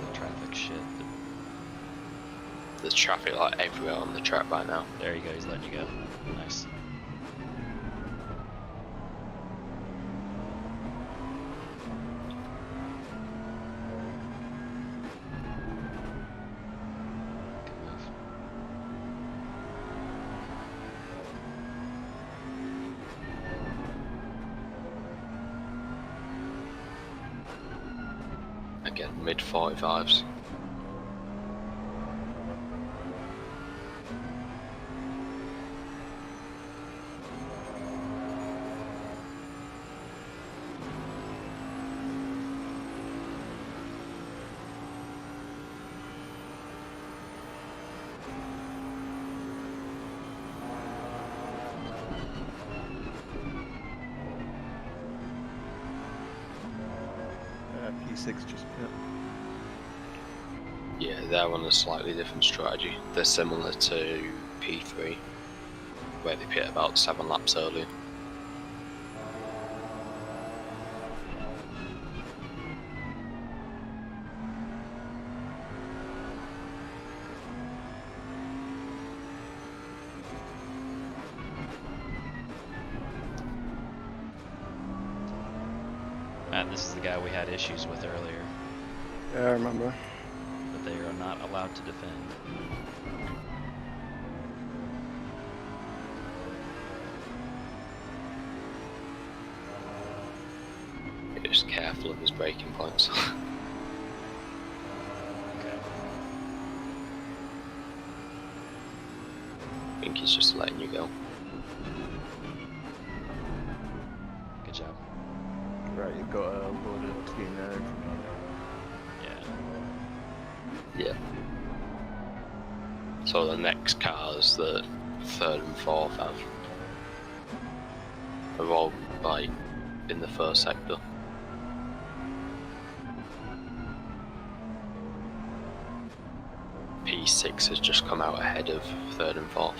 The traffic shit. There's traffic like everywhere on the track right now. There you go, he's letting you go. Nice. Good move. mid 45s. P6 just pit. Yeah, they're on a slightly different strategy. They're similar to P3, where they pit about 7 laps early. Matt, this is the guy we had issues with earlier, Yeah, I remember. but they are not allowed to defend. You're just careful of his braking points. Okay. I think he's just letting you go. Good job. Right, you've got a load of clean air from Yeah. Yeah. So the next cars that 3rd and 4th have are all like in the first sector. P6 has just come out ahead of 3rd and 4th.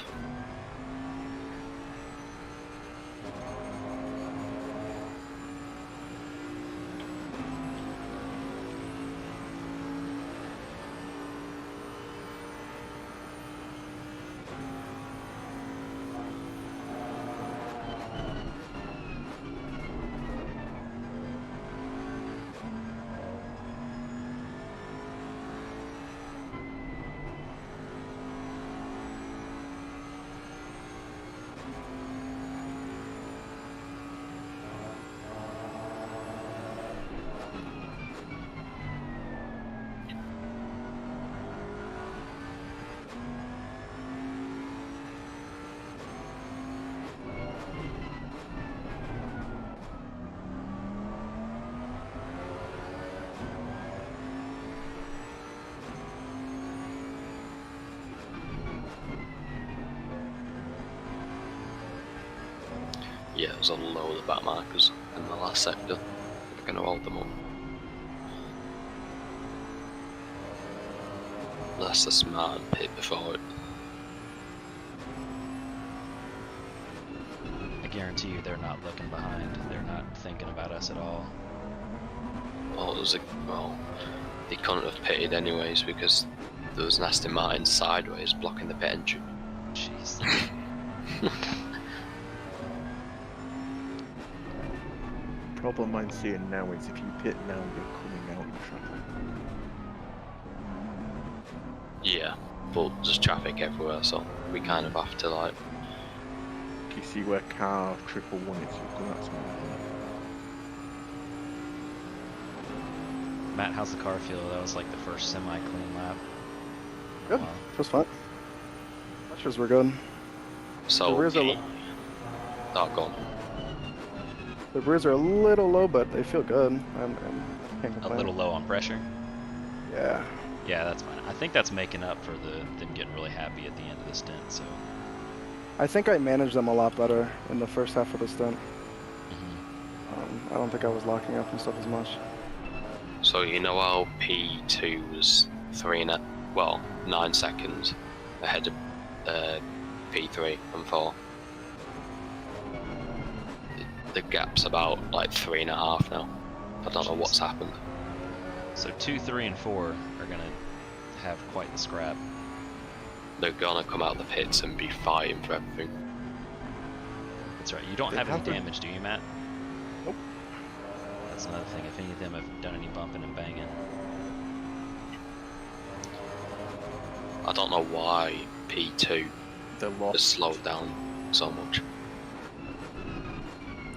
Yeah, there's a load of back markers in the last sector. We're going to hold them up. That's a smart pit before it. I guarantee you they're not looking behind. They're not thinking about us at all. Well, they couldn't have pitted anyways because there was an Aston Martin sideways blocking the pit entry. Jeez. problem I'm seeing now is if you pit now, you're coming out in traffic. Yeah, but there's traffic everywhere, so we kind of have to like. Can you see where car 111 is? You've got that Matt, how's the car feel? That was like the first semi-clean lap. Good. Wow. Feels fine. Pressures were good. So rears are gone. The rears are a little low, but they feel good. I can't A complain. little low on pressure. Yeah. Yeah, that's fine. I think that's making up for them getting really happy at the end of the stint. So. I think I managed them a lot better in the first half of the stint. Mm-hmm. I don't think I was locking up and stuff as much. So you know how P2 was 9 seconds ahead of P3 and 4. The gap's about like 3.5 now. I don't know what's happened. So 2, 3, and 4 are gonna have quite the scrap. They're gonna come out of the pits and be fighting for everything. That's right. You don't They have any haven't- damage, do you, Matt? Nope. That's another thing. If any of them have done any bumping and banging. I don't know why P2 They has lost. slowed down so much.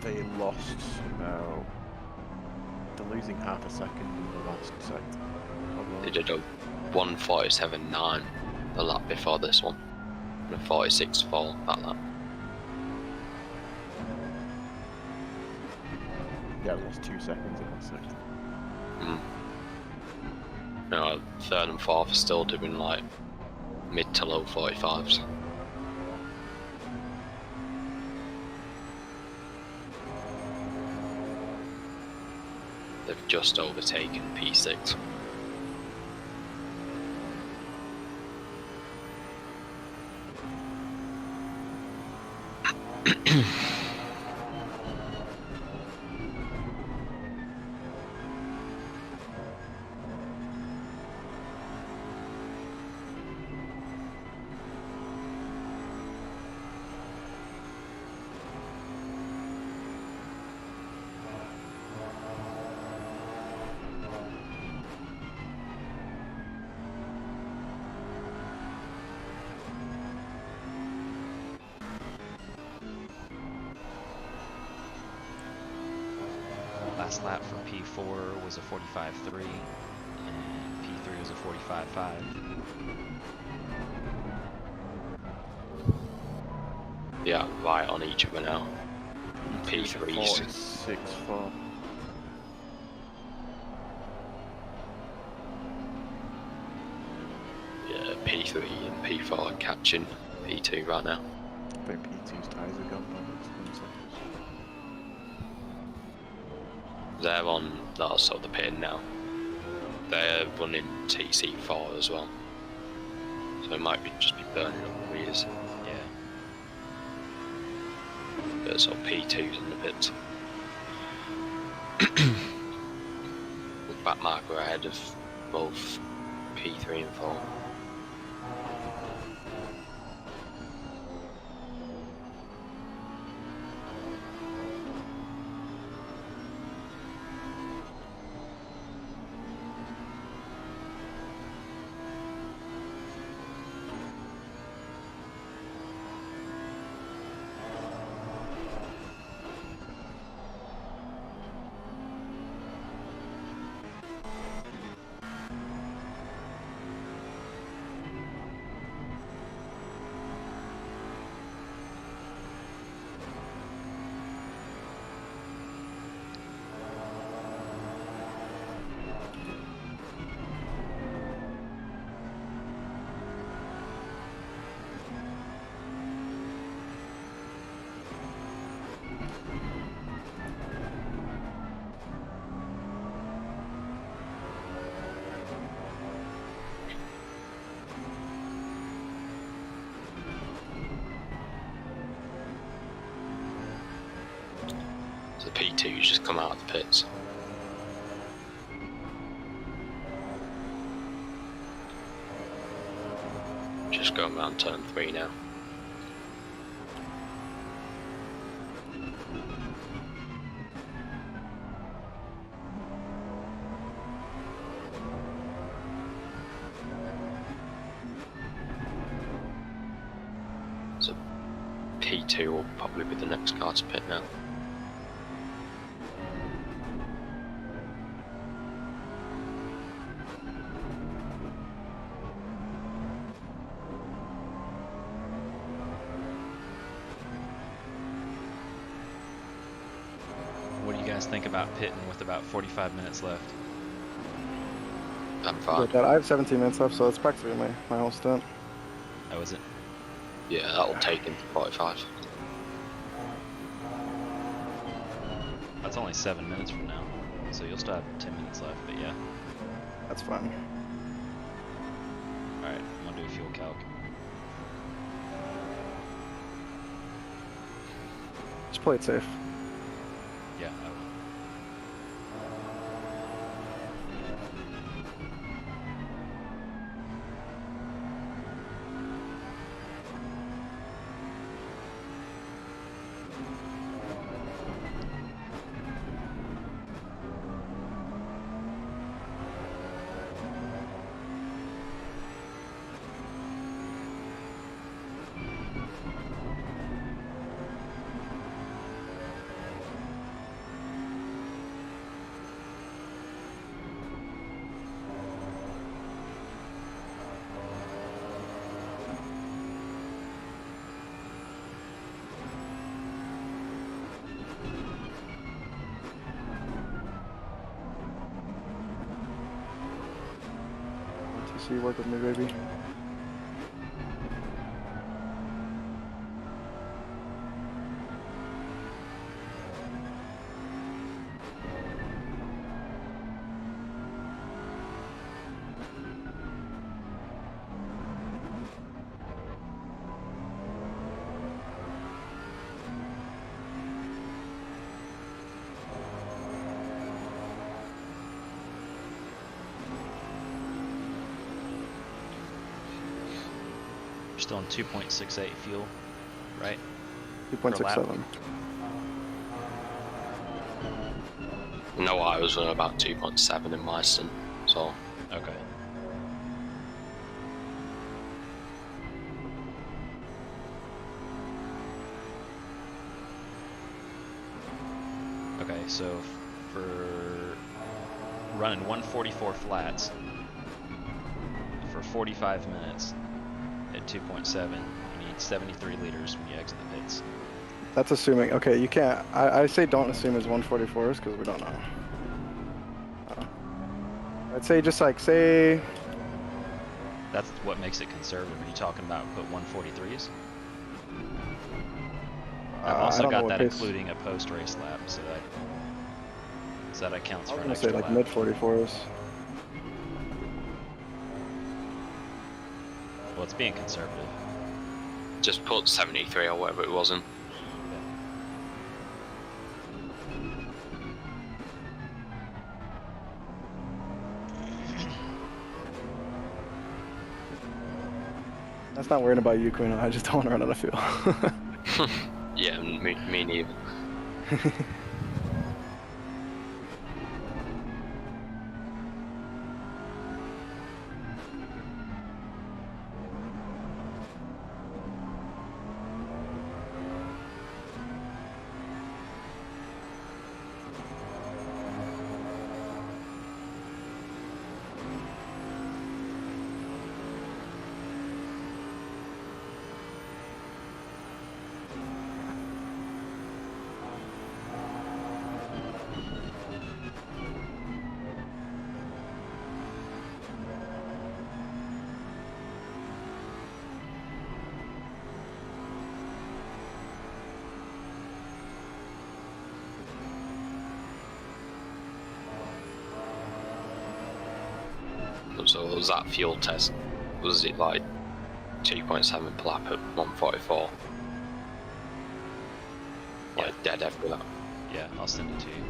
They lost about They're losing half a second in the last sector. They did a 1:47.9 the lap before this one, and a 46.4 that lap. Yeah, they lost 2 seconds in that sector. No, third and fourth are still doing like mid to low 45s. They've just overtaken P6. Last lap for P4 was a 45.3, and P3 was a 45.5. Yeah, right on each other now. P3's 46.4. yeah, P3 and P4 are catching P2 right now. I think P2's tyres are gone by next 10 seconds. They're on that side of the pin now. They're running TC4 as well, so it might be just be burning up the rears. Yeah. But sort of P2's in the pits. With back marker ahead of both P3 and 4. So the P2's just come out of the pits. Just going around turn 3 now. So P2 will probably be the next car to pit now. What do you guys think about pitting with about 45 minutes left? I'm fine. I have 17 minutes left, so it's practically my whole stunt. Oh, is it? Yeah, that'll take into 45. That's only 7 minutes from now, so you'll still have 10 minutes left, but yeah. That's fine. Alright, I'm gonna do a fuel calc. Just play it safe. Yeah, I will. see you work with me, baby. You're still on 2.68 fuel, right? 2.67. No, I was on about 2.7 in my stint, so Okay. Okay, so for running 144 flats for 45 minutes at 2.7, you need 73 liters when you exit the pits. That's assuming. Okay, you can't. I say don't assume it's 144s because we don't know. I'd say just like say. That's what makes it conservative. Are you talking about put 143s? I've I also don't know got what that pace. including a post-race lap, so that accounts I for was an gonna say extra like lap. mid 44s. Well, it's being conservative. just put 73 or whatever it was in. That's not worrying about you, Queen. I just don't want to run out of fuel. Yeah, me neither. So was that fuel test? Was it like 2.7 per lap at 144? Like Yeah. dead every lap. Yeah, I'll send it to you.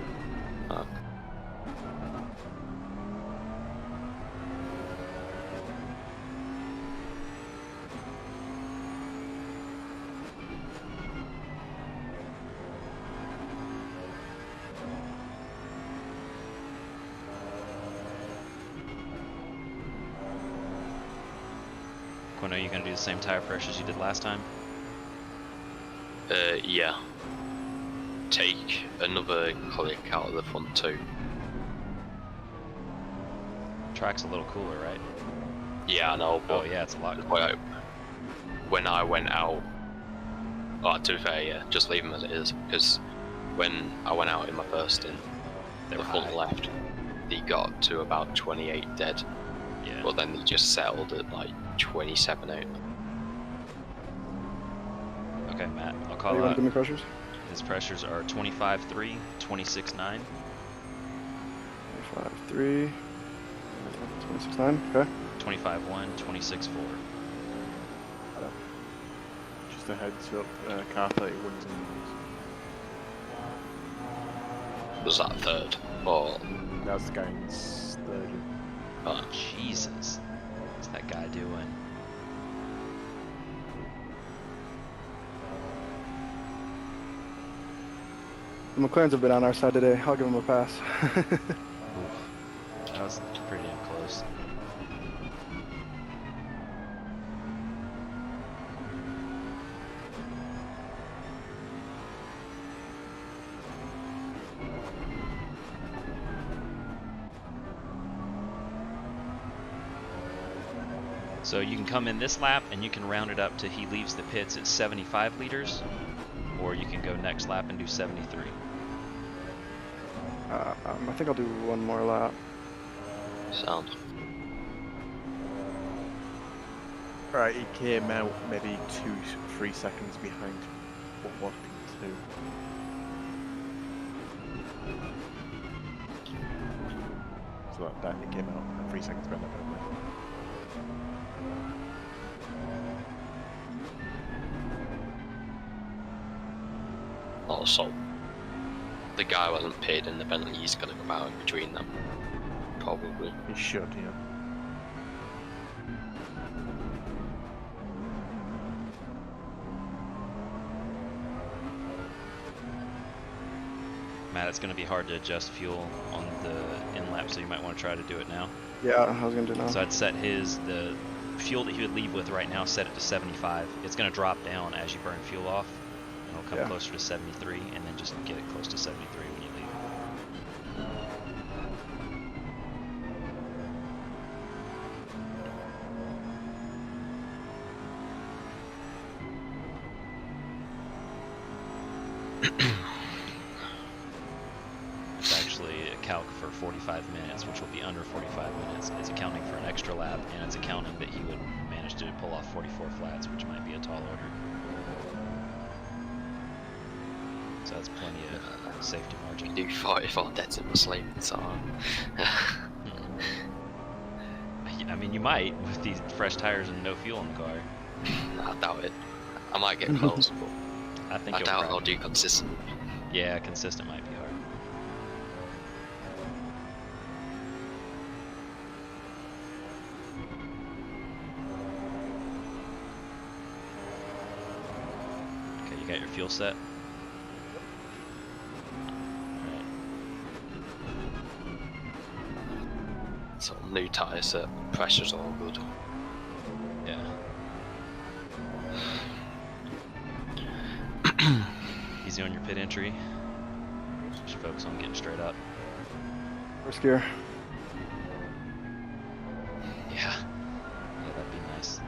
Quinn, are you gonna do the same tire pressures you did last time? Yeah. Take another click out of the front two. Track's a little cooler, right? Yeah, I know, but Oh yeah, it's a lot cooler. when I went out, oh, to be fair, yeah, just leave them as it is, because when I went out in my first stint, They the were front high. left, they got to about 28 dead, Yeah. but then they just settled at like 27 out. Okay, Matt, I'll Oh, call you want to out. give me pressures? His pressures are 25.3, 26.9. 25.3, 26.9. Okay. 25.1, 26.4. Just a heads up, car 31's in Was that third? Or That was the guy in third. Jesus. What's that guy doing? The McLarens have been on our side today. I'll give them a pass. Oof. That was pretty damn close. So you can come in this lap and you can round it up to he leaves the pits at 75 liters, or you can go next lap and do 73. I think I'll do one more lap. sound? Right, he came out maybe 3 seconds behind what was P2. So that he came out 3 seconds behind that. Also, the guy wasn't paid in the penalty, he's gonna go out in between them. Probably. He should, yeah. Matt, it's going to be hard to adjust fuel on the in-lap, so you might want to try to do it now. Yeah, I was gonna do now. So I'd set the fuel that he would leave with right now, set it to 75. It's going to drop down as you burn fuel off, and it'll come closer to 73, and then just get it close to 73 when you leave. It's actually a calc for 45 minutes, which will be under 45 minutes. It's accounting for an extra lap, and it's accounting that he would manage to pull off 44 flats, which might be a tall order. So that's plenty of safety margin. Do 44 deads in the sleep, so. I mean, you might with these fresh tires and no fuel in the car. I doubt it. I might get close, but I think I you'll doubt crack I'll it. do consistent. Yeah, consistent might be hard. Okay, you got your fuel set? Alright. So new tyre set, pressure's all good. Yeah. Easy on your pit entry. Just focus on getting straight up. First gear. Yeah. Yeah, that'd be nice.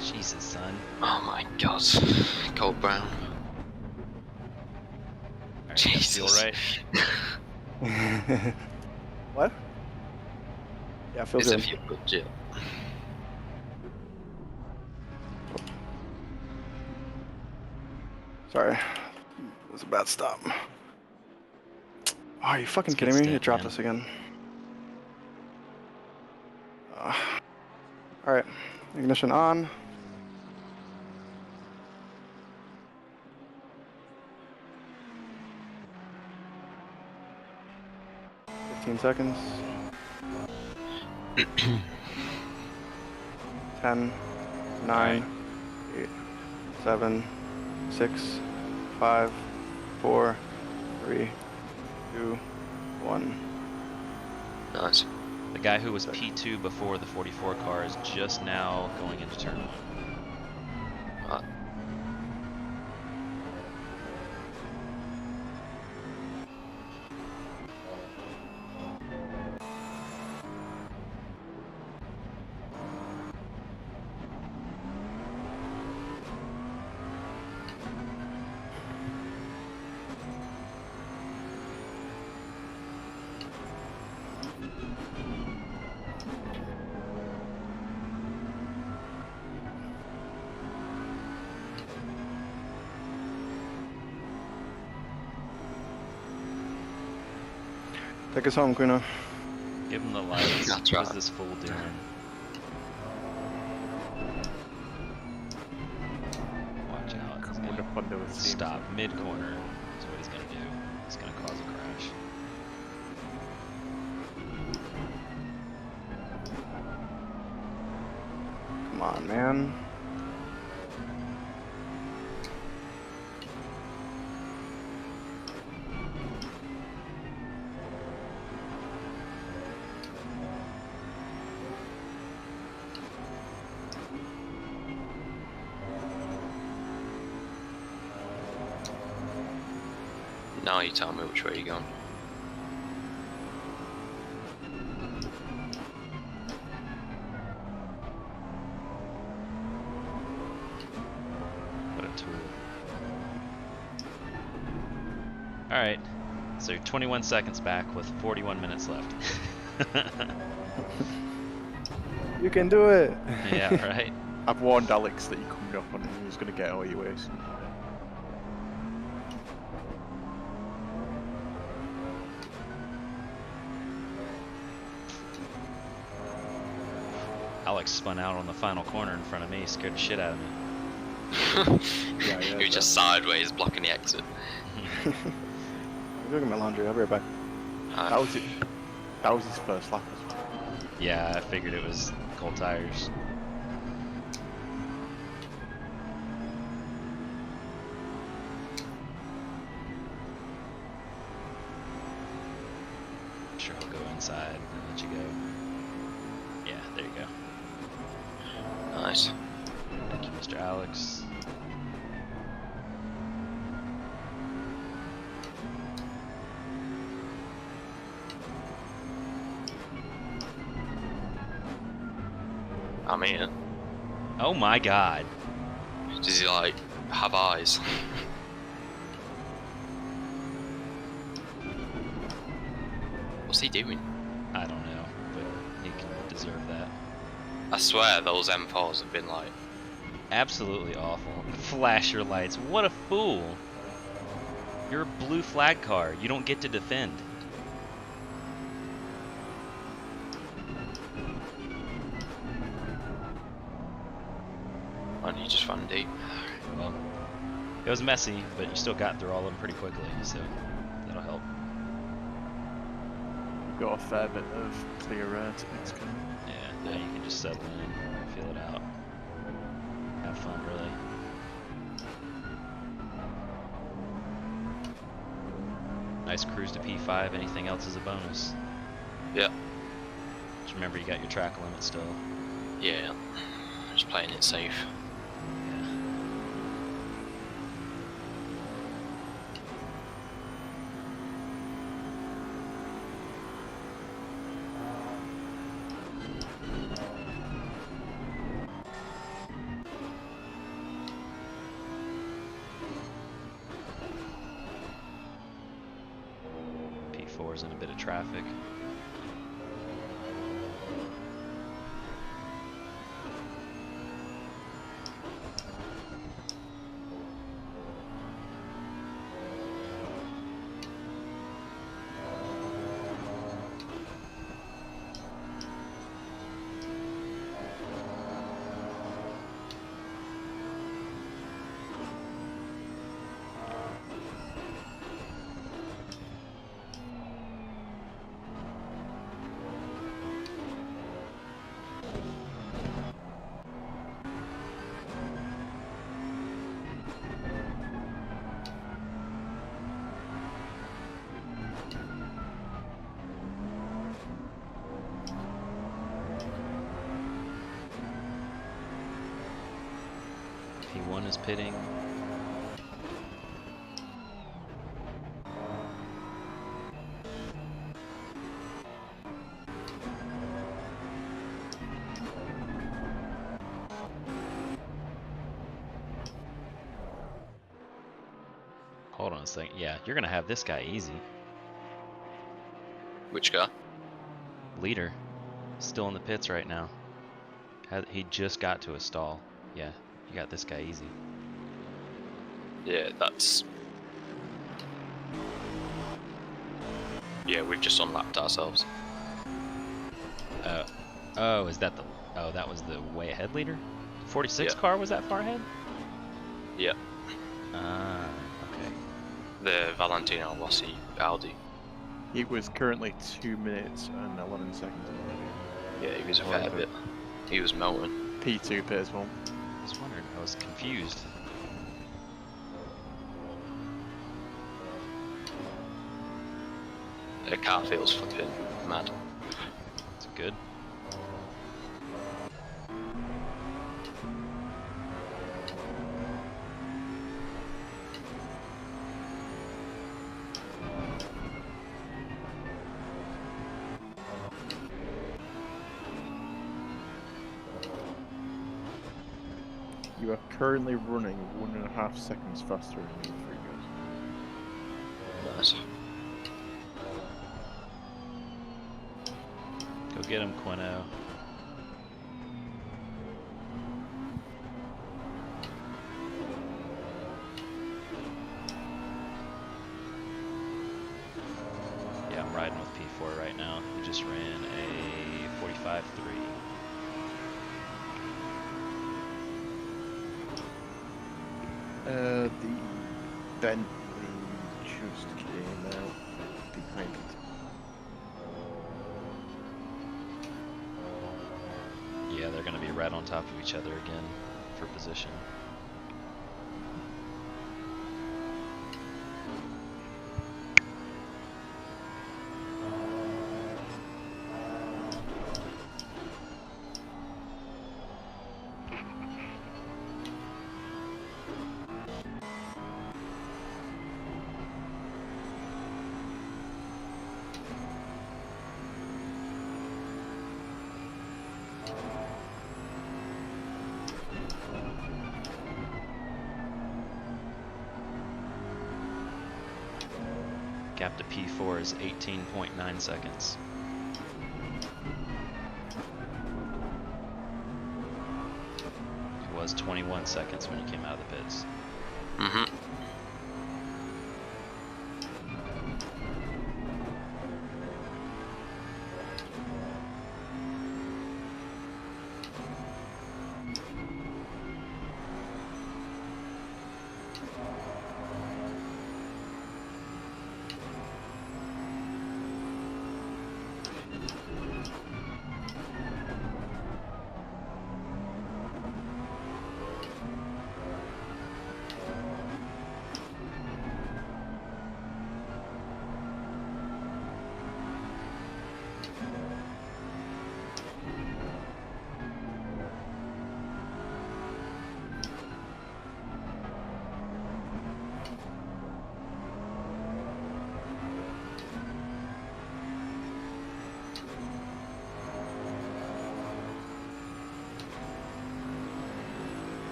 Jesus, son. Oh my god. Cold brown. Alright, you got fuel Jesus. right? What? Yeah, feels It's a good. few good, yeah. Sorry. It was a bad stop. Oh, are you fucking It's a good kidding me? stint, It dropped man. us again. Alright. Ignition on. Seconds. 10, 9, 8, 7, 6, 5, 4, 3, 2, 1. Nice. The guy who was P2 before the 44 car is just now going into turn 1. Take us home, Quino. Give him the lights. That's What is right. this fool doing? Watch out. He's Wonder gonna what they were seeing. stop mid-corner. Is what he's gonna do. He's gonna cause a crash. Come on, man. Now you tell me which way you're going. What a tool. All right. So you're 21 seconds back with 41 minutes left. You can do it. Yeah, right. I've warned Alex that you're coming up on him. He was going to get all your ways. Alex spun out on the final corner in front of me, scared the shit out of me. Yeah, He was just sideways blocking the exit. I'm doing my laundry. I'll be right back. That was it. That was his first lap as well. Yeah, I figured it was cold tires. I'm sure he'll go inside and let you go. Yeah, there you go. Nice. Thank you, Mr. Alex. I'm here. Oh my god. Does he like have eyes? What's he doing? I don't know, but he can deserve that. I swear those M4s have been like, Absolutely awful. Flash your lights. What a fool. You're a blue flag car. You don't get to defend. why don't you just run deep? Well, it was messy, but you still got through all of them pretty quickly, so that'll help. You've got a fair bit of clear air to next go. Yeah, now you can just settle in, feel it out. Have fun, really. Nice cruise to P5. Anything else is a bonus. Yeah. Just remember you got your track limit still. Yeah. Just playing it safe. Yeah. P4's in a bit of traffic. P1 is pitting. Hold on a second. Yeah, you're gonna have this guy easy. Which guy? Leader, still in the pits right now. He just got to a stall. Yeah, you got this guy easy. Yeah, that's... Yeah, we've just unlapped ourselves. Oh, is that the... Oh, that was the way ahead leader? 46 Yeah. car was that far ahead? Yeah. Ah, okay. The Valentino Rossi Audi. He was currently 2 minutes and 11 seconds. Yeah, he was a fair bit. He was melting. P2 pit as well. I was wondering, I was confused. The car feels flipping mad. It's good. You are currently running 1.5 seconds faster than you 3 guys. Nice. Go get him, Quino. Yeah, I'm riding with P4 right now. He just ran a 45.3. The Bentley just came out behind it. Yeah, they're going to be right on top of each other again for position. Gap to P4 is 18.9 seconds. It was 21 seconds when he came out of the pits. Mm-hmm.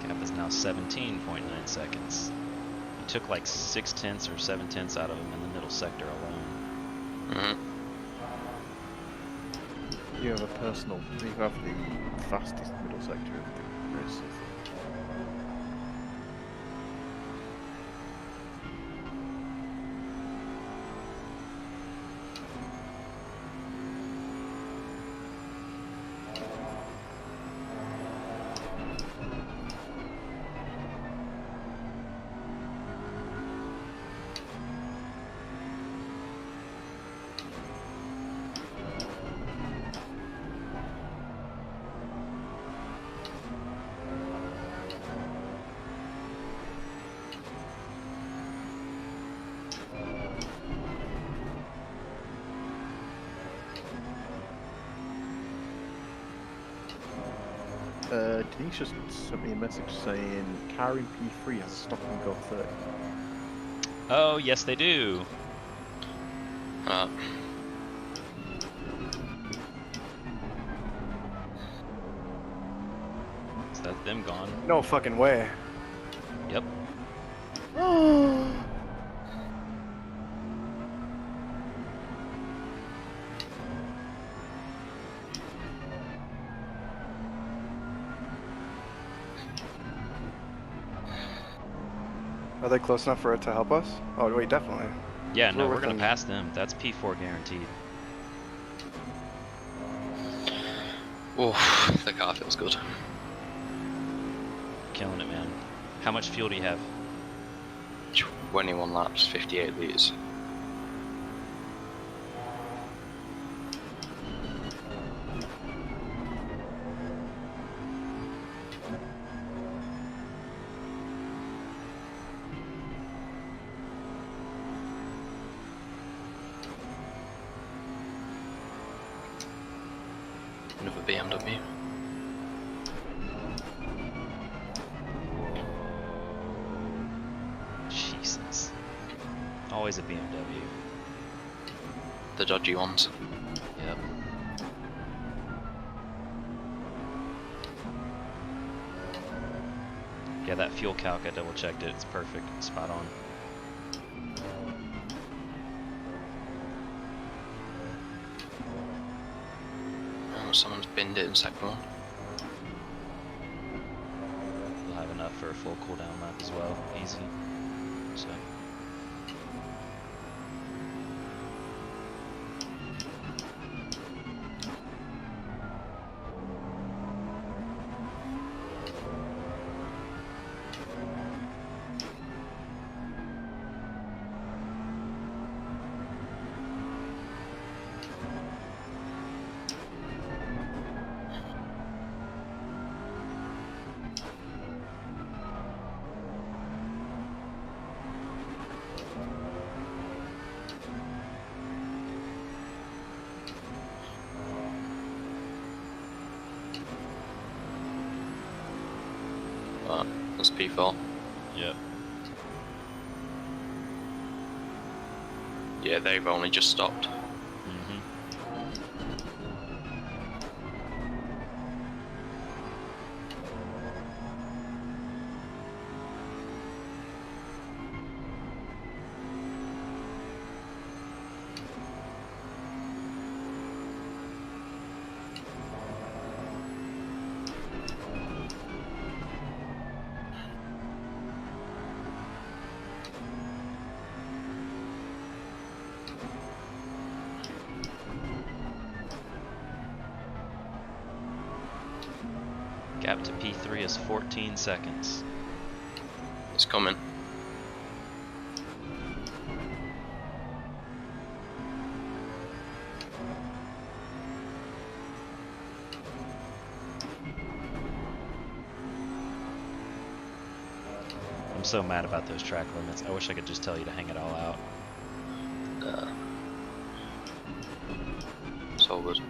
Gap is now 17.9 seconds. You took like 6/10 or 7/10 out of him in the middle sector alone. Mm-hmm. You have a personal. You have the fastest middle sector of the race. Denise just sent me a message saying car in P3 has a stop and go 30. Oh, yes they do. Is that them gone? No fucking way. Yep. Are they close enough for it to help us? Oh wait, definitely. Yeah, no, We're we're gonna within- pass them. That's P4 guaranteed. Oh, the car feels good. Killing it, man. How much fuel do you have? 21 laps, 58 litres. Another BMW. Jesus. Always a BMW. The dodgy ones. Yep. Yeah, that fuel calc, I double checked it. It's perfect. Spot on. someone's binned it in sector 1. We'll have enough for a full cooldown lap as well. Easy. So. That's P4. Yep. Yeah, they've only just stopped. Mm-hmm. Gap to P3 is 14 seconds. It's coming. I'm so mad about those track limits. I wish I could just tell you to hang it all out. It's all good.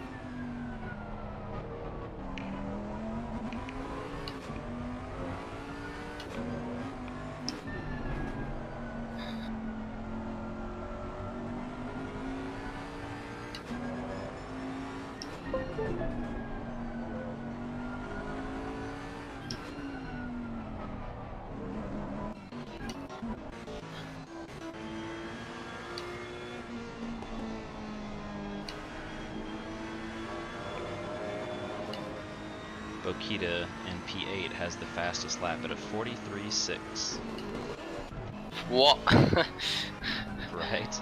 Bokita in P8 has the fastest lap at a 43.6. What? Right?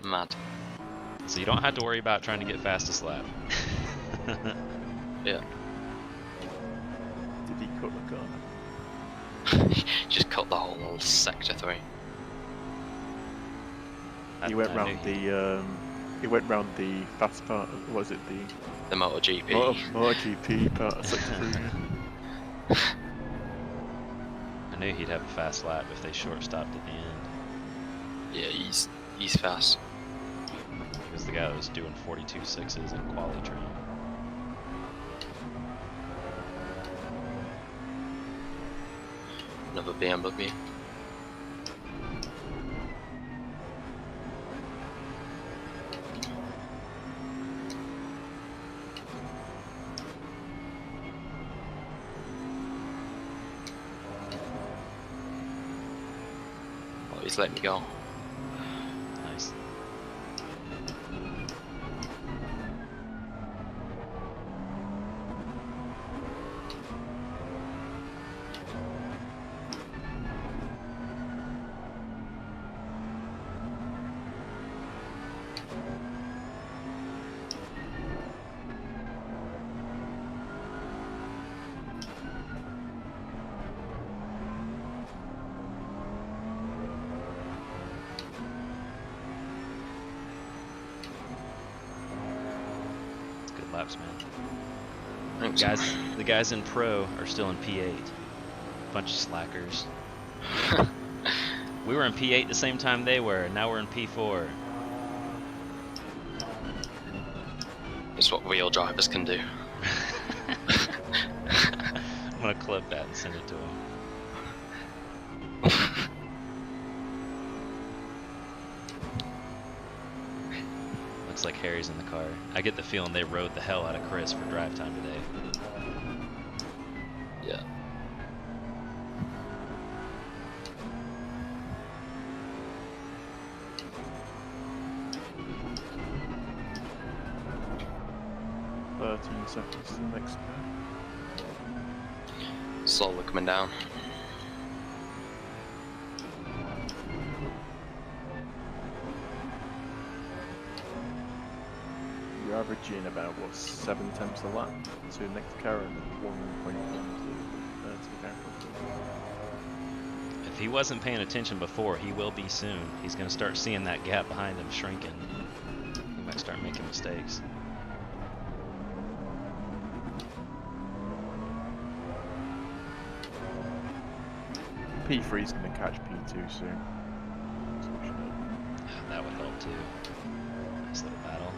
Mad. So you don't have to worry about trying to get fastest lap. Yeah. Did he cut the corner? Just cut the whole sector 3. He went I round knew the he went round the fast part. What was it, The MotoGP. the MotoGP part of sector 3? I knew he'd have a fast lap if they short stopped at the end. Yeah, he's fast. He was the guy that was doing 42.6s in quali train. Another BMW. Oh, he's let me go. Nice. Good laps, man. Thanks. The guys in pro are still in P8. Bunch of slackers. We were in P8 the same time they were, and now we're in P4. It's what real drivers can do. I'm gonna clip that and send it to him. Looks like Harry's in the car. I get the feeling they rode the hell out of Chris for drive time today. Yeah. 13 seconds to the next car. Slowly coming down. You're averaging about, what, 7 tenths a lap to the next car and 1.1 to the car. If he wasn't paying attention before, he will be soon. He's going to start seeing that gap behind him shrinking. He might start making mistakes. P3's going to catch P2 soon. So we should- That would help too. Nice little battle.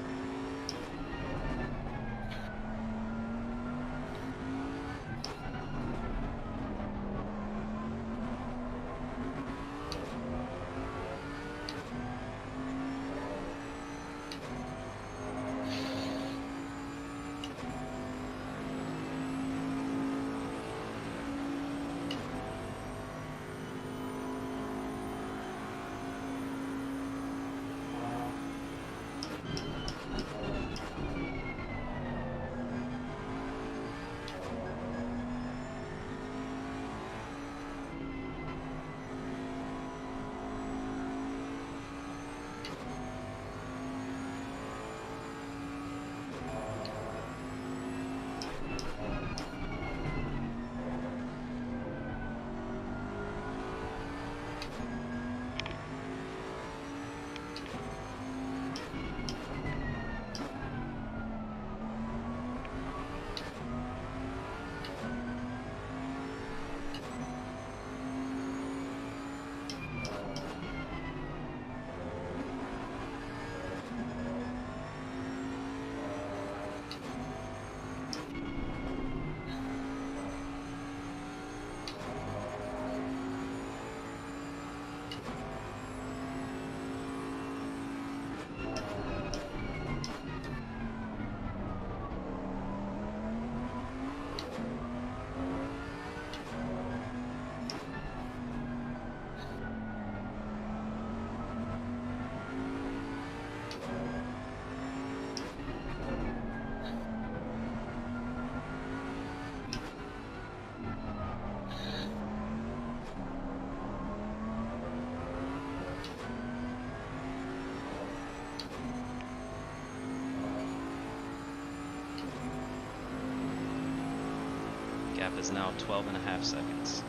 Gap is now 12.5 seconds.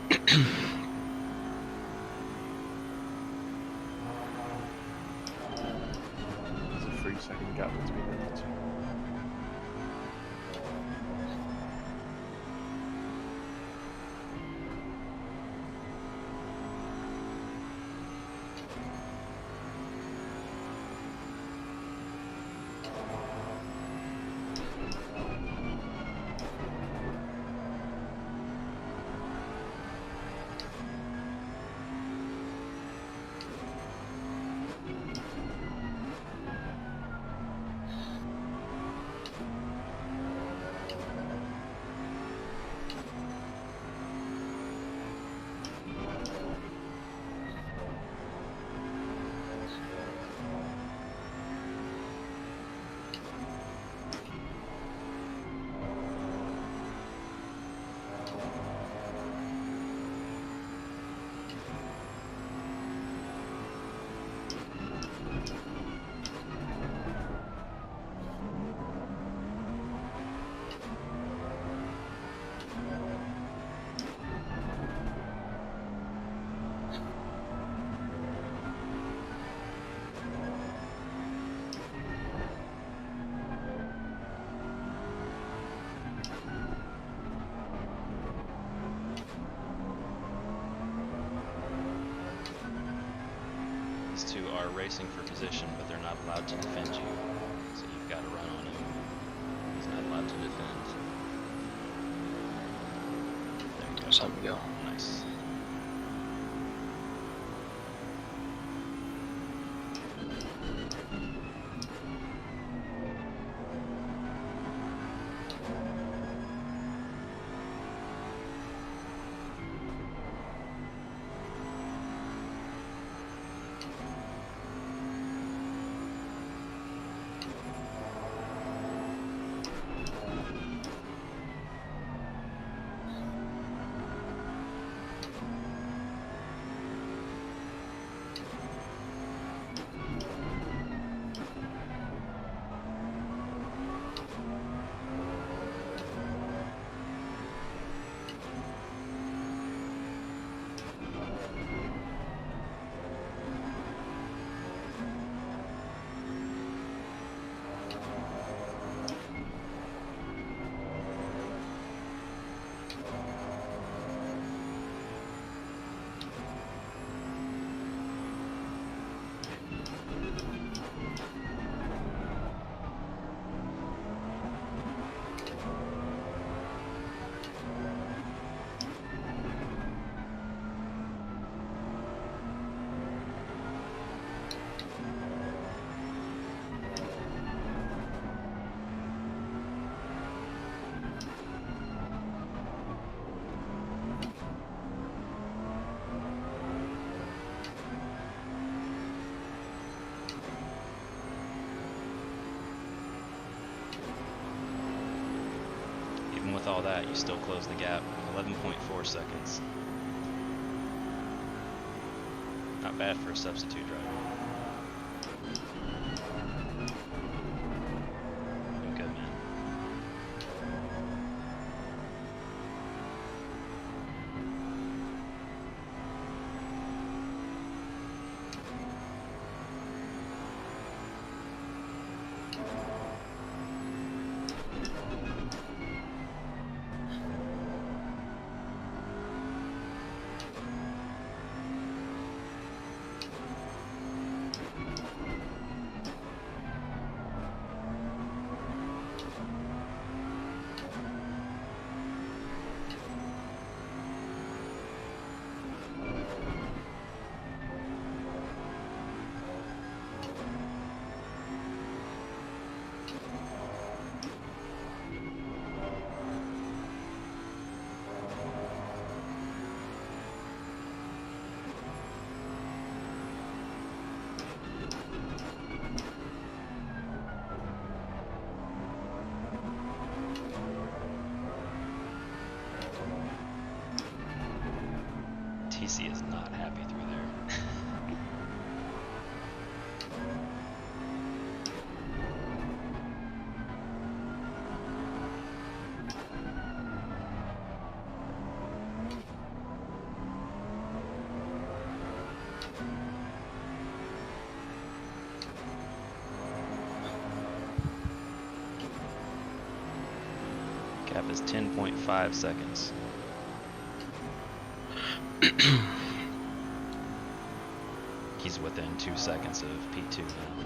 There's a 3-second gap between them two. These two are racing for position, but they're not allowed to defend you. So you've got to run on him. He's not allowed to defend. There you go. There we go. Nice. Even with all that, you still close the gap. 11.4 seconds. Not bad for a substitute driver. Doing good, man. TC is not happy through there. Gap is 10.5 seconds. He's within 2 seconds of P2 now.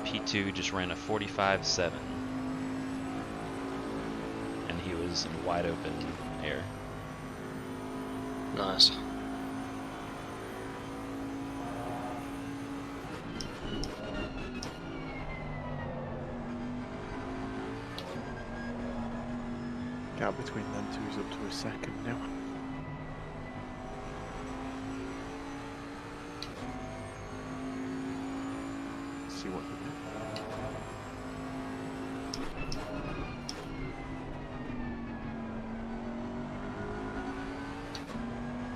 P2 just ran a 45.7, and he was in wide open air. Nice. Gap between them two is up to a second now. See what they do.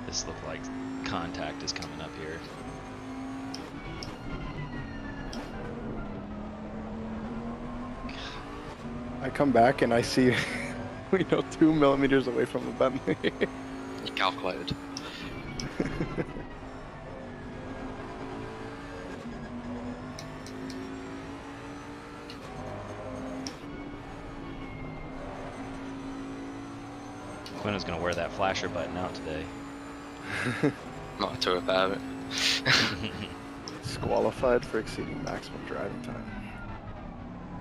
This looked like contact is coming up here. I come back and I see, 2 millimeters away from the Bentley. You calculated. Quinn was gonna wear that flasher button out today. Not to repair it. Disqualified for exceeding maximum driving time.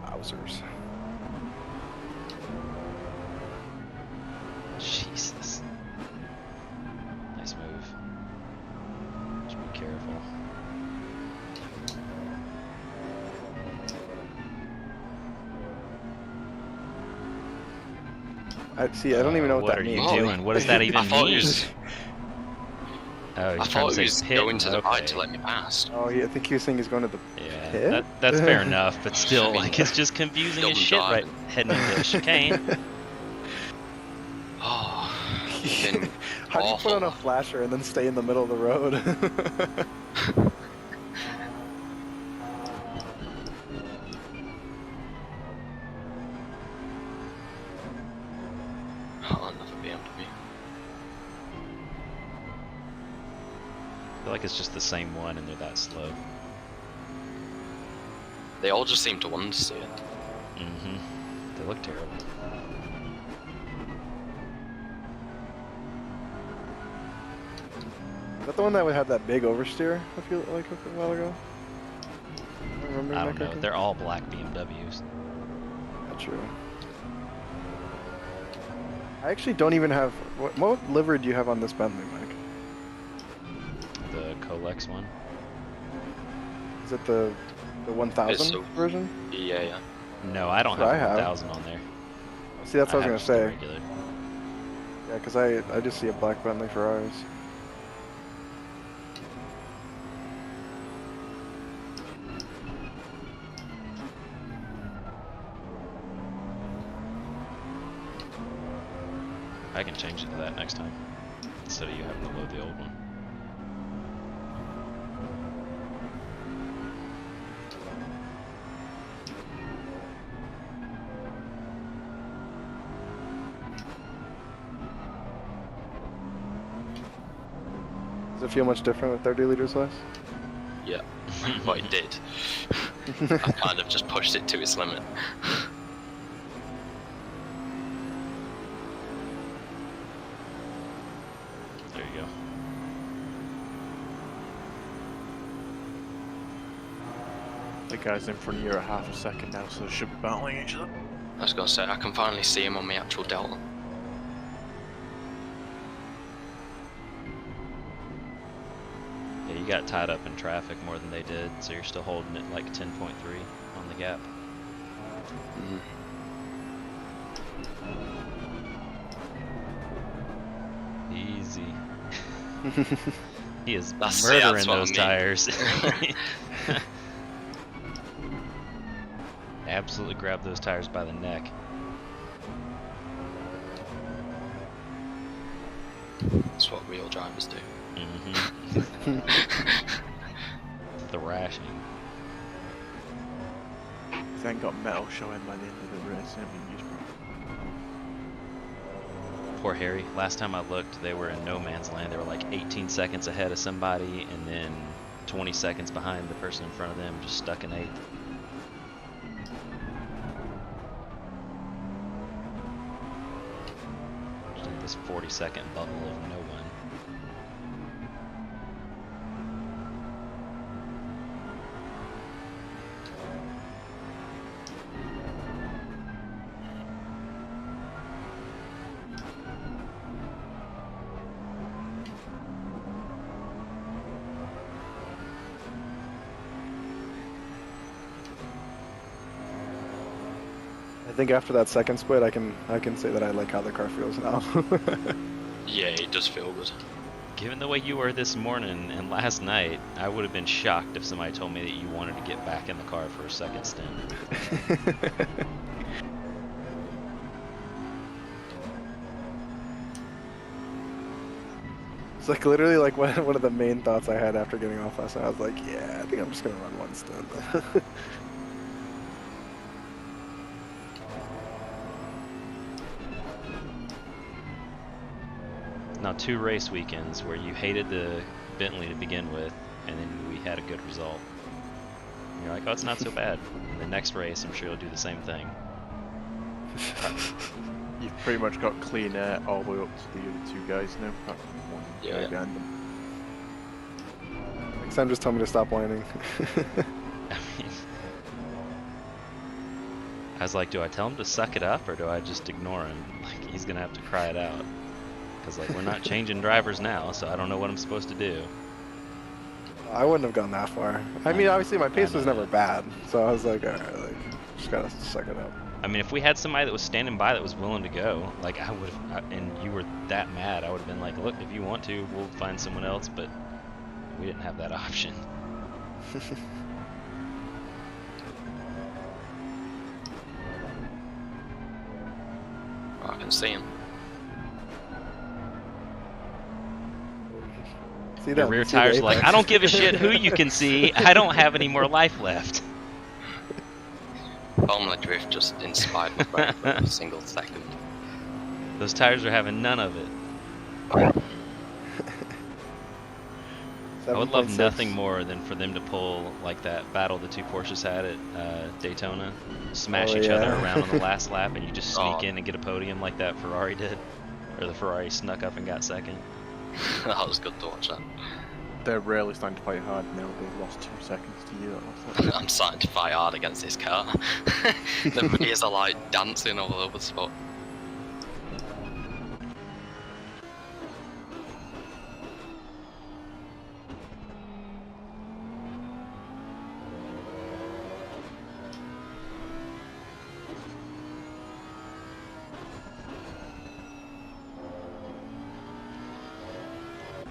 Wowzers. Jesus. Nice move. Just be careful. I don't even know what that are means. you doing? What does that even I thought mean? he was, Oh, I he's trying thought to he say was pit. going to the right Okay. to let me pass. Oh, I think he was saying he's going to the Yeah, pit? that's fair enough, but still, I mean, like, it's just confusing still as shit right driving. heading into a chicane. Oh, fucking How do you put on a awful. flasher and then stay in the middle of the road? Oh, another BMW. I feel like it's just the same one and they're that slow. They all just seem to understand. Mm-hmm. They look terrible. Is that the one that would have that big oversteer? I feel like a while ago. I remember I that don't know. correctly? They're all black BMWs. Not true. I actually don't even have. What livery do you have on this Bentley, Mike? The Colex one. Is it the 1000 It's so- version? Yeah. No, I don't That's what have I a have. 1000 on there. See, that's what I have was just the gonna say. regular. Yeah, because I just see a black Bentley for ours. I can change it to that next time instead of you having to load the old one. Does it feel much different with 30 liters less? Yeah. But it did. I kind of just pushed it to its limit. There you go. The guys in front of you are half a second now, so they should be battling each other. I was gonna say, I can finally see him on the actual Delta. Yeah, you got tied up in traffic more than they did, so you're still holding it like 10.3 on the gap. Mhm. Easy. He is That's murdering what I those mean. tires. Absolutely grab those tires by the neck. That's what real drivers do. Mm-hmm. Thrashing. If they ain't got metal showing by the end of the race, I mean, use Poor Harry. Last time I looked, they were in no man's land. They were like 18 seconds ahead of somebody, and then 20 seconds behind the person in front of them, just stuck in 8th. Just in this 40-second bubble of no one. I think after that second split, I can say that I like how the car feels now. Yeah, it does feel good. Given the way you were this morning and last night, I would have been shocked if somebody told me that you wanted to get back in the car for a second stint. It's like literally like one of the main thoughts I had after getting off last night. I was like, yeah, I think I'm just gonna run one stint. Now 2 race weekends where you hated the Bentley to begin with, and then we had a good result. And you're like, oh, it's not so bad. And the next race, I'm sure you'll do the same thing. You've pretty much got clean air all the way up to the other two guys now. Apart from one guy Yeah. behind them. Next time, just tell me to stop whining. I mean, I was like, do I tell him to suck it up or do I just ignore him? Like, he's gonna have to cry it out. Cause like we're not changing drivers now, so I don't know what I'm supposed to do. I wouldn't have gone that far. I mean, obviously my pace was never bad, so I was like, alright, like, just gotta suck it up. I mean, if we had somebody that was standing by that was willing to go, like I would have, and you were that mad, I would have been like, look, if you want to, we'll find someone else, but we didn't have that option. I can see him. See Your that? rear See the tires are like, apex? I don't give a shit who you can see, I don't have any more life left. Formula Drift just inspired my brain for a single second. Those tires are having none of it. I would love 7.6. nothing more than for them to pull like that battle the two Porsches had at Daytona, smash each other around on the last lap, and you just sneak in and get a podium like that Ferrari did, or the Ferrari snuck up and got second. That was good to watch that. They're really starting to fight hard now. They've lost 2 seconds to you. I'm starting to fight hard against this car. The rears are like dancing all over the spot.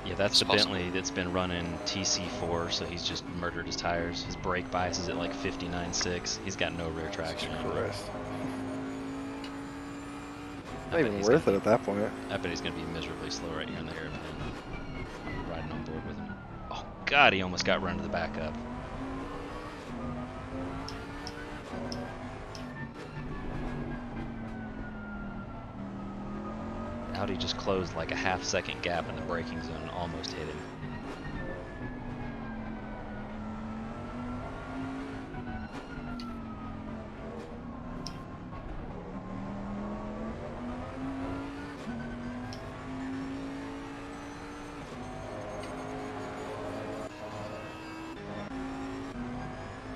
Yeah, that's It's the possible. Bentley that's been running TC4, so he's just murdered his tires. His brake bias is at like 59.6. He's got no rear traction anymore. Christ. I Not bet even he's worth it gonna at that point. I bet he's going to be miserably slow right here in the hairpin. I'm riding on board with him. Oh, God, he almost got run to the back up. Audi just closed like a half-second gap in the braking zone and almost hit him.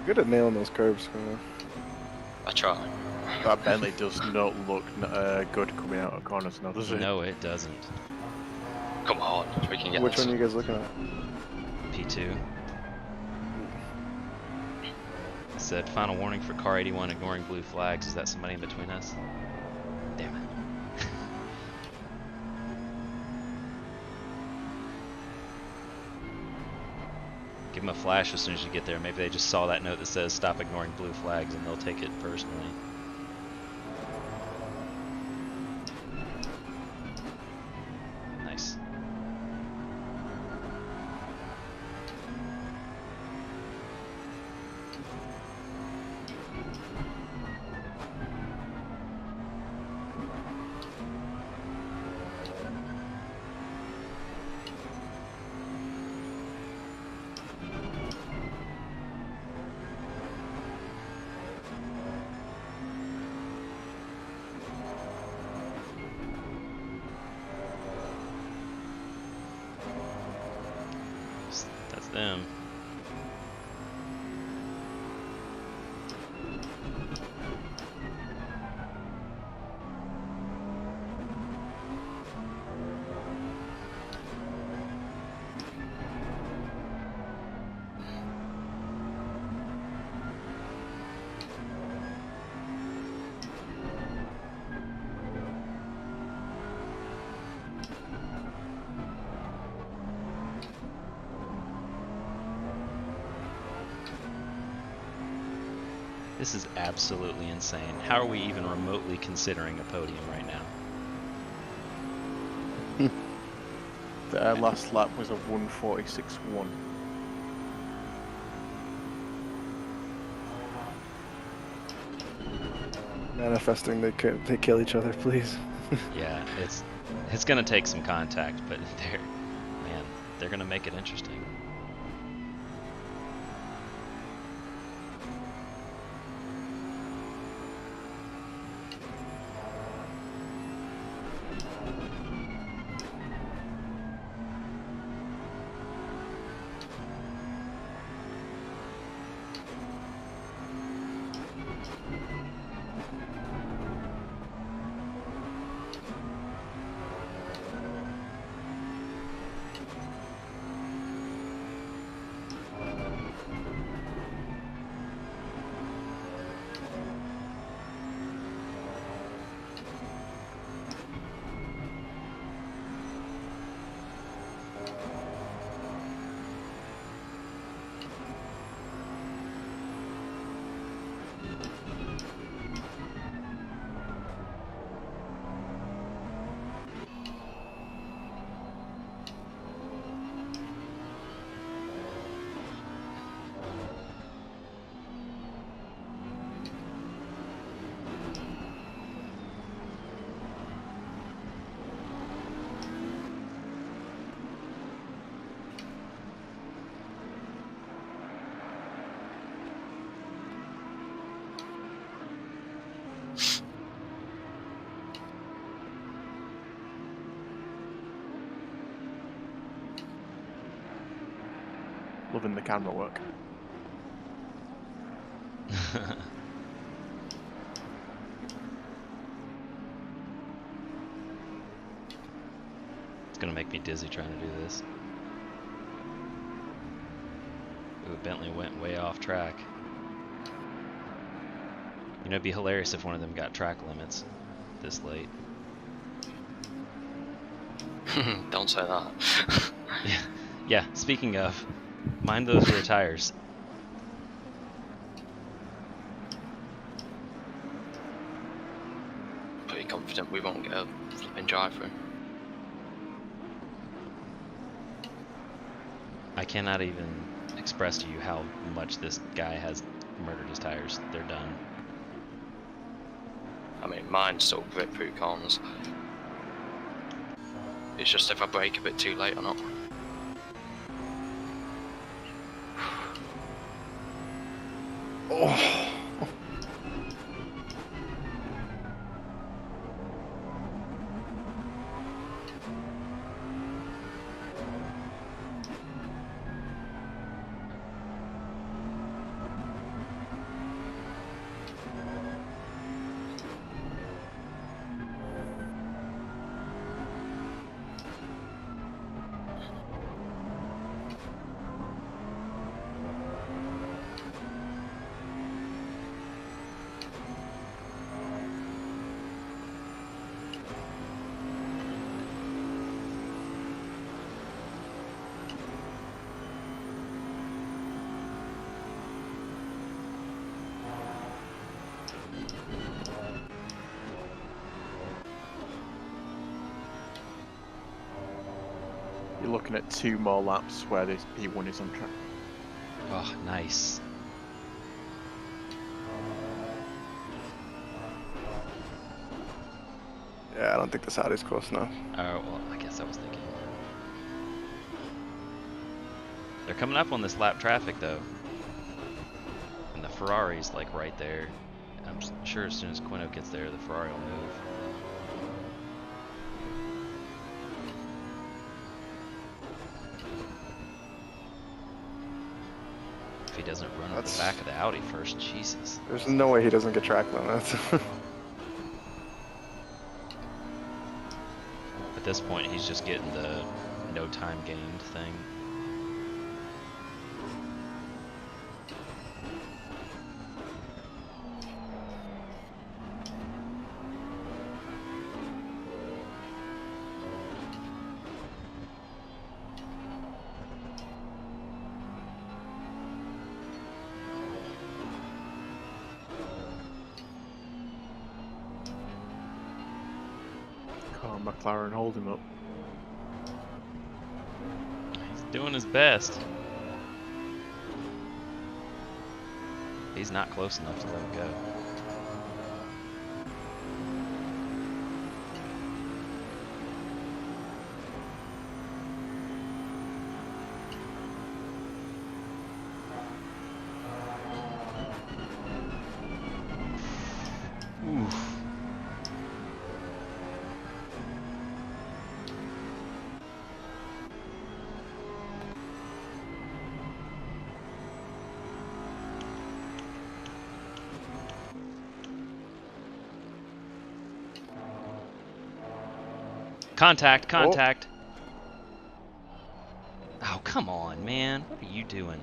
Good at nailing those curves, man. I try. That Bentley does not look good coming out of corners now, does it? No, it doesn't. Come on, we can get Which this. one are you guys looking at? P2. It said, final warning for car 81 ignoring blue flags. Is that somebody in between us? Damn it. Give them a flash as soon as you get there. Maybe they just saw that note that says stop ignoring blue flags and they'll take it personally. Nice. That's them. This is absolutely insane. How are we even remotely considering a podium right now? Their last lap was a 1:46.1. Manifesting they kill each other, please. Yeah, it's gonna take some contact, but they're gonna make it interesting. Loving the camera work. It's gonna make me dizzy trying to do this. Ooh, Bentley went way off track. You know, it'd be hilarious if one of them got track limits this late. Don't say that. Yeah, speaking of, mind those rear tires. Pretty confident we won't get a flipping drive through. I cannot even express to you how much this guy has murdered his tires. They're done. I mean, mine still grip through corners. It's just if I brake a bit too late or not. Oh. You're looking at 2 more laps where this P1 is on track. Oh, nice. Yeah, I don't think the Saudi's close enough. Oh, well, I guess I was thinking. They're coming up on this lap traffic, though. And the Ferrari's, like, right there. I'm sure as soon as Quino gets there, the Ferrari will move. If he doesn't run to the back of the Audi first, Jesus. There's no way he doesn't get track limits. At this point, he's just getting the no time gained thing. Come on, McLaren, hold him up. He's doing his best. He's not close enough to let it go. Oof. Contact, contact. Oh, come on, man. What are you doing?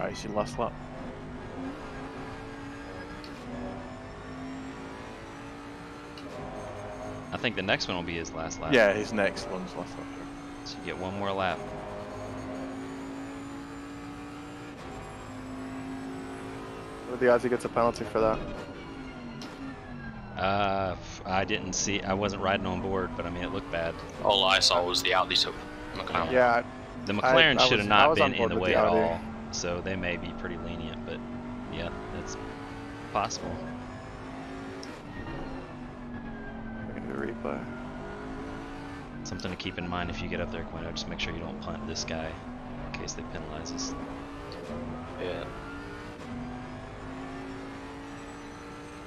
He's in last lap. I think the next one will be his last lap. Yeah, his next one's last lap. So you get one more lap. What are the odds he gets a penalty for that? I didn't see. I wasn't riding on board, but I mean, it looked bad. All I saw was the Audi took McLaren. Yeah, The McLaren I should have was not on been in board the with way the at Audi. all, so they may be pretty lenient. But yeah, that's possible. look at the replay. Something to keep in mind if you get up there, Quino. Just make sure you don't punt this guy in case they penalize us. Yeah.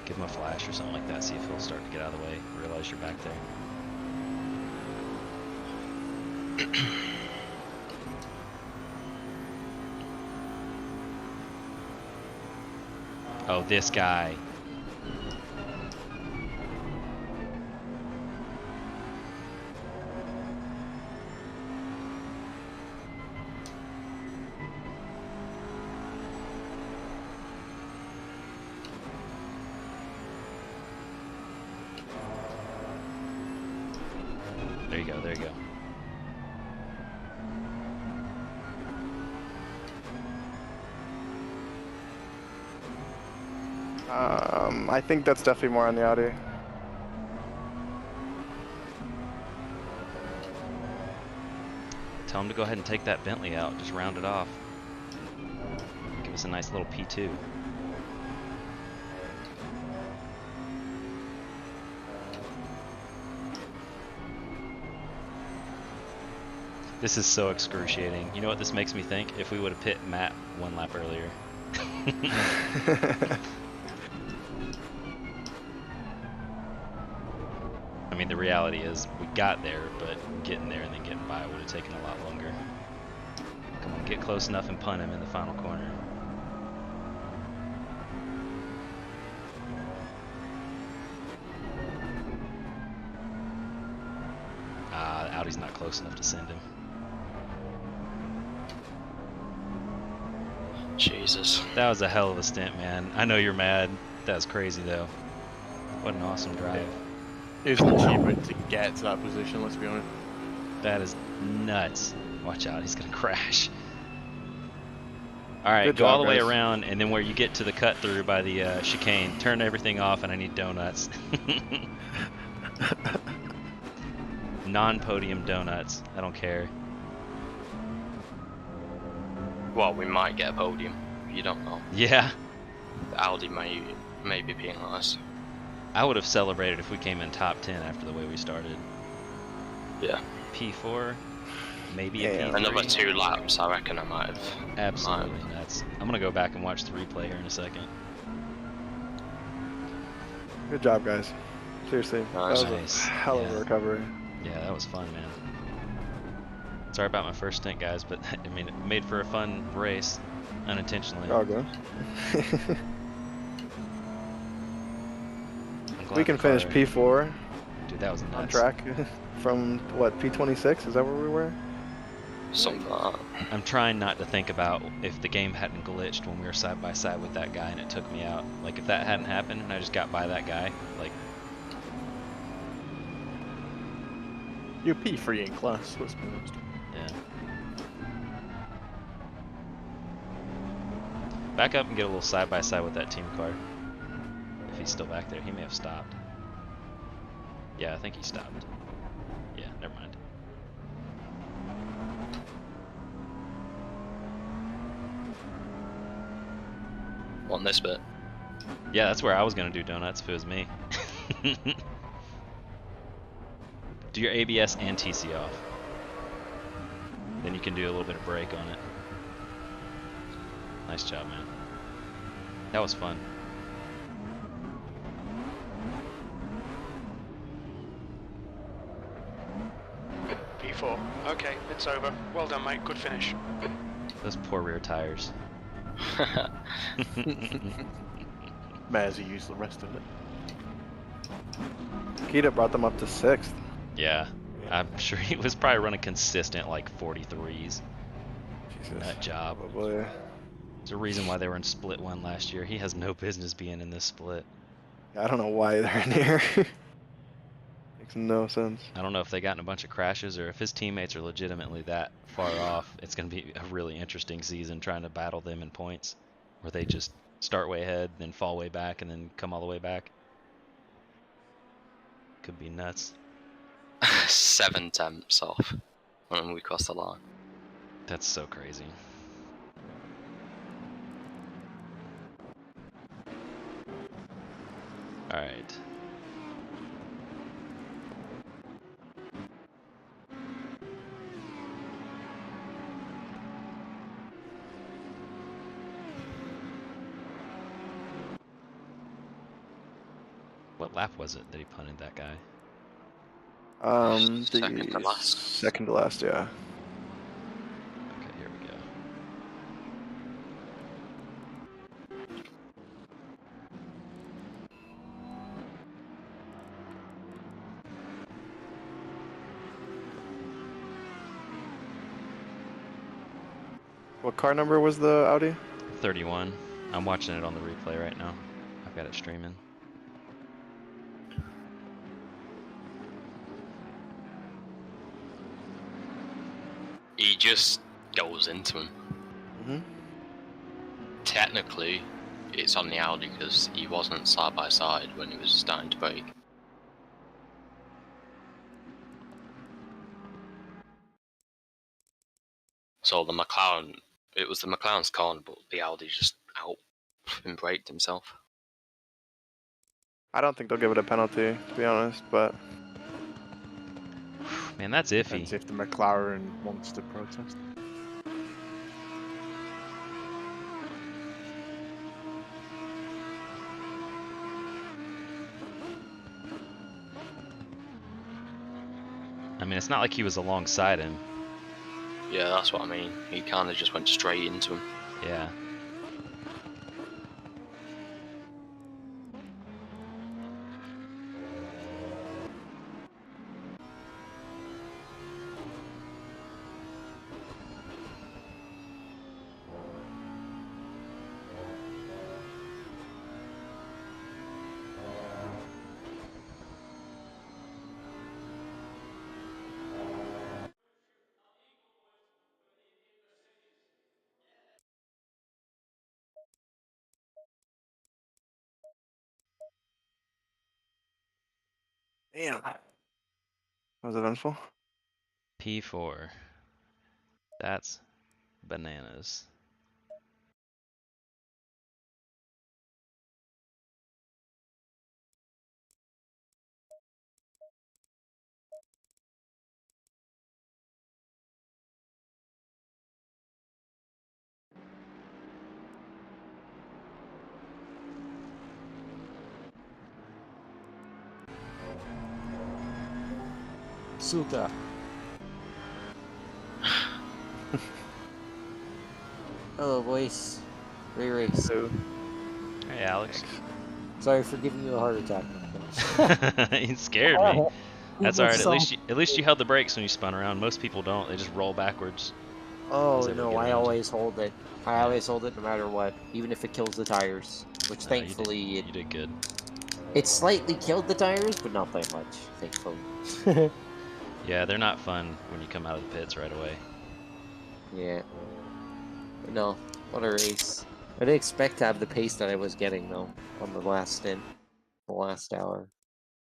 Give him a flash or something like that. See if he'll start to get out of the way. Realize you're back there. Oh, this guy. There you go, there you go. I think that's definitely more on the Audi. Tell him to go ahead and take that Bentley out. Just round it off. Give us a nice little P2. This is so excruciating. You know what this makes me think? If we would have pit Matt one lap earlier. I mean, the reality is we got there, but getting there and then getting by would have taken a lot longer. Come on, get close enough and punt him in the final corner. Audi's not close enough to send him. Jesus. That was a hell of a stint, man. I know you're mad. That was crazy, though. What an awesome drive. It was an achievement to get to that position, let's be honest. That is nuts. Watch out, he's gonna crash. Alright, Good go all job, the way guys. around, and then where you get to the cut through by the chicane, turn everything off, and I need donuts. Non-podium donuts. I don't care. Well, we might get a podium. You don't know. Yeah, The Audi may be penalised. I would have celebrated if we came in top 10 after the way we started. Yeah. P4, maybe Yeah, a P3. Another 2 laps, I reckon I might have. Absolutely nuts. I'm gonna go back and watch the replay here in a second. Good job, guys. Seriously, Nice. that was Nice. a hell of a Yeah. recovery. Yeah, that was fun, man. Sorry about my first stint, guys, but I mean, it made for a fun race, unintentionally. All good. I'm glad We can the finish car- P4 Dude, that was nuts. on track from what, P26? Is that where we were? Something like that. I'm trying not to think about if the game hadn't glitched when we were side by side with that guy and it took me out. Like, if that hadn't happened and I just got by that guy, like, You're P3 in class, let's be honest. yeah. Back up and get a little side by side with that team car. If he's still back there, he may have stopped. Yeah, I think he stopped. Yeah, never mind. On this bit. Yeah, that's where I was gonna do donuts if it was me. Do your ABS and TC off. Then you can do a little bit of brake on it. Nice job, man. That was fun. P4. Okay, it's over. Well done, mate. Good finish. Those poor rear tires. May as well use the rest of it. Kita brought them up to 6th. Yeah, I'm sure he was probably running consistent like 43s. Jesus. That job. Probably. There's a reason why they were in split 1 last year. He has no business being in this split. I don't know why they're in here. Makes no sense. I don't know if they got in a bunch of crashes or if his teammates are legitimately that far off. It's going to be a really interesting season trying to battle them in points, where they just start way ahead, then fall way back, and then come all the way back. Could be nuts. 7 temps off when we cross the line. That's so crazy. All right. What lap was it that he punted that guy? Second to last. Second to last, yeah. Okay, here we go. What car number was the Audi? 31. I'm watching it on the replay right now. I've got it streaming. He just goes into him. Mm-hmm. Technically, it's on the Audi because he wasn't side by side when he was starting to brake. So the McLaren, it was the McLaren's corner, but the Audi just out and braked himself. I don't think they'll give it a penalty, to be honest, but Man, that's iffy. Depends if the McLaren wants to protest. I mean, it's not like he was alongside him. Yeah, that's what I mean. He kind of just went straight into him. Yeah. damn. That was eventful. P4. That's bananas. Suka. Hello, boys. Race. So, Hey, Alex. Sorry for giving you a heart attack. He scared me. That's all right. So- At least you held the brakes when you spun around. Most people don't. They just roll backwards. Oh Does ever no, get I around. always hold it. I Yeah. always hold it no matter what, even if it kills the tires. Which No, thankfully you did good. it slightly killed the tires, but not by much, thankfully. Yeah, they're not fun when you come out of the pits right away. Yeah. But no, what a race. I didn't expect to have the pace that I was getting though on the last stint, the last hour.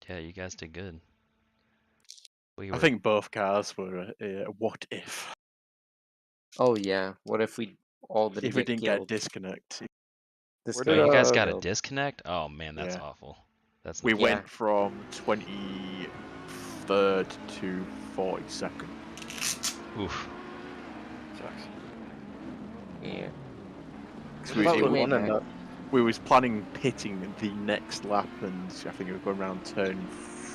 Yeah, you guys did good. We I were think both cars were a what if. Oh yeah, what if we all didn't If we get didn't killed? get disconnect. This Where Oh, did, you guys got a killed. disconnect? Oh man, that's Yeah. awful. That's We not Yeah. went from 23rd to 42nd. Oof. sucks. Yeah. 'Cause What about it we was- made One and back? we was planning pitting the next lap, and I think we were going around turn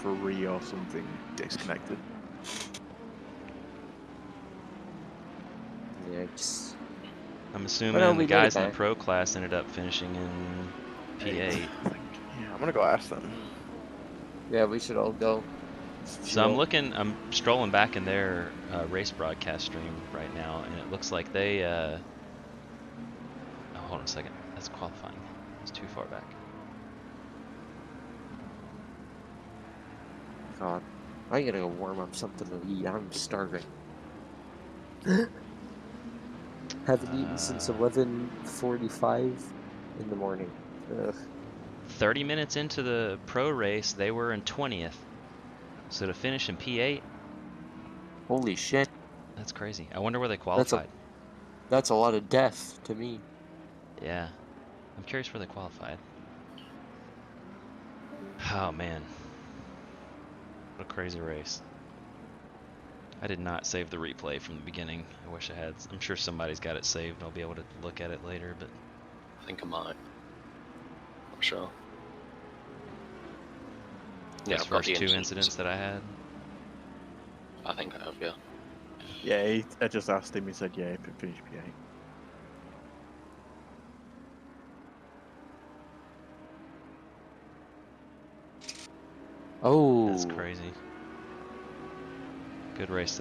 3 or something, disconnected. Yeah, just I'm assuming no, the we made it guys in the back. pro class ended up finishing in P8. I think, yeah. I'm gonna go ask them. Yeah, we should all go. So I'm strolling back in their race broadcast stream right now, and it looks like they a second. That's qualifying. It's too far back. God, I gotta go warm up something to eat. I'm starving. Haven't eaten since 11:45 in the morning. Ugh. 30 minutes into the pro race, they were in 20th. So to finish in P8, Holy shit! that's crazy. I wonder where they That's qualified. a lot of death to me. Yeah. I'm curious where they qualified. Oh, man. What a crazy race. I did not save the replay from the beginning. I wish I had. I'm sure somebody's got it saved. I'll be able to look at it later, but... I think I might. Not sure. Those I've got first the two incidents that I had. I think I have, yeah. Yeah, I just asked him. He said, yeah, finish P8. Oh. That's crazy. Good race.